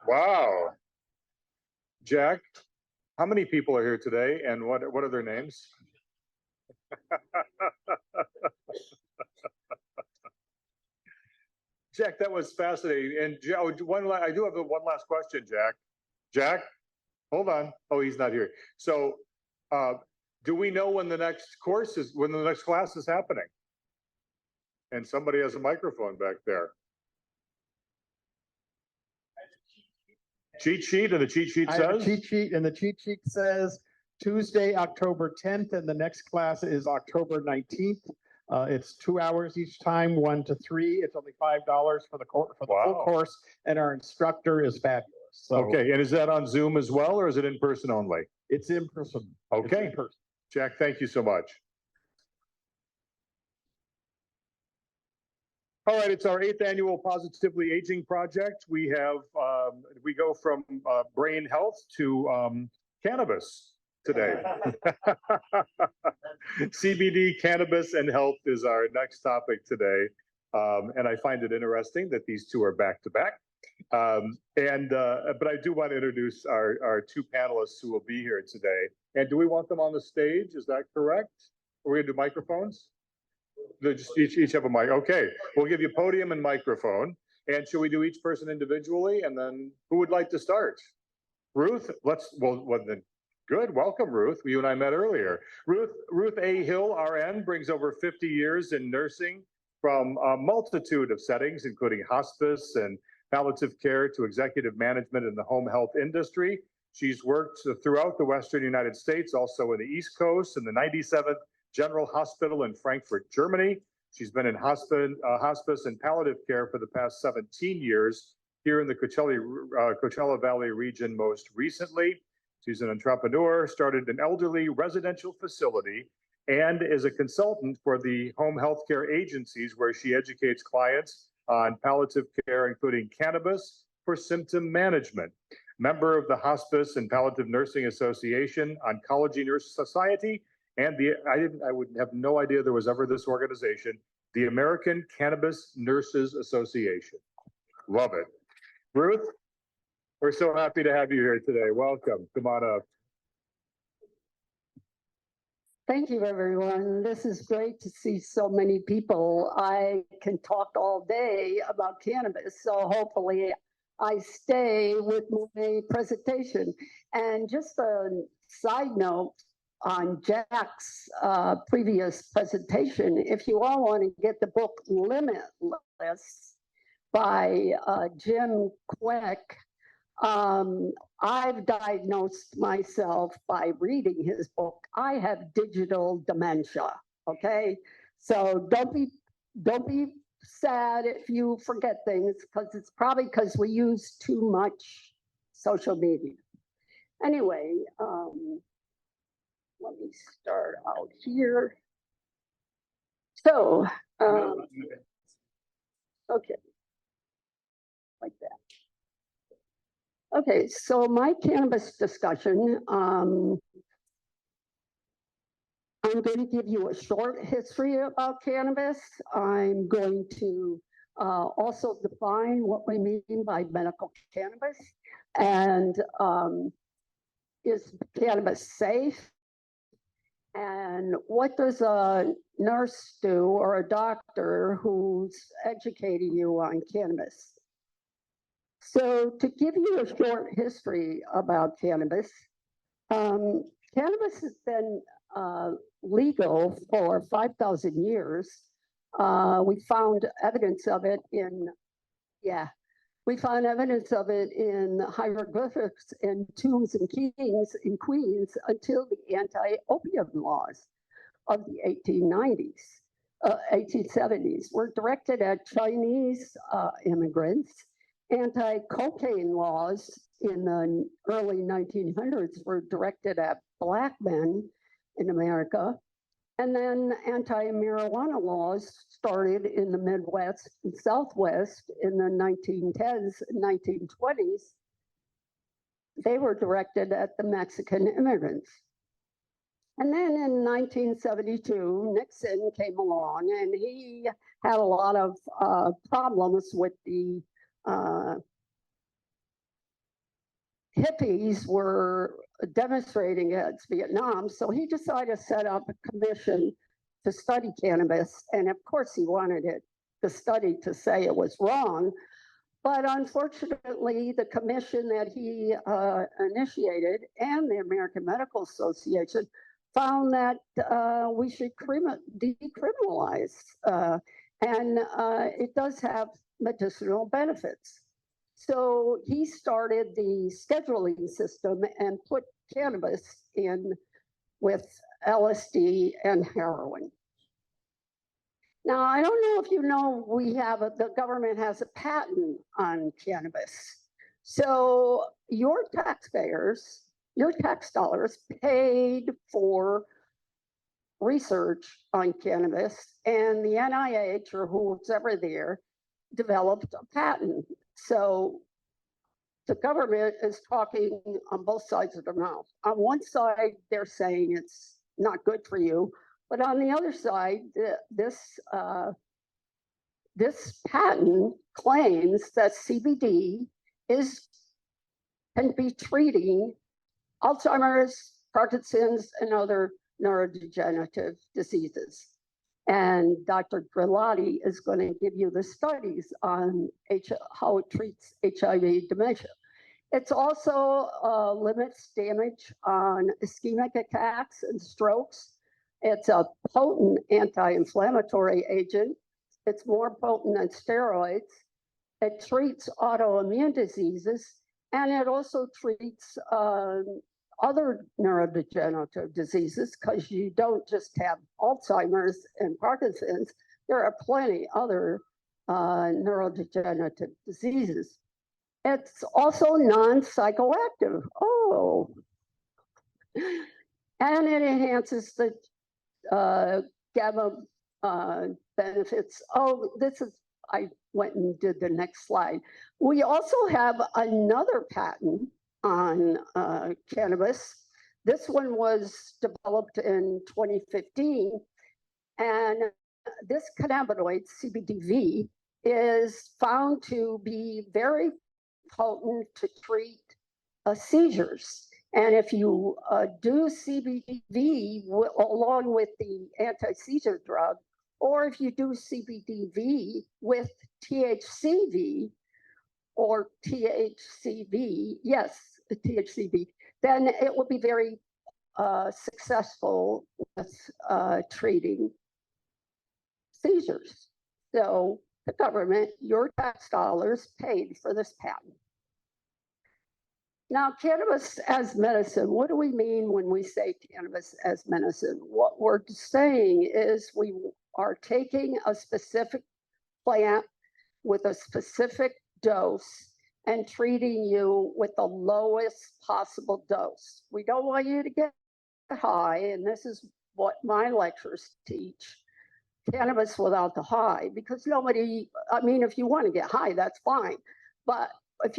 Wow. Jack, how many people are here today, and what are their names? Jack, that was fascinating. And I do have one last question, Jack. Jack, hold on. Oh, he's not here. So, do we know when the next class is happening? And somebody has a microphone back there. Cheat sheet, and the cheat sheet I have a says? cheat sheet, and the cheat sheet says Tuesday, October 10th, and the next class is October 19th. It's 2 hours each time, 1 to 3. It's only $5 for the full course, and our instructor is fabulous. So, Okay, and is that on Zoom as well, or is it in person only? it's in person. Okay. It's in person. Jack, thank you so much. All right, it's our 8th annual Positively Aging Project. We go from brain health to cannabis today. CBD, cannabis, and health is our next topic today. And I find it interesting that these two are back to back. But I do want to introduce our two panelists who will be here today. And do we want them on the stage? Is that correct? Are we gonna do microphones? They just each have a mic. Okay, we'll give you podium and microphone. And should we do each person individually? And then who would like to start? Ruth, then good. Welcome, Ruth. You and I met earlier. Ruth A. Hill, RN, brings over 50 years in nursing from a multitude of settings, including hospice and palliative care to executive management in the home health industry. She's worked throughout the Western United States, also in the East Coast, in the 97th General Hospital in Frankfurt, Germany. She's been in hospice and palliative care for the past 17 years here in the Coachella Valley region most recently. She's an entrepreneur, started an elderly residential facility, and is a consultant for the home healthcare agencies where she educates clients on palliative care, including cannabis for symptom management. Member of the Hospice and Palliative Nursing Association, Oncology Nurse Society, and I would have no idea there was ever this organization, the American Cannabis Nurses Association. Love it. Ruth, we're so happy to have you here today. Welcome. Come on up. Thank you, everyone. This is great to see so many people. I can talk all day about cannabis, so hopefully I stay with my presentation. And just a side note on Jack's previous presentation, if you all want to get the book Limitless, by Jim Quick. I've diagnosed myself by reading his book. I have digital dementia. Okay, so don't be sad if you forget things, because it's probably because we use too much social media. Anyway, let me start out here. So, okay, like that. Okay, so my cannabis discussion, I'm going to give you a short history about cannabis. I'm going to also define what we mean by medical cannabis, and is cannabis safe? And what does a nurse do, or a doctor who's educating you on cannabis? So to give you a short history about cannabis, cannabis has been legal for 5,000 years. We found evidence of it in, we found evidence of it in hieroglyphics and tombs and kings in Queens until the anti-opium laws of the 1870s were directed at Chinese immigrants. Anti-cocaine laws in the early 1900s were directed at Black men in America. And then anti-marijuana laws started in the Midwest and Southwest in the 1910s and 1920s. They were directed at the Mexican immigrants. And then in 1972, Nixon came along, and he had a lot of problems with the hippies were demonstrating against Vietnam. So he decided to set up a commission to study cannabis. And of course, he wanted the study to say it was wrong. But unfortunately, the commission that he initiated and the American Medical Association found that we should decriminalize. And it does have medicinal benefits. So he started the scheduling system and put cannabis in with LSD and heroin. Now, I don't know if you know, the government has a patent on cannabis. So your taxpayers, your tax dollars paid for research on cannabis, and the NIH or who's ever there developed a patent. So the government is talking on both sides of their mouth. On one side, they're saying it's not good for you, but on the other side, this patent claims that CBD can be treating Alzheimer's, Parkinson's, and other neurodegenerative diseases. And Dr. Grillotti is going to give you the studies on how it treats HIV dementia. It also limits damage on ischemic attacks and strokes. It's a potent anti-inflammatory agent. It's more potent than steroids. It treats autoimmune diseases, and it also treats other neurodegenerative diseases, because you don't just have Alzheimer's and Parkinson's, there are plenty other neurodegenerative diseases. It's also non-psychoactive. Oh, and it enhances the gamma benefits. Oh, I went and did the next slide. We also have another patent on cannabis. This one was developed in 2015, and this cannabinoid, CBDV, is found to be very potent to treat seizures. And if you do CBDV along with the anti-seizure drug, or if you do CBDV with THCV or THCV, yes, THCV, then it will be very successful with treating seizures. So the government, your tax dollars paid for this patent. Now, cannabis as medicine, what do we mean when we say cannabis as medicine? What we're saying is we are taking a specific plant with a specific dose and treating you with the lowest possible dose. We don't want you to get high, and this is what my lectures teach, cannabis without the high, because nobody, I mean, if you want to get high, that's fine. But if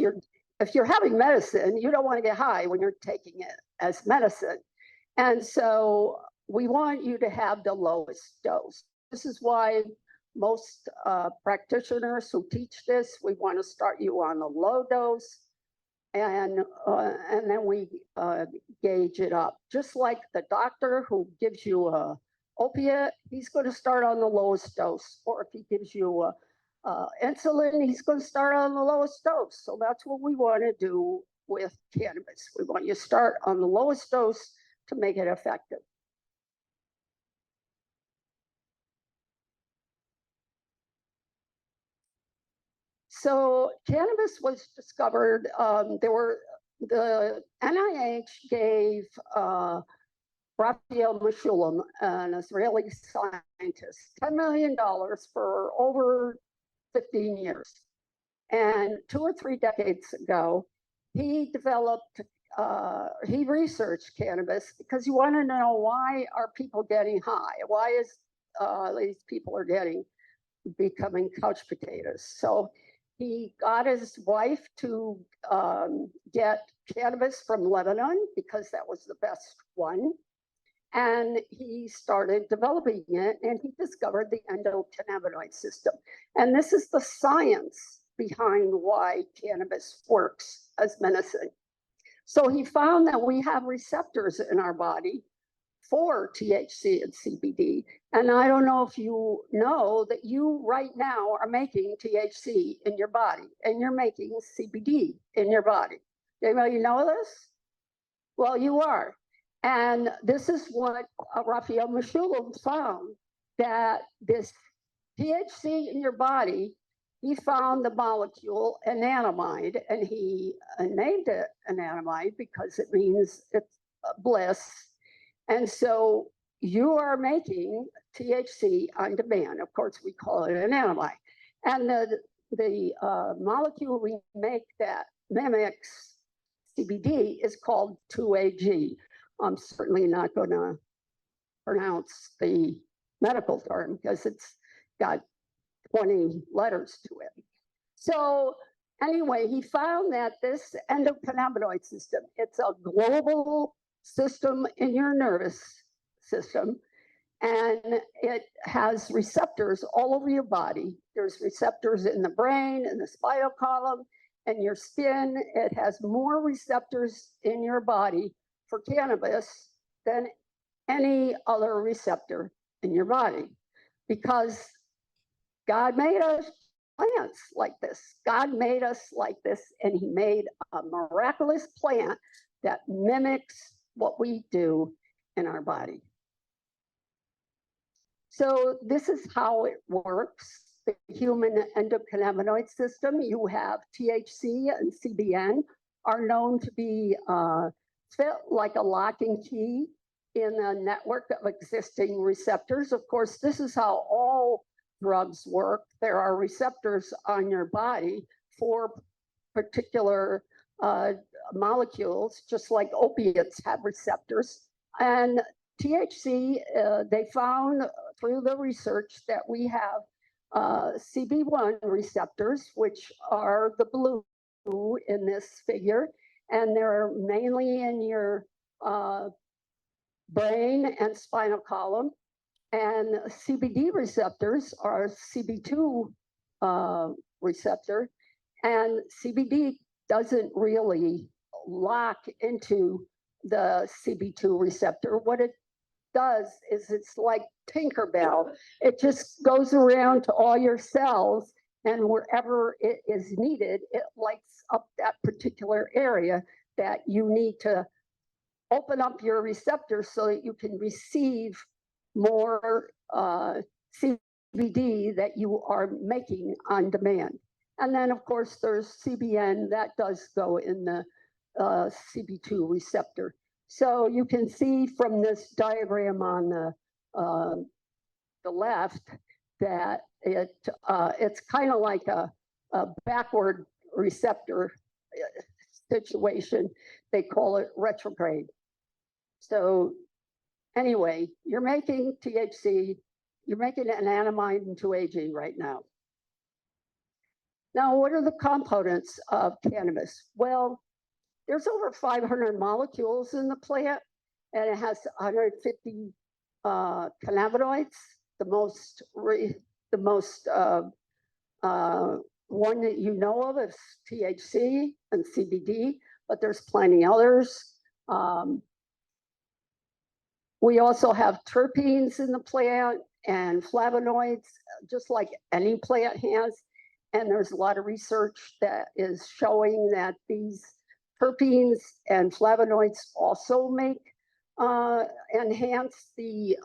you're having medicine, you don't want to get high when you're taking it as medicine. And so we want you to have the lowest dose. This is why most practitioners who teach this, we want to start you on the low dose, and then we gauge it up. Just like the doctor who gives you a opiate, he's going to start on the lowest dose. Or if he gives you insulin, he's going to start on the lowest dose. So that's what we want to do with cannabis. We want you to start on the lowest dose to make it effective. So cannabis was discovered, the NIH gave Raphael Mechoulam, an Israeli scientist, $10 million for over 15 years. And 2 or 3 decades ago, he developed, he researched cannabis because you want to know, why are people getting high? Why is these people are becoming couch potatoes? So he got his wife to get cannabis from Lebanon because that was the best one. And he started developing it, and he discovered the endocannabinoid system. And this is the science behind why cannabis works as medicine. So he found that we have receptors in our body for THC and CBD. And I don't know if you know that you right now are making THC in your body, and you're making CBD in your body. Anybody know this? Well, you are. And this is what Raphael Mechoulam found, that this THC in your body, he found the molecule anandamide, and he named it anandamide because it means it's bliss. And so you are making THC on demand. Of course, we call it anandamide. And the molecule we make that mimics CBD is called 2-AG. I'm certainly not going to pronounce the medical term because it's got 20 letters to it. So anyway, he found that this endocannabinoid system, it's a global system in your nervous system, and it has receptors all over your body. There's receptors in the brain, in the spinal column, and your skin. It has more receptors in your body for cannabis than any other receptor in your body, because God made us plants like this. God made us like this, and he made a miraculous plant that mimics what we do in our body. So this is how it works. The human endocannabinoid system, you have THC and CBN are known to be fit like a lock and key in a network of existing receptors. Of course, this is how all drugs work. There are receptors on your body for particular molecules, just like opiates have receptors. And THC, they found through the research that we have CB1 receptors, which are the blue in this figure, and they're mainly in your brain and spinal column. And CBD receptors are CB2 receptor, and CBD doesn't really lock into the CB2 receptor. What it does is it's like Tinkerbell. It just goes around to all your cells, and wherever it is needed, it lights up that particular area that you need to open up your receptors so that you can receive more CBD CBD that you are making on demand. And then, of course, there's CBN that does go in the CB2 receptor. So you can see from this diagram on the left that it's kind of like a backward receptor situation. They call it retrograde. So anyway, you're making THC, you're making an anandamide into aging right now. Now, what are the components of cannabis? Well, there's over 500 molecules in the plant, and it has 150 cannabinoids. The most one that you know of is THC and CBD, but there's plenty others. We also have terpenes in the plant and flavonoids, just like any plant has. And there's a lot of research that is showing that these terpenes and flavonoids also enhance the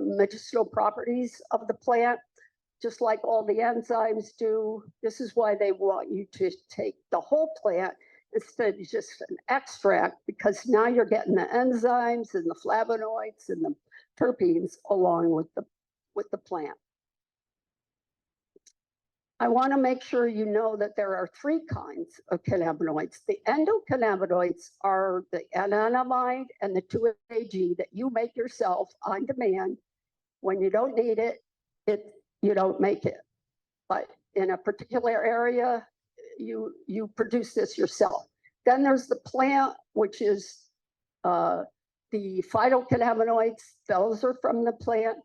medicinal properties of the plant, just like all the enzymes do. This is why they want you to take the whole plant instead of just an extract, because now you're getting the enzymes and the flavonoids and the terpenes along with the plant. I want to make sure you know that there are 3 kinds of cannabinoids. The endocannabinoids are the anandamide and the 2-AG that you make yourself on demand. When you don't need it, you don't make it. But in a particular area, you produce this yourself. Then there's the plant, which is the phytocannabinoids. Those are from the plant.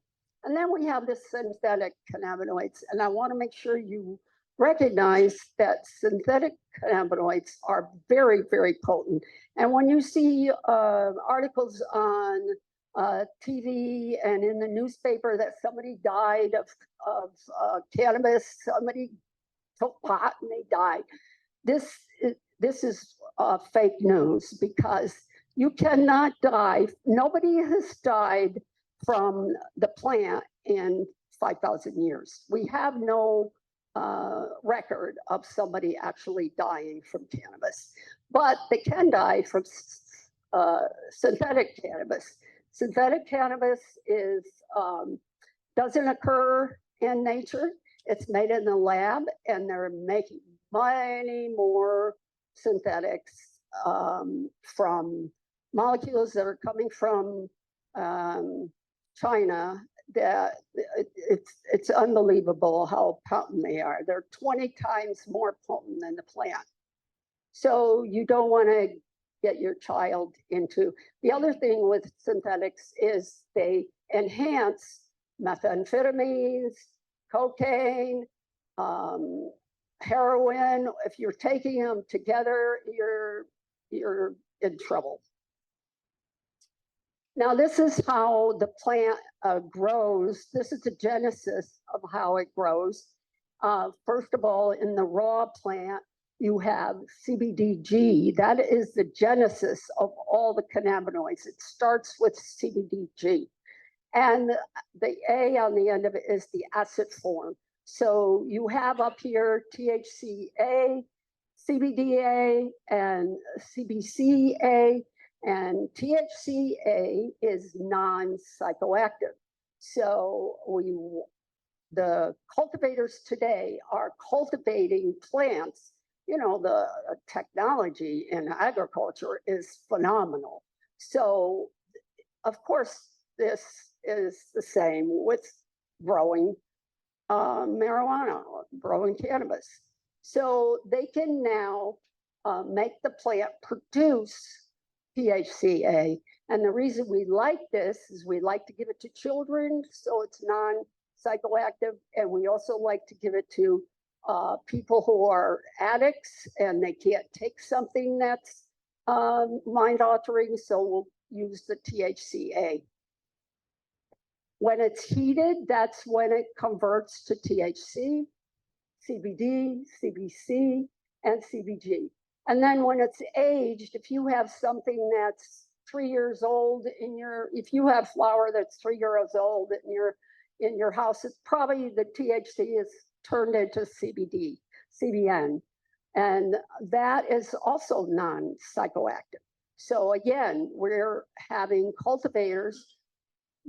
And then we have the synthetic cannabinoids. And I want to make sure you recognize that synthetic cannabinoids are very, very potent. And when you see articles on TV and in the newspaper that somebody died of cannabis, somebody took pot and they died, this is fake news, because you cannot die. Nobody has died from the plant in 5,000 years. We have no record of somebody actually dying from cannabis, but they can die from synthetic cannabis. Synthetic cannabis doesn't occur in nature. It's made in the lab, and they're making many more synthetics from molecules that are coming from China. That it's unbelievable how potent they are. They're 20 times more potent than the plant. So you don't want to get your child into. The other thing with synthetics is they enhance methamphetamines, cocaine, heroin. If you're taking them together, you're in trouble. Now, this is how the plant grows. This is the genesis of how it grows. First of all, in the raw plant, you have CBDG. That is the genesis of all the cannabinoids. It starts with CBDG. And the A on the end of it is the acid form. So you have up here THCA, CBDA, and CBCA. And THCA is non-psychoactive. So the cultivators today are cultivating plants. You know, the technology in agriculture is phenomenal. So, of course, this is the same with growing marijuana, growing cannabis. So they can now make the plant produce THCA. And the reason we like this is we like to give it to children, so it's non-psychoactive. And we also like to give it to people who are addicts and they can't take something that's mind-altering, so we'll use the THCA. When it's heated, that's when it converts to THC, CBD, CBC, and CBG. And then when it's aged, if you have something that's 3 years old if you have flower that's 3 years old and in your house, it's probably the THC is turned into CBD, CBN. And that is also non-psychoactive. So again, we're having cultivators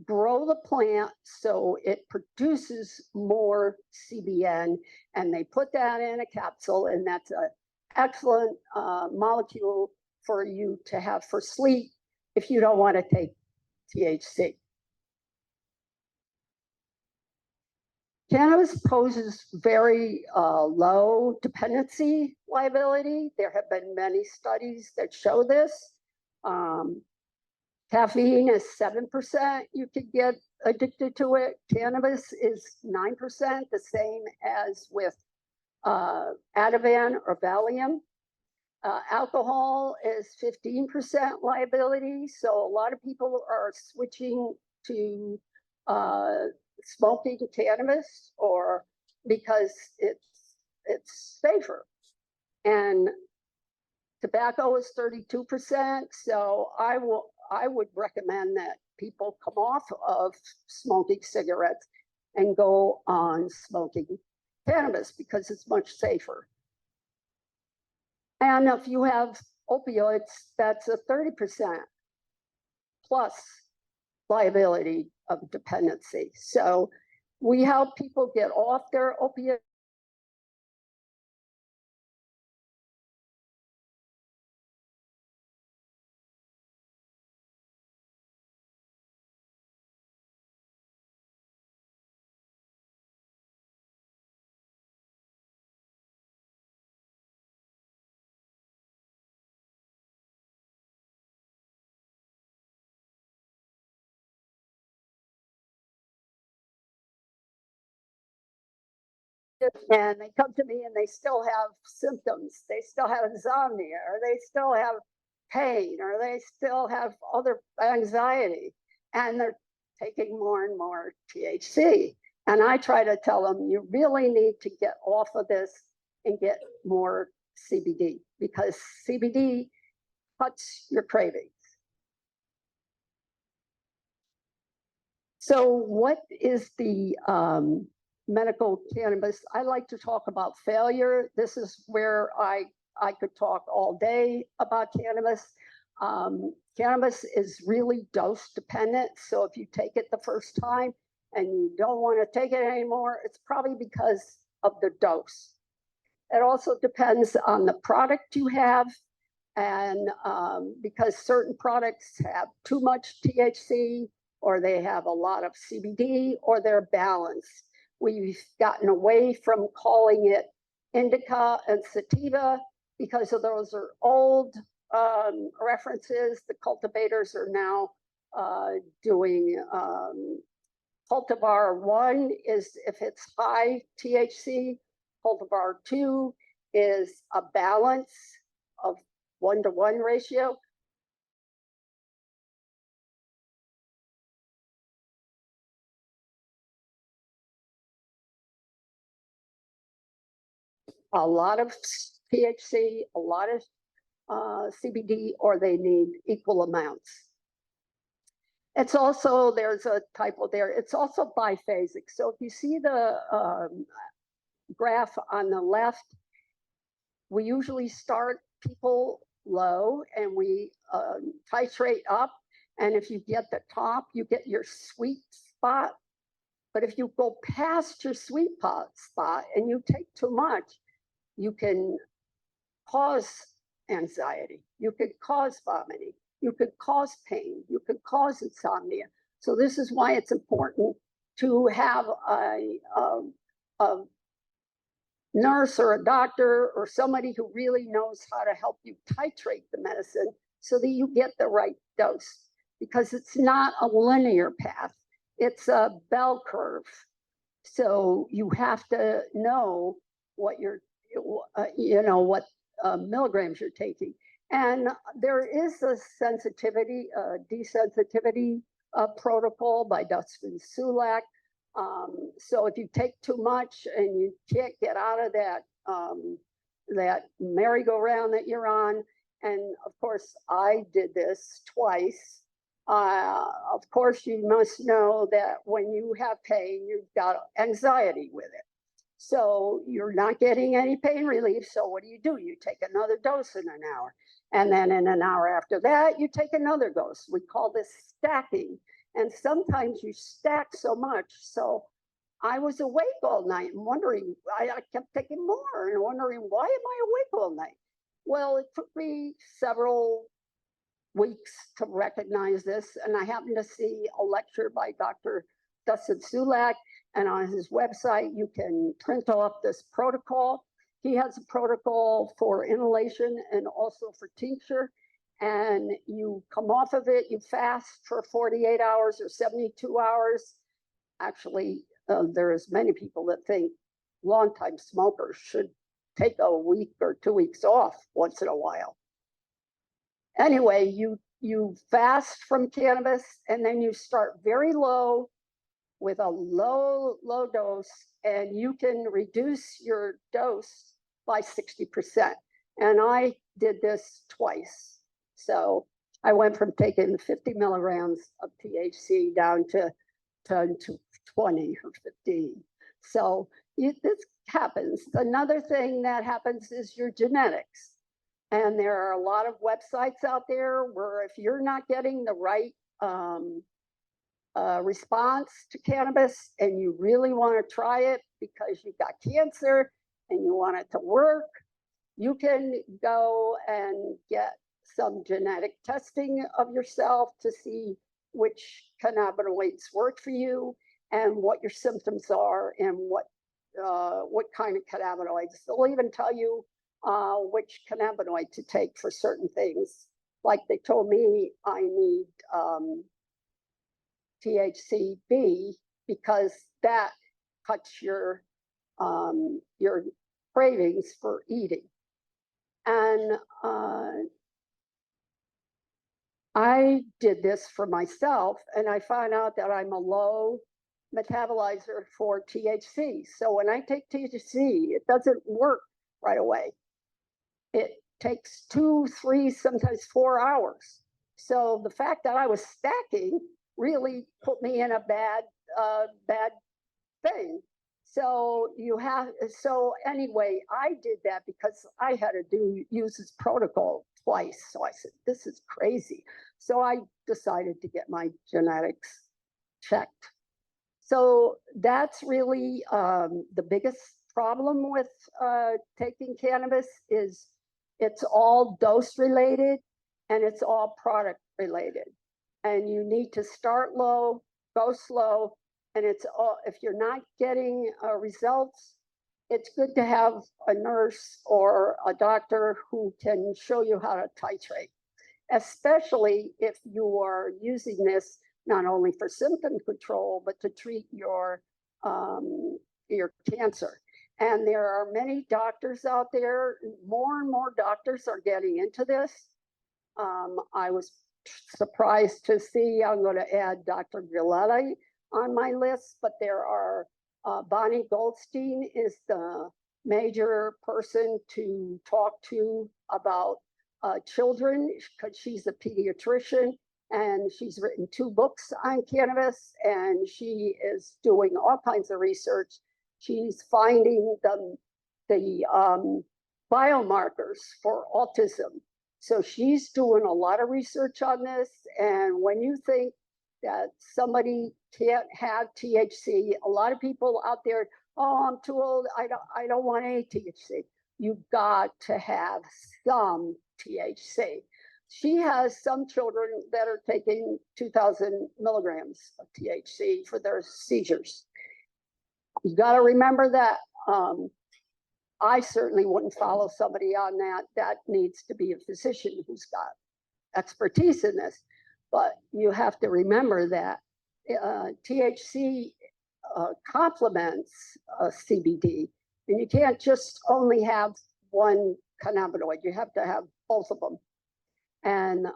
grow the plant so it produces more CBN, and they put that in a capsule, and that's an excellent molecule for you to have for sleep if you don't want to take THC. Cannabis poses very low dependency liability. There have been many studies that show this. Caffeine is 7%. You could get addicted to it. Cannabis is 9%, the same as with Ativan or Valium. Alcohol is 15% liability. So a lot of people are switching to smoking cannabis or because it's safer. And tobacco is 32%. So I would recommend that people come off of smoking cigarettes and go on smoking cannabis because it's much safer. And if you have opioids, that's a 30% plus liability of dependency. So we help people get off their opioids. And they come to me and they still have symptoms. They still have insomnia, or they still have pain, or they still have other anxiety, and they're taking more and more THC. And I try to tell them, you really need to get off of this and get more CBD, because CBD cuts your cravings. So what is the medical cannabis? I like to talk about failure. This is where I could talk all day about cannabis. Cannabis is really dose dependent. So if you take it the first time and you don't want to take it anymore, it's probably because of the dose. It also depends on the product you have, and because certain products have too much THC, or they have a lot of CBD, or they're balanced. We've gotten away from calling it indica and sativa because of those are old references. The cultivators are now doing cultivar 1 is if it's high THC, cultivar 2 is a balance of 1-to-1 ratio. A lot of THC, a lot of CBD, or they need equal amounts. It's also, there's a typo there, it's also biphasic. So if you see the graph on the left, we usually start people low and we titrate up. And if you get the top, you get your sweet spot. But if you go past your sweet spot and you take too much, you can cause anxiety, you could cause vomiting, you could cause pain, you could cause insomnia. So this is why it's important to have a nurse or a doctor or somebody who really knows how to help you titrate the medicine so that you get the right dose, because it's not a linear path, it's a bell curve. So you have to know what you're what milligrams you're taking. And there is a sensitivity, desensitivity protocol by Dustin Sulak. So if you take too much and you can't get out of that merry-go-round that you're on, and of course I did this twice, Of course, you must know that when you have pain, you've got anxiety with it. So you're not getting any pain relief. So what do? You take another dose in an hour. And then in an hour after that, you take another dose. We call this stacking. And sometimes you stack so much. So I was awake all night and wondering, I kept taking more and wondering, why am I awake all night? Well, it took me several weeks to recognize this. And I happened to see a lecture by Dr. Dustin Sulak, and on his website, you can print off this protocol. He has a protocol for inhalation and also for tincture. And you come off of it, you fast for 48 hours or 72 hours. Actually, there's many people that think longtime smokers should take a week or 2 weeks off once in a while. Anyway, you fast from cannabis and then you start very low with a low dose, and you can reduce your dose by 60%. And I did this twice. So I went from taking 50 milligrams of THC down to 20 or 15. So this happens. Another thing that happens is your genetics. And there are a lot of websites out there where if you're not getting the right response to cannabis and you really want to try it because you've got cancer and you want it to work, you can go and get some genetic testing of yourself to see which cannabinoids work for you and what your symptoms are and what kind of cannabinoids. They'll even tell you which cannabinoid to take for certain things. Like they told me I need THCB because that cuts your cravings for eating. And I did this for myself, and I found out that I'm a low metabolizer for THC. So when I take THC, it doesn't work right away. It takes 2, 3, sometimes 4 hours. So the fact that I was stacking really put me in a bad thing. So anyway, I did that because I had to use this protocol twice. So I said, this is crazy. So I decided to get my genetics checked. So that's really the biggest problem with taking cannabis is it's all dose related and it's all product related. And you need to start low, go slow, and it's all, if you're not getting results, it's good to have a nurse or a doctor who can show you how to titrate, especially if you are using this not only for symptom control, but to treat your cancer. And there are many doctors out there. More and more doctors are getting into this. I was surprised to see, I'm going to add Dr. Gillette on my list, but there are, Bonnie Goldstein is the major person to talk to about children, because she's a pediatrician and she's written 2 books on cannabis, and she is doing all kinds of research. She's finding the biomarkers for autism. So she's doing a lot of research on this. And when you think that somebody can't have THC, a lot of people out there, oh, I'm too old, I don't want any THC. You've got to have some THC. She has some children that are taking 2,000 milligrams of THC for their seizures. You got to remember that. I certainly wouldn't follow somebody on that. That needs to be a physician who's got expertise in this. But you have to remember that THC complements CBD, and you can't just only have one cannabinoid. You have to have both of them. And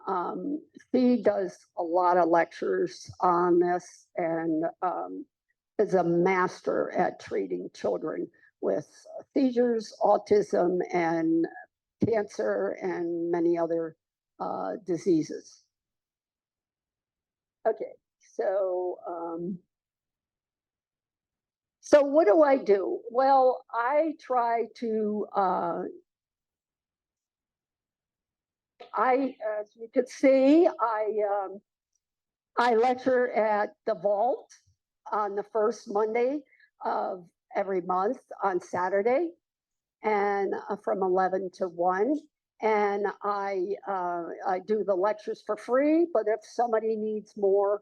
she does a lot of lectures on this and is a master at treating children with seizures, autism, and cancer, and many other diseases. Okay, so, so what do I do? Well, I try to, as you could see, I lecture at the Vault on the first Monday of every month on Saturday, and from 11 to 1. And I do the lectures for free, but if somebody needs more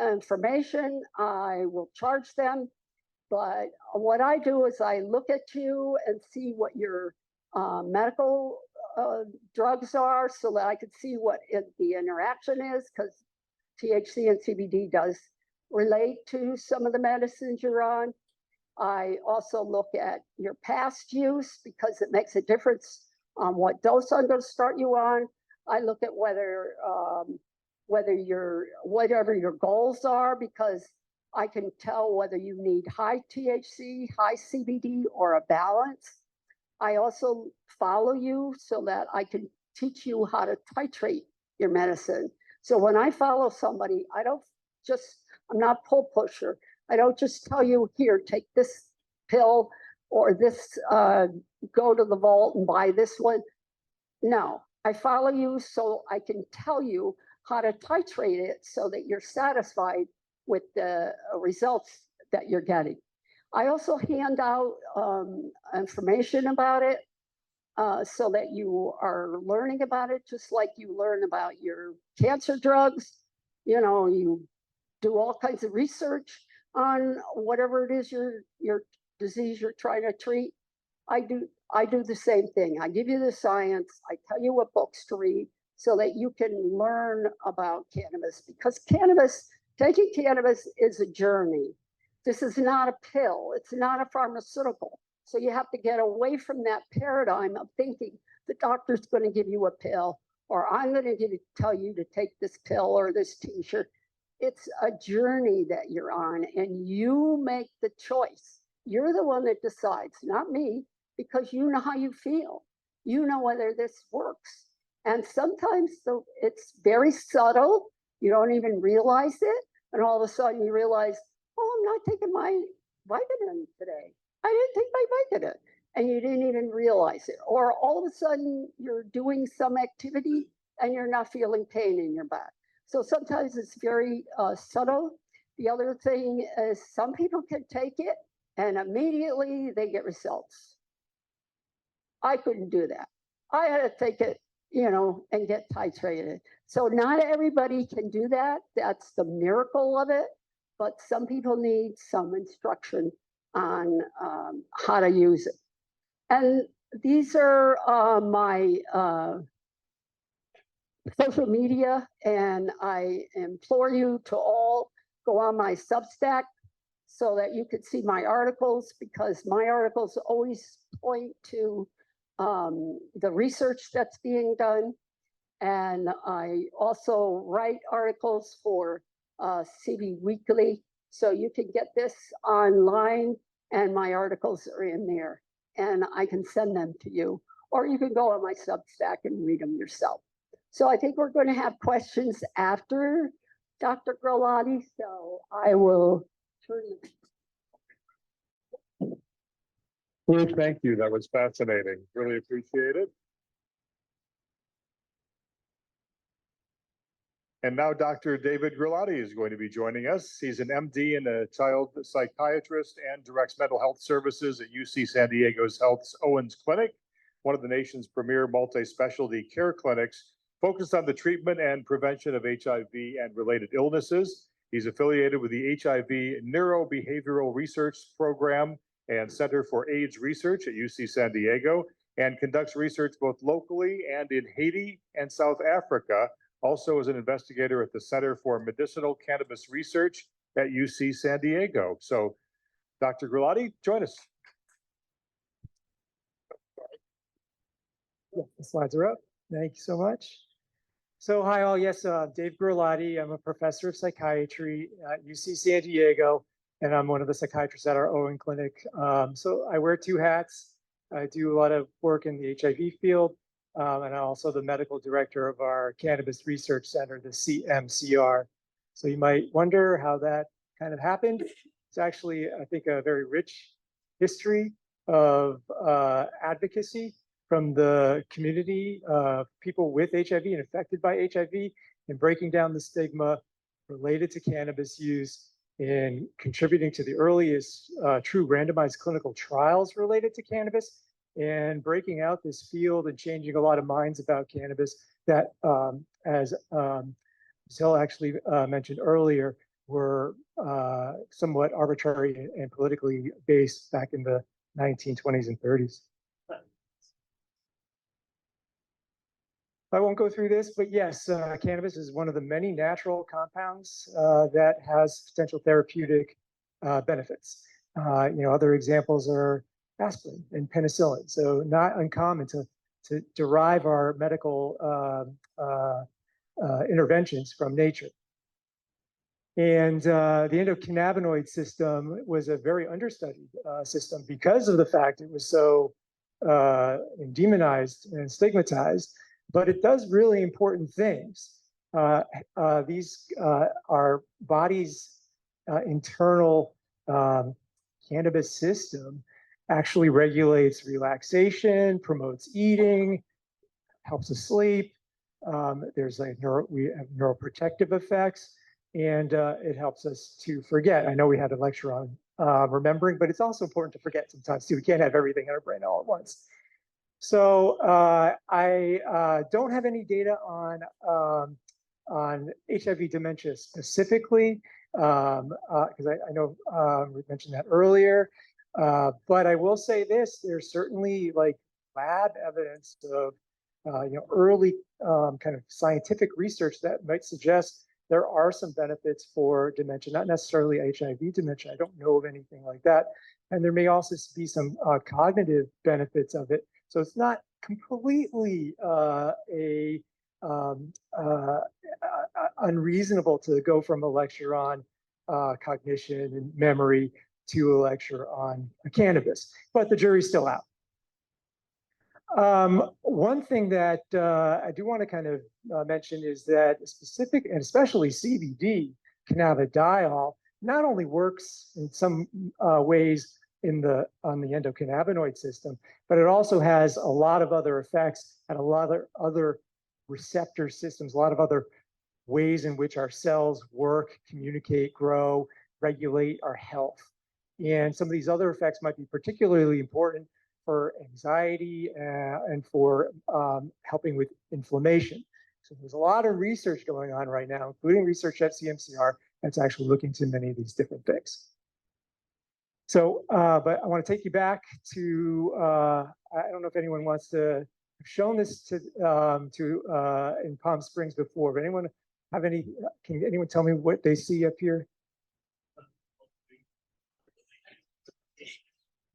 information, I will charge them. But what I do is I look at you and see what your medical drugs are so that I can see what the interaction is, because THC and CBD does relate to some of the medicines you're on. I also look at your past use because it makes a difference on what dose I'm going to start you on. I look at whether whatever your goals are, because I can tell whether you need high THC, high CBD, or a balance. I also follow you so that I can teach you how to titrate your medicine. So when I follow somebody, I'm not pull pusher. I don't just tell you, here, take this pill or this, go to the Vault and buy this one. No, I follow you so I can tell you how to titrate it so that you're satisfied with the results that you're getting. I also hand out information about it so that you are learning about it, just like you learn about your cancer drugs. You know, you do all kinds of research on whatever it is your disease you're trying to treat. I do the same thing. I give you the science. I tell you what books to read so that you can learn about cannabis, because taking cannabis is a journey. This is not a pill. It's not a pharmaceutical. So you have to get away from that paradigm of thinking the doctor's going to give you a pill, or I'm going to tell you to take this pill or this t-shirt. It's a journey that you're on, and you make the choice. You're the one that decides, not me, because you know how you feel. You know whether this works. And sometimes it's very subtle. You don't even realize it. And all of a sudden you realize, oh, I'm not taking my vitamin today. I didn't take my vitamin. And you didn't even realize it. Or all of a sudden you're doing some activity and you're not feeling pain in your back. So sometimes it's very subtle. The other thing is some people can take it and immediately they get results. I couldn't do that. I had to take it, and get titrated. So not everybody can do that. That's the miracle of it. But some people need some instruction on how to use it. And these are my social media, and I implore you to all go on my Substack so that you could see my articles, because my articles always point to the research that's being done. And I also write articles for CB Weekly, so you can get this online, and my articles are in there, and I can send them to you, or you can go on my Substack and read them yourself. So I think we're going to have questions after Dr. Grillotti, so I will turn it. Ruth, thank you. That was fascinating. Really appreciate it. And now Dr. David Grillotti is going to be joining us. He's an MD and a child psychiatrist and directs mental health services at UC San Diego's Health's Owens Clinic, one of the nation's premier multi-specialty care clinics focused on the treatment and prevention of HIV and related illnesses. He's affiliated with the HIV Neurobehavioral Research Program and Center for AIDS Research at UC San Diego, and conducts research both locally and in Haiti and South Africa. Also as an investigator at the Center for Medicinal Cannabis Research at UC San Diego. So, Dr. Grillotti, join us. Yeah, the slides are up. Thank you so much. So hi all, yes, Dave Grillotti. I'm a professor of psychiatry at UC San Diego, and I'm one of the psychiatrists at our Owen Clinic. So I wear two hats. I do a lot of work in the HIV field, and I'm also the medical director of our Cannabis Research Center, the CMCR. So you might wonder how that kind of happened. It's actually, I think, a very rich history of advocacy from the community of people with HIV and affected by HIV, and breaking down the stigma related to cannabis use and contributing to the earliest true randomized clinical trials related to cannabis, and breaking out this field and changing a lot of minds about cannabis that, as Sil actually mentioned earlier, were somewhat arbitrary and politically based back in the 1920s and 30s. I won't go through this, but yes, cannabis is one of the many natural compounds that has potential therapeutic benefits. Other examples are aspirin and penicillin. So not uncommon to derive our medical interventions from nature. And the endocannabinoid system was a very understudied system because of the fact it was so demonized and stigmatized, but it does really important things. These our body's internal cannabis system actually regulates relaxation, promotes eating, helps us sleep. There's like we have neuroprotective effects, and it helps us to forget. I know we had a lecture on remembering, but it's also important to forget sometimes too. We can't have everything in our brain all at once. So I don't have any data on HIV dementia specifically, because I know we mentioned that earlier. But I will say this: there's certainly like lab evidence of early kind of scientific research that might suggest there are some benefits for dementia, not necessarily HIV dementia. I don't know of anything like that. And there may also be some cognitive benefits of it. So it's not completely unreasonable to go from a lecture on cognition and memory to a lecture on cannabis, but the jury's still out. One thing that I do want to kind of mention is that specific, and especially CBD, cannabidiol, not only works in some ways on the endocannabinoid system, but it also has a lot of other effects and a lot of other receptor systems, a lot of other ways in which our cells work, communicate, grow, regulate our health. And some of these other effects might be particularly important for anxiety and for helping with inflammation. So there's a lot of research going on right now, including research at CMCR, that's actually looking to many of these different things. So, but I want to take you back to, I don't know if anyone wants to have shown this to in Palm Springs before, but anyone have any, can anyone tell me what they see up here?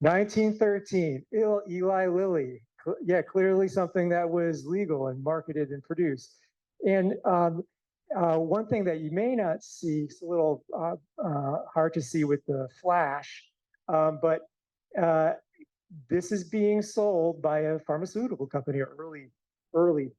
1913, Eli Lilly. Yeah, clearly something that was legal and marketed and produced. And one thing that you may not see, it's a little hard to see with the flash, but this is being sold by a pharmaceutical company, or early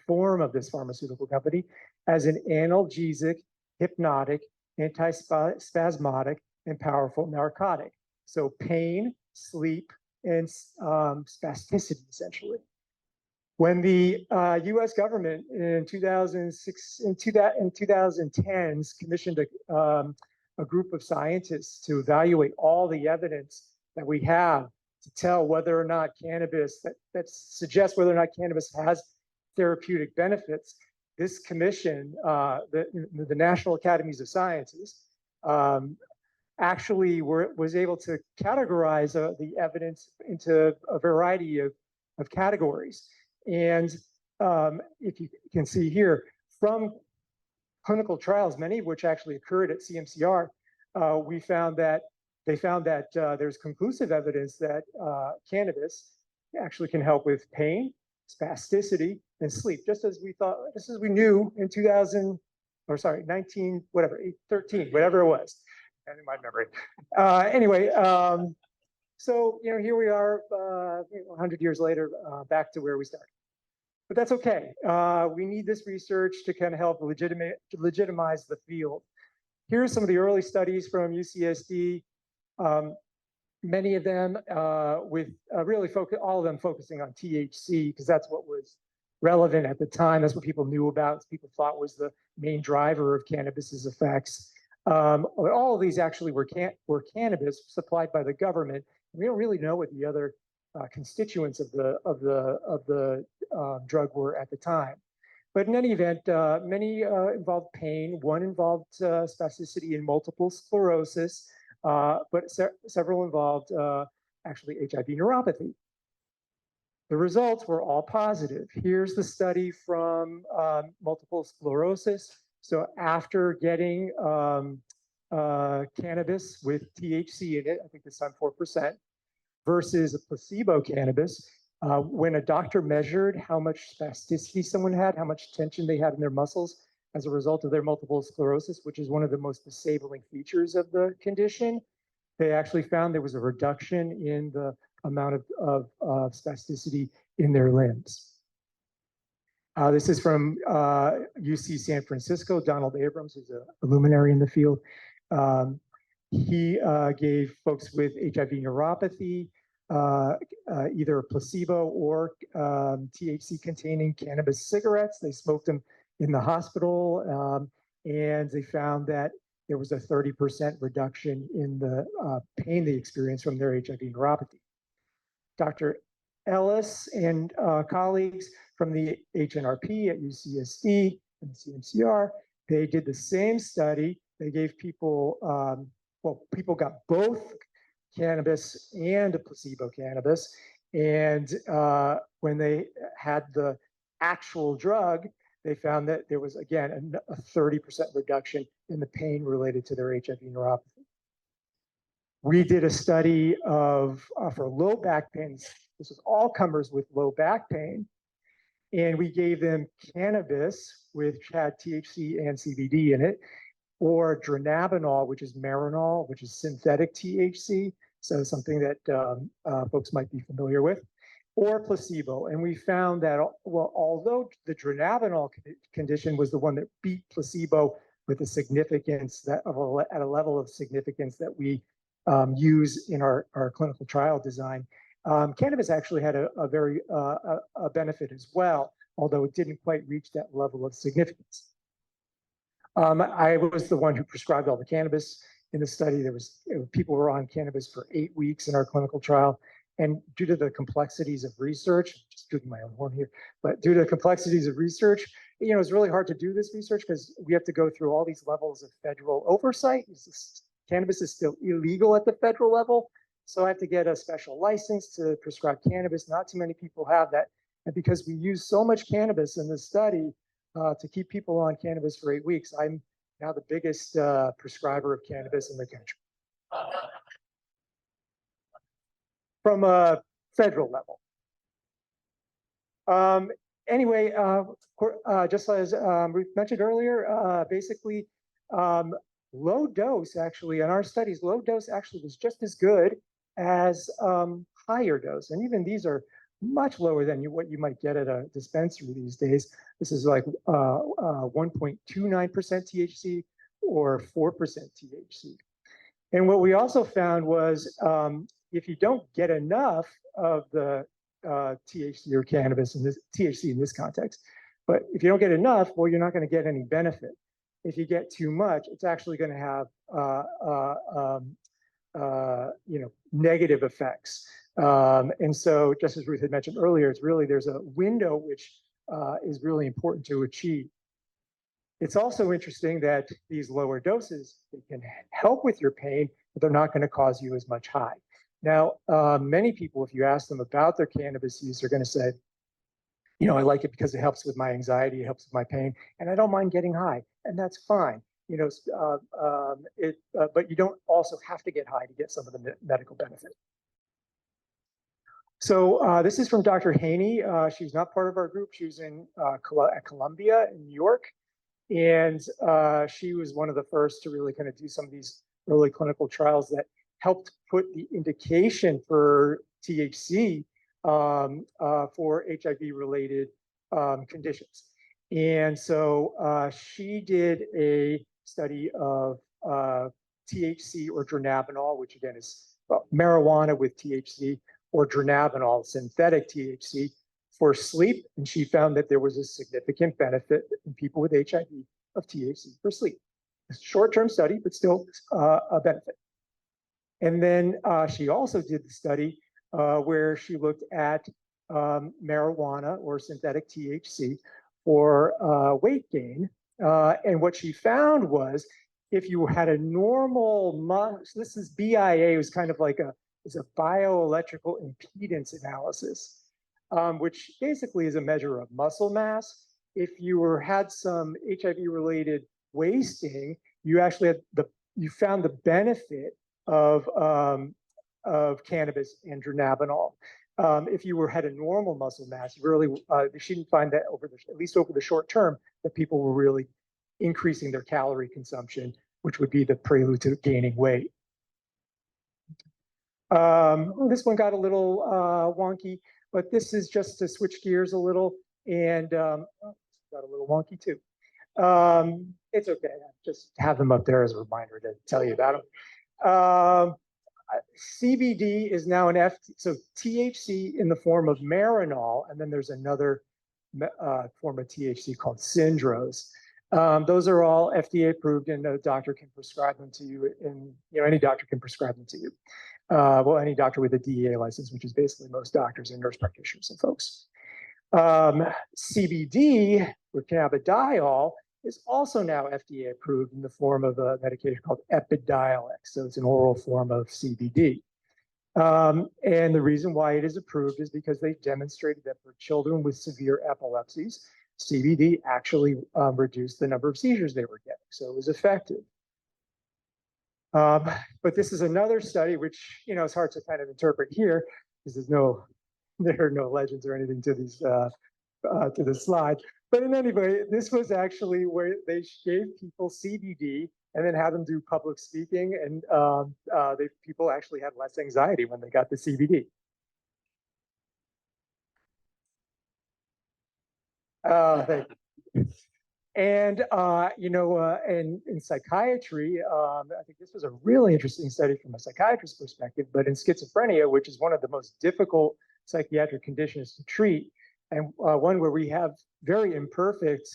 form of this pharmaceutical company, as an analgesic, hypnotic, antispasmodic, and powerful narcotic. So pain, sleep, and spasticity, essentially. When the US government in 2010s commissioned a group of scientists to evaluate all the evidence that we have to tell whether or not cannabis, that suggests whether or not cannabis has therapeutic benefits, this commission, the National Academies of Sciences, actually was able to categorize the evidence into a variety of categories. And if you can see here, from clinical trials, many of which actually occurred at CMCR, they found that there's conclusive evidence that cannabis actually can help with pain, spasticity, and sleep, just as we knew in 13, whatever it was. In my memory. Anyway, so here we are, 100 years later, back to where we started. But that's okay. We need this research to kind of help legitimize the field. Here's some of the early studies from UCSD. Many of them with really all of them focusing on THC, because that's what was relevant at the time. That's what people knew about. People thought was the main driver of cannabis's effects. All of these actually were cannabis supplied by the government. We don't really know what the other constituents of the drug were at the time. But in any event, many involved pain. One involved spasticity in multiple sclerosis, but several involved actually HIV neuropathy. The results were all positive. Here's the study from multiple sclerosis. So after getting cannabis with THC in it, I think this time 4%, versus a placebo cannabis, when a doctor measured how much spasticity someone had, how much tension they had in their muscles as a result of their multiple sclerosis, which is one of the most disabling features of the condition, they actually found there was a reduction in the amount of spasticity in their limbs. This is from UC San Francisco, Donald Abrams, who's a luminary in the field. He gave folks with HIV neuropathy either a placebo or THC-containing cannabis cigarettes. They smoked them in the hospital, and they found that there was a 30% reduction in the pain they experienced from their HIV neuropathy. Dr. Ellis and colleagues from the HNRP at UCSD and CMCR, they did the same study. They gave people, people got both cannabis and a placebo cannabis. And when they had the actual drug, they found that there was, again, a 30% reduction in the pain related to their HIV neuropathy. We did a study of, for low back pain. This was all comers with low back pain. And we gave them cannabis, which had THC and CBD in it, or dronabinol, which is Marinol, which is synthetic THC. So something that folks might be familiar with, or placebo. And we found that, well, although the dronabinol condition was the one that beat placebo with a significance that at a level of significance that we use in our clinical trial design, cannabis actually had a very benefit as well, although it didn't quite reach that level of significance. I was the one who prescribed all the cannabis in the study. People were on cannabis for 8 weeks in our clinical trial. And due to the complexities of research, just doing my own horn here, but due to the complexities of research, it's really hard to do this research because we have to go through all these levels of federal oversight. Cannabis is still illegal at the federal level. So I have to get a special license to prescribe cannabis. Not too many people have that. And because we use so much cannabis in this study to keep people on cannabis for 8 weeks, I'm now the biggest prescriber of cannabis in the country. From a federal level. Anyway, just as Ruth mentioned earlier, basically low dose actually in our studies, low dose actually was just as good as higher dose. And even these are much lower than what you might get at a dispensary these days. This is like 1.29% THC or 4% THC. And what we also found was if you don't get enough of the THC or cannabis, THC in this context, but if you don't get enough, well, you're not going to get any benefit. If you get too much, it's actually going to have negative effects. And so, just as Ruth had mentioned earlier, there's a window which is really important to achieve. It's also interesting that these lower doses, they can help with your pain, but they're not going to cause you as much high. Now, many people, if you ask them about their cannabis use, are going to say, I like it because it helps with my anxiety, it helps with my pain, and I don't mind getting high, and that's fine. But you don't also have to get high to get some of the medical benefit. So this is from Dr. Haney. She was not part of our group. She was at Columbia in New York. And she was one of the first to really kind of do some of these early clinical trials that helped put the indication for THC for HIV-related conditions. And so she did a study of THC or dronabinol, which again is marijuana with THC, or dronabinol, synthetic THC, for sleep. And she found that there was a significant benefit in people with HIV of THC for sleep. It's a short-term study, but still a benefit. And then she also did the study where she looked at marijuana or synthetic THC for weight gain. And what she found was if you had a normal, this is BIA, it was kind of like it's a bioelectrical impedance analysis, which basically is a measure of muscle mass. If you had some HIV-related wasting, you actually had you found the benefit of cannabis and dronabinol. If you had a normal muscle mass, really, she didn't find that at least over the short term, that people were really increasing their calorie consumption, which would be the prelude to gaining weight. This one got a little wonky, but this is just to switch gears a little, and got a little wonky too. It's okay, just have them up there as a reminder to tell you about them. CBD is now so THC in the form of Marinol, and then there's another form of THC called Syndrose. Those are all FDA approved, and a doctor can prescribe them to you, and any doctor can prescribe them to you. Well, any doctor with a DEA license, which is basically most doctors and nurse practitioners and folks. CBD, with cannabidiol, is also now FDA approved in the form of a medication called Epidiolex. So it's an oral form of CBD. And the reason why it is approved is because they demonstrated that for children with severe epilepsies, CBD actually reduced the number of seizures they were getting. So it was effective. But this is another study, which, it's hard to kind of interpret here because there are no legends or anything to these, to the slide. But anyway, this was actually where they gave people CBD and then had them do public speaking, and people actually had less anxiety when they got the CBD. Thank you. And in psychiatry, I think this was a really interesting study from a psychiatrist's perspective, but in schizophrenia, which is one of the most difficult psychiatric conditions to treat, and one where we have very imperfect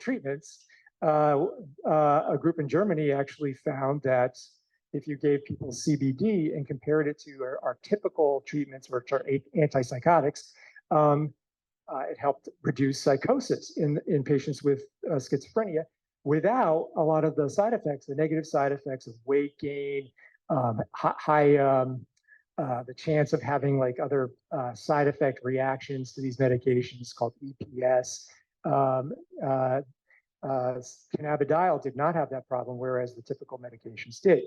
treatments, a group in Germany actually found that if you gave people CBD and compared it to our typical treatments, which are antipsychotics, it helped reduce psychosis in patients with schizophrenia without a lot of the side effects, the negative side effects of weight gain, the chance of having like other side effect reactions to these medications called EPS. Cannabidiol did not have that problem, whereas the typical medications did.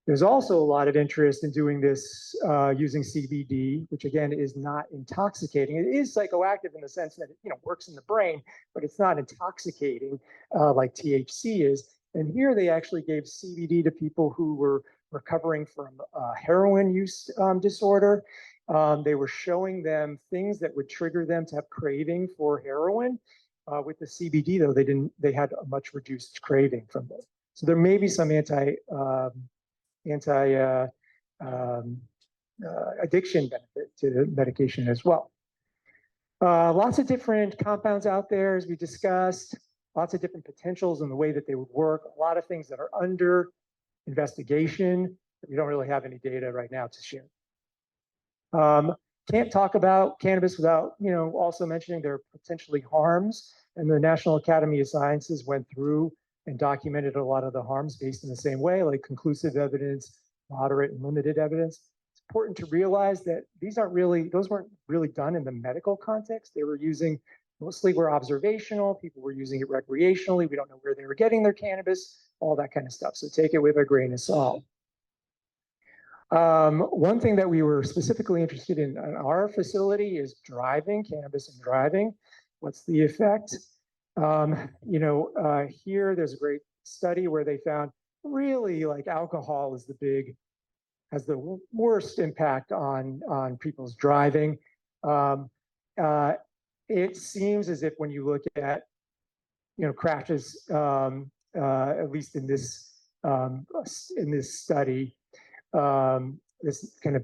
There's also a lot of interest in doing this using CBD, which again is not intoxicating. It is psychoactive in the sense that it works in the brain, but it's not intoxicating like THC is. And here they actually gave CBD to people who were recovering from heroin use disorder. They were showing them things that would trigger them to have craving for heroin. With the CBD, though, they had a much reduced craving from this. So there may be some addiction benefit to the medication as well. Lots of different compounds out there, as we discussed, lots of different potentials in the way that they would work, a lot of things that are under investigation. We don't really have any data right now to share. Can't talk about cannabis without, also mentioning there are potentially harms, and the National Academy of Sciences went through and documented a lot of the harms based in the same way, like conclusive evidence, moderate and limited evidence. It's important to realize that those weren't really done in the medical context. They were mostly were observational, people were using it recreationally. We don't know where they were getting their cannabis, all that kind of stuff. So take it with a grain of salt. One thing that we were specifically interested in our facility is cannabis and driving. What's the effect? Here there's a great study where they found really like alcohol has the worst impact on people's driving. it seems as if when you look at, crashes, at least in this study, this kind of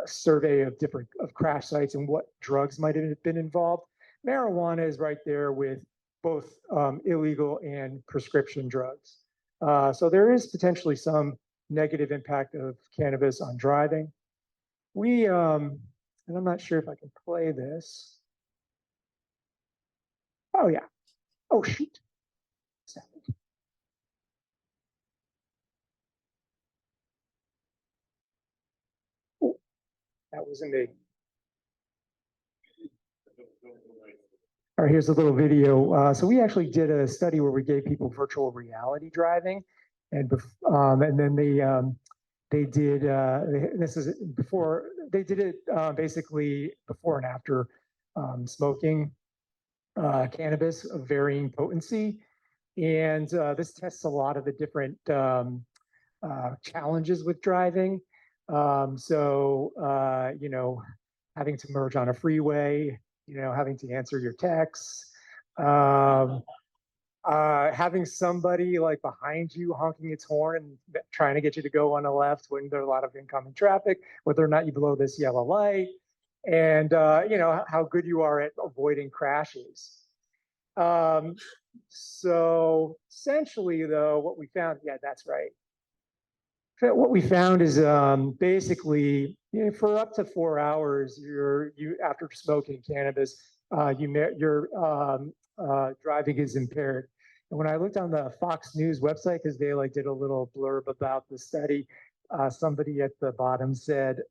survey of different crash sites and what drugs might have been involved. Marijuana is right there with both illegal and prescription drugs. So there is potentially some negative impact of cannabis on driving. We, and I'm not sure if I can play this. Oh yeah. Oh shoot. Oh, that wasn't me. All right, here's a little video. So we actually did a study where we gave people virtual reality driving, and then they did this is before they did it basically before and after smoking cannabis of varying potency, and this tests a lot of the different challenges with driving. Having to merge on a freeway, having to answer your texts, having somebody like behind you honking its horn and trying to get you to go on the left when there's a lot of incoming traffic, whether or not you blow this yellow light, and how good you are at avoiding crashes. So essentially, though, what we found, yeah, that's right. What we found is basically, for up to 4 hours, after smoking cannabis, your driving is impaired. And when I looked on the Fox News website, because they did a little blurb about the study, somebody at the bottom said,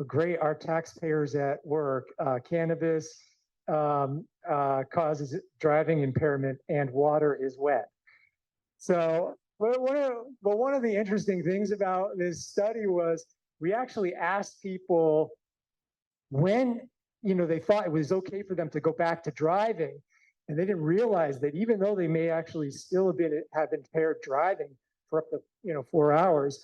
"Great, our taxpayers at work. Cannabis causes driving impairment, and water is wet." So. One of the interesting things about this study was we actually asked people when they thought it was okay for them to go back to driving, and they didn't realize that even though they may actually still have impaired driving for up to 4 hours,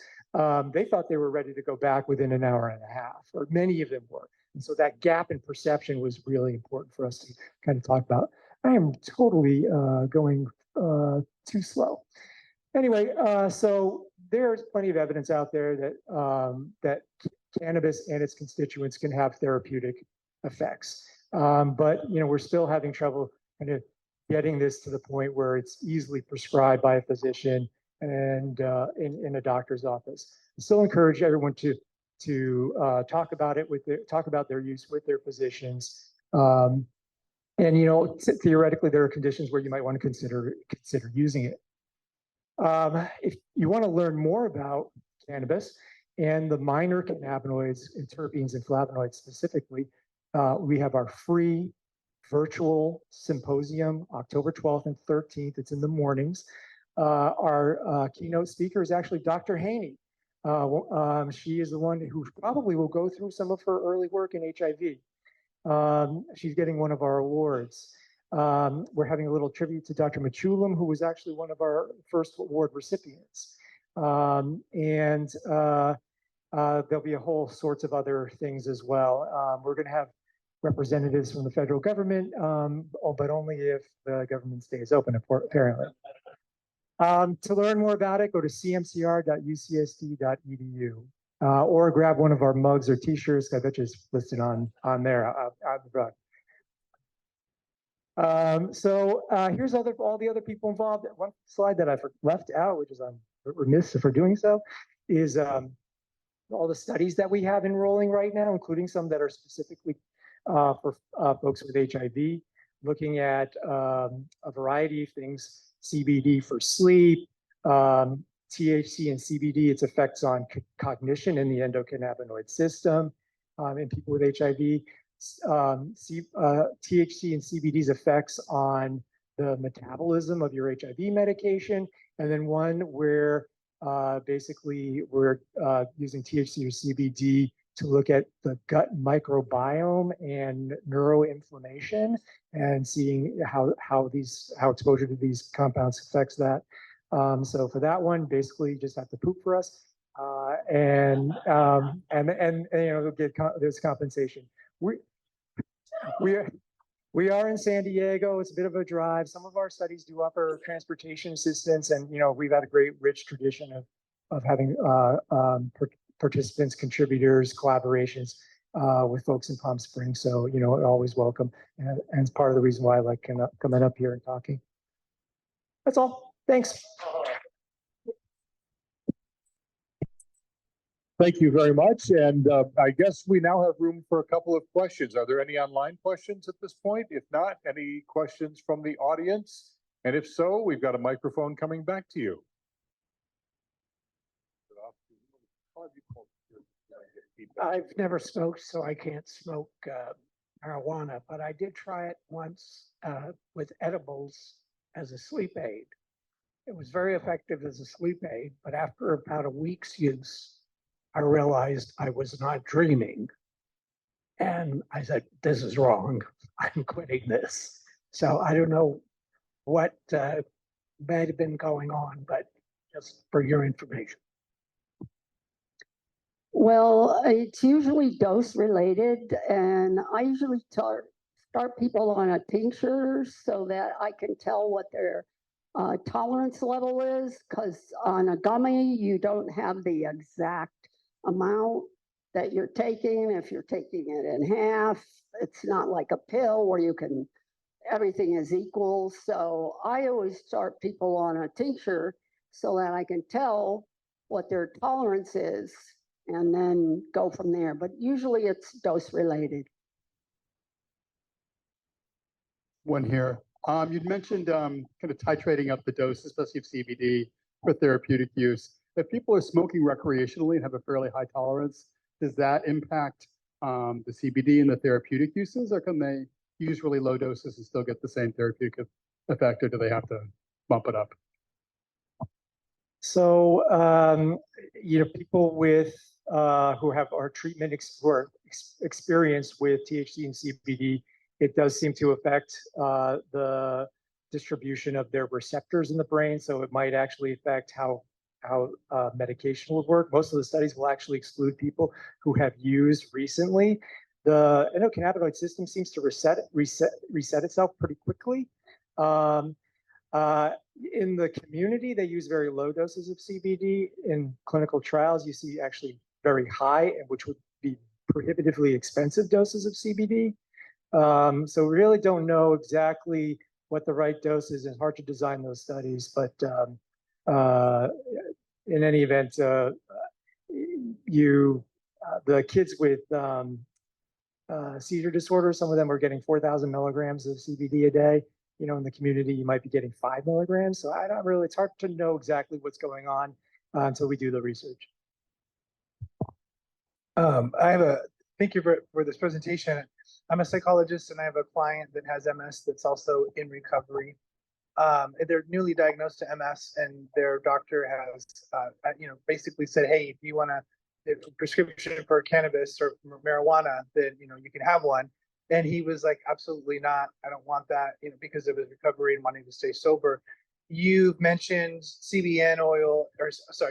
they thought they were ready to go back within an hour and a half, or many of them were. And so that gap in perception was really important for us to kind of talk about. I am totally going too slow. Anyway, so there's plenty of evidence out there that cannabis and its constituents can have therapeutic effects. But we're still having trouble kind of getting this to the point where it's easily prescribed by a physician and in a doctor's office. I still encourage everyone to talk about it talk about their use with their physicians. And theoretically, there are conditions where you might want to consider using it. If you want to learn more about cannabis and the minor cannabinoids and terpenes and flavonoids specifically, we have our free virtual symposium, October 12th and 13th. It's in the mornings. Our keynote speaker is actually Dr. Haney. She is the one who probably will go through some of her early work in HIV. She's getting one of our awards. We're having a little tribute to Dr. Machulam, who was actually one of our first award recipients. There'll be a whole sorts of other things as well. We're going to have representatives from the federal government, but only if the government stays open, apparently. To learn more about it, go to cmcr.ucsd.edu or grab one of our mugs or t-shirts. I bet you it's listed on there. Here's all the other people involved. One slide that I left out, which is I'm remiss for doing so, is all the studies that we have enrolling right now, including some that are specifically for folks with HIV, looking at a variety of things, CBD for sleep, THC and CBD, its effects on cognition in the endocannabinoid system in people with HIV, THC and CBD's effects on the metabolism of your HIV medication, and then one where basically we're using THC or CBD to look at the gut microbiome and neuroinflammation and seeing how exposure to these compounds affects that. So for that one, basically you just have to poop for us, and there's compensation. We are in San Diego. It's a bit of a drive. Some of our studies do offer transportation assistance, and we've had a great, rich tradition of having participants, contributors, collaborations with folks in Palm Springs. So always welcome, and it's part of the reason why I like coming up here and talking. That's all. Thanks. Thank you very much. And I guess we now have room for a couple of questions. Are there any online questions at this point? If not, any questions from the audience? And if so, we've got a microphone coming back to you. I've never smoked, so I can't smoke marijuana, but I did try it once with edibles as a sleep aid. It was very effective as a sleep aid, but after about a week's use, I realized I was not dreaming. And I said, this is wrong. I'm quitting this. So I don't know what might have been going on, but just for your information. Well, it's usually dose related, and I usually start people on a tincture so that I can tell what their tolerance level is, because on a gummy, you don't have the exact amount that you're taking. If you're taking it in half, it's not like a pill where everything is equal. So I always start people on a tincture so that I can tell what their tolerance is and then go from there. But usually it's dose related. One here. You'd mentioned kind of titrating up the dose, especially of CBD for therapeutic use. If people are smoking recreationally and have a fairly high tolerance, does that impact the CBD and the therapeutic uses, or can they use really low doses and still get the same therapeutic effect, or do they have to bump it up? So, people with who have our treatment experience with THC and CBD, it does seem to affect the distribution of their receptors in the brain. So it might actually affect how medication would work. Most of the studies will actually exclude people who have used recently. The endocannabinoid system seems to reset itself pretty quickly. In the community, they use very low doses of CBD. In clinical trials, you see actually very high, which would be prohibitively expensive doses of CBD. So we really don't know exactly what the right dose is, and hard to design those studies. But in any event, the kids with seizure disorder, some of them are getting 4,000 milligrams of CBD a day. In the community, you might be getting 5 milligrams. So it's hard to know exactly what's going on until we do the research. Thank you for this presentation. I'm a psychologist and I have a client that has MS that's also in recovery. They're newly diagnosed to MS, and their doctor has, basically said, hey, if you want a prescription for cannabis or marijuana, then, you can have one. And he was like, absolutely not. I don't want that, because of his recovery and wanting to stay sober. You've mentioned CBN oil,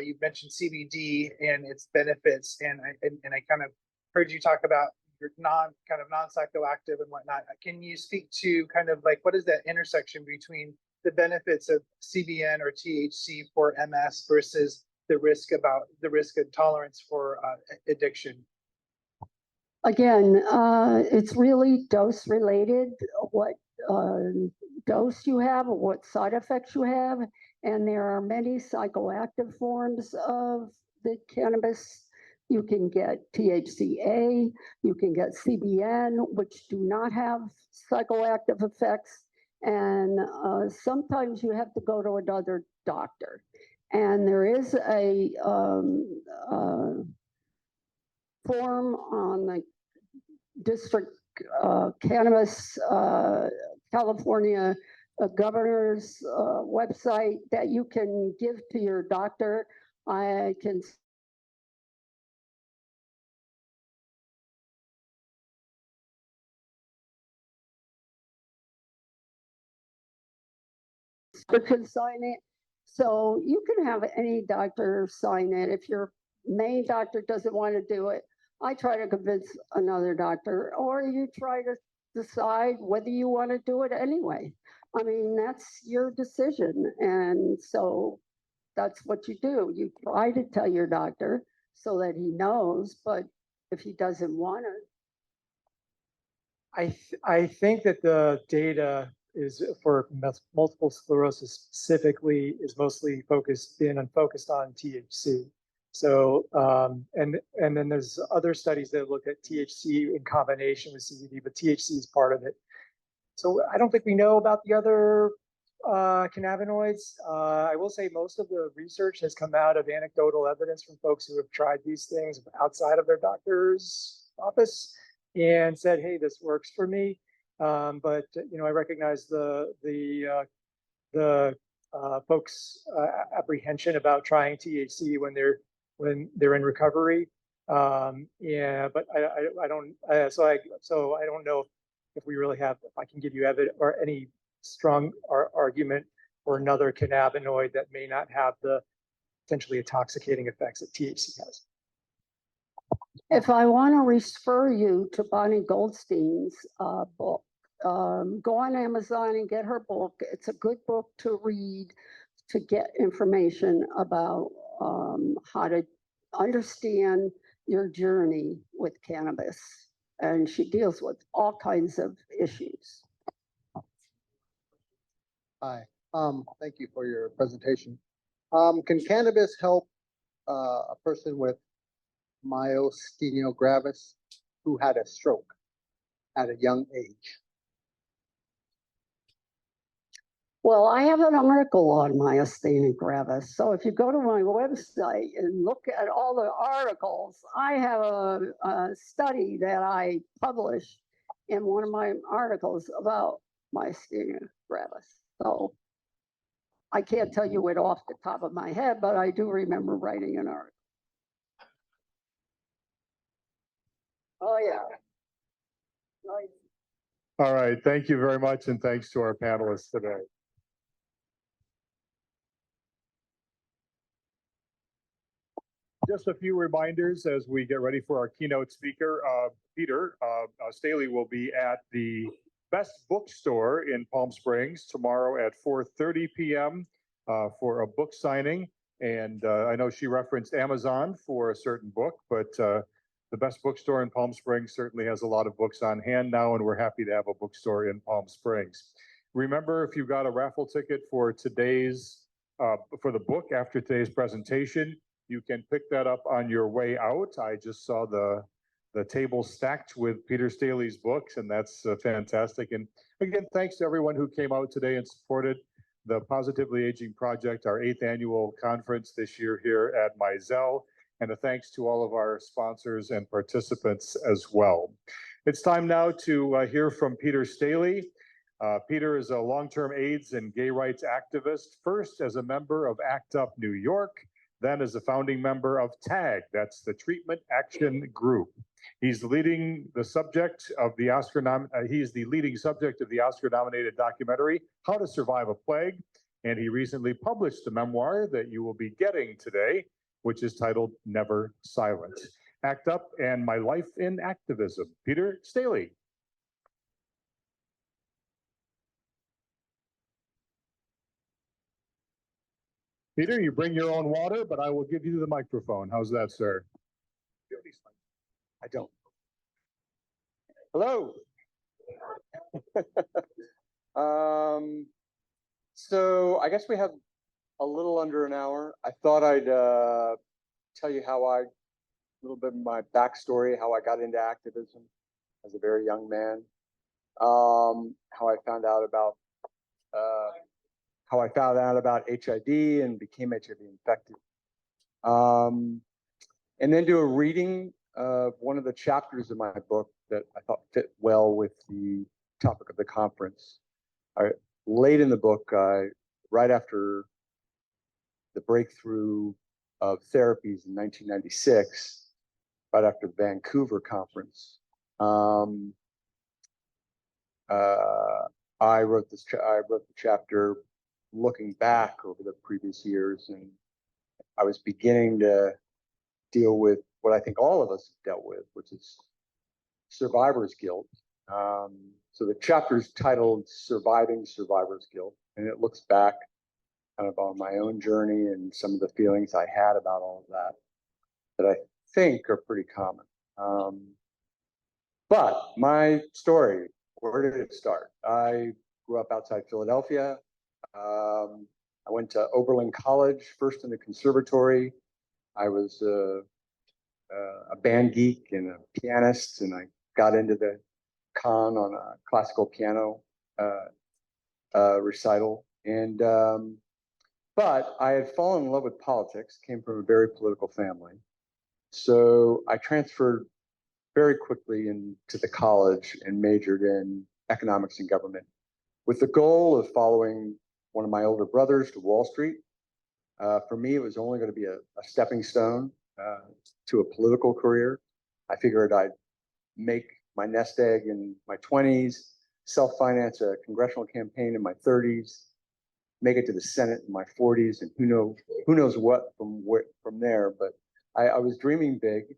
you've mentioned CBD and its benefits. And I kind of heard you talk about your non-psychoactive and whatnot. Can you speak to kind of like, what is that intersection between the benefits of CBN or THC for MS versus the risk of tolerance for addiction? Again, it's really dose related, what dose you have, or what side effects you have. And there are many psychoactive forms of the cannabis. You can get THCA, you can get CBN, which do not have psychoactive effects. And sometimes you have to go to another doctor. And there is a form on the district cannabis California governor's website that you can give to your doctor. I can sign it. So you can have any doctor sign it. If your main doctor doesn't want to do it, I try to convince another doctor, or you try to decide whether you want to do it anyway. I mean, that's your decision. And so that's what you do. You try to tell your doctor so that he knows, but if he doesn't want to. I think that the data is for multiple sclerosis specifically is mostly focused on THC. So and then there's other studies that look at THC in combination with CBD, but THC is part of it. So I don't think we know about the other cannabinoids. I will say most of the research has come out of anecdotal evidence from folks who have tried these things outside of their doctor's office and said, "Hey, this works for me." But I recognize the folks' apprehension about trying THC when they're in recovery. Yeah, but I don't. So I don't know if we really have. If I can give you evidence or any strong argument for another cannabinoid that may not have the potentially intoxicating effects that THC has. If I want to refer you to Bonnie Goldstein's book, go on Amazon and get her book. It's a good book to read to get information about how to understand your journey with cannabis. And she deals with all kinds of issues. Hi, thank you for your presentation. Can cannabis help a person with myasthenia gravis who had a stroke at a young age? Well, I have an article on myasthenia gravis. So if you go to my website and look at all the articles, I have a study that I published in one of my articles about myasthenia gravis. So I can't tell you it off the top of my head, but I do remember writing an article. Oh, yeah. Nice. All right, thank you very much, and thanks to our panelists today. Just a few reminders as we get ready for our keynote speaker. Peter Staley will be at the Best Bookstore in Palm Springs tomorrow at 4:30 p.m. For a book signing. And I know she referenced Amazon for a certain book, but the Best Bookstore in Palm Springs certainly has a lot of books on hand now, and we're happy to have a bookstore in Palm Springs. Remember, if you got a raffle ticket for today's, for the book after today's presentation, you can pick that up on your way out. I just saw the table stacked with Peter Staley's books, and that's fantastic. And again, thanks to everyone who came out today and supported the Positively Aging Project, our 8th annual conference this year here at Mizell, and a thanks to all of our sponsors and participants as well. It's time now to hear from Peter Staley. Peter is a long-term AIDS and gay rights activist, first as a member of ACT UP New York, then as a founding member of TAG, that's the Treatment Action Group. He's the leading subject of the Oscar-nominated documentary, How to Survive a Plague, and he recently published a memoir that you will be getting today, which is titled Never Silent. ACT UP and My Life in Activism. Peter Staley. Peter, you bring your own water, but I will give you the microphone. How's that, sir? I don't. Hello. So I guess we have a little under an hour. I thought I'd tell you a little bit of my backstory, how I got into activism as a very young man, how I found out about HIV and became HIV infected. And then do a reading of one of the chapters of my book that I thought fit well with the topic of the conference. Late in the book, right after the breakthrough of therapies in 1996, right after the Vancouver conference, I wrote the chapter looking back over the previous years, and I was beginning to deal with what I think all of us have dealt with, which is survivor's guilt. So the chapter is titled Surviving Survivor's Guilt, and it looks back kind of on my own journey and some of the feelings I had about all of that I think are pretty common. But my story, where did it start? I grew up outside Philadelphia. I went to Oberlin College, first in the conservatory. I was a band geek and a pianist, and I got into the con on a classical piano recital. And but I had fallen in love with politics, came from a very political family. So I transferred very quickly into the college and majored in economics and government with the goal of following one of my older brothers to Wall Street. For me, it was only going to be a stepping stone to a political career. I figured I'd make my nest egg in my 20s, self-finance a congressional campaign in my 30s, make it to the Senate in my 40s, and who knows what from there. But I was dreaming big,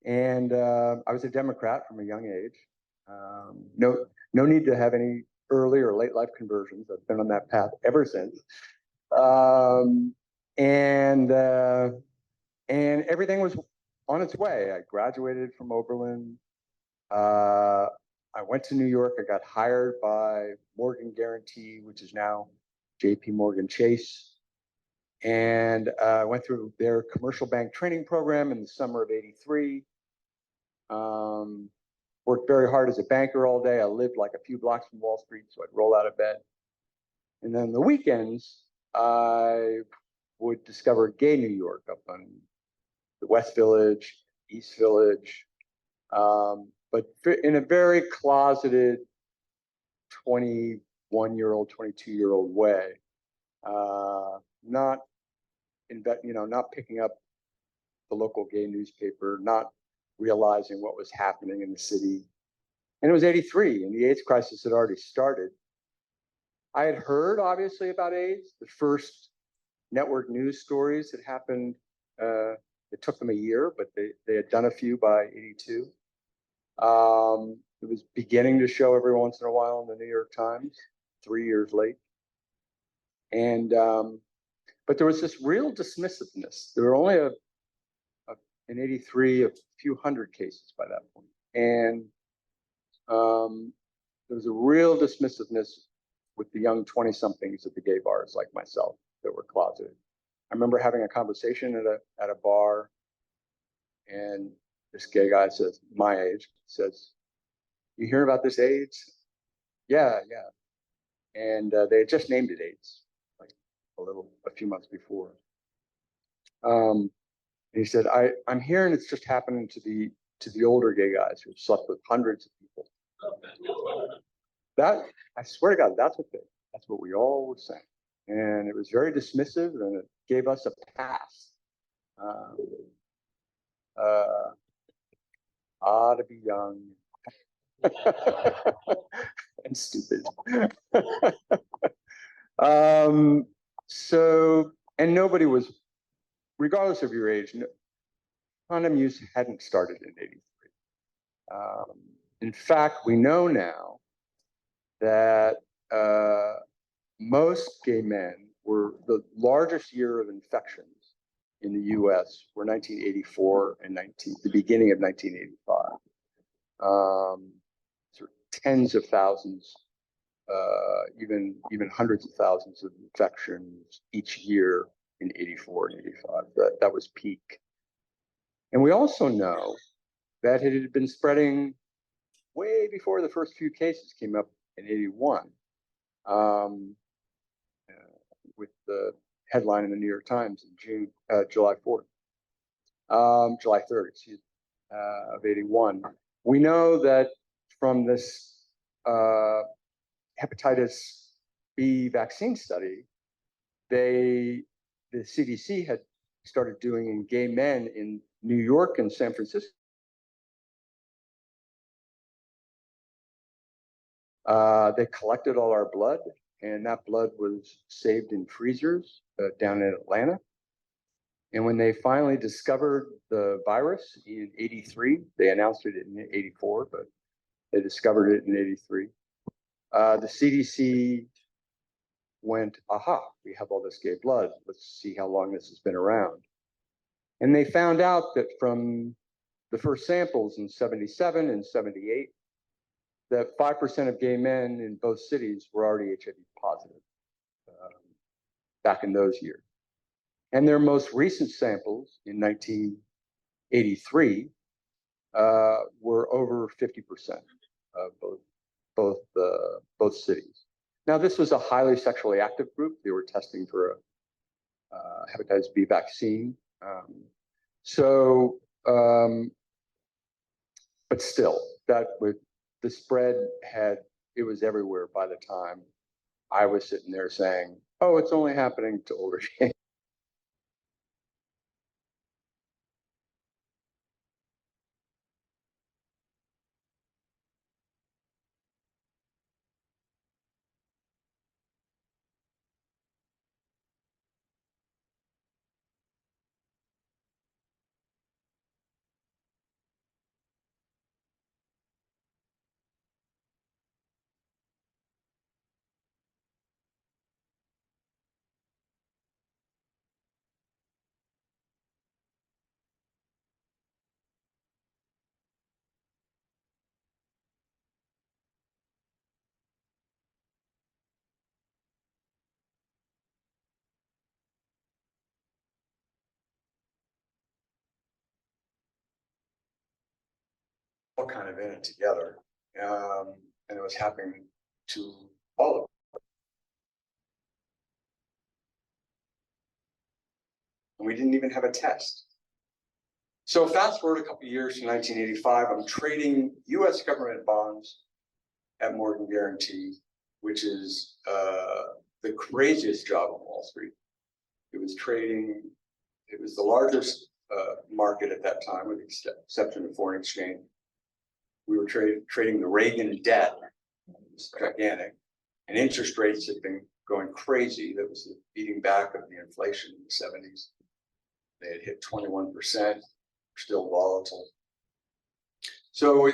and I was a Democrat from a young age. No need to have any early or late life conversions. I've been on that path ever since. And everything was on its way. I graduated from Oberlin. I went to New York. I got hired by Morgan Guarantee, which is now JP Morgan Chase. And I went through their commercial bank training program in the summer of '83. Worked very hard as a banker all day. I lived like a few blocks from Wall Street, so I'd roll out of bed. And then the weekends, I would discover gay New York up on the West Village, East Village, but in a very closeted 21-year-old, 22-year-old way. Not picking up the local gay newspaper, not realizing what was happening in the city. And it was '83, and the AIDS crisis had already started. I had heard, obviously, about AIDS. The first network news stories had happened. It took them a year, but they had done a few by '82. It was beginning to show every once in a while in the New York Times, 3 years late. And but there was this real dismissiveness. There were only in '83 a few hundred cases by that point, and there was a real dismissiveness with the young 20-somethings at the gay bars like myself that were closeted. I remember having a conversation at a bar, and this gay guy says, my age, says, "You hear about this AIDS?" Yeah. And they had just named it AIDS, like a few months before. And he said, I'm hearing it's just happening to the older gay guys who've slept with hundreds of people. That, I swear to God, that's what we all were saying. And it was very dismissive, and it gave us a pass. To be young and stupid. And nobody was, regardless of your age, condom use hadn't started in '83. In fact, we know now that most gay men were, the largest year of infections in the US were 1984 and the beginning of 1985. Sort of tens of thousands, even hundreds of thousands of infections each year in '84 and '85. That was peak. And we also know that it had been spreading way before the first few cases came up in '81, with the headline in the New York Times in July 3rd, excuse me, of '81. We know that from this hepatitis B vaccine study, the CDC had started doing in gay men in New York and San Francisco. They collected all our blood, and that blood was saved in freezers down in Atlanta. And when they finally discovered the virus in '83, they announced it in '84, but They discovered it in '83. The CDC went, aha, we have all this gay blood. Let's see how long this has been around. And they found out that from the first samples in '77 and '78, that 5% of gay men in both cities were already HIV positive back in those years. And their most recent samples in 1983 were over 50% of both cities. Now, this was a highly sexually active group. They were testing for a hepatitis B vaccine. But still, the spread it was everywhere by the time I was sitting there saying, oh, it's only happening to older gays. All kind of in it together. And it was happening to all of them. And we didn't even have a test. So fast forward a couple of years to 1985, I'm trading US government bonds at Morgan Guarantee, which is the craziest job on Wall Street. It was the largest market at that time, with the exception of foreign exchange. We were trading the Reagan debt. It was gigantic. And interest rates had been going crazy. That was the beating back of the inflation in the 70s. They had hit 21%, still volatile. So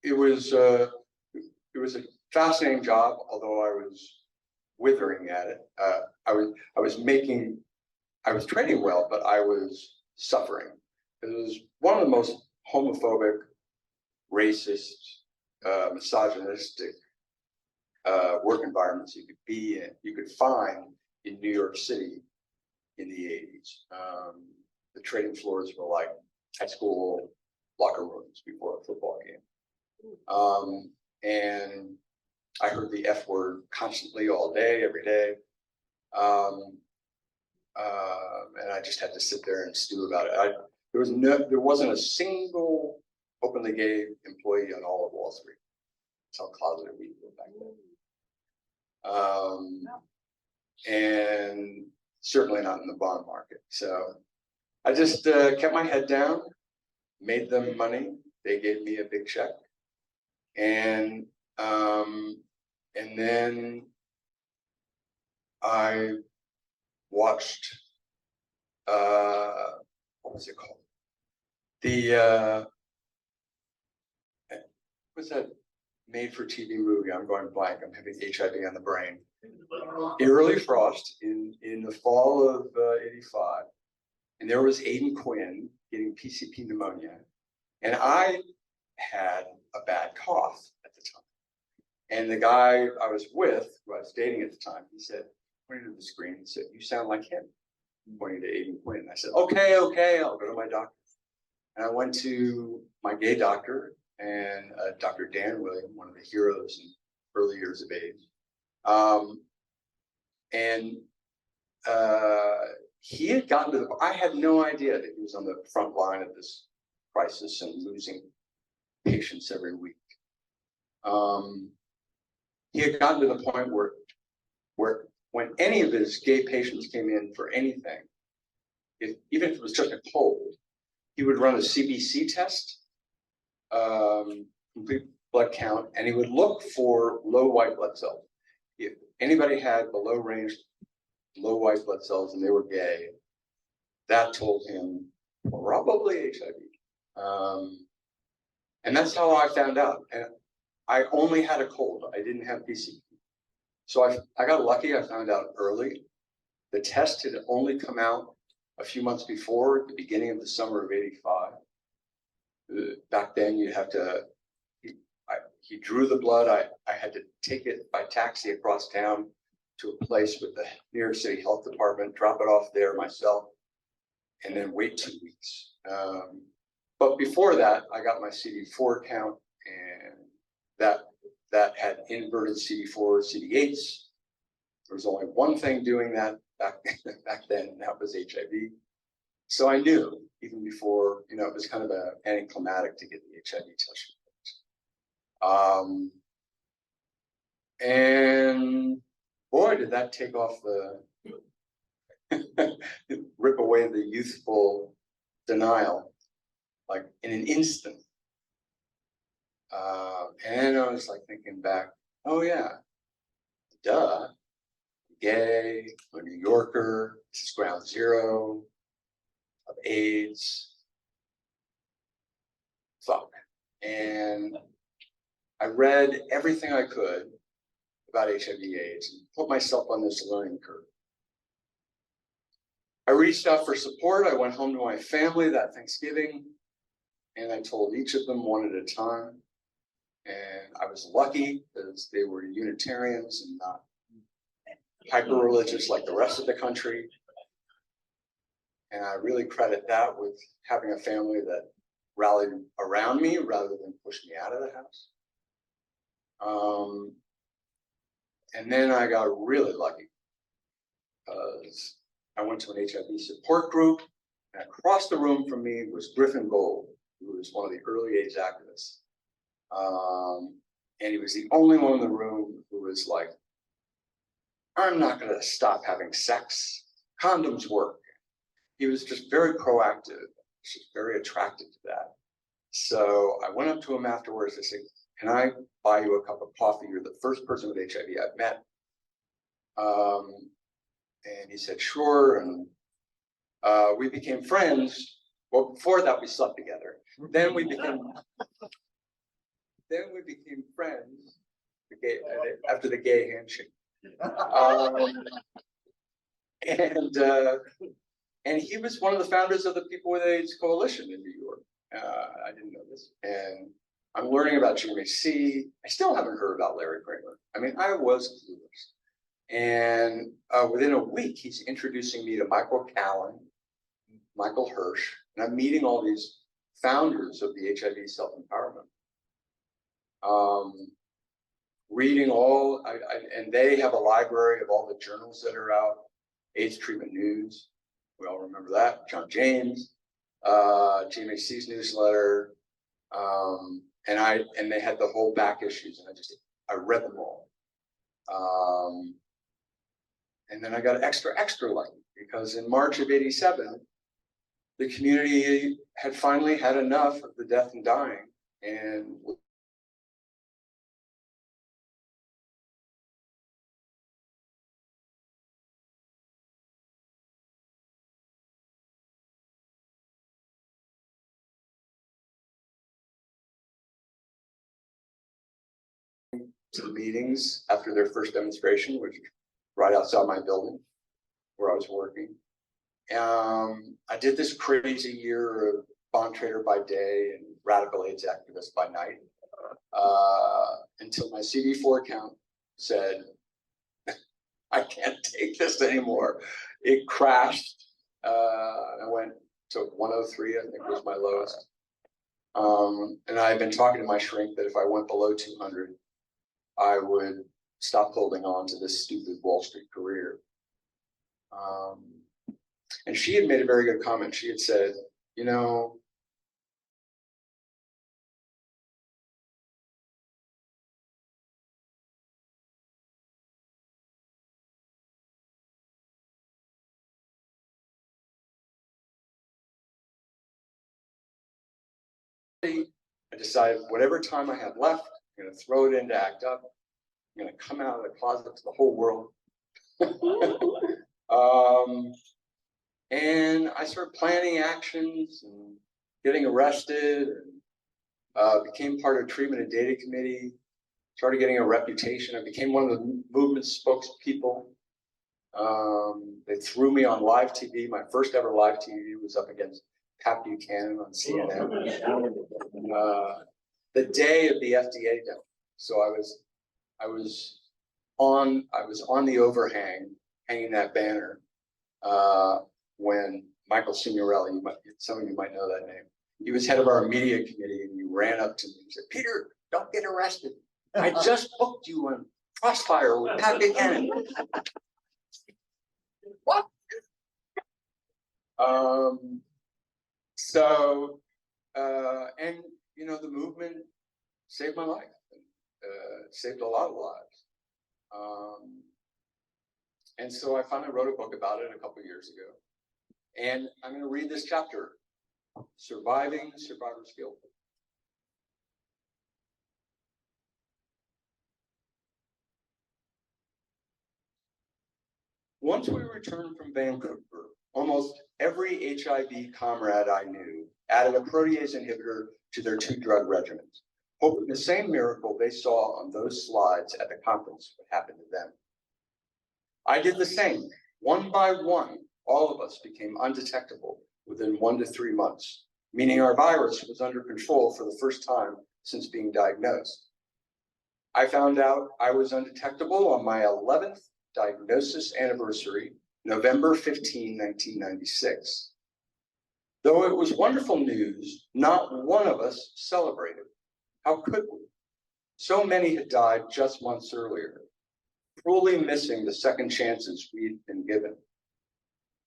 it was a fascinating job, although I was withering at it. I was trading well, but I was suffering. It was one of the most homophobic, racist, misogynistic work environments you could find in New York City in the 80s. The trading floors were like high school locker rooms before a football game. And I heard the F word constantly all day, every day. And I just had to sit there and stew about it. There wasn't a single openly gay employee on all of Wall Street. That's how closeted we were back then. And certainly not in the bond market. So I just kept my head down, made them money. They gave me a big check. And then I watched, what was it called? What's that made-for-TV movie? I'm going blank. I'm having HIV on the brain. Early Frost in the fall of '85, and there was Aidan Quinn getting PCP pneumonia, and I had a bad cough at the time. And the guy I was with, who I was dating at the time, he said, pointed to the screen and said, "You sound like him," pointing to Aidan Quinn. I said, okay, I'll go to my doctor. And I went to my gay doctor, and Dr. Dan William, one of the heroes in early years of AIDS. He had gotten to I had no idea that he was on the front line of this crisis and losing patients every week. He had gotten to the point where when any of his gay patients came in for anything, even if it was just a cold, he would run a CBC test, complete blood count, and he would look for low white blood cells. If anybody had below range low white blood cells and they were gay, that told him probably HIV. And that's how I found out. And I only had a cold. I didn't have PCP. So I got lucky. I found out early. The test had only come out a few months before, at the beginning of the summer of '85. Back then, you'd have to, he drew the blood. I had to take it by taxi across town to a place with the New York City Health Department, drop it off there myself, and then wait 2 weeks. But before that, I got my CD4 count, and that had inverted CD4, CD8s. There was only one thing doing that back then, and that was HIV. So I knew even before, you know, it was kind of an anticlimactic to get the HIV test. And boy, did that take off rip away the youthful denial, like in an instant. And I was like thinking back, oh yeah, duh, gay, I'm a New Yorker, this is ground zero of AIDS. Fuck. And I read everything I could about HIV/AIDS and put myself on this learning curve. I reached out for support. I went home to my family that Thanksgiving, and I told each of them one at a time. And I was lucky because they were Unitarians and not hyper religious like the rest of the country. And I really credit that with having a family that rallied around me rather than push me out of the house. And then I got really lucky because I went to an HIV support group, and across the room from me was Griffin Gold, who was one of the early AIDS activists. And he was the only one in the room who was like, I'm not going to stop having sex. Condoms work. He was just very proactive, just very attracted to that. So I went up to him afterwards and said, can I buy you a cup of coffee? You're the first person with HIV I've met. And he said, sure. And we became friends. Well, before that, we slept together. Then we became friends after the gay handshake. And he was one of the founders of the People with AIDS Coalition in New York. I didn't know this. And I'm learning about GMAC. I still haven't heard about Larry Kramer. I mean, I was clueless. And within a week, he's introducing me to Michael Callan, Michael Hirsch, and I'm meeting all these founders of the HIV self-empowerment. Reading all, and they have a library of all the journals that are out, AIDS Treatment News, we all remember that, John James, GMAC's newsletter, and they had the whole back issues, and I read them all. And then I got extra lucky, because in March of '87, the community had finally had enough of the death and dying, and to the meetings after their first demonstration, which was right outside my building where I was working. I did this crazy year of bond trader by day and radical AIDS activist by night, until my CD4 count said, I can't take this anymore. It crashed. I went to 103, I think was my lowest. And I've been talking to my shrink that if I went below 200, I would stop holding on to this stupid Wall Street career. And she had made a very good comment. She had said, you know, I decided whatever time I had left, I'm going to throw it in to act up. I'm going to come out of the closet to the whole world. And I started planning actions and getting arrested, and became part of treatment and data committee. started getting a reputation. I became one of the movement spokespeople. They threw me on live TV. My first ever live TV was up against Pat Buchanan on CNN. The day of the FDA demo. So I was on the overhang, hanging that banner, when Michael Signorelli, some of you might know that name. He was head of our media committee, and he ran up to me and said, "Peter, don't get arrested. I just booked you on Crossfire with Pat Buchanan." What? And you know, the movement saved my life. Saved a lot of lives. And so I finally wrote a book about it a couple of years ago. And I'm going to read this chapter, Surviving Survivor's Guilt. Once we returned from Vancouver, almost every HIV comrade I knew added a protease inhibitor to their 2-drug regimens, hoping the same miracle they saw on those slides at the conference would happen to them. I did the same. One by one, all of us became undetectable within 1 to 3 months, meaning our virus was under control for the first time since being diagnosed. I found out I was undetectable on my 11th diagnosis anniversary, November 15, 1996. Though it was wonderful news, not one of us celebrated. How could we? So many had died just months earlier, cruelly missing the second chances we'd been given.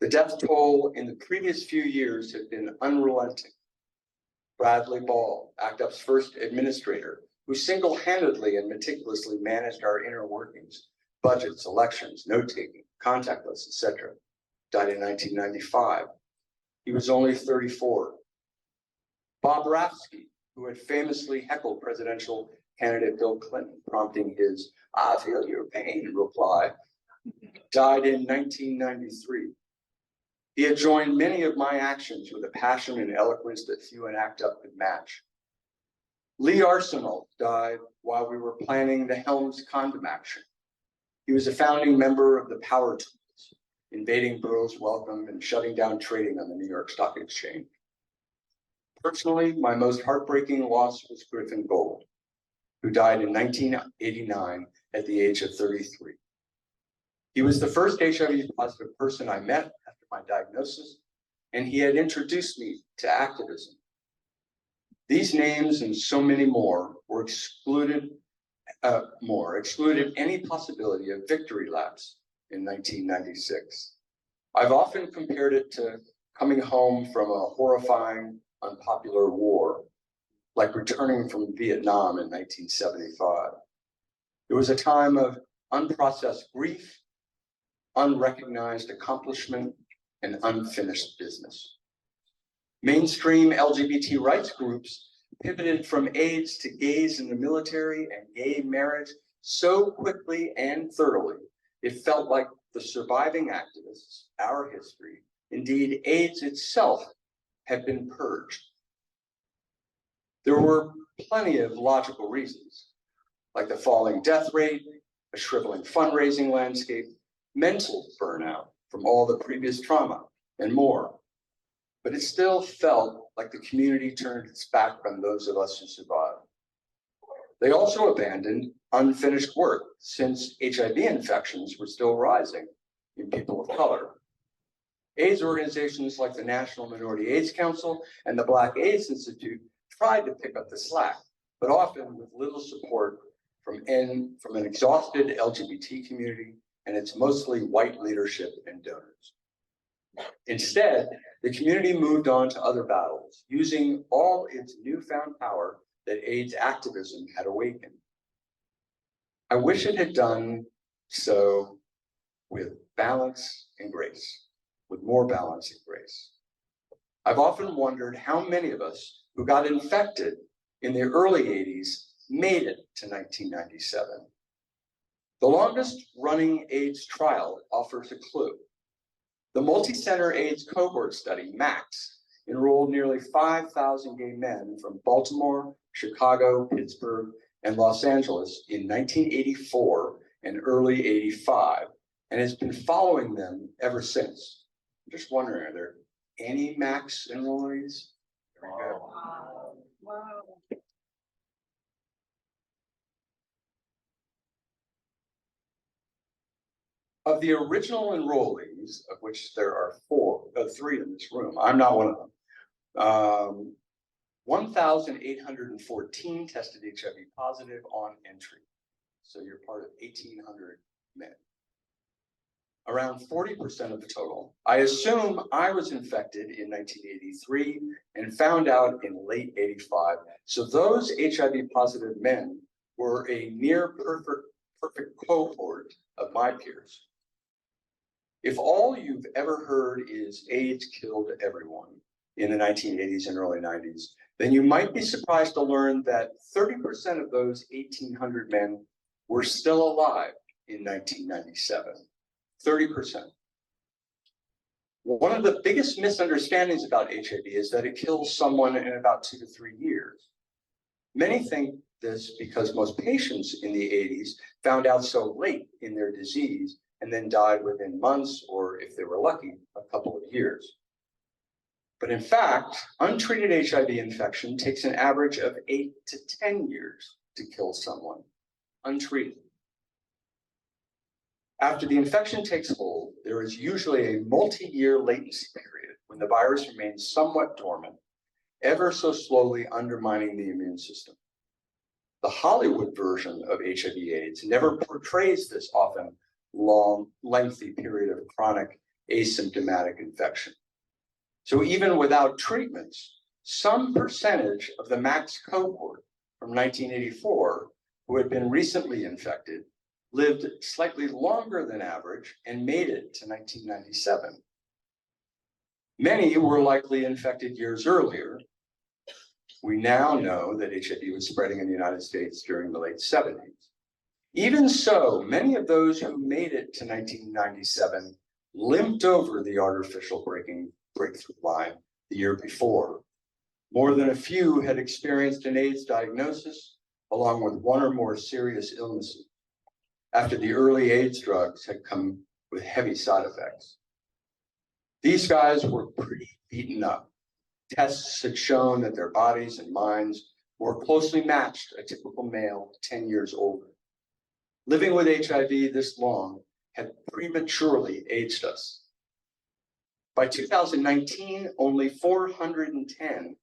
The death toll in the previous few years had been unrelenting. Bradley Ball, ACT-UP's first administrator, who single-handedly and meticulously managed our inner workings, budgets, elections, note-taking, contact lists, etc., died in 1995. He was only 34. Bob Rafsky, who had famously heckled presidential candidate Bill Clinton, prompting his "I feel your pain" reply, died in 1993. He had joined many of my actions with a passion and eloquence that few in ACT-UP could match. Lee Arsenal died while we were planning the Helms condom action. He was a founding member of the Power Tools, invading Burroughs Welcome and shutting down trading on the New York Stock Exchange. Personally, my most heartbreaking loss was Griffin Gold, who died in 1989 at the age of 33. He was the first HIV-positive person I met after my diagnosis, and he had introduced me to activism. These names and so many more were excluded any possibility of victory laps in 1996. I've often compared it to coming home from a horrifying, unpopular war, like returning from Vietnam in 1975. It was a time of unprocessed grief, unrecognized accomplishment, and unfinished business. Mainstream LGBT rights groups pivoted from AIDS to gays in the military and gay marriage so quickly and thoroughly, it felt like the surviving activists, our history, indeed AIDS itself, had been purged. There were plenty of logical reasons, like the falling death rate, a shriveling fundraising landscape, mental burnout from all the previous trauma, and more. But it still felt like the community turned its back on those of us who survived. They also abandoned unfinished work, since HIV infections were still rising in people of color. AIDS organizations like the National Minority AIDS Council and the Black AIDS Institute tried to pick up the slack, but often with little support from an exhausted LGBT community and its mostly white leadership and donors. Instead, the community moved on to other battles, using all its newfound power that AIDS activism had awakened. I wish it had done so with balance and grace, with more balance and grace. I've often wondered how many of us who got infected in the early 80s made it to 1997. The longest running AIDS trial offers a clue. The multi-center AIDS cohort study, MAX, enrolled nearly 5,000 gay men from Baltimore, Chicago, Pittsburgh, and Los Angeles in 1984 and early 85, and has been following them ever since. I'm just wondering, are there any max enrollees? Very good. Of the original enrollees, of which there are three in this room, I'm not one of them. 1,814 tested HIV positive on entry. So you're part of 1,800 men. Around 40% of the total. I assume I was infected in 1983 and found out in late 85. So those HIV positive men were a near perfect cohort of my peers. If all you've ever heard is AIDS killed everyone in the 1980s and early 90s, then you might be surprised to learn that 30% of those 1,800 men were still alive in 1997. 30%. One of the biggest misunderstandings about HIV is that it kills someone in about 2 to 3 years. Many think this because most patients in the 80s found out so late in their disease and then died within months, or if they were lucky, a couple of years. But in fact, untreated HIV infection takes an average of 8 to 10 years to kill someone, untreated. After the infection takes hold, there is usually a multi-year latency period when the virus remains somewhat dormant, ever so slowly undermining the immune system. The Hollywood version of HIV/AIDS never portrays this often long, lengthy period of chronic asymptomatic infection. So even without treatments, some percentage of the max cohort from 1984 who had been recently infected lived slightly longer than average and made it to 1997. Many were likely infected years earlier. We now know that HIV was spreading in the United States during the late 70s. Even so, many of those who made it to 1997 limped over the artificial breakthrough line the year before. More than a few had experienced an AIDS diagnosis, along with one or more serious illnesses, after the early AIDS drugs had come with heavy side effects. These guys were pretty beaten up. Tests had shown that their bodies and minds more closely matched a typical male 10 years older. Living with HIV this long had prematurely aged us. By 2019, only 410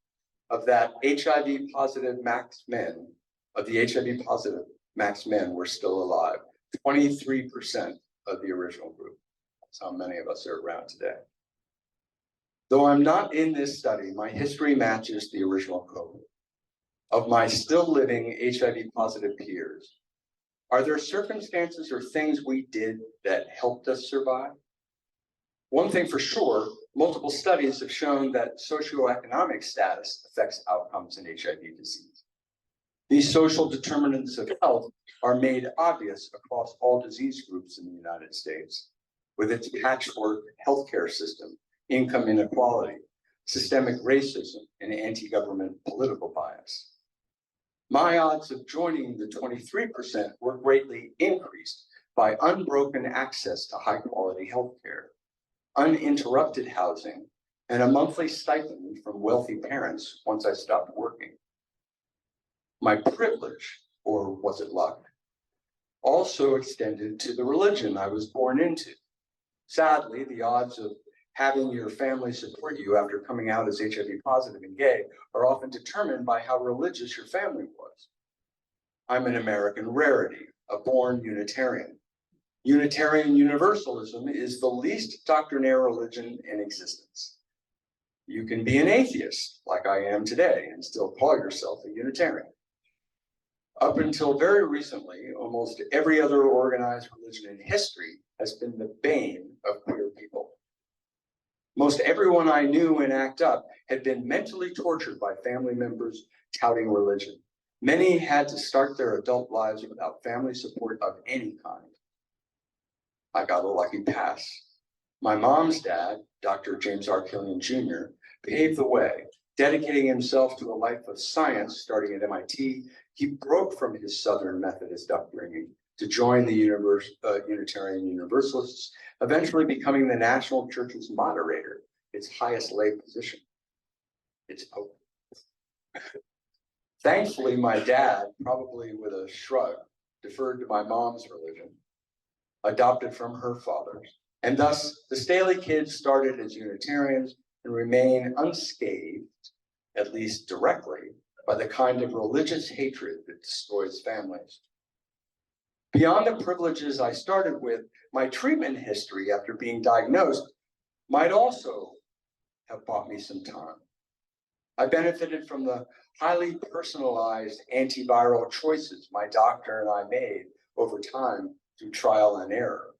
of that HIV positive max men, of the HIV positive max men were still alive, 23% of the original group. That's how many of us are around today. Though I'm not in this study, my history matches the original cohort. Of my still living HIV positive peers, are there circumstances or things we did that helped us survive? One thing for sure, multiple studies have shown that socioeconomic status affects outcomes in HIV disease. These social determinants of health are made obvious across all disease groups in the United States, with its patchwork healthcare system, income inequality, systemic racism, and anti-government political bias. My odds of joining the 23% were greatly increased by unbroken access to high-quality healthcare, uninterrupted housing, and a monthly stipend from wealthy parents once I stopped working. My privilege, or was it luck, also extended to the religion I was born into. Sadly, the odds of having your family support you after coming out as HIV positive and gay are often determined by how religious your family was. I'm an American rarity, a born Unitarian. Unitarian Universalism is the least doctrinaire religion in existence. You can be an atheist, like I am today, and still call yourself a Unitarian. Up until very recently, almost every other organized religion in history has been the bane of queer people. Most everyone I knew in ACT UP had been mentally tortured by family members touting religion. Many had to start their adult lives without family support of any kind. I got a lucky pass. My mom's dad, Dr. James R. Killian Jr., paved the way, dedicating himself to a life of science starting at MIT he broke from his Southern Methodist upbringing to join the Unitarian Universalists, eventually becoming the National Church's moderator, its highest lay position. Its pope. Thankfully, my dad, probably with a shrug, deferred to my mom's religion, adopted from her father's. And thus, the Staley kids started as Unitarians and remain unscathed, at least directly, by the kind of religious hatred that destroys families. Beyond the privileges I started with, my treatment history after being diagnosed might also have bought me some time. I benefited from the highly personalized antiviral choices my doctor and I made over time through trial and error.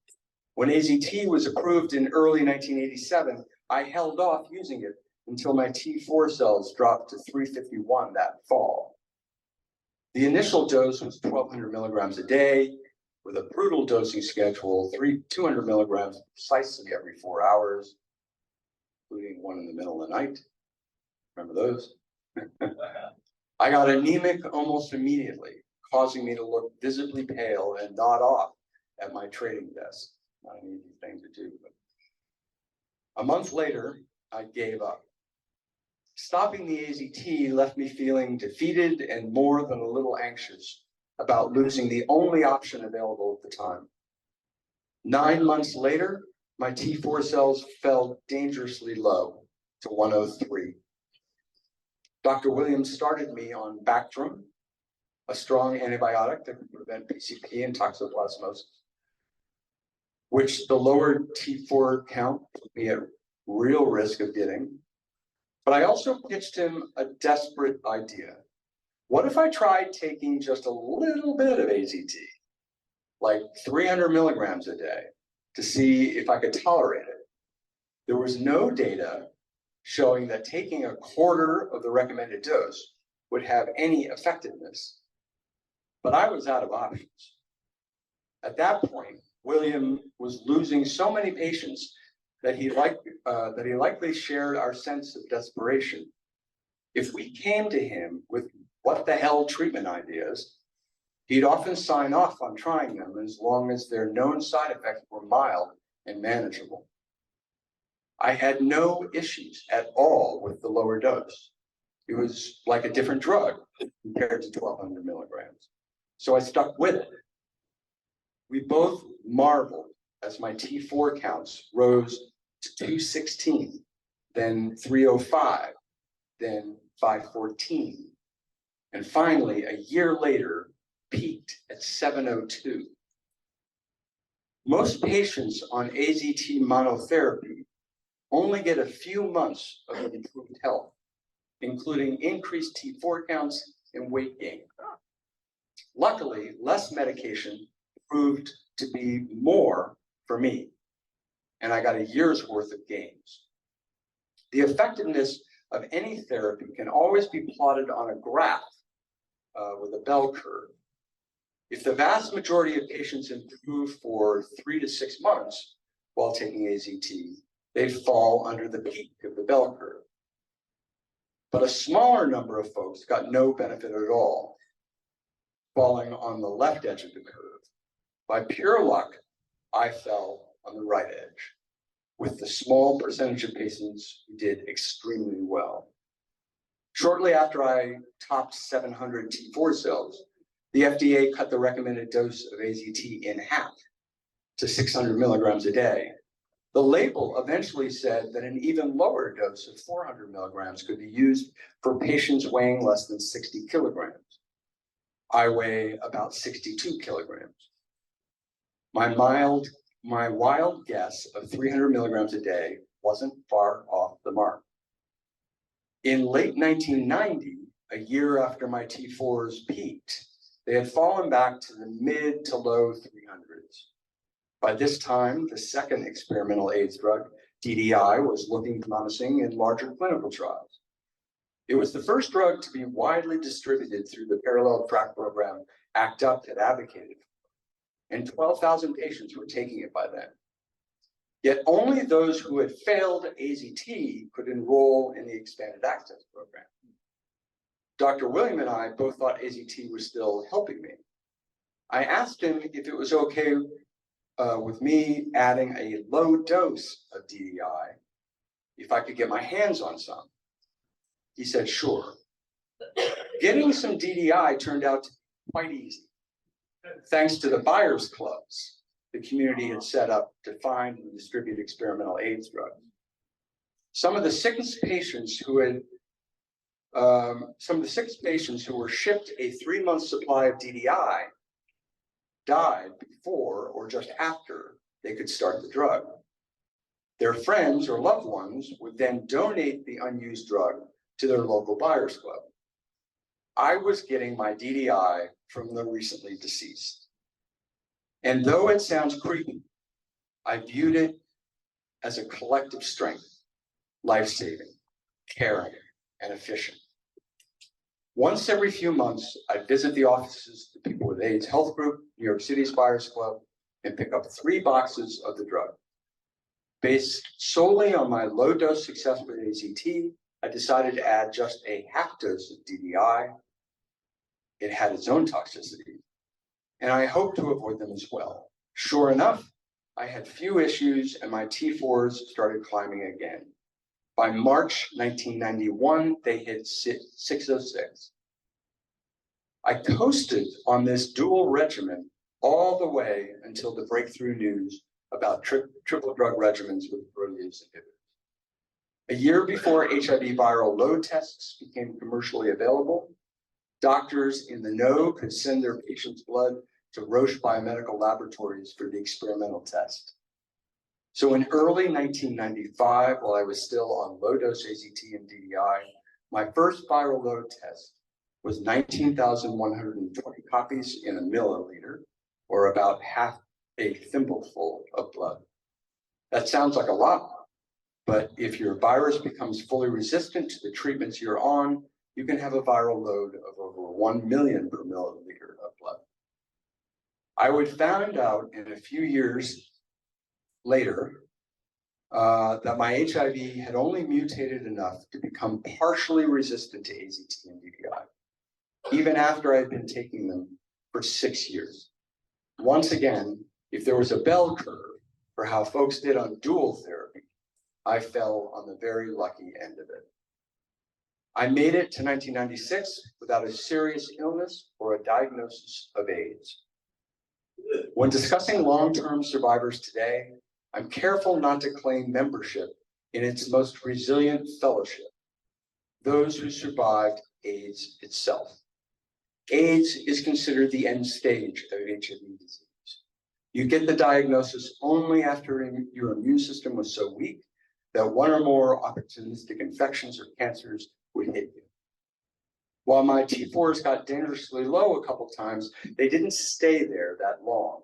When AZT was approved in early 1987, I held off using it until my T4 cells dropped to 351 that fall. The initial dose was 1,200 milligrams a day with a brutal dosing schedule, 200 milligrams precisely every 4 hours, including one in the middle of the night. Remember those? I got anemic almost immediately, causing me to look visibly pale and nod off at my trading desk. Not an easy thing to do. But a month later, I gave up. Stopping the AZT left me feeling defeated and more than a little anxious about losing the only option available at the time. 9 months later, my T4 cells fell dangerously low to 103. Dr. Williams started me on Bactrim, a strong antibiotic that can prevent PCP and toxoplasmosis, which the lower T4 count put me at real risk of getting. But I also pitched him a desperate idea. What if I tried taking just a little bit of AZT, like 300 milligrams a day, to see if I could tolerate it? There was no data showing that taking a quarter of the recommended dose would have any effectiveness. But I was out of options. At that point, William was losing so many patients that he likely shared our sense of desperation. If we came to him with what the hell treatment ideas, he'd often sign off on trying them as long as their known side effects were mild and manageable. I had no issues at all with the lower dose. It was like a different drug compared to 1,200 milligrams. So I stuck with it. We both marveled as my T4 counts rose to 216, then 305, then 514, and finally, a year later, peaked at 702. Most patients on AZT monotherapy only get a few months of improved health, including increased T4 counts and weight gain. Luckily, less medication proved to be more for me, and I got a year's worth of gains. The effectiveness of any therapy can always be plotted on a graph with a bell curve. If the vast majority of patients improve for 3 to 6 months while taking AZT, they fall under the peak of the bell curve. But a smaller number of folks got no benefit at all, falling on the left edge of the curve. By pure luck, I fell on the right edge, with the small percentage of patients who did extremely well. Shortly after I topped 700 T4 cells, the FDA cut the recommended dose of AZT in half to 600 milligrams a day. The label eventually said that an even lower dose of 400 milligrams could be used for patients weighing less than 60 kilograms. I weigh about 62 kilograms. My wild guess of 300 milligrams a day wasn't far off the mark. In late 1990, a year after my T4s peaked, they had fallen back to the mid to low 300s. By this time, the second experimental AIDS drug, DDI, was looking promising in larger clinical trials. It was the first drug to be widely distributed through the parallel track program ACT UP had advocated for, and 12,000 patients were taking it by then. Yet only those who had failed AZT could enroll in the expanded access program. Dr. William and I both thought AZT was still helping me. I asked him if it was okay with me adding a low dose of DDI if I could get my hands on some. He said, sure. Getting some DDI turned out to be quite easy, thanks to the buyers clubs the community had set up to find and distribute experimental AIDS drugs. Some of the sickest patients who were shipped a 3-month supply of DDI died before or just after they could start the drug. Their friends or loved ones would then donate the unused drug to their local buyers club. I was getting my DDI from the recently deceased. And though it sounds creepy, I viewed it as a collective strength, life-saving, caring, and efficient. Once every few months, I'd visit the offices of the People with AIDS Health Group, New York City's Buyers Club, and pick up 3 boxes of the drug. Based solely on my low-dose success with AZT, I decided to add just a half dose of DDI. It had its own toxicity, and I hope to avoid them as well. Sure enough, I had few issues and my T4s started climbing again. By March 1991, they hit 606. I coasted on this dual regimen all the way until the breakthrough news about triple drug regimens with protease inhibitors. A year before HIV viral load tests became commercially available, doctors in the know could send their patients' blood to Roche Biomedical Laboratories for the experimental test. So in early 1995, while I was still on low-dose AZT and DDI, my first viral load test was 19,120 copies in a milliliter, or about half a thimbleful of blood. That sounds like a lot, but if your virus becomes fully resistant to the treatments you're on, you can have a viral load of over 1 million per milliliter of blood. I would find out in a few years later that my HIV had only mutated enough to become partially resistant to AZT and DDI, even after I'd been taking them for 6 years. Once again, if there was a bell curve for how folks did on dual therapy, I fell on the very lucky end of it. I made it to 1996 without a serious illness or a diagnosis of AIDS. When discussing long-term survivors today, I'm careful not to claim membership in its most resilient fellowship, those who survived AIDS itself. AIDS is considered the end stage of HIV disease. You get the diagnosis only after your immune system was so weak that one or more opportunistic infections or cancers would hit you. While my T4s got dangerously low a couple times, they didn't stay there that long,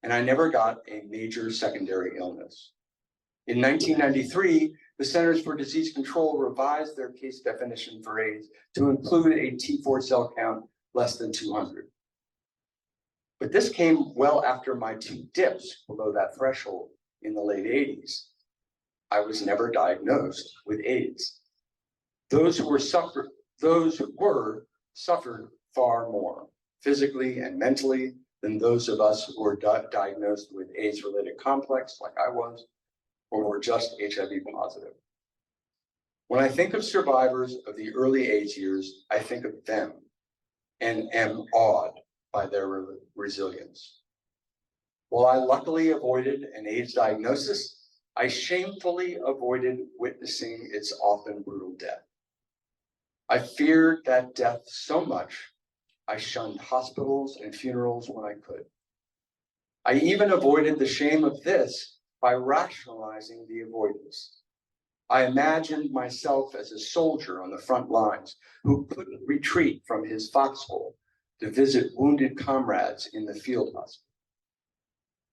and I never got a major secondary illness. In 1993, the Centers for Disease Control revised their case definition for AIDS to include a T4 cell count less than 200. But this came well after my 2 dips below that threshold in the late 80s. I was never diagnosed with AIDS. Those who were suffered far more physically and mentally than those of us who were diagnosed with AIDS-related complex like I was, or were just HIV positive. When I think of survivors of the early AIDS years, I think of them and am awed by their resilience. While I luckily avoided an AIDS diagnosis, I shamefully avoided witnessing its often brutal death. I feared that death so much, I shunned hospitals and funerals when I could. I even avoided the shame of this by rationalizing the avoidance. I imagined myself as a soldier on the front lines who couldn't retreat from his foxhole to visit wounded comrades in the field hospital.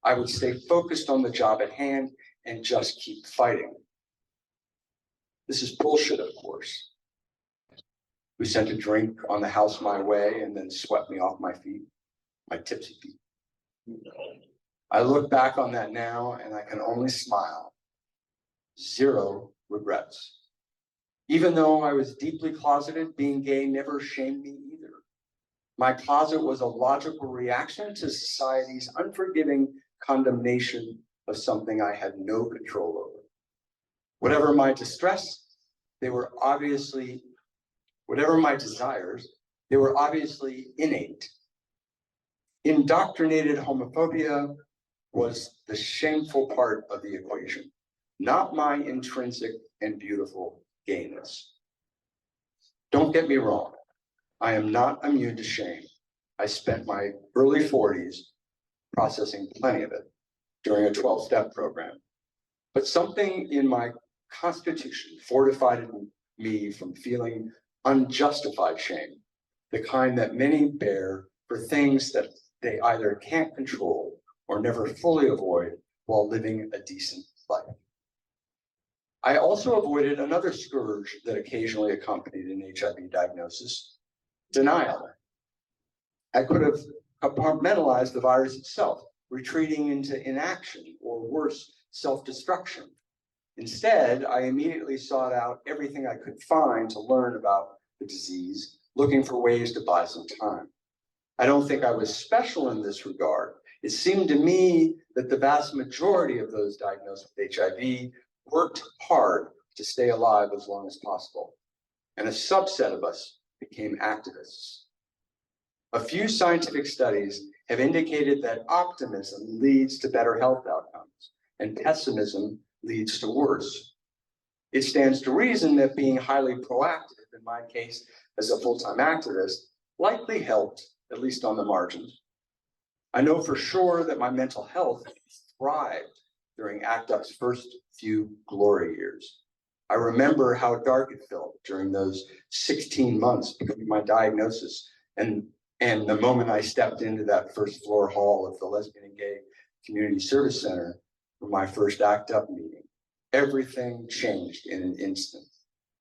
I would stay focused on the job at hand and just keep fighting. This is bullshit, of course. Who sent a drink on the house my way and then swept me off my feet, my tipsy feet. I look back on that now and I can only smile. 0 regrets. Even though I was deeply closeted, being gay never shamed me either. My closet was a logical reaction to society's unforgiving condemnation of something I had no control over. Whatever my distress, whatever my desires, they were obviously innate. Indoctrinated homophobia was the shameful part of the equation, not my intrinsic and beautiful gayness. Don't get me wrong, I am not immune to shame. I spent my early 40s processing plenty of it during a 12-step program. But something in my constitution fortified me from feeling unjustified shame, the kind that many bear for things that they either can't control or never fully avoid while living a decent life. I also avoided another scourge that occasionally accompanied an HIV diagnosis: denial. I could have compartmentalized the virus itself, retreating into inaction or worse, self-destruction. Instead, I immediately sought out everything I could find to learn about the disease, looking for ways to buy some time. I don't think I was special in this regard. It seemed to me that the vast majority of those diagnosed with HIV worked hard to stay alive as long as possible, and a subset of us became activists. A few scientific studies have indicated that optimism leads to better health outcomes, and pessimism leads to worse. It stands to reason that being highly proactive, in my case as a full-time activist, likely helped, at least on the margins. I know for sure that my mental health thrived during ACT UP's first few glory years. I remember how dark it felt during those 16 months between my diagnosis and the moment I stepped into that first floor hall of the Lesbian and Gay Community Service Center for my first ACT UP meeting. Everything changed in an instant,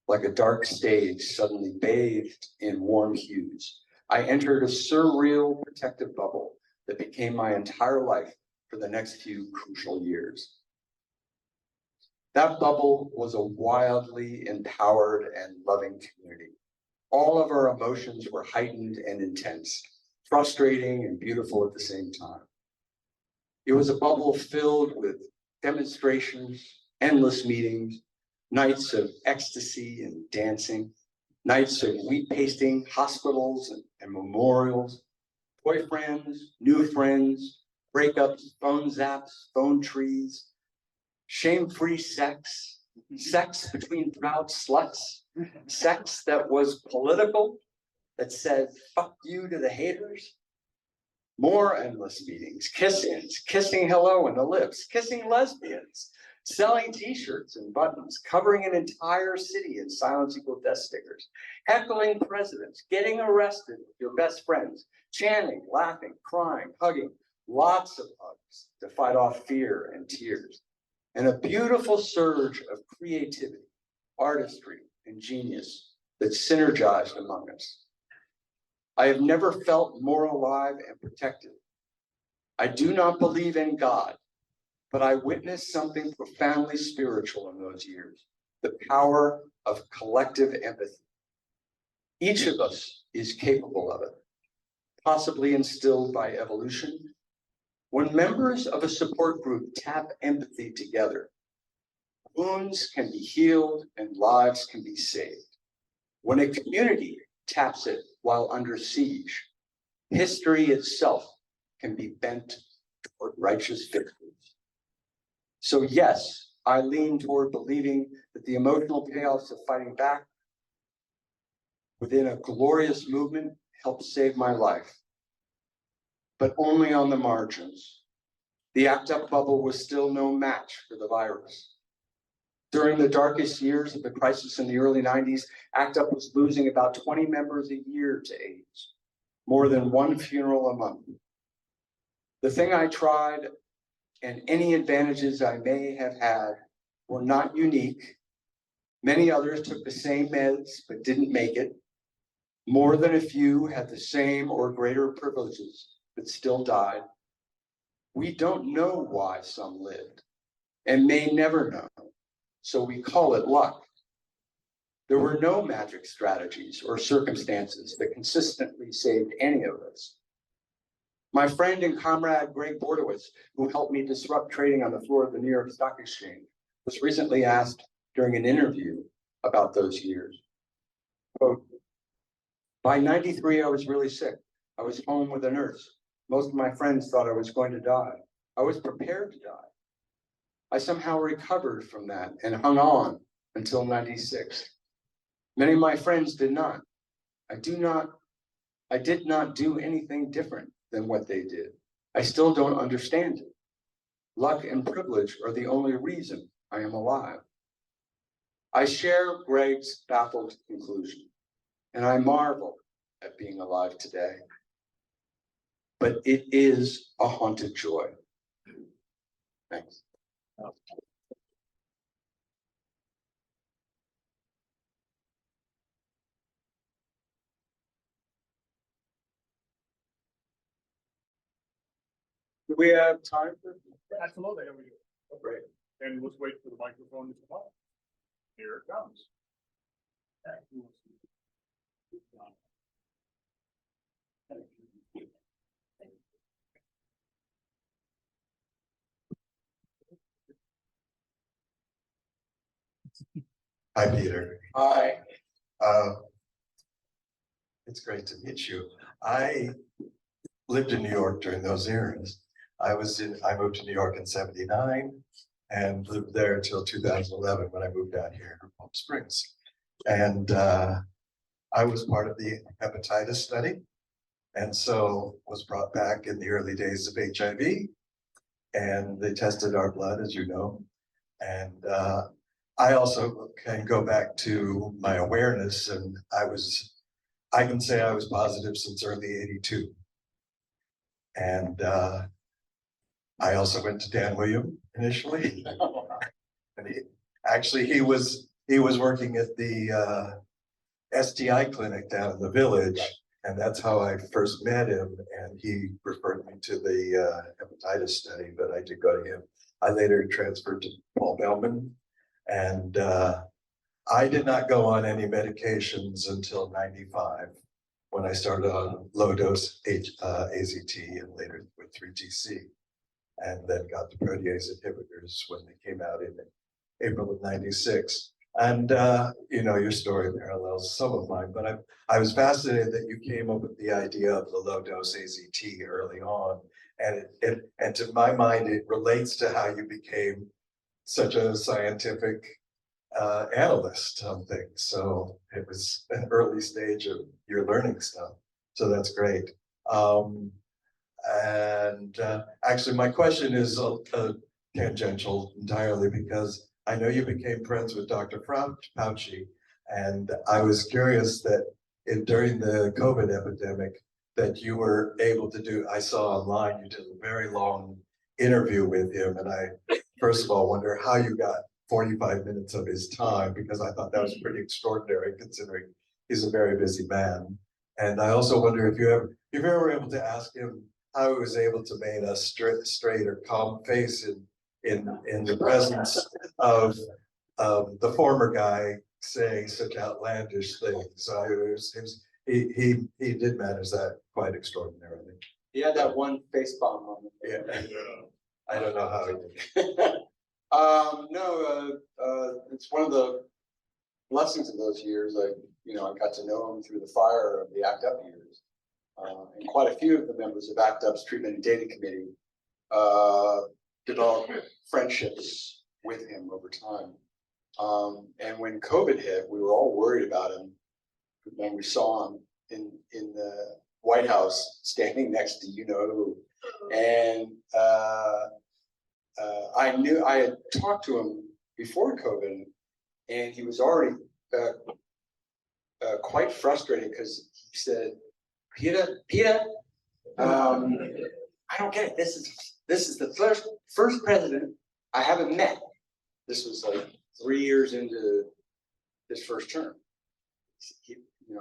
like a dark stage suddenly bathed in warm hues. I entered a surreal protective bubble that became my entire life for the next few crucial years. That bubble was a wildly empowered and loving community. All of our emotions were heightened and intense, frustrating and beautiful at the same time. It was a bubble filled with demonstrations, endless meetings, nights of ecstasy and dancing, nights of wheat pasting, hospitals and memorials, boyfriends, new friends, breakups, phone zaps, phone trees, shame-free sex, sex between proud sluts, sex that was political, that said, fuck you to the haters. More endless meetings, kiss-ins, kissing hello in the lips, kissing lesbians, selling t-shirts and buttons, covering an entire city in silence equal death stickers, heckling presidents, getting arrested with your best friends, chanting, laughing, crying, hugging, lots of hugs to fight off fear and tears, and a beautiful surge of creativity, artistry, and genius that synergized among us. I have never felt more alive and protected. I do not believe in God, but I witnessed something profoundly spiritual in those years, the power of collective empathy. Each of us is capable of it, possibly instilled by evolution. When members of a support group tap empathy together, wounds can be healed and lives can be saved. When a community taps it while under siege, history itself can be bent toward righteous victories. So yes, I lean toward believing that the emotional payoffs of fighting back within a glorious movement helped save my life, but only on the margins. The ACT UP bubble was still no match for the virus. During the darkest years of the crisis in the early 90s, ACT UP was losing about 20 members a year to AIDS, more than one funeral a month. The thing I tried and any advantages I may have had were not unique. Many others took the same meds but didn't make it. More than a few had the same or greater privileges but still died. We don't know why some lived and may never know, so we call it luck. There were no magic strategies or circumstances that consistently saved any of us. My friend and comrade Greg Bordowitz, who helped me disrupt trading on the floor of the New York Stock Exchange, was recently asked during an interview about those years. Quote, by 93, I was really sick. I was home with a nurse. Most of my friends thought I was going to die. I was prepared to die. I somehow recovered from that and hung on until 96. Many of my friends did not. I did not do anything different than what they did. I still don't understand it. Luck and privilege are the only reason I am alive. I share Greg's baffled conclusion, and I marvel at being alive today. But it is a haunted joy. Thanks. Do we have time for? Absolutely. Oh, great. And let's wait for the microphone to come up. Here it comes. Hi, Peter. Hi. It's great to meet you. I lived in New York during those eras. I moved to New York in '79 and lived there until 2011 when I moved out here to Palm Springs. And I was part of the hepatitis study, and so was brought back in the early days of HIV. And they tested our blood, as you know. And I also can go back to my awareness, and I can say I was positive since early '82. And I also went to Dan William initially. And he was working at the STI clinic down in the village, and that's how I first met him. And he referred me to the hepatitis study, but I did go to him. I later transferred to Paul Bellman, and I did not go on any medications until '95, when I started on low dose AZT and later with 3TC, and then got the protease inhibitors when they came out in April of '96. And you know, your story parallels some of mine, but I was fascinated that you came up with the idea of the low dose AZT early on, and to my mind, it relates to how you became such a scientific analyst on things. So it was an early stage of your learning stuff. So that's great. Actually, my question is tangential entirely, because I know you became friends with Dr. Fauci, and I was curious that during the COVID epidemic that you were able to do, I saw online you did a very long interview with him, and I first of all wonder how you got 45 minutes of his time, because I thought that was pretty extraordinary considering he's a very busy man. And I also wonder if you ever were able to ask him how he was able to maintain a straight or calm face in the presence of the former guy saying such outlandish things. He did manage that quite extraordinarily. He had that one face bomb moment. Yeah. I don't know how he did. It's one of the blessings of those years. I got to know him through the fire of the ACT UP years. And quite a few of the members of ACT UP's Treatment and Data Committee developed friendships with him over time. And when COVID hit, we were all worried about him when we saw him in the White House standing next to you-know-who. And I had talked to him before COVID, and he was already quite frustrated because he said, Peter, I don't get it. This is the first president I haven't met. This was like 3 years into his first term.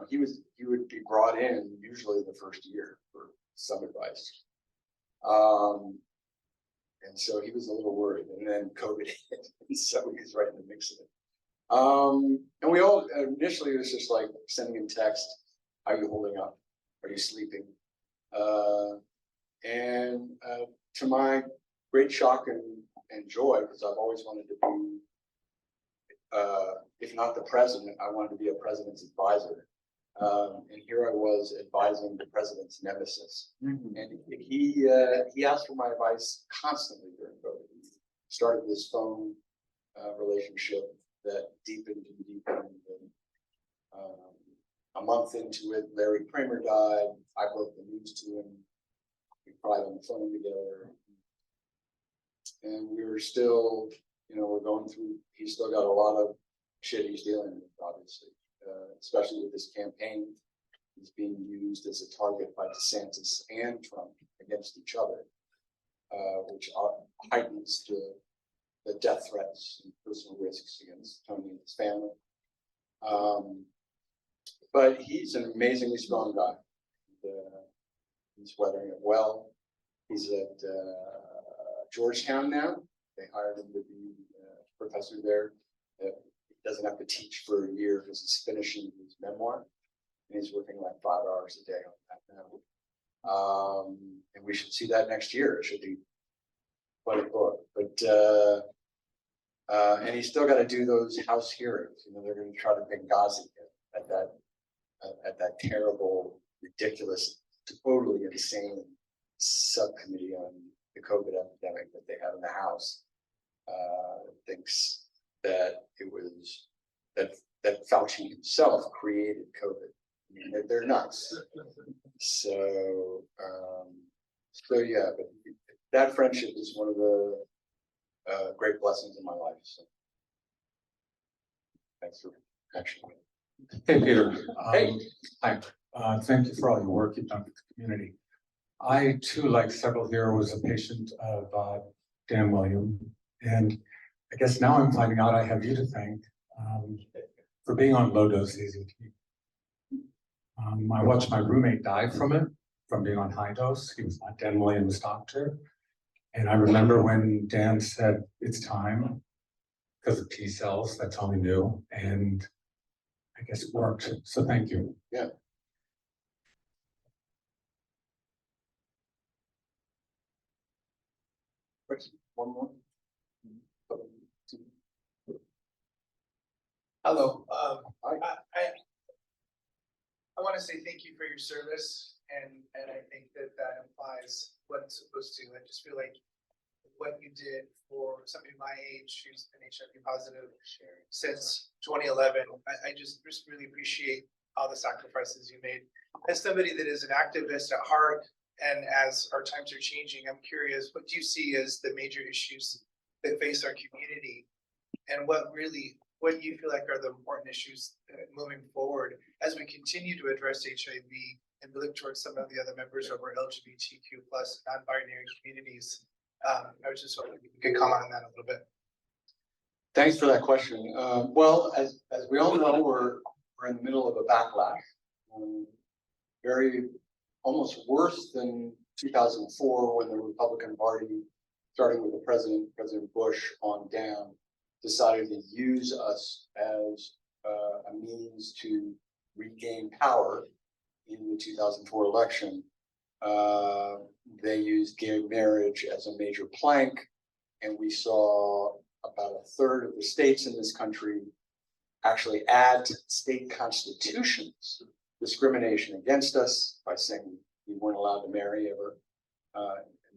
He would be brought in usually the first year for some advice. And so he was a little worried, and then COVID hit, and so he was right in the mix of it. And we all, initially it was just like sending him text, how are you holding up? Are you sleeping? And to my great shock and joy, because I've always wanted to be, if not the president, I wanted to be a president's advisor. And here I was advising the president's nemesis. And he asked for my advice constantly during COVID. He started this phone relationship that deepened and deepened. And, a month into it, Larry Kramer died. I broke the news to him. We cried on the phone together. And we were still, we're going through, he's still got a lot of shit he's dealing with, obviously, especially with this campaign. He's being used as a target by DeSantis and Trump against each other, which heightens the death threats and personal risks against Tony and his family. But he's an amazingly strong guy. He's weathering it well. He's at Georgetown now. They hired him to be a professor there. He doesn't have to teach for a year because he's finishing his memoir. And he's working like 5 hours a day on that now. And we should see that next year. It should be quite a book. But and he's still got to do those House hearings. They're going to try to Benghazi him at that terrible, ridiculous, totally insane subcommittee on the COVID epidemic that they have in the House. Thinks that it was that Fauci himself created COVID. I mean, they're nuts. So yeah, but that friendship is one of the great blessings in my life. So thanks for actually. Hey, Peter. Hey. Hi. Thank you for all your work you've done for the community. I too, like several here, was a patient of Dan William, and I guess now I'm finding out I have you to thank for being on low dose AZT. I watched my roommate die from it, from being on high dose. He was not Dan Williams' doctor. And I remember when Dan said, it's time, because of T cells, that's all he knew. And I guess it worked. So thank you. Yeah. One more. Hello. I want to say thank you for your service, and I think that implies what it's supposed to. I just feel like what you did for somebody my age who's been HIV positive since 2011, I just really appreciate all the sacrifices you made. As somebody that is an activist at heart, and as our times are changing, I'm curious, what do you see as the major issues that face our community, and what you feel like are the important issues moving forward as we continue to address HIV and look towards some of the other members of our LGBTQ plus non-binary communities? I was just hoping you could comment on that a little bit. Thanks for that question. Well, as we all know, we're in the middle of a backlash. Very almost worse than 2004 when the Republican Party, starting with the President Bush on down, decided to use us as a means to regain power in the 2004 election. They used gay marriage as a major plank, and we saw about a third of the states in this country actually add to state constitutions discrimination against us by saying we weren't allowed to marry ever.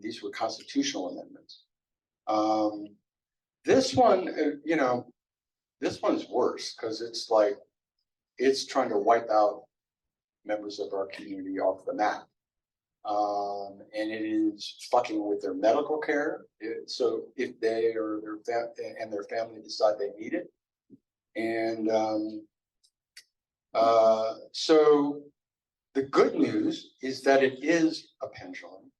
These were constitutional amendments. This one, this one's worse because it's trying to wipe out members of our community off the map. And it is fucking with their medical care. So if they or their family decide they need it. And so the good news is that it is a pendulum.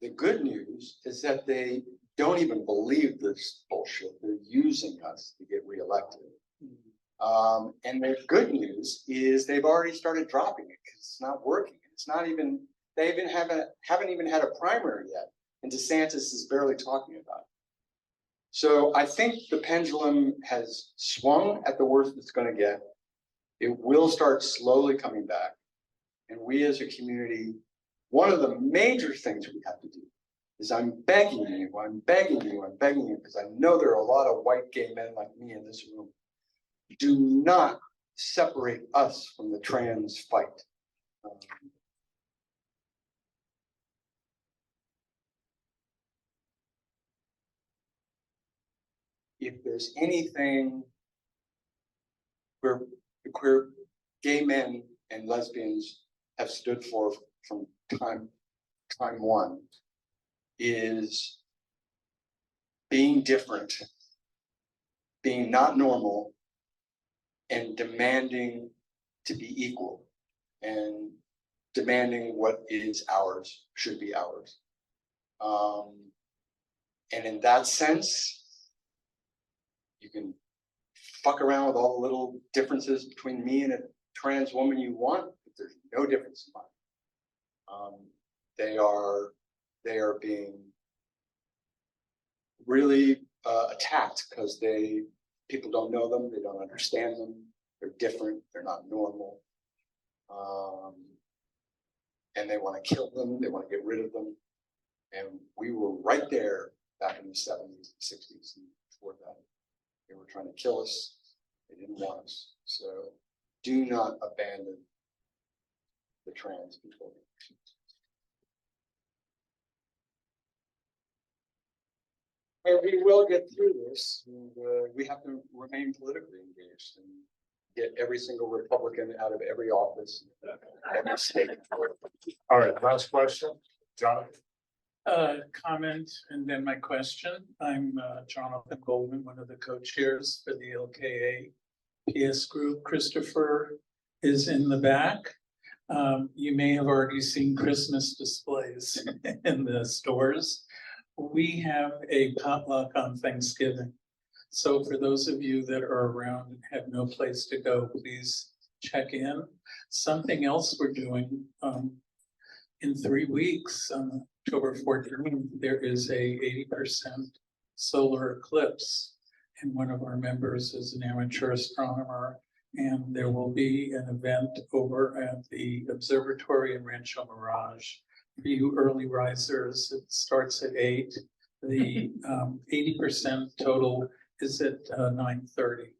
The good news is that they don't even believe this bullshit. They're using us to get reelected. And the good news is they've already started dropping it because it's not working. It's not even, they even haven't even had a primary yet. And DeSantis is barely talking about it. So I think the pendulum has swung at the worst it's going to get. It will start slowly coming back. And we as a community, one of the major things we have to do is I'm begging you, because I know there are a lot of white gay men like me in this room. Do not separate us from the trans fight. If there's anything where the queer gay men and lesbians have stood for from time one, is being different, being not normal, and demanding to be equal, and demanding what is ours should be ours. And in that sense, you can fuck around with all the little differences between me and a trans woman you want, but there's no difference in mine. They are being really attacked because people don't know them, they don't understand them, they're different, they're not normal, and they want to kill them, they want to get rid of them. And we were right there back in the 70s and 60s and before that. They were trying to kill us, they didn't want us. So do not abandon the trans people. But we will get through this, and we have to remain politically engaged and get every single Republican out of every office, every state. All right, last question, John. Comment and then my question. I'm Jonathan Goldman, one of the co-chairs for the LKAPS group. Christopher is in the back. You may have already seen Christmas displays in the stores. We have a potluck on Thanksgiving. So for those of you that are around and have no place to go, please check in. Something else we're doing in 3 weeks, on October 14th, there is a 80% solar eclipse. And one of our members is an amateur astronomer. And there will be an event over at the observatory in Rancho Mirage. For you early risers, it starts at 8. The 80% total is at 9:30.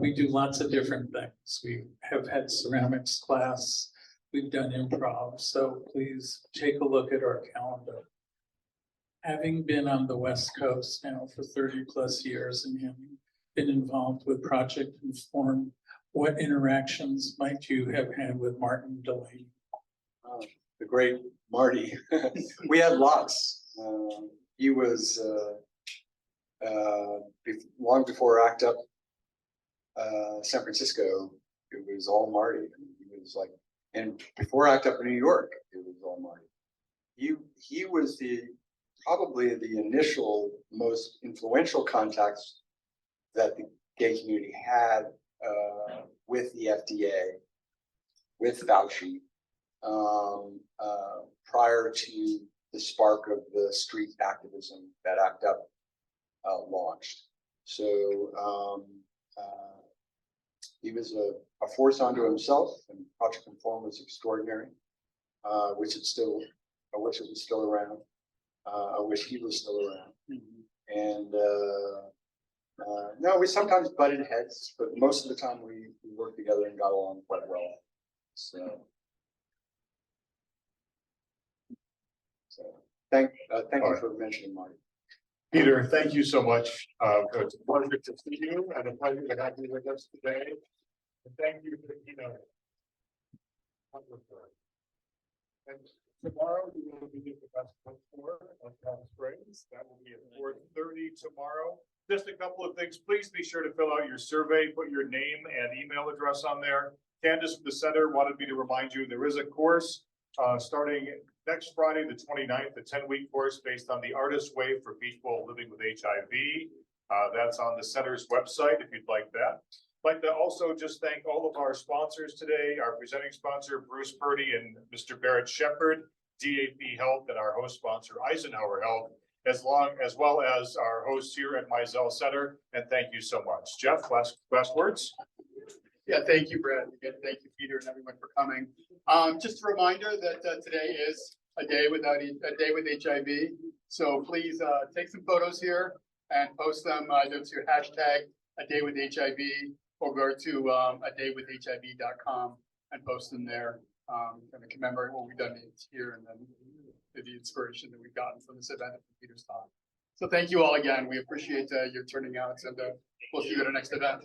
We do lots of different things. We have had ceramics class. We've done improv. So please take a look at our calendar. Having been on the West Coast now for 30 plus years and having been involved with Project Inform, what interactions might you have had with Martin Delaney? The great Marty. We had lots. He was long before ACT UP San Francisco. It was all Marty. He was like, and before ACT UP New York, it was all Marty. He was probably the initial most influential contacts that the gay community had with the FDA, with Fauci, prior to the spark of the street activism that ACT UP launched. So he was a force unto himself, and Project Conform was extraordinary. I wish it was still around. I wish he was still around. And no, we sometimes butted heads, but most of the time we worked together and got along quite well. So thank you for mentioning Marty. Peter, thank you so much. It's a pleasure to see you and a pleasure to have you with us today. And thank you for the keynote. And tomorrow we will be at the best foot tour of Palm Springs. That will be at 4:30 tomorrow. Just a couple of things. Please be sure to fill out your survey, put your name and email address on there. Candace from the center wanted me to remind you there is a course starting next Friday, the 29th, a 10-week course based on the Artist's Way for people living with HIV. That's on the center's website if you'd like that. I'd like to also just thank all of our sponsors today, our presenting sponsor, Bruce Purdy and Mr. Barrett Shepard, DAP Health, and our host sponsor, Eisenhower Health, as well as our hosts here at Mizell Center. And thank you so much. Jeff, last words? Yeah, thank you, Brad. Again, thank you, Peter, and everyone for coming. Just a reminder that today is a day with HIV. So please take some photos here and post them either to hashtag a day with HIV or go to adaywithhiv.com and post them there. And to commemorate what we've done here and then the inspiration that we've gotten from this event from Peter's talk. So thank you all again. We appreciate your turning out, and we'll see you at our next event.